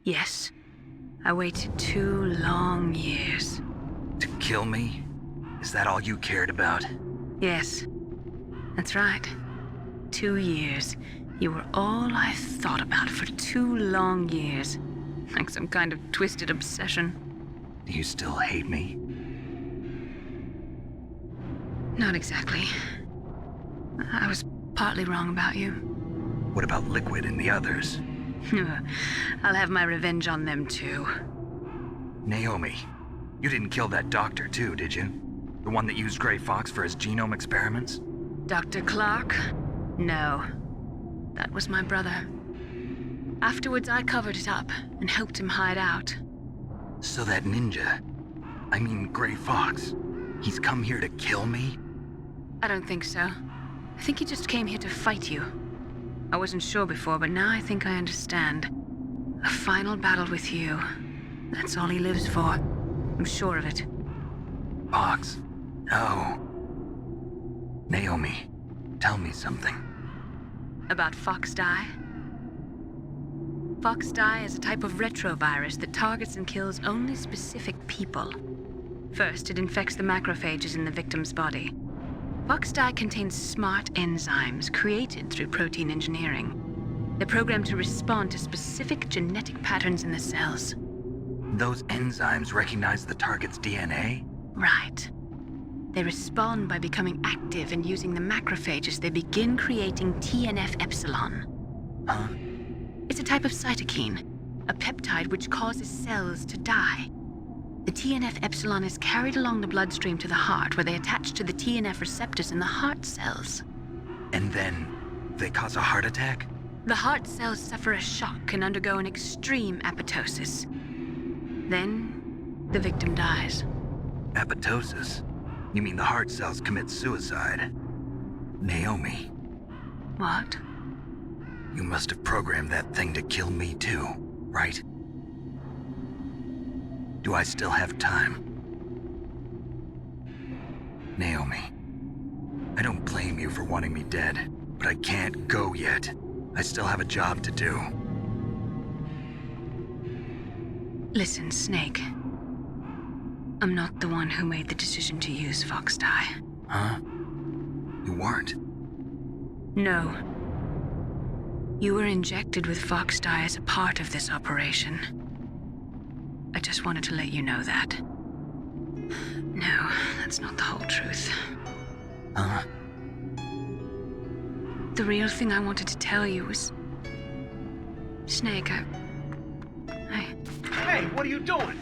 Yes. I waited 2 long years. To kill me? Is that all you cared about? Yes. That's right. 2 years. You were all I thought about for 2 long years. Like some kind of twisted obsession. Do you still hate me? Not exactly. I was partly wrong about you. What about Liquid and the others? I'll have my revenge on them too. Naomi, you didn't kill that doctor too, did you? The one that used Gray Fox for his genome experiments? Dr. Clark? No. That was my brother. Afterwards, I covered it up and helped him hide out. So that ninja, I mean Gray Fox, he's come here to kill me? I don't think so. I think he just came here to fight you. I wasn't sure before, but now I think I understand. A final battle with you. That's all he lives for. I'm sure of it. Fox? No. Naomi, tell me something. About Fox Die? Fox Die is a type of retrovirus that targets and kills only specific people. First, it infects the macrophages in the victim's body. Fox Die contains smart enzymes created through protein engineering. They're programmed to respond to specific genetic patterns in the cells. Those enzymes recognize the target's DNA? Right. They respond by becoming active and using the macrophages. They begin creating TNF-epsilon. Huh? It's a type of cytokine, a peptide which causes cells to die. The TNF-epsilon is carried along the bloodstream to the heart, where they attach to the TNF receptors in the heart cells. And then they cause a heart attack? The heart cells suffer a shock and undergo an extreme apoptosis. Then, the victim dies. Apoptosis? You mean the heart cells commit suicide? Naomi. What? You must have programmed that thing to kill me too, right? Do I still have time? Naomi, I don't blame you for wanting me dead, but I can't go yet. I still have a job to do. Listen, Snake. I'm not the one who made the decision to use Fox Die. Huh? You weren't? No. You were injected with Fox Die as a part of this operation. I just wanted to let you know that. No, that's not the whole truth. Huh? The real thing I wanted to tell you was... Snake, I... Hey, what are you doing?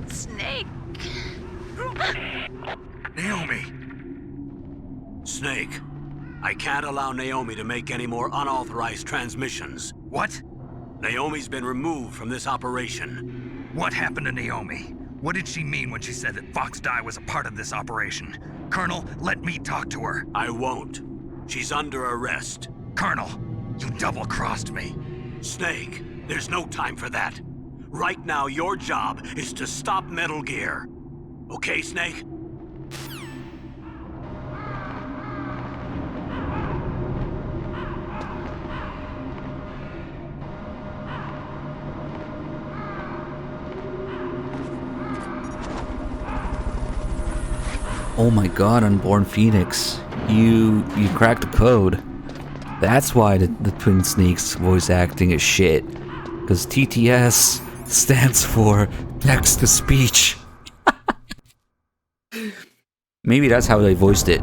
Snake! Naomi! Snake, I can't allow Naomi to make any more unauthorized transmissions. What? Naomi's been removed from this operation. What happened to Naomi? What did she mean when she said that Fox Die was a part of this operation? Colonel, let me talk to her. I won't. She's under arrest. Colonel, you double-crossed me. Snake, there's no time for that. Right now, your job is to stop Metal Gear. Okay, Snake? Oh my god, Unborn Phoenix. You cracked the code. That's why the Twin Snakes voice acting is shit. Because TTS stands for text to speech. Maybe that's how they voiced it.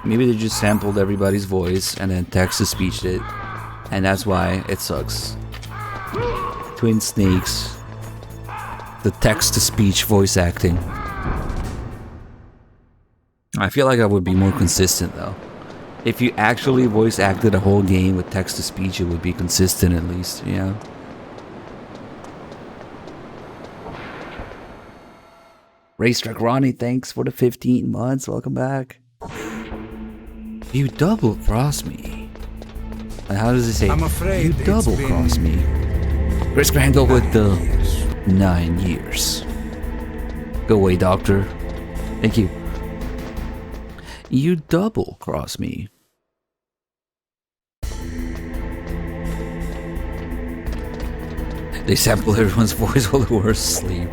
Maybe they just sampled everybody's voice and then text to speeched it. And that's why it sucks. Twin Snakes. The text to speech voice acting. I feel like I would be more consistent though. If you actually voice acted a whole game with text to speech, it would be consistent at least, you know? Racetrack Ronnie, thanks for the 15 months. Welcome back. You double cross me. And how does it say? I'm afraid you double cross me. Chris Crandall with the 9 years. Go away, doctor. Thank you. You double cross me. They sample everyone's voice while they were asleep.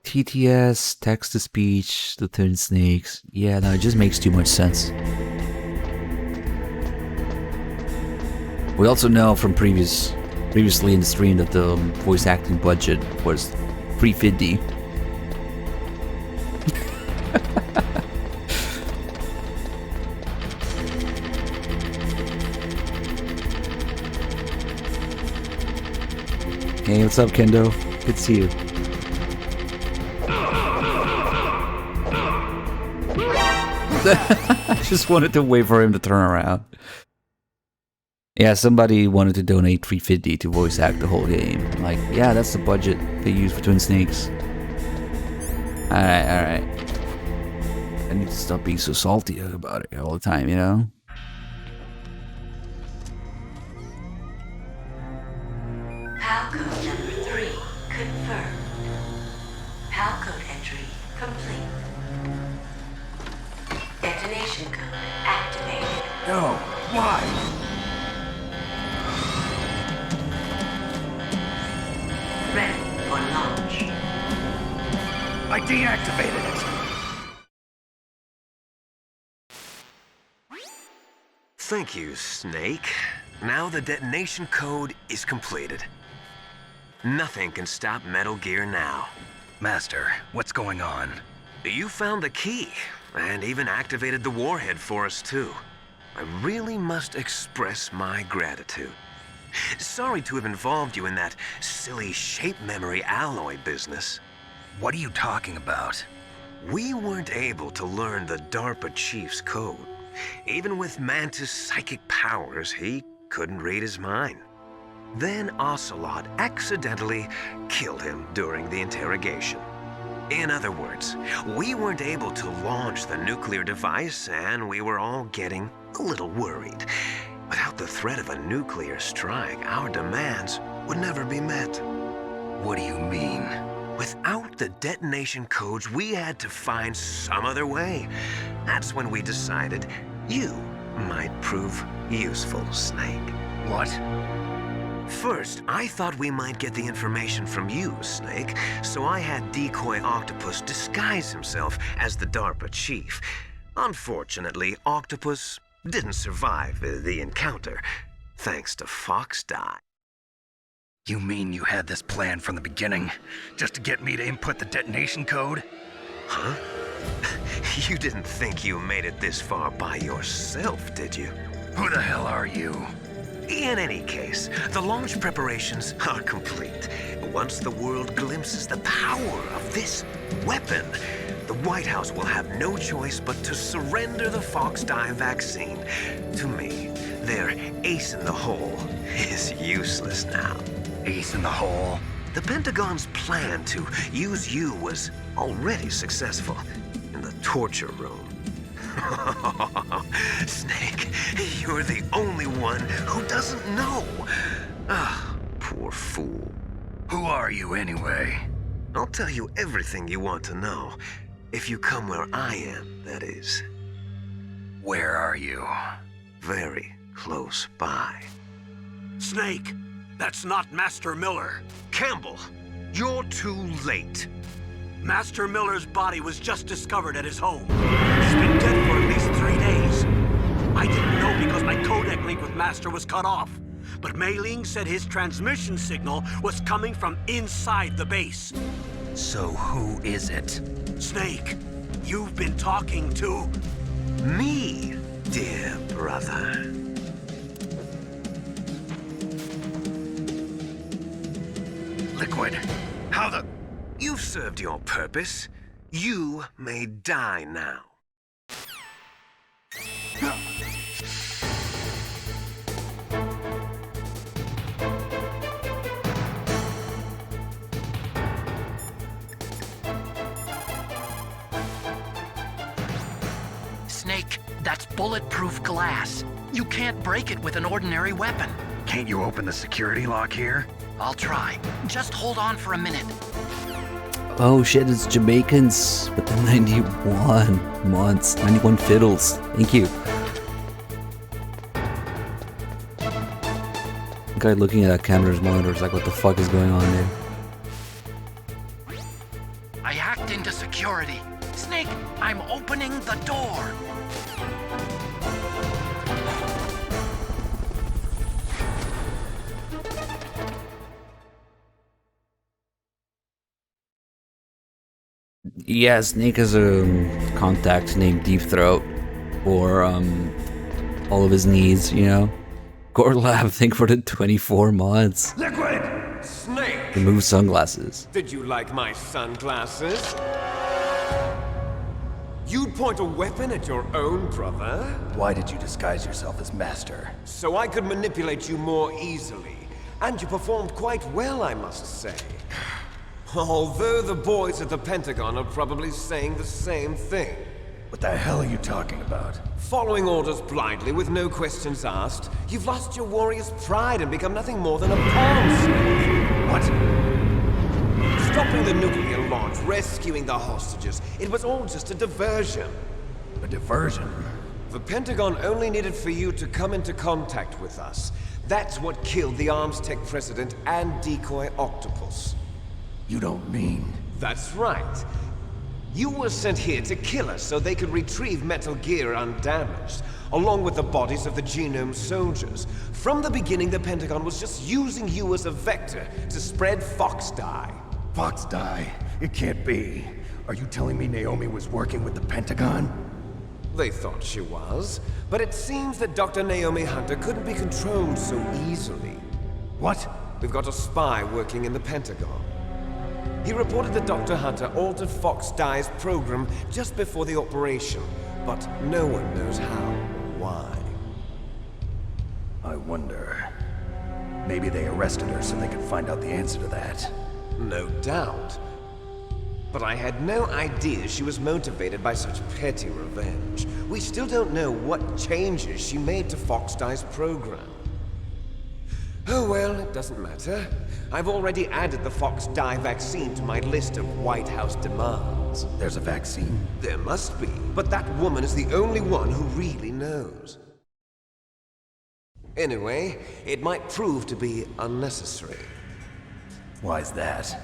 TTS, text to speech, the Twin Snakes. Yeah, no, it just makes too much sense. We also know from previously in the stream that the voice acting budget was $350. Hey, what's up, Kendo? Good to see you. I just wanted to wait for him to turn around. Yeah, somebody wanted to donate $350 to voice act the whole game. I'm like, yeah, that's the budget they use for Twin Snakes. Alright. I need to stop being so salty about it all the time, you know? PAL code number 3 confirmed. PAL code entry complete. Detonation code activated. No, why? Ready for launch. I deactivated it. Thank you, Snake. Now the detonation code is completed. Nothing can stop Metal Gear now. Master, what's going on? You found the key, and even activated the warhead for us too. I really must express my gratitude. Sorry to have involved you in that silly shape memory alloy business. What are you talking about? We weren't able to learn the DARPA chief's code. Even with Mantis' psychic powers, he couldn't read his mind. Then Ocelot accidentally killed him during the interrogation. In other words, we weren't able to launch the nuclear device, and we were all getting a little worried. Without the threat of a nuclear strike, our demands would never be met. What do you mean? Without the detonation codes, we had to find some other way. That's when we decided you might prove useful, Snake. What? First, I thought we might get the information from you, Snake, so I had Decoy Octopus disguise himself as the DARPA chief. Unfortunately, Octopus didn't survive the encounter, thanks to Fox Die. You mean you had this plan from the beginning, just to get me to input the detonation code? Huh? You didn't think you made it this far by yourself, did you? Who the hell are you? In any case, the launch preparations are complete. Once the world glimpses the power of this weapon, the White House will have no choice but to surrender the Fox Die vaccine to me. Their ace in the hole is useless now. Ace in the hole? The Pentagon's plan to use you was already successful in the torture room. Snake, you're the only one who doesn't know. Ah, poor fool. Who are you anyway? I'll tell you everything you want to know. If you come where I am, that is. Where are you? Very close by. Snake, that's not Master Miller. Campbell, you're too late. Master Miller's body was just discovered at his home. He's been dead for at least 3 days. I didn't know because my codec link with Master was cut off. But Mei Ling said his transmission signal was coming from inside the base. So who is it? Snake, you've been talking to... Me, dear brother. Liquid, how the... You've served your purpose. You may die now. Snake, that's bulletproof glass. You can't break it with an ordinary weapon. Can't you open the security lock here? I'll try. Just hold on for a minute. Oh shit, it's Jamaicans with the 91 months, 91 fiddles. Thank you. The guy looking at that camera's monitor is like, what the fuck is going on there? I hacked into security. Snake, I'm opening the door. Yeah, Snake has a contact named Deep Throat for all of his needs, you know. Gorlab, thank for the 24 months. Liquid! Snake! Remove sunglasses. Did you like my sunglasses? You'd point a weapon at your own brother? Why did you disguise yourself as Master? So I could manipulate you more easily. And you performed quite well, I must say. Although the boys at the Pentagon are probably saying the same thing. What the hell are you talking about? Following orders blindly with no questions asked, you've lost your warrior's pride and become nothing more than a pawn snake. What? Stopping the nuclear launch, rescuing the hostages, it was all just a diversion. A diversion? The Pentagon only needed for you to come into contact with us. That's what killed the Arms Tech president and decoy octopus. You don't mean... That's right. You were sent here to kill us so they could retrieve Metal Gear undamaged, along with the bodies of the Genome soldiers. From the beginning, the Pentagon was just using you as a vector to spread Fox Dye. Fox Dye? It can't be. Are you telling me Naomi was working with the Pentagon? They thought she was, but it seems that Dr. Naomi Hunter couldn't be controlled so easily. What? We've got a spy working in the Pentagon. He reported that Dr. Hunter altered Fox Dye's program just before the operation, but no one knows how or why. I wonder... Maybe they arrested her so they could find out the answer to that. No doubt. But I had no idea she was motivated by such petty revenge. We still don't know what changes she made to Fox Dye's program. Oh well, it doesn't matter. I've already added the Fox Dye vaccine to my list of White House demands. There's a vaccine? There must be, but that woman is the only one who really knows. Anyway, it might prove to be unnecessary. Why's that?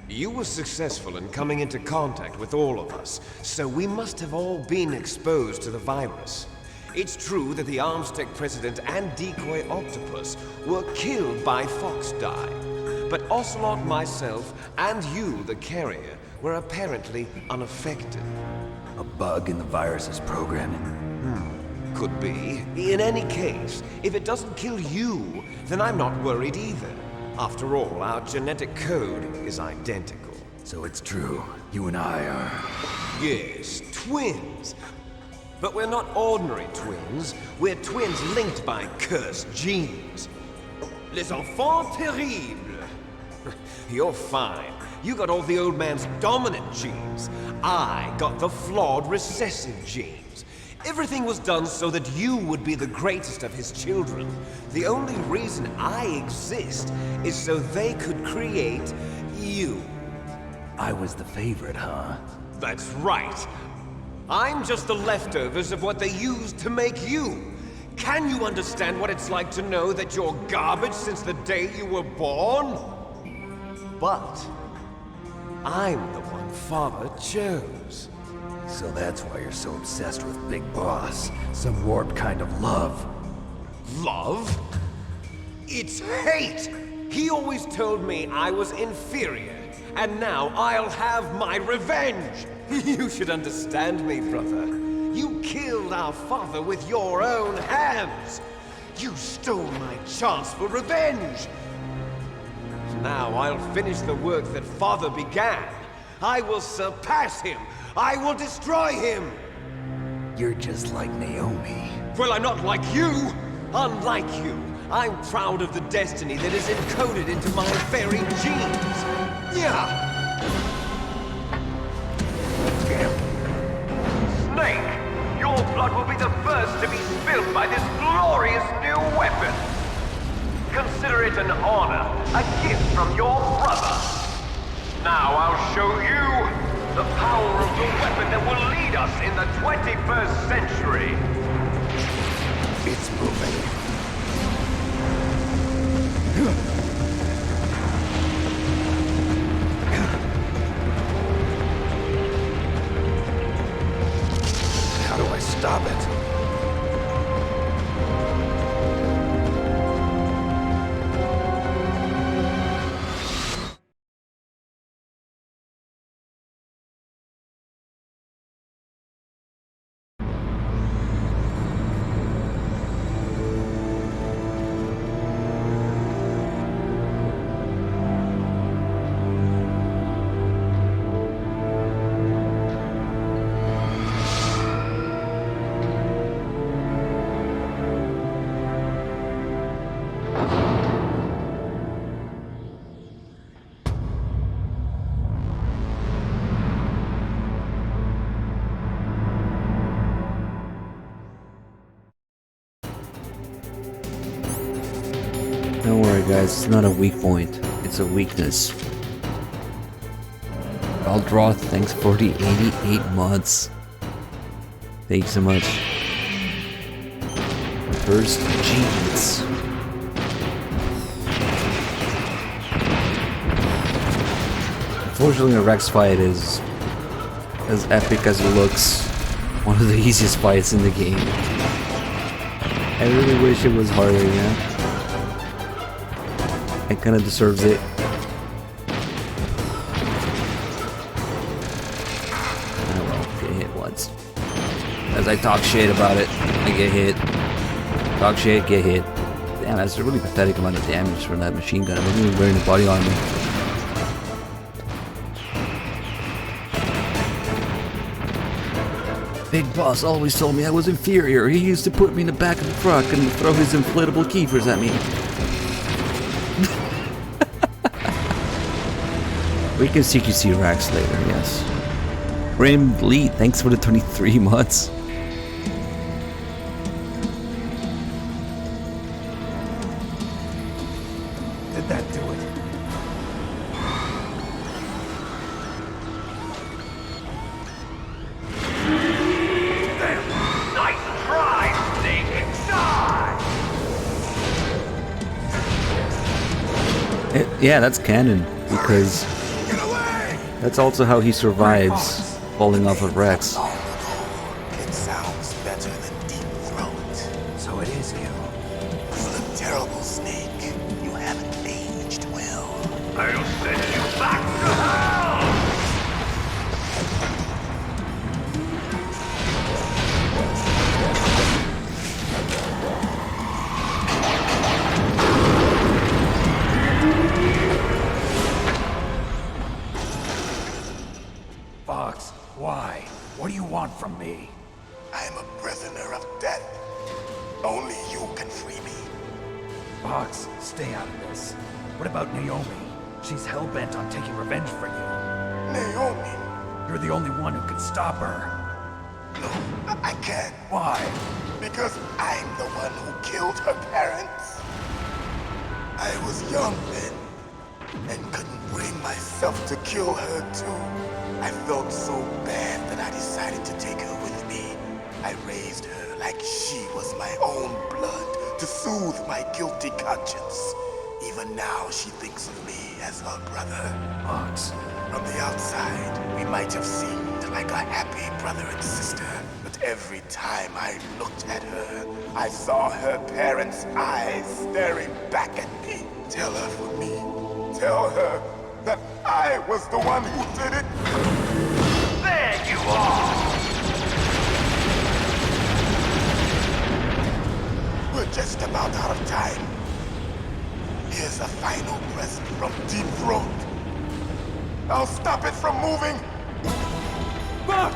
You were successful in coming into contact with all of us, so we must have all been exposed to the virus. It's true that the Arms Tech president and decoy octopus were killed by Fox Dye, but Ocelot, myself, and you, the carrier, were apparently unaffected. A bug in the virus's programming? Could be. In any case, if it doesn't kill you, then I'm not worried either. After all, our genetic code is identical. So it's true. You and I are... Yes, twins. But we're not ordinary twins. We're twins linked by cursed genes. Les enfants terribles. You're fine. You got all the old man's dominant genes. I got the flawed recessive genes. Everything was done so that you would be the greatest of his children. The only reason I exist is so they could create you. I was the favorite, huh? That's right. I'm just the leftovers of what they used to make you. Can you understand what it's like to know that you're garbage since the day you were born? But I'm the one Father chose. So that's why you're so obsessed with Big Boss. Some warped kind of love. Love? It's hate! He always told me I was inferior, and now I'll have my revenge! You should understand me, brother. You killed our father with your own hands! You stole my chance for revenge! Now I'll finish the work that Father began. I will surpass him! I will destroy him! You're just like Naomi. Well, I'm not like you! Unlike you, I'm proud of the destiny that is encoded into my very genes! Yeah! Snake, your blood will be the first to be spilled by this glorious new weapon. Consider it an honor, a gift from your brother. Now I'll show you the power of the weapon that will lead us in the 21st century. It's moving. How do I stop it? Don't worry guys, it's not a weak point, it's a weakness. I'll draw thanks for the 88 months. Thanks so much. First genes. Unfortunately, the Rex fight is as epic as it looks. One of the easiest fights in the game. I really wish it was harder, yeah. It kinda deserves it. Oh well, get hit once. As I talk shit about it, I get hit. Talk shit, get hit. Damn, that's a really pathetic amount of damage from that machine gun. I wasn't even wearing the body armor. Big Boss always told me I was inferior. He used to put me in the back of the truck and throw his inflatable keepers at me. We can CQC Rax later, yes. Grim Bleed, thanks for the 23 months. Did that do it? Nice try, Snake! Die! Yeah, that's canon, because that's also how he survives falling off of Rex. It sounds better than Deep Throat. So it is you. You look terrible, Snake. You haven't aged well. I'll send you back to hell! Fox, why? What do you want from me? I am a prisoner of death. Only you can free me. Fox, stay out of this. What about Naomi? She's hell-bent on taking revenge for you. Naomi? You're the only one who can stop her. No, I can't. Why? Because I'm the one who killed her parents. I was young then, and couldn't bring myself to kill her too. I felt so bad that I decided to take her with me. I raised her like she was my own blood to soothe my guilty conscience. Even now she thinks of me as her brother. Fox, From the outside, we might have seemed like a happy brother and sister, but every time I looked at her, I saw her parents' eyes staring back at me. Tell her for me. Tell her that I was the one who did it. There you are! We're just about out of time. Here's a final present from Deep Throat. I'll stop it from moving. Fox!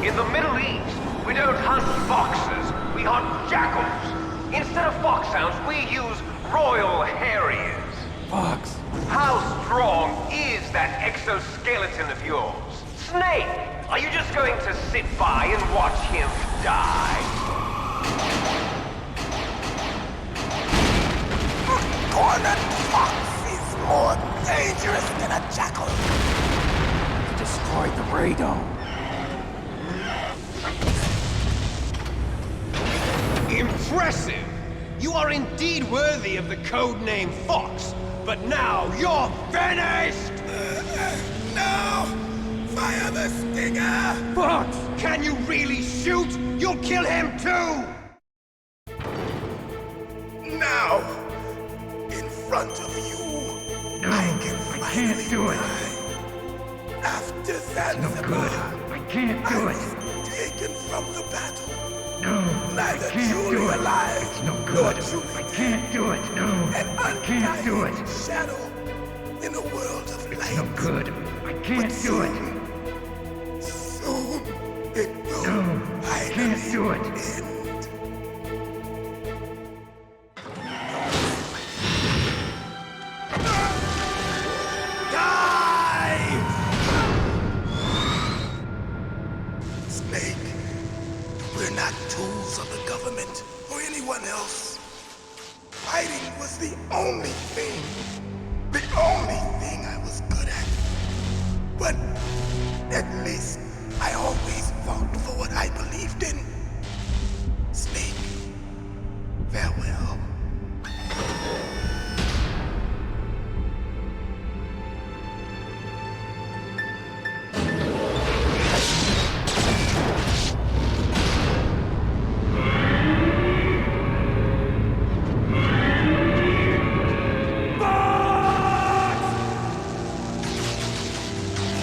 In the Middle East, we don't hunt foxes, we hunt jackals. Instead of foxhounds, we use Royal Harriers. Fox. How strong is that exoskeleton of yours? Snake, are you just going to sit by and watch him die? Cornered fox is more dangerous than a jackal. Destroyed the radome. Impressive! You are indeed worthy of the codename Fox, but now you're finished! No! Fire the stinger! Fox! Can you really shoot? You'll kill him too! Now! In front of you, No, I can't do it. After that, No good. I can't do it. Taken from the battle. No, Neither I can't truly do it. alive, It's no nor good. truly I can't do it. No, an I can't do it. undying shadow in a world of light. It's no good. I can't do it. Soon it will No, I can't do it. end. Snake, we're not tools of the government or anyone else. Fighting was the only thing I was good at. But at least I always fought for what I believed in. Snake, farewell.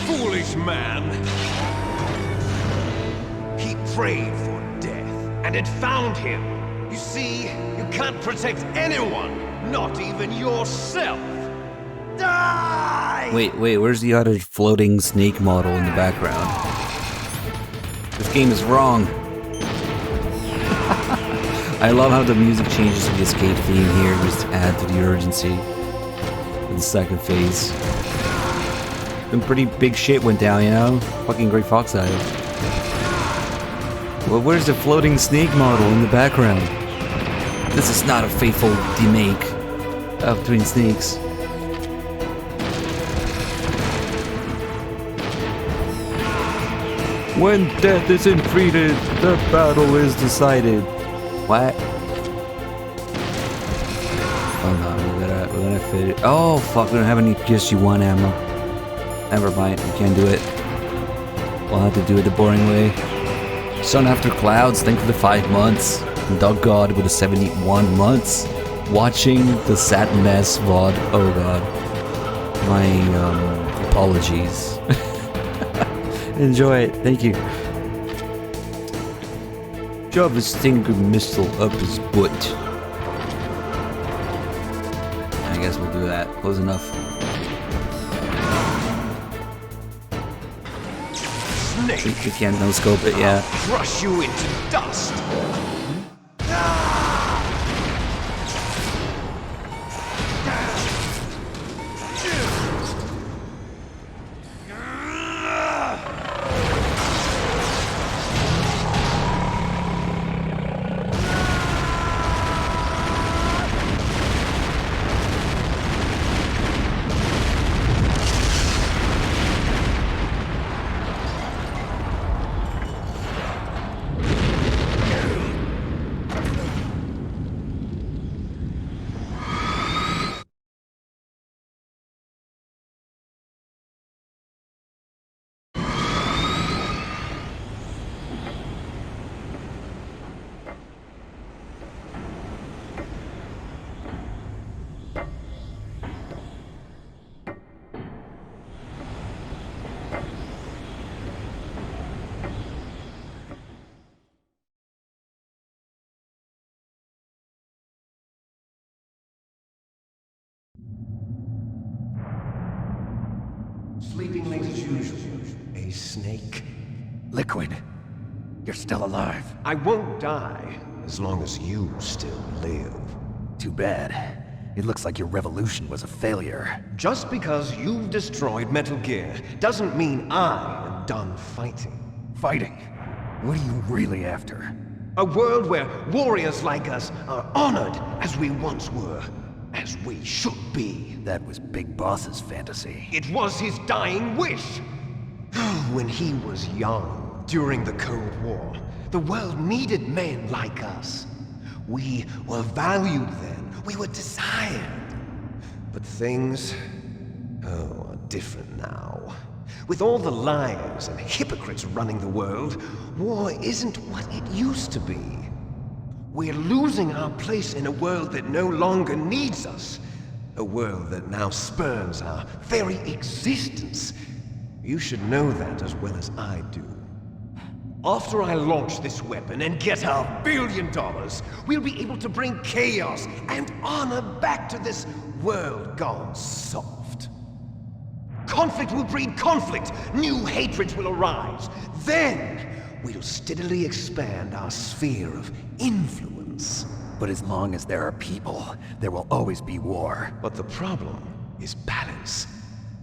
Foolish man. He prayed for death, and it found him. You see, you can't protect anyone, not even yourself. Die! Wait, where's the other floating snake model in the background? This game is wrong. I love how the music changes to the escape theme here, just to add to the urgency in the second phase. Some pretty big shit went down, you know? Fucking Great Fox Island. Well, where's the floating snake model in the background? This is not a faithful remake of Twin Snakes. When death is entreated, the battle is decided. What? Hold on, we're gonna fit it. Oh fuck, we don't have any PSG1 ammo. Never mind, we can't do it. We'll have to do it the boring way. Sun after clouds, thank you for the 5 months. And Dog God with the 71 months. Watching the Sat Mess VOD. Oh god. My apologies. Enjoy it, thank you. Shove a stinger missile up his butt. I guess we'll do that. Close enough. Snake. We can't no-scope it, yeah. Crush you into dust. Sleeping late as usual. A snake. Liquid, you're still alive. I won't die as long as you still live. Too bad. It looks like your revolution was a failure. Just because you've destroyed Metal Gear doesn't mean I am done fighting. Fighting? What are you really after? A world where warriors like us are honored as we once were. As we should be. That was Big Boss's fantasy. It was his dying wish. When he was young, during the Cold War, the world needed men like us. We were valued then. We were desired. But things, are different now. With all the liars and hypocrites running the world, war isn't what it used to be. We're losing our place in a world that no longer needs us. A world that now spurns our very existence. You should know that as well as I do. After I launch this weapon and get our $1 billion, we'll be able to bring chaos and honor back to this world gone soft. Conflict will breed conflict. New hatreds will arise. Then, we'll steadily expand our sphere of influence. But as long as there are people, there will always be war. But the problem is balance.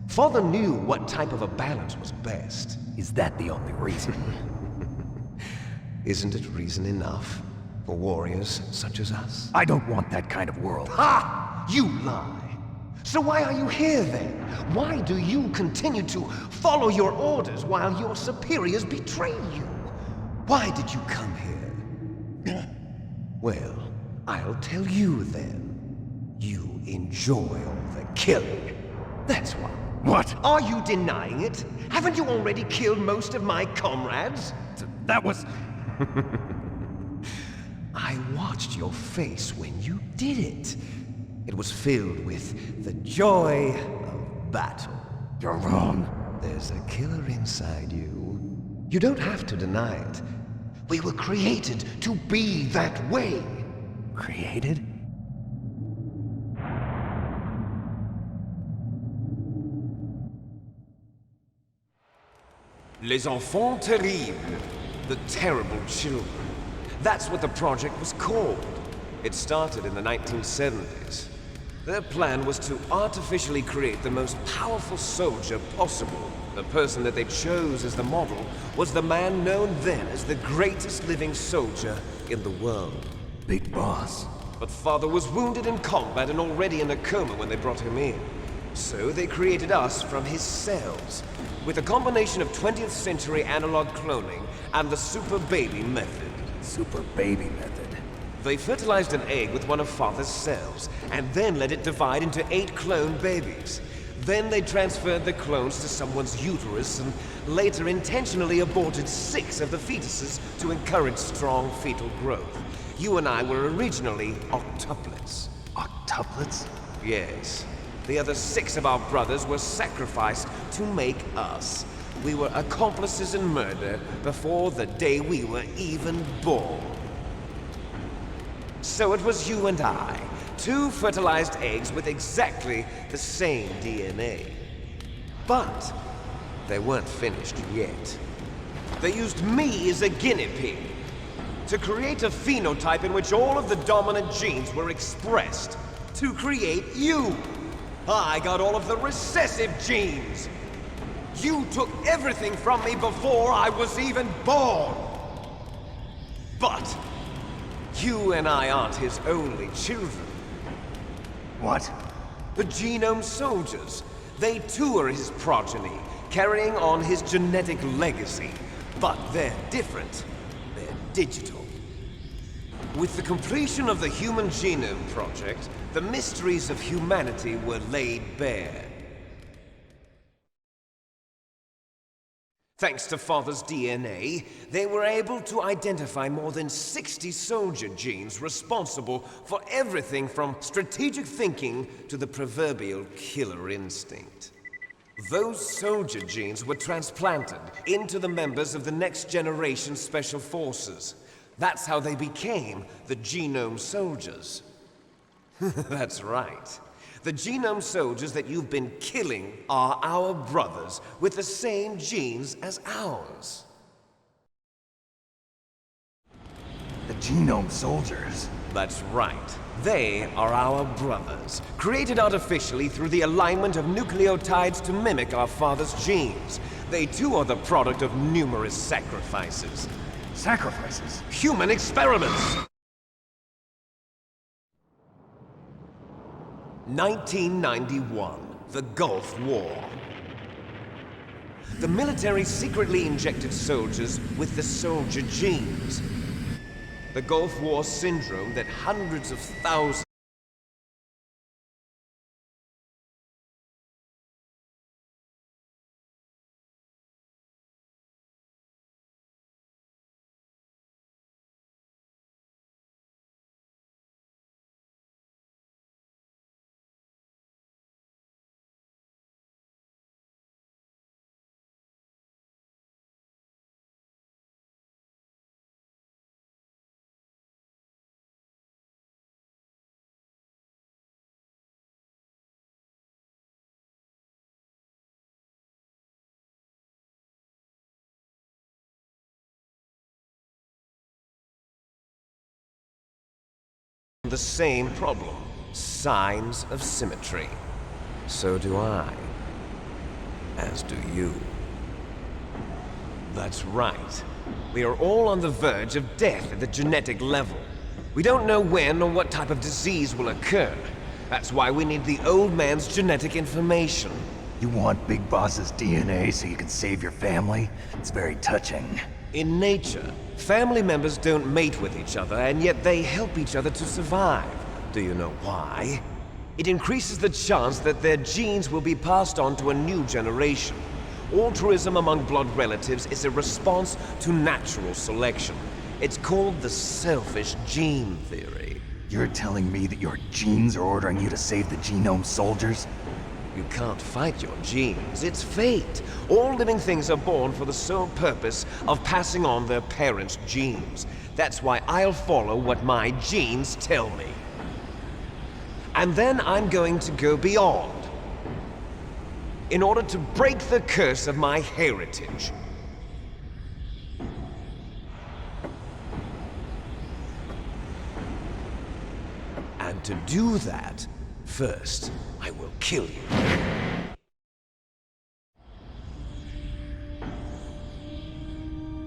Father knew what type of a balance was best. Is that the only reason? Isn't it reason enough for warriors such as us? I don't want that kind of world. Ha! You lie! So why are you here then? Why do you continue to follow your orders while your superiors betray you? Why did you come here? Well, I'll tell you then. You enjoy all the killing. That's why. What? Are you denying it? Haven't you already killed most of my comrades? That was... I watched your face when you did it. It was filled with the joy of battle. You're wrong. There's a killer inside you. You don't have to deny it. We were created to be that way. Created? Les enfants terribles. The terrible children. That's what the project was called. It started in the 1970s. Their plan was to artificially create the most powerful soldier possible. The person that they chose as the model was the man known then as the greatest living soldier in the world. Big Boss. But Father was wounded in combat and already in a coma when they brought him in. So they created us from his cells, with a combination of 20th century analog cloning and the super baby method. Super baby method. They fertilized an egg with one of Father's cells, and then let it divide into 8 clone babies. Then they transferred the clones to someone's uterus, and later intentionally aborted 6 of the fetuses to encourage strong fetal growth. You and I were originally octuplets. Octuplets? Yes. The other 6 of our brothers were sacrificed to make us. We were accomplices in murder before the day we were even born. So it was you and I, 2 fertilized eggs with exactly the same DNA. But they weren't finished yet. They used me as a guinea pig to create a phenotype in which all of the dominant genes were expressed. To create you. I got all of the recessive genes. You took everything from me before I was even born. But you and I aren't his only children. What? The Genome Soldiers. They too are his progeny, carrying on his genetic legacy. But they're different. They're digital. With the completion of the Human Genome Project, the mysteries of humanity were laid bare. Thanks to Father's DNA, they were able to identify more than 60 soldier genes responsible for everything from strategic thinking to the proverbial killer instinct. Those soldier genes were transplanted into the members of the next generation Special Forces. That's how they became the Genome Soldiers. That's right. The genome soldiers that you've been killing are our brothers, with the same genes as ours. The genome soldiers? That's right. They are our brothers, created artificially through the alignment of nucleotides to mimic our father's genes. They too are the product of numerous sacrifices. Sacrifices? Human experiments! 1991, the Gulf War. The military secretly injected soldiers with the soldier genes. The Gulf War syndrome that hundreds of thousands the same problem, signs of symmetry. So do I. As do you. That's right. We are all on the verge of death at the genetic level. We don't know when or what type of disease will occur. That's why we need the old man's genetic information. You want Big Boss's DNA so you can save your family? It's very touching. In nature, family members don't mate with each other, and yet they help each other to survive. Do you know why? It increases the chance that their genes will be passed on to a new generation. Altruism among blood relatives is a response to natural selection. It's called the selfish gene theory. You're telling me that your genes are ordering you to save the genome soldiers? You can't fight your genes. It's fate. All living things are born for the sole purpose of passing on their parents' genes. That's why I'll follow what my genes tell me. And then I'm going to go beyond. In order to break the curse of my heritage. And to do that, first, I will kill you.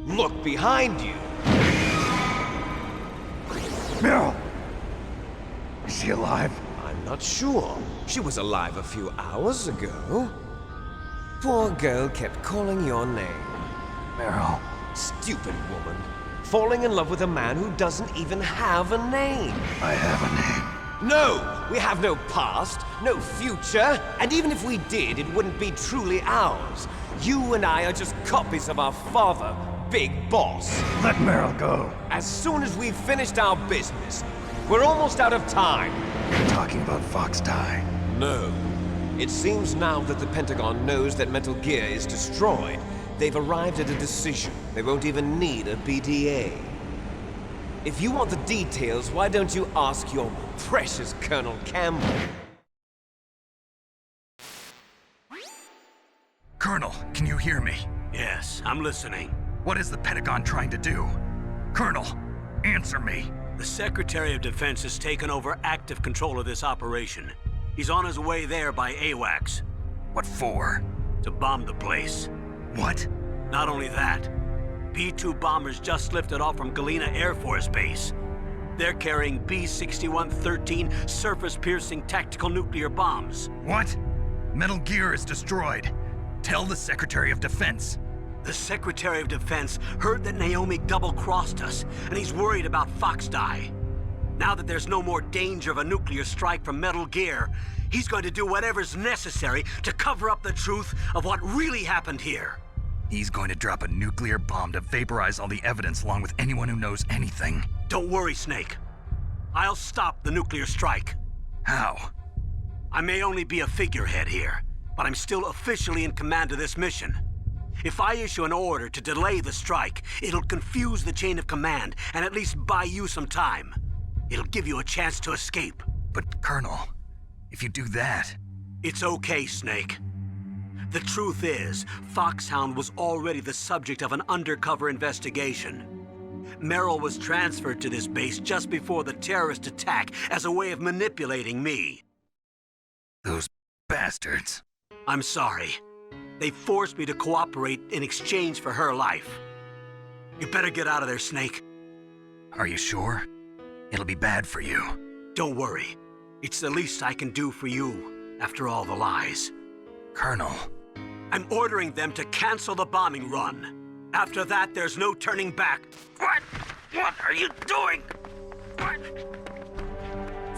Look behind you! Meryl! Is she alive? I'm not sure. She was alive a few hours ago. Poor girl kept calling your name. Meryl. Stupid woman. Falling in love with a man who doesn't even have a name. I have a name. No! We have no past, no future, and even if we did, it wouldn't be truly ours. You and I are just copies of our father, Big Boss. Let Meryl go. As soon as we've finished our business, we're almost out of time. You're talking about Fox Die. No. It seems now that the Pentagon knows that Metal Gear is destroyed. They've arrived at a decision. They won't even need a BDA. If you want the details, why don't you ask your precious Colonel Campbell? Colonel, can you hear me? Yes, I'm listening. What is the Pentagon trying to do? Colonel, answer me. The Secretary of Defense has taken over active control of this operation. He's on his way there by AWACS. What for? To bomb the place. What? Not only that, B-2 bombers just lifted off from Galena Air Force Base. They're carrying B-6113 surface-piercing tactical nuclear bombs. What? Metal Gear is destroyed. Tell the Secretary of Defense. The Secretary of Defense heard that Naomi double-crossed us, and he's worried about Fox Die. Now that there's no more danger of a nuclear strike from Metal Gear, he's going to do whatever's necessary to cover up the truth of what really happened here. He's going to drop a nuclear bomb to vaporize all the evidence along with anyone who knows anything. Don't worry, Snake. I'll stop the nuclear strike. How? I may only be a figurehead here, but I'm still officially in command of this mission. If I issue an order to delay the strike, it'll confuse the chain of command and at least buy you some time. It'll give you a chance to escape. But, Colonel, If you do that... It's okay, Snake. The truth is, Foxhound was already the subject of an undercover investigation. Merrill was transferred to this base just before the terrorist attack as a way of manipulating me. Those bastards. I'm sorry. They forced me to cooperate in exchange for her life. You better get out of there, Snake. Are you sure? It'll be bad for you. Don't worry. It's the least I can do for you, after all the lies. Colonel. I'm ordering them to cancel the bombing run. After that, there's no turning back. What? What are you doing? What?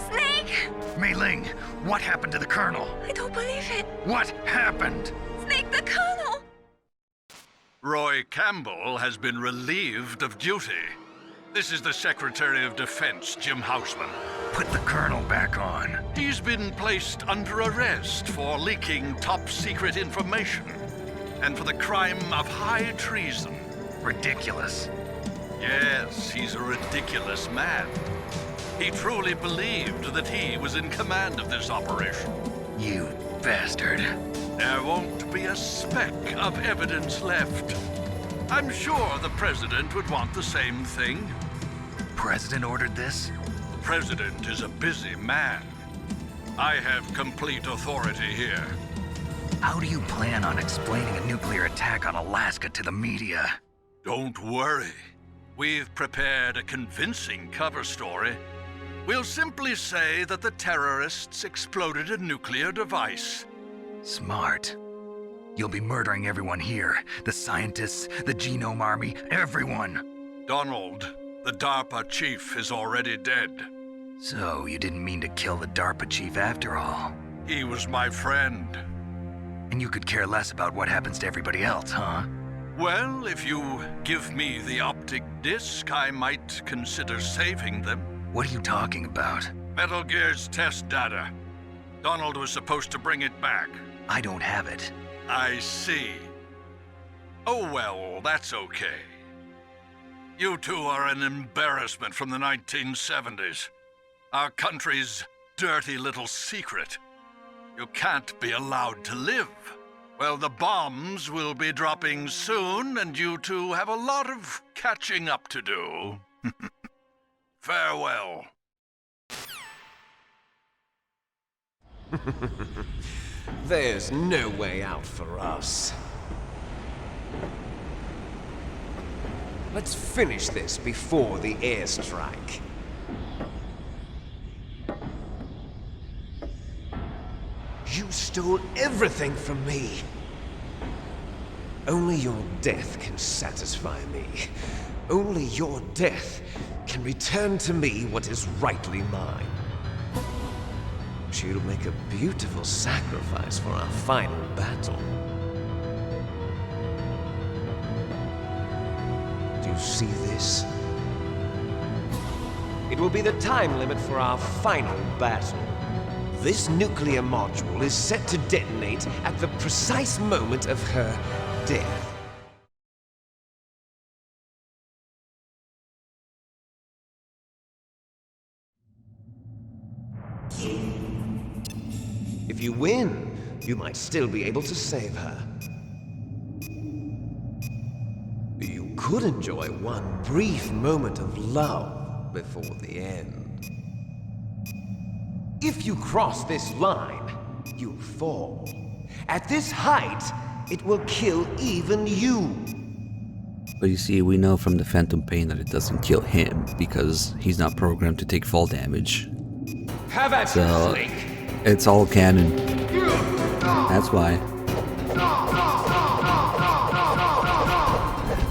Snake! Mei Ling, what happened to the Colonel? I don't believe it. What happened? Snake, the Colonel! Roy Campbell has been relieved of duty. This is the Secretary of Defense, Jim Houseman. Put the Colonel back on. He's been placed under arrest for leaking top-secret information and for the crime of high treason. Ridiculous. Yes, he's a ridiculous man. He truly believed that he was in command of this operation. You bastard. There won't be a speck of evidence left. I'm sure the President would want the same thing. President ordered this? The President is a busy man. I have complete authority here. How do you plan on explaining a nuclear attack on Alaska to the media? Don't worry. We've prepared a convincing cover story. We'll simply say that the terrorists exploded a nuclear device. Smart. You'll be murdering everyone here. The scientists, the Genome Army, everyone. Donald, the DARPA chief, is already dead. So, you didn't mean to kill the DARPA chief after all? He was my friend. And you could care less about what happens to everybody else, huh? Well, if you give me the optic disc, I might consider saving them. What are you talking about? Metal Gear's test data. Donald was supposed to bring it back. I don't have it. I see. Oh well, that's okay. You two are an embarrassment from the 1970s. Our country's dirty little secret. You can't be allowed to live. Well, the bombs will be dropping soon, and you two have a lot of catching up to do. Farewell. There's no way out for us. Let's finish this before the airstrike. You stole everything from me. Only your death can satisfy me. Only your death can return to me what is rightly mine. She'll make a beautiful sacrifice for our final battle. Do you see this? It will be the time limit for our final battle. This nuclear module is set to detonate at the precise moment of her death. If you win, you might still be able to save her. You could enjoy one brief moment of love before the end. If you cross this line, you'll fall. At this height, it will kill even you. But you see, we know from the Phantom Pain that it doesn't kill him because he's not programmed to take fall damage. Have at So Snake. it's all canon. That's why.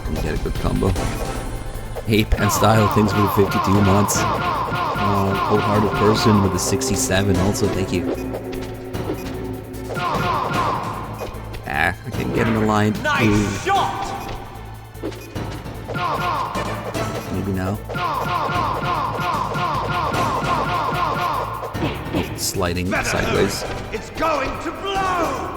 Can get a good combo. Ape and style things with 52 months. Cold-hearted person with a 67 also, thank you. I can get him aligned. Nice shot! Maybe now. Oh, sliding sideways. It's going to blow!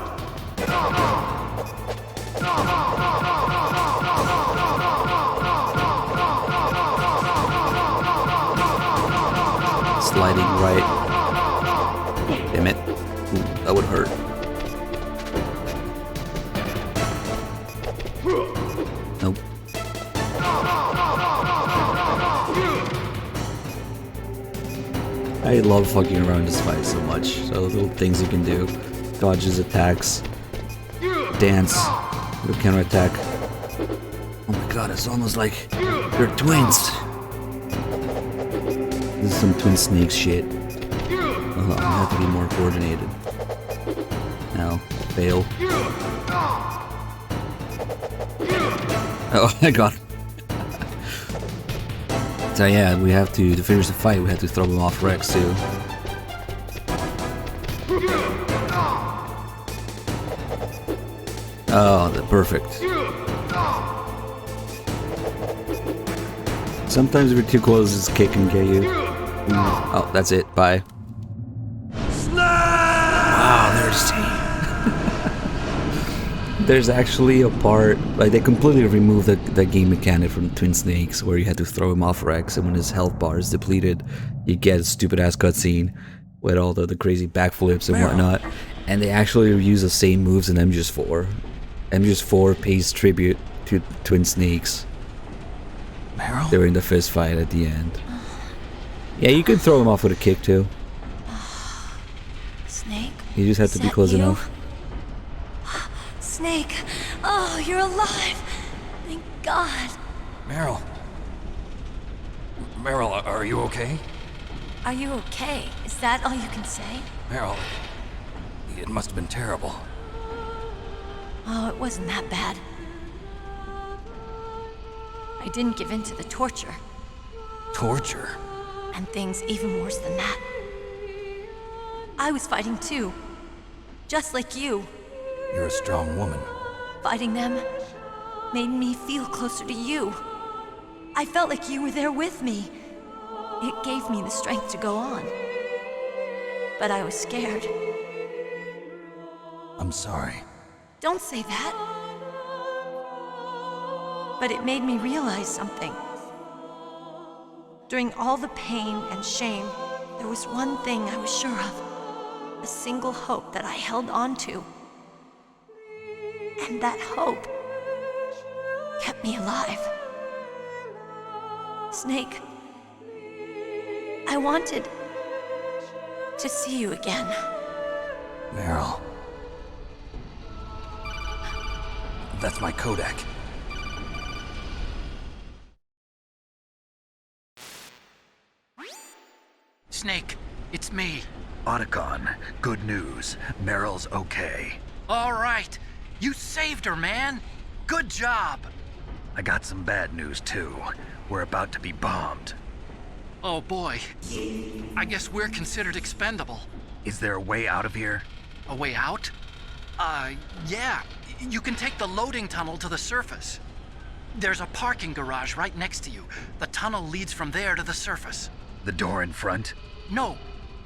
Sliding right. Damn it. That would hurt. Nope. I love fucking around this fight so much. So little things you can do. Dodges, attacks, dance, little counterattack. Oh my god, it's almost like they're twins. This is some Twin Snakes shit. I have to be more coordinated. Now, fail. Oh, I got it. So yeah, we have to finish the fight, we have to throw him off Rex too. Oh, perfect. Sometimes if you're too close, this kick can get you. Oh, that's it. Bye. Wow, there's actually a part, like they completely removed the game mechanic from Twin Snakes where you had to throw him off Rex, and when his health bar is depleted, you get a stupid ass cutscene with all the crazy backflips and whatnot. And they actually use the same moves in MGS4. MGS4 pays tribute to Twin Snakes during the fist fight at the end. Yeah, you could throw him off with a kick too. Snake? You just have to be close enough. Snake! Oh, you're alive! Thank God! Meryl. Meryl, are you okay? Are you okay? Is that all you can say? Meryl, it must have been terrible. Oh, it wasn't that bad. I didn't give in to the torture. Torture? And things even worse than that. I was fighting too. Just like you. You're a strong woman. Fighting them made me feel closer to you. I felt like you were there with me. It gave me the strength to go on. But I was scared. I'm sorry. Don't say that. But it made me realize something. During all the pain and shame, there was one thing I was sure of. A single hope that I held on to. And that hope kept me alive. Snake, I wanted to see you again. Meryl. That's my Kodak. Snake, it's me. Otacon, good news. Meryl's okay. All right. You saved her, man. Good job. I got some bad news, too. We're about to be bombed. Oh, boy. I guess we're considered expendable. Is there a way out of here? A way out? Yeah. You can take the loading tunnel to the surface. There's a parking garage right next to you. The tunnel leads from there to the surface. The door in front? No.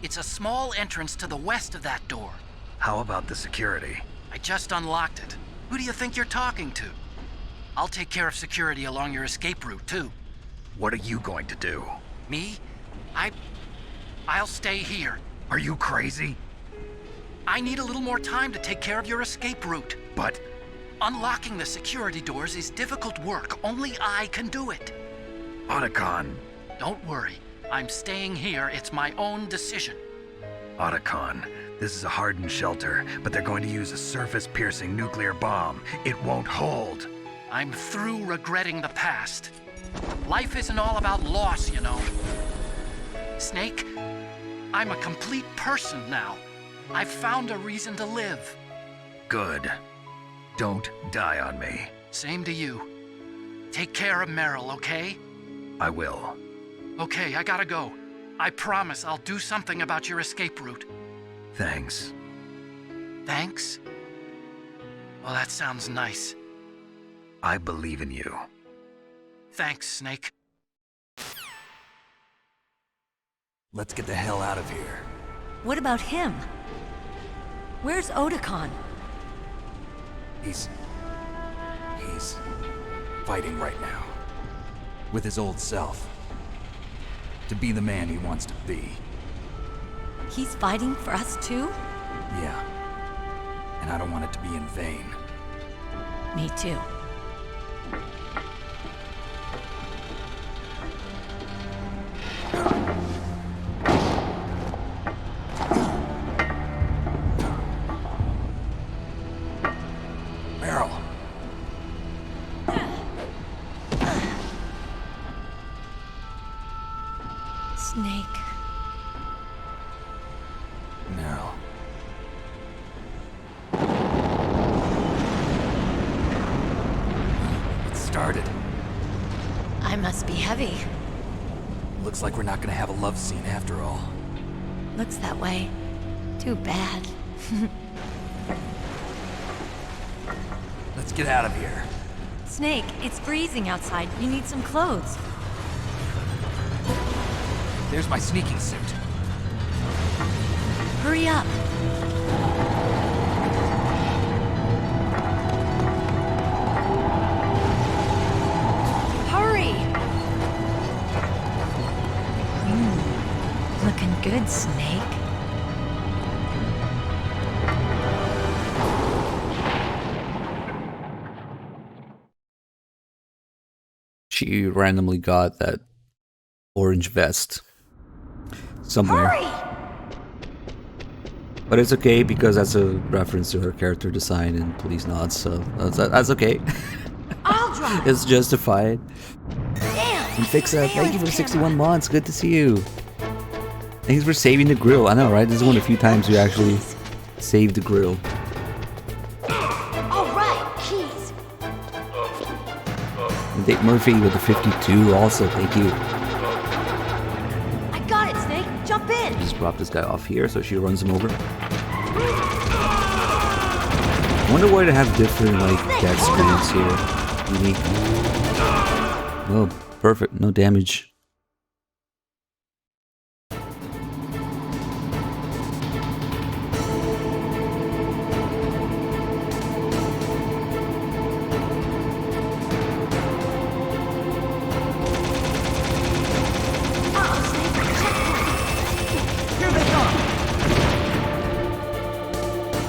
It's a small entrance to the west of that door. How about the security? I just unlocked it. Who do you think you're talking to? I'll take care of security along your escape route, too. What are you going to do? Me? I'll stay here. Are you crazy? I need a little more time to take care of your escape route. But... unlocking the security doors is difficult work. Only I can do it. Otacon. Don't worry. I'm staying here. It's my own decision. Otacon, this is a hardened shelter, but they're going to use a surface-piercing nuclear bomb. It won't hold. I'm through regretting the past. Life isn't all about loss, you know. Snake, I'm a complete person now. I've found a reason to live. Good. Don't die on me. Same to you. Take care of Meryl, okay? I will. Okay, I gotta go. I promise I'll do something about your escape route. Thanks. Thanks? Well, that sounds nice. I believe in you. Thanks, Snake. Let's get the hell out of here. What about him? Where's Otacon? He's fighting right now. With his old self. To be the man he wants to be. He's fighting for us too? Yeah. And I don't want it to be in vain. Me too. Meryl. Snake. Meryl. It started. I must be heavy. Looks like we're not gonna have a love scene after all. Looks that way. Too bad. Let's get out of here. Snake, it's freezing outside. You need some clothes. There's my sneaking suit. Hurry up. Hurry! Looking good, Snake. She randomly got that orange vest somewhere. Hurry! But it's okay because that's a reference to her character design in Police Nods, so that's okay. I'll drive. It's justified. Damn! And Fixa, thank you for 61 months. Good to see you. Thanks for saving the grill. I know, right? This is one of the few times we actually saved the grill. All right, keys. And Dave Murphy with the 52 also, thank you. I got it, Snake. Jump in. Just drop this guy off here so she runs him over. I wonder why they have different like death screens here. Unique. Oh, perfect. No damage.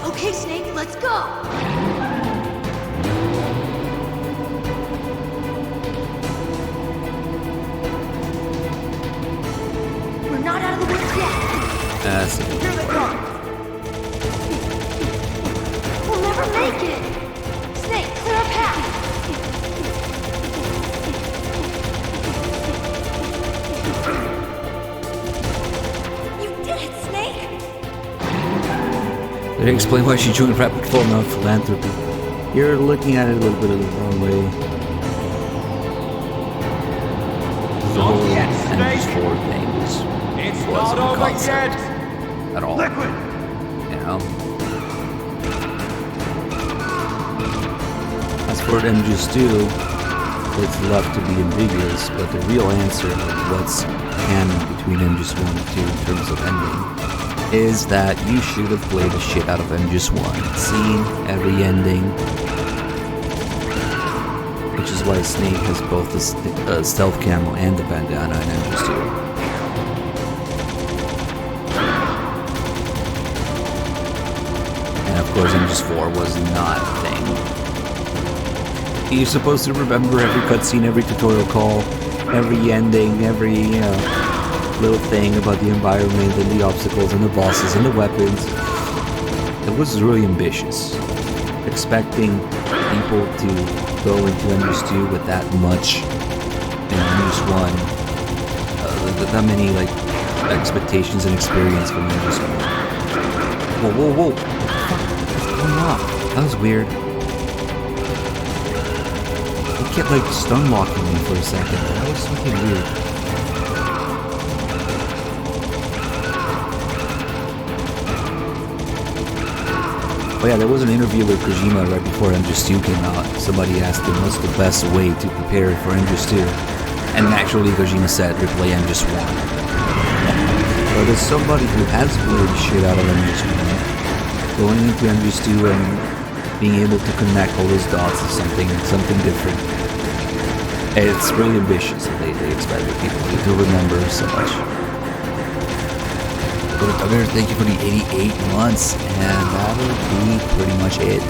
Okay, Snake, let's go. We're not out of the woods yet. Here they come. We'll never make it. Snake, clear a path. You did it, Snake. Did I explain why she joined Rapid Fall, not philanthropy? You're looking at it a little bit of the wrong way. The whole MGS4 thing wasn't a concept at all. Liquid. You know? As for MGS2, it's left to be ambiguous, but the real answer of what's canon between MGS1 and 2 in terms of ending is that you should have played the shit out of MGS1, seen every ending, which is why Snake has both the stealth camo and the bandana in MGS2. And of course MGS4 was not a thing. You're supposed to remember every cutscene, every tutorial call, every ending, every, you know, little thing about the environment and the obstacles and the bosses and the weapons. It was really ambitious. Expecting people to go into MGS2 with that much in MGS1, that many like expectations and experience from MGS1. Whoa, whoa, whoa! What's going on? That was weird. It kept like stun locking me for a second. That was fucking weird. Oh yeah, there was an interview with Kojima right before MGS2 came out. Somebody asked him what's the best way to prepare for MGS2. And naturally Kojima said replay MGS1. But as somebody who has played the shit out of MGS1, going into MGS2 and being able to connect all those dots is something different. It's really ambitious that they expect people to remember so much. For the Tugger, thank you for the 88 months. And that'll be pretty much it.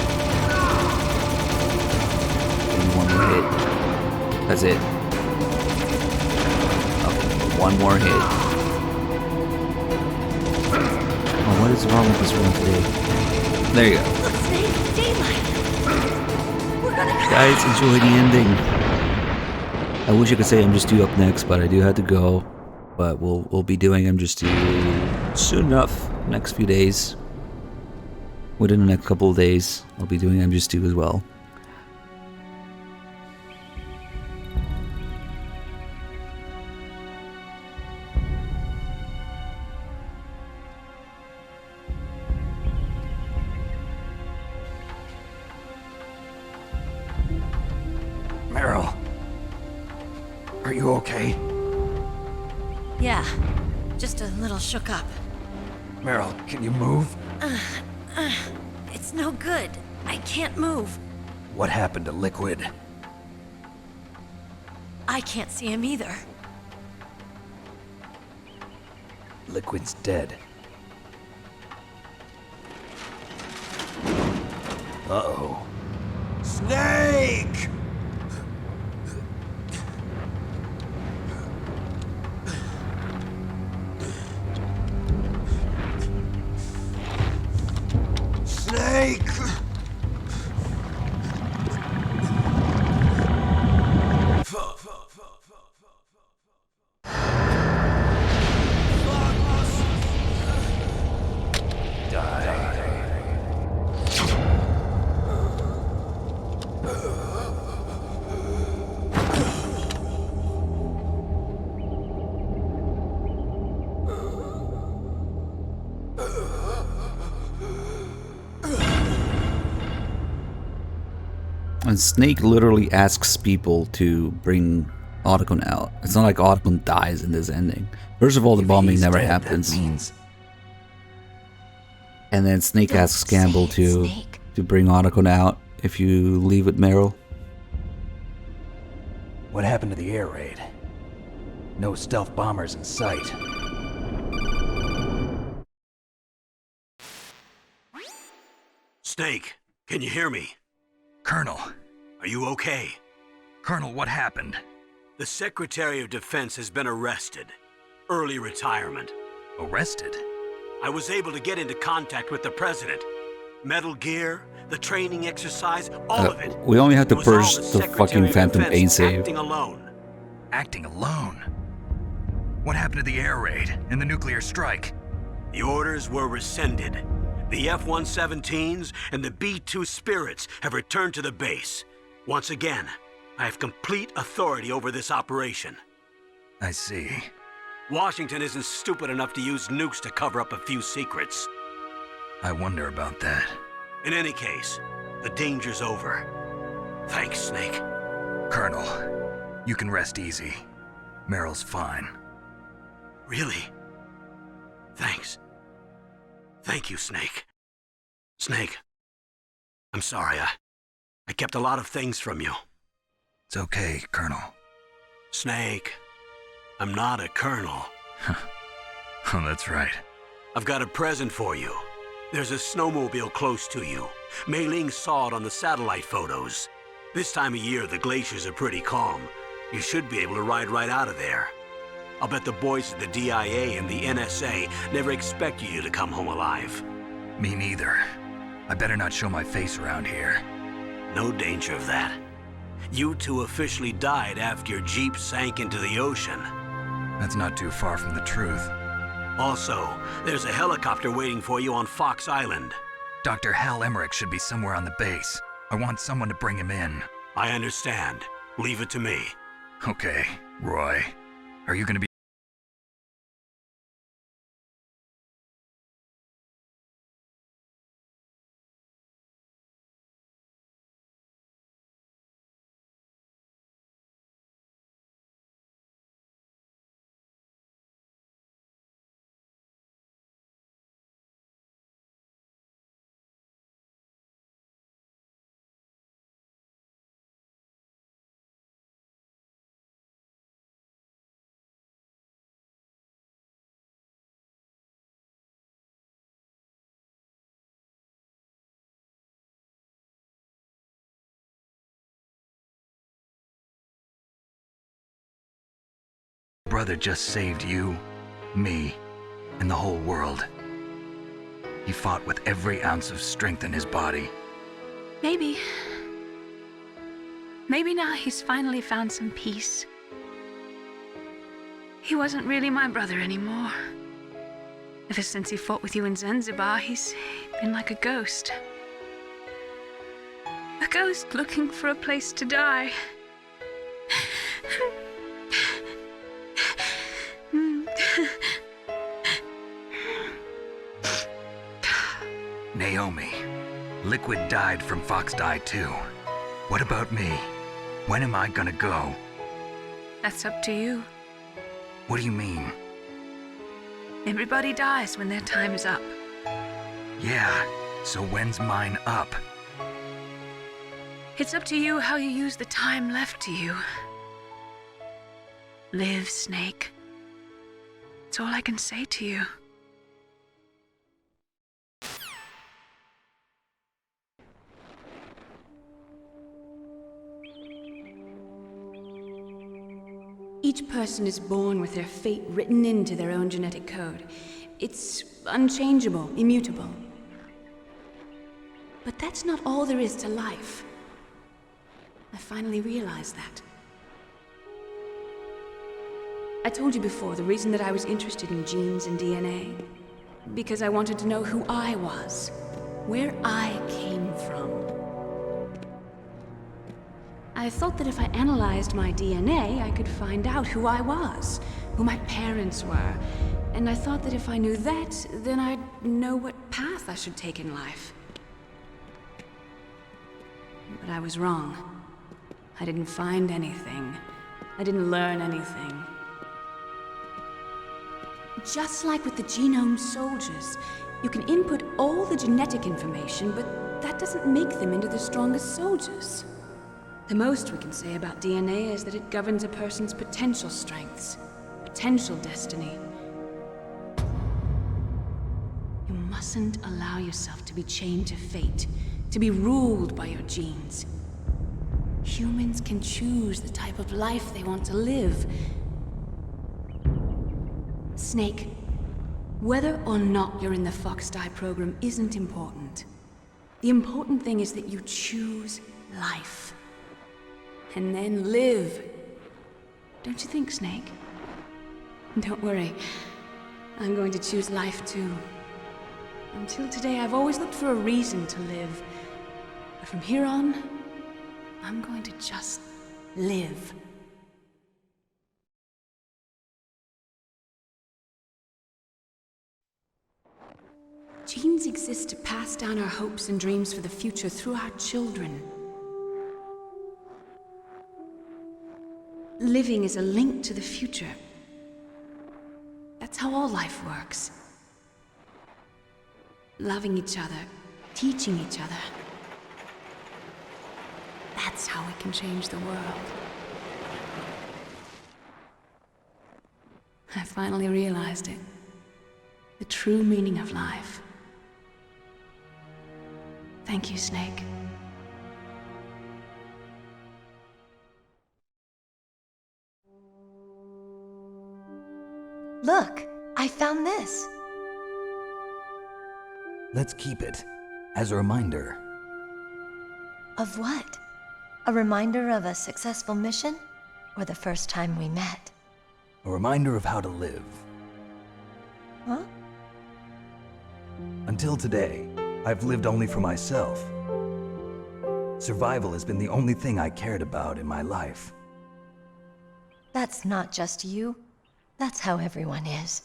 Maybe one more hit. That's it. Okay, one more hit. Oh, what is wrong with this run today? There you go. Guys, enjoy the ending. I wish I could say MGS2 up next, but I do have to go. But we'll be doing MGS2 soon enough. Next few days. Within the next couple of days, I'll be doing MGS2 as well. Meryl, are you okay? Yeah, just a little shook up. Meryl, can you move? It's no good. I can't move. What happened to Liquid? I can't see him either. Liquid's dead. Uh-oh. Snake! Snake! And Snake literally asks people to bring Otacon out. It's not like Otacon dies in this ending. First of all, the bombing never happens. And then Snake asks Campbell to bring Otacon out if you leave with Meryl. What happened to the air raid? No stealth bombers in sight. Snake, can you hear me? Colonel. Are you okay? Colonel, what happened? The Secretary of Defense has been arrested. Early retirement. Arrested? I was able to get into contact with the President. Metal Gear, the training exercise, all of it. We only have to It was all purge the fucking Secretary of Phantom Defense Pain save. acting alone. Acting alone? What happened to the air raid and the nuclear strike? The orders were rescinded. The F-117s and the B-2 Spirits have returned to the base. Once again, I have complete authority over this operation. I see. Washington isn't stupid enough to use nukes to cover up a few secrets. I wonder about that. In any case, the danger's over. Thanks, Snake. Colonel, you can rest easy. Meryl's fine. Really? Thanks. Thank you, Snake. Snake, I'm sorry. I kept a lot of things from you. It's okay, Colonel. Snake, I'm not a colonel. Oh, that's right. I've got a present for you. There's a snowmobile close to you. Mei Ling saw it on the satellite photos. This time of year, the glaciers are pretty calm. You should be able to ride right out of there. I'll bet the boys at the DIA and the NSA never expected you to come home alive. Me neither. I better not show my face around here. No danger of that. You two officially died after your Jeep sank into the ocean. That's not too far from the truth. Also, there's a helicopter waiting for you on Fox Island. Dr. Hal Emmerich should be somewhere on the base. I want someone to bring him in. I understand. Leave it to me. Okay, Roy. Are you gonna be brother just saved you, me, and the whole world. He fought with every ounce of strength in his body. Maybe. Maybe now he's finally found some peace. He wasn't really my brother anymore. Ever since he fought with you in Zanzibar, he's been like a ghost. A ghost looking for a place to die. Naomi, Liquid died from Fox Die too. What about me? When am I gonna go? That's up to you. What do you mean? Everybody dies when their time is up. Yeah, so when's mine up? It's up to you how you use the time left to you. Live, Snake. That's all I can say to you. Each person is born with their fate written into their own genetic code. It's unchangeable, immutable. But that's not all there is to life. I finally realized that. I told you before the reason that I was interested in genes and DNA. Because I wanted to know who I was, where I came from. I thought that if I analyzed my DNA, I could find out who I was, who my parents were. And I thought that if I knew that, then I'd know what path I should take in life. But I was wrong. I didn't find anything. I didn't learn anything. Just like with the genome soldiers, you can input all the genetic information, but that doesn't make them into the strongest soldiers. The most we can say about DNA is that it governs a person's potential strengths, potential destiny. You mustn't allow yourself to be chained to fate, to be ruled by your genes. Humans can choose the type of life they want to live. Snake, whether or not you're in the Fox Die program isn't important. The important thing is that you choose life. And then live. Don't you think, Snake? Don't worry. I'm going to choose life too. Until today, I've always looked for a reason to live. But from here on, I'm going to just live. Genes exist to pass down our hopes and dreams for the future through our children. Living is a link to the future. That's how all life works. Loving each other, teaching each other. That's how we can change the world. I finally realized it. The true meaning of life. Thank you, Snake. Look, I found this. Let's keep it as a reminder. Of what? A reminder of a successful mission? Or the first time we met? A reminder of how to live. Huh? Until today, I've lived only for myself. Survival has been the only thing I cared about in my life. That's not just you. That's how everyone is.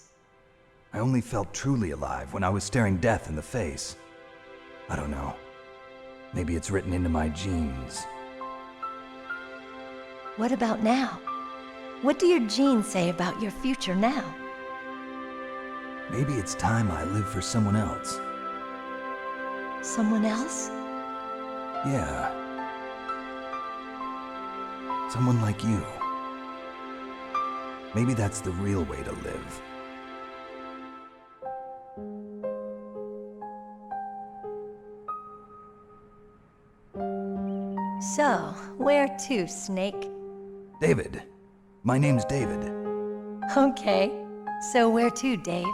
I only felt truly alive when I was staring death in the face. I don't know. Maybe it's written into my genes. What about now? What do your genes say about your future now? Maybe it's time I live for someone else. Someone else? Yeah. Someone like you. Maybe that's the real way to live. So, where to, Snake? David. My name's David. Okay. So where to, Dave?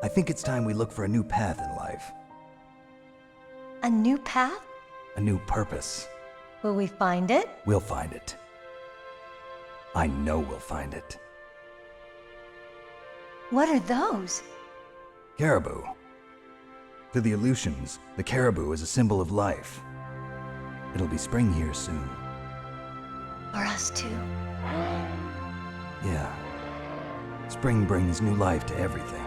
I think it's time we look for a new path in life. A new path? A new purpose. Will we find it? We'll find it. I know we'll find it. What are those? Caribou. To the Aleutians, the caribou is a symbol of life. It'll be spring here soon. For us too. Yeah. Spring brings new life to everything.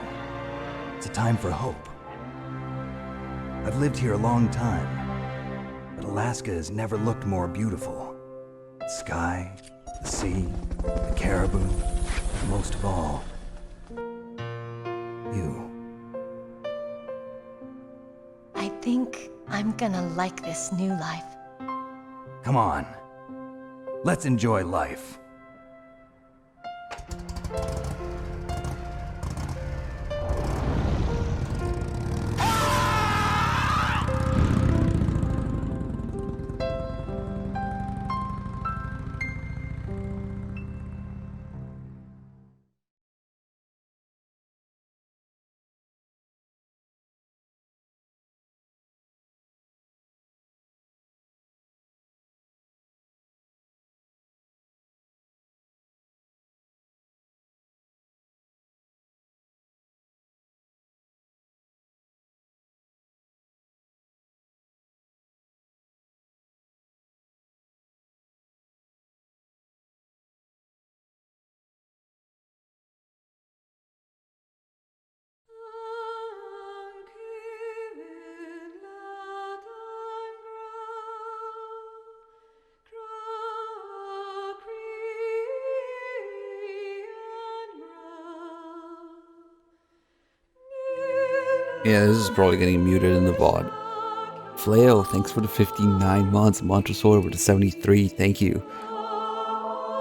It's a time for hope. I've lived here a long time, but Alaska has never looked more beautiful. The sky, the sea, the caribou, and most of all, you. I think I'm gonna like this new life. Come on. Let's enjoy life. Yeah, this is probably getting muted in the VOD. Flail, thanks for the 59 months. Montresor with the 73, thank you.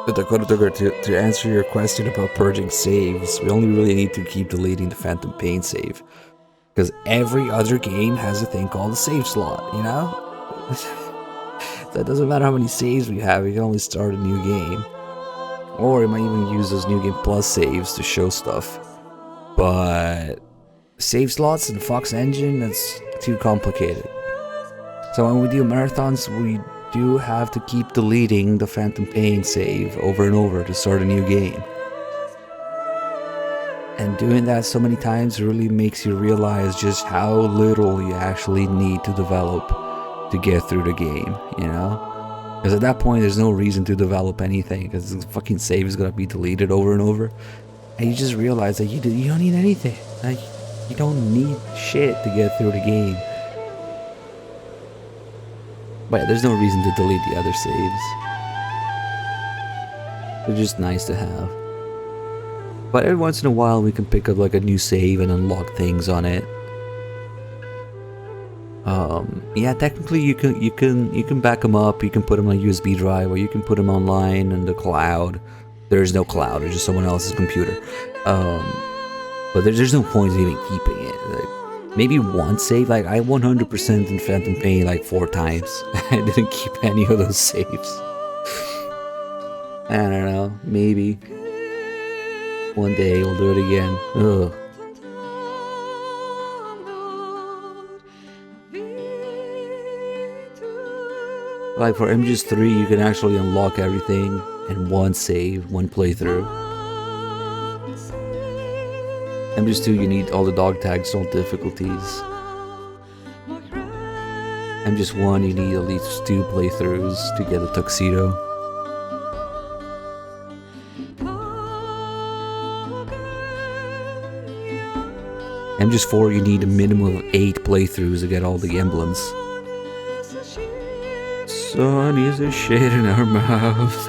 To answer your question about purging saves, we only really need to keep deleting the Phantom Pain save. Because every other game has a thing called a save slot, you know? So it doesn't matter how many saves we have, we can only start a new game. Or we might even use those New Game Plus saves to show stuff. But save slots in the Fox engine, that's too complicated. So when we do marathons, we do have to keep deleting the Phantom Pain save over and over to start a new game. And doing that so many times really makes you realize just how little you actually need to develop to get through the game, you know? Because at that point there's no reason to develop anything, because the fucking save is gonna be deleted over and over. And you just realize that you don't need anything. Like, you don't need shit to get through the game. But yeah, there's no reason to delete the other saves. They're just nice to have. But every once in a while we can pick up like a new save and unlock things on it. Yeah, technically you can back them up, you can put them on a USB drive, or you can put them online in the cloud. There's no cloud, it's just someone else's computer. But there's no point in even keeping it. Like, maybe one save, like I 100% in Phantom Pain like 4 times. I didn't keep any of those saves. I don't know, maybe. One day we'll do it again. Ugh. Like for MGS3, you can actually unlock everything in one save, one playthrough. MGS2, you need all the dog tags, all difficulties. MGS1, you need at least 2 playthroughs to get a tuxedo. MGS4, you need a minimum of 8 playthroughs to get all the emblems. Sun is a shit in our mouth.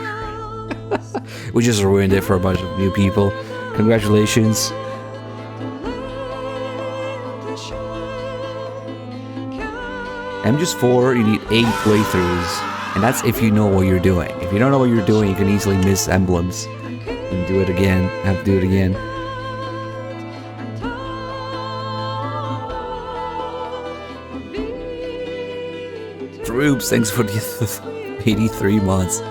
We just ruined it for a bunch of new people. Congratulations. MGS4, you need 8 playthroughs, and that's if you know what you're doing. If you don't know what you're doing, you can easily miss emblems and do it again. Have to do it again. Troops, thanks for the 83 months.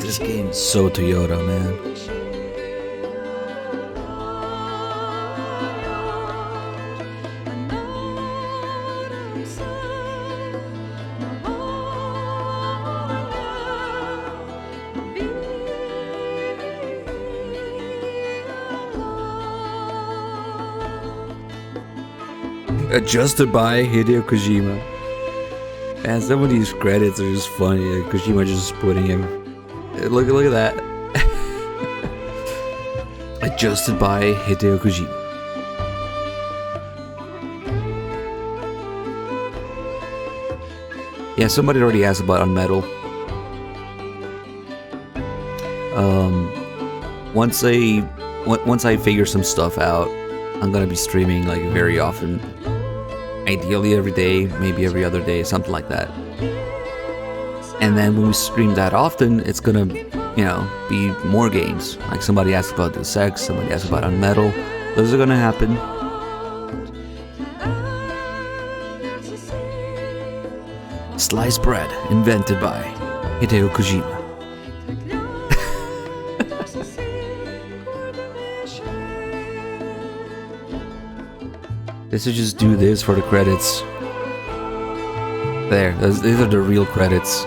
This game is so Toyota, man. Adjusted by Hideo Kojima. Man, some of these credits are just funny. Kojima just putting him. Look at that. Adjusted by Hideo Kojima. Yeah, somebody already asked about Unmetal. Once I figure some stuff out, I'm gonna be streaming like very often. Ideally every day, maybe every other day, something like that. And then when we stream that often, it's gonna, be more games. Like somebody asked about Deus Ex, somebody asked about Unmetal. Those are gonna happen. Sliced bread, invented by Hideo Kojima. They should just do this for the credits. There, these are the real credits.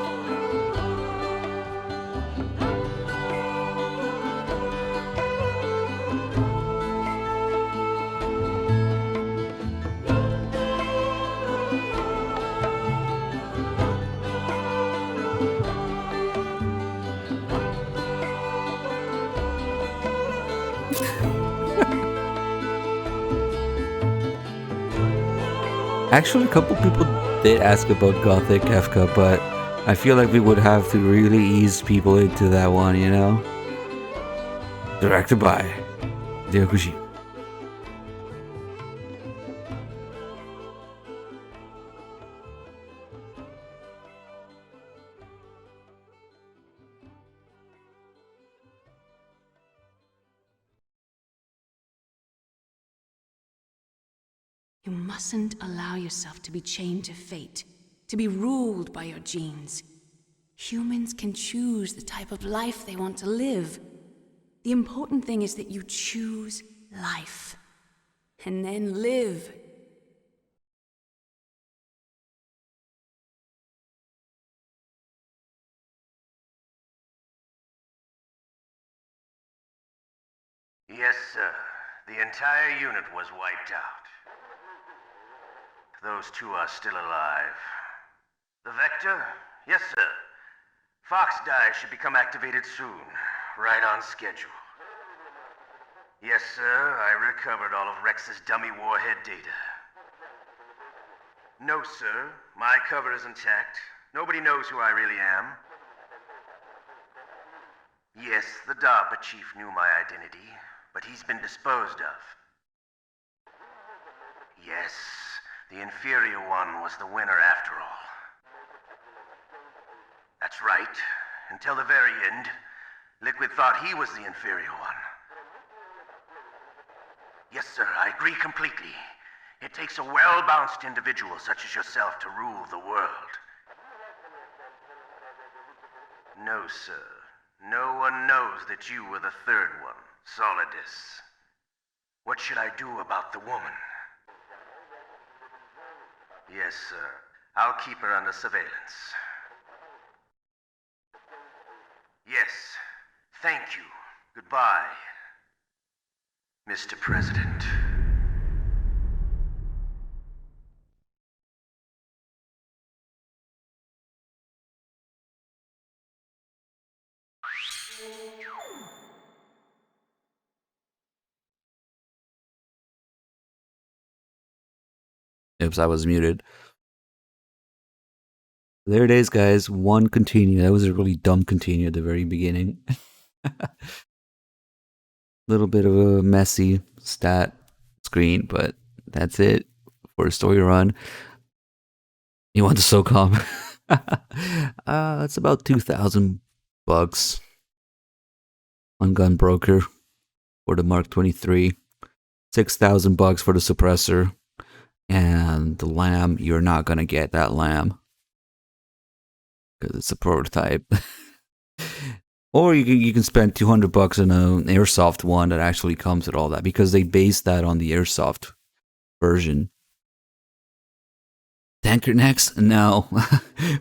Actually, a couple people did ask about Gothic Kefka, but I feel like we would have to really ease people into that one, Directed by Hideo Kojima. You mustn't allow yourself to be chained to fate, to be ruled by your genes. Humans can choose the type of life they want to live. The important thing is that you choose life, and then live. Yes, sir. The entire unit was wiped out. Those two are still alive. The Vector? Yes, sir. Fox Die should become activated soon. Right on schedule. Yes, sir. I recovered all of Rex's dummy warhead data. No, sir. My cover is intact. Nobody knows who I really am. Yes, the DARPA chief knew my identity, but he's been disposed of. Yes, the inferior one was the winner after all. That's right. Until the very end, Liquid thought he was the inferior one. Yes, sir, I agree completely. It takes a well-balanced individual such as yourself to rule the world. No, sir. No one knows that you were the third one, Solidus. What should I do about the woman? Yes, sir. I'll keep her under surveillance. Yes. Thank you. Goodbye, Mr. President. Oops, I was muted. There it is, guys. One continue. That was a really dumb continue at the very beginning. Little bit of a messy stat screen, but that's it for a story run. You want the SOCOM? It's about $2,000 on Gunbroker for the Mark 23. $6,000 for the suppressor. And the lamb, you're not gonna get that lamb because it's a prototype. Or you can spend $200 on an airsoft one that actually comes with all that, because they base that on the airsoft version. Tanker next? No.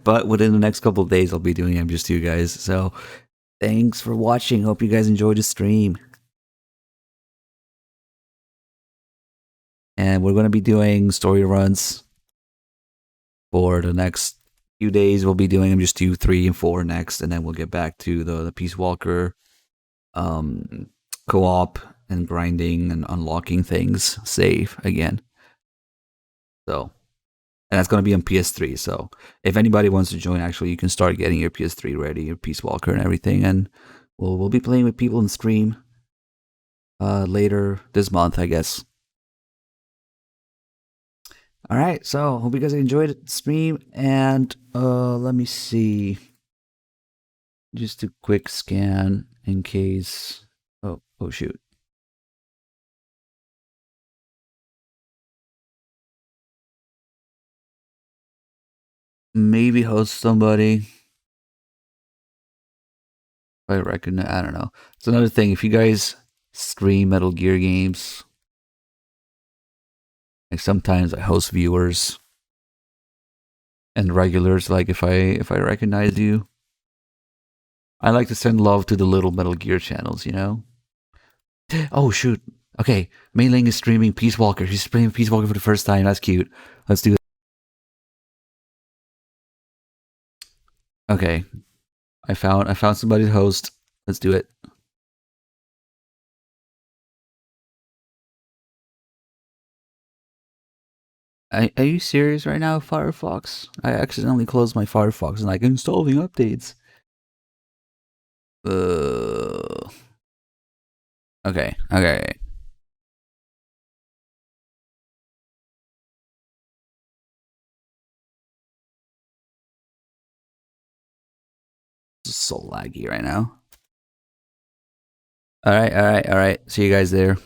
But within the next couple of days, I'll be doing MGS2, guys. So thanks for watching. Hope you guys enjoyed the stream. And we're going to be doing story runs for the next few days. We'll be doing MGS2, 3, and 4 next. And then we'll get back to the Peace Walker co-op and grinding and unlocking things, save again. So, and that's going to be on PS3. So if anybody wants to join, actually, you can start getting your PS3 ready, your Peace Walker and everything. And we'll be playing with people in stream later this month, I guess. All right, so hope you guys enjoyed the stream, and let me see. Just a quick scan in case. Oh shoot. Maybe host somebody. I reckon, I don't know. It's another thing. If you guys stream Metal Gear games, like sometimes I host viewers and regulars. Like if I recognize you, I like to send love to the little Metal Gear channels, you know. Oh shoot. Okay, Mei Ling is streaming Peace Walker. She's streaming Peace Walker for the first time. That's cute. Let's do that. Okay, I found somebody to host. Let's do it. Are you serious right now, Firefox? I accidentally closed my Firefox and like installing updates. Okay. It's so laggy right now. All right. See you guys there.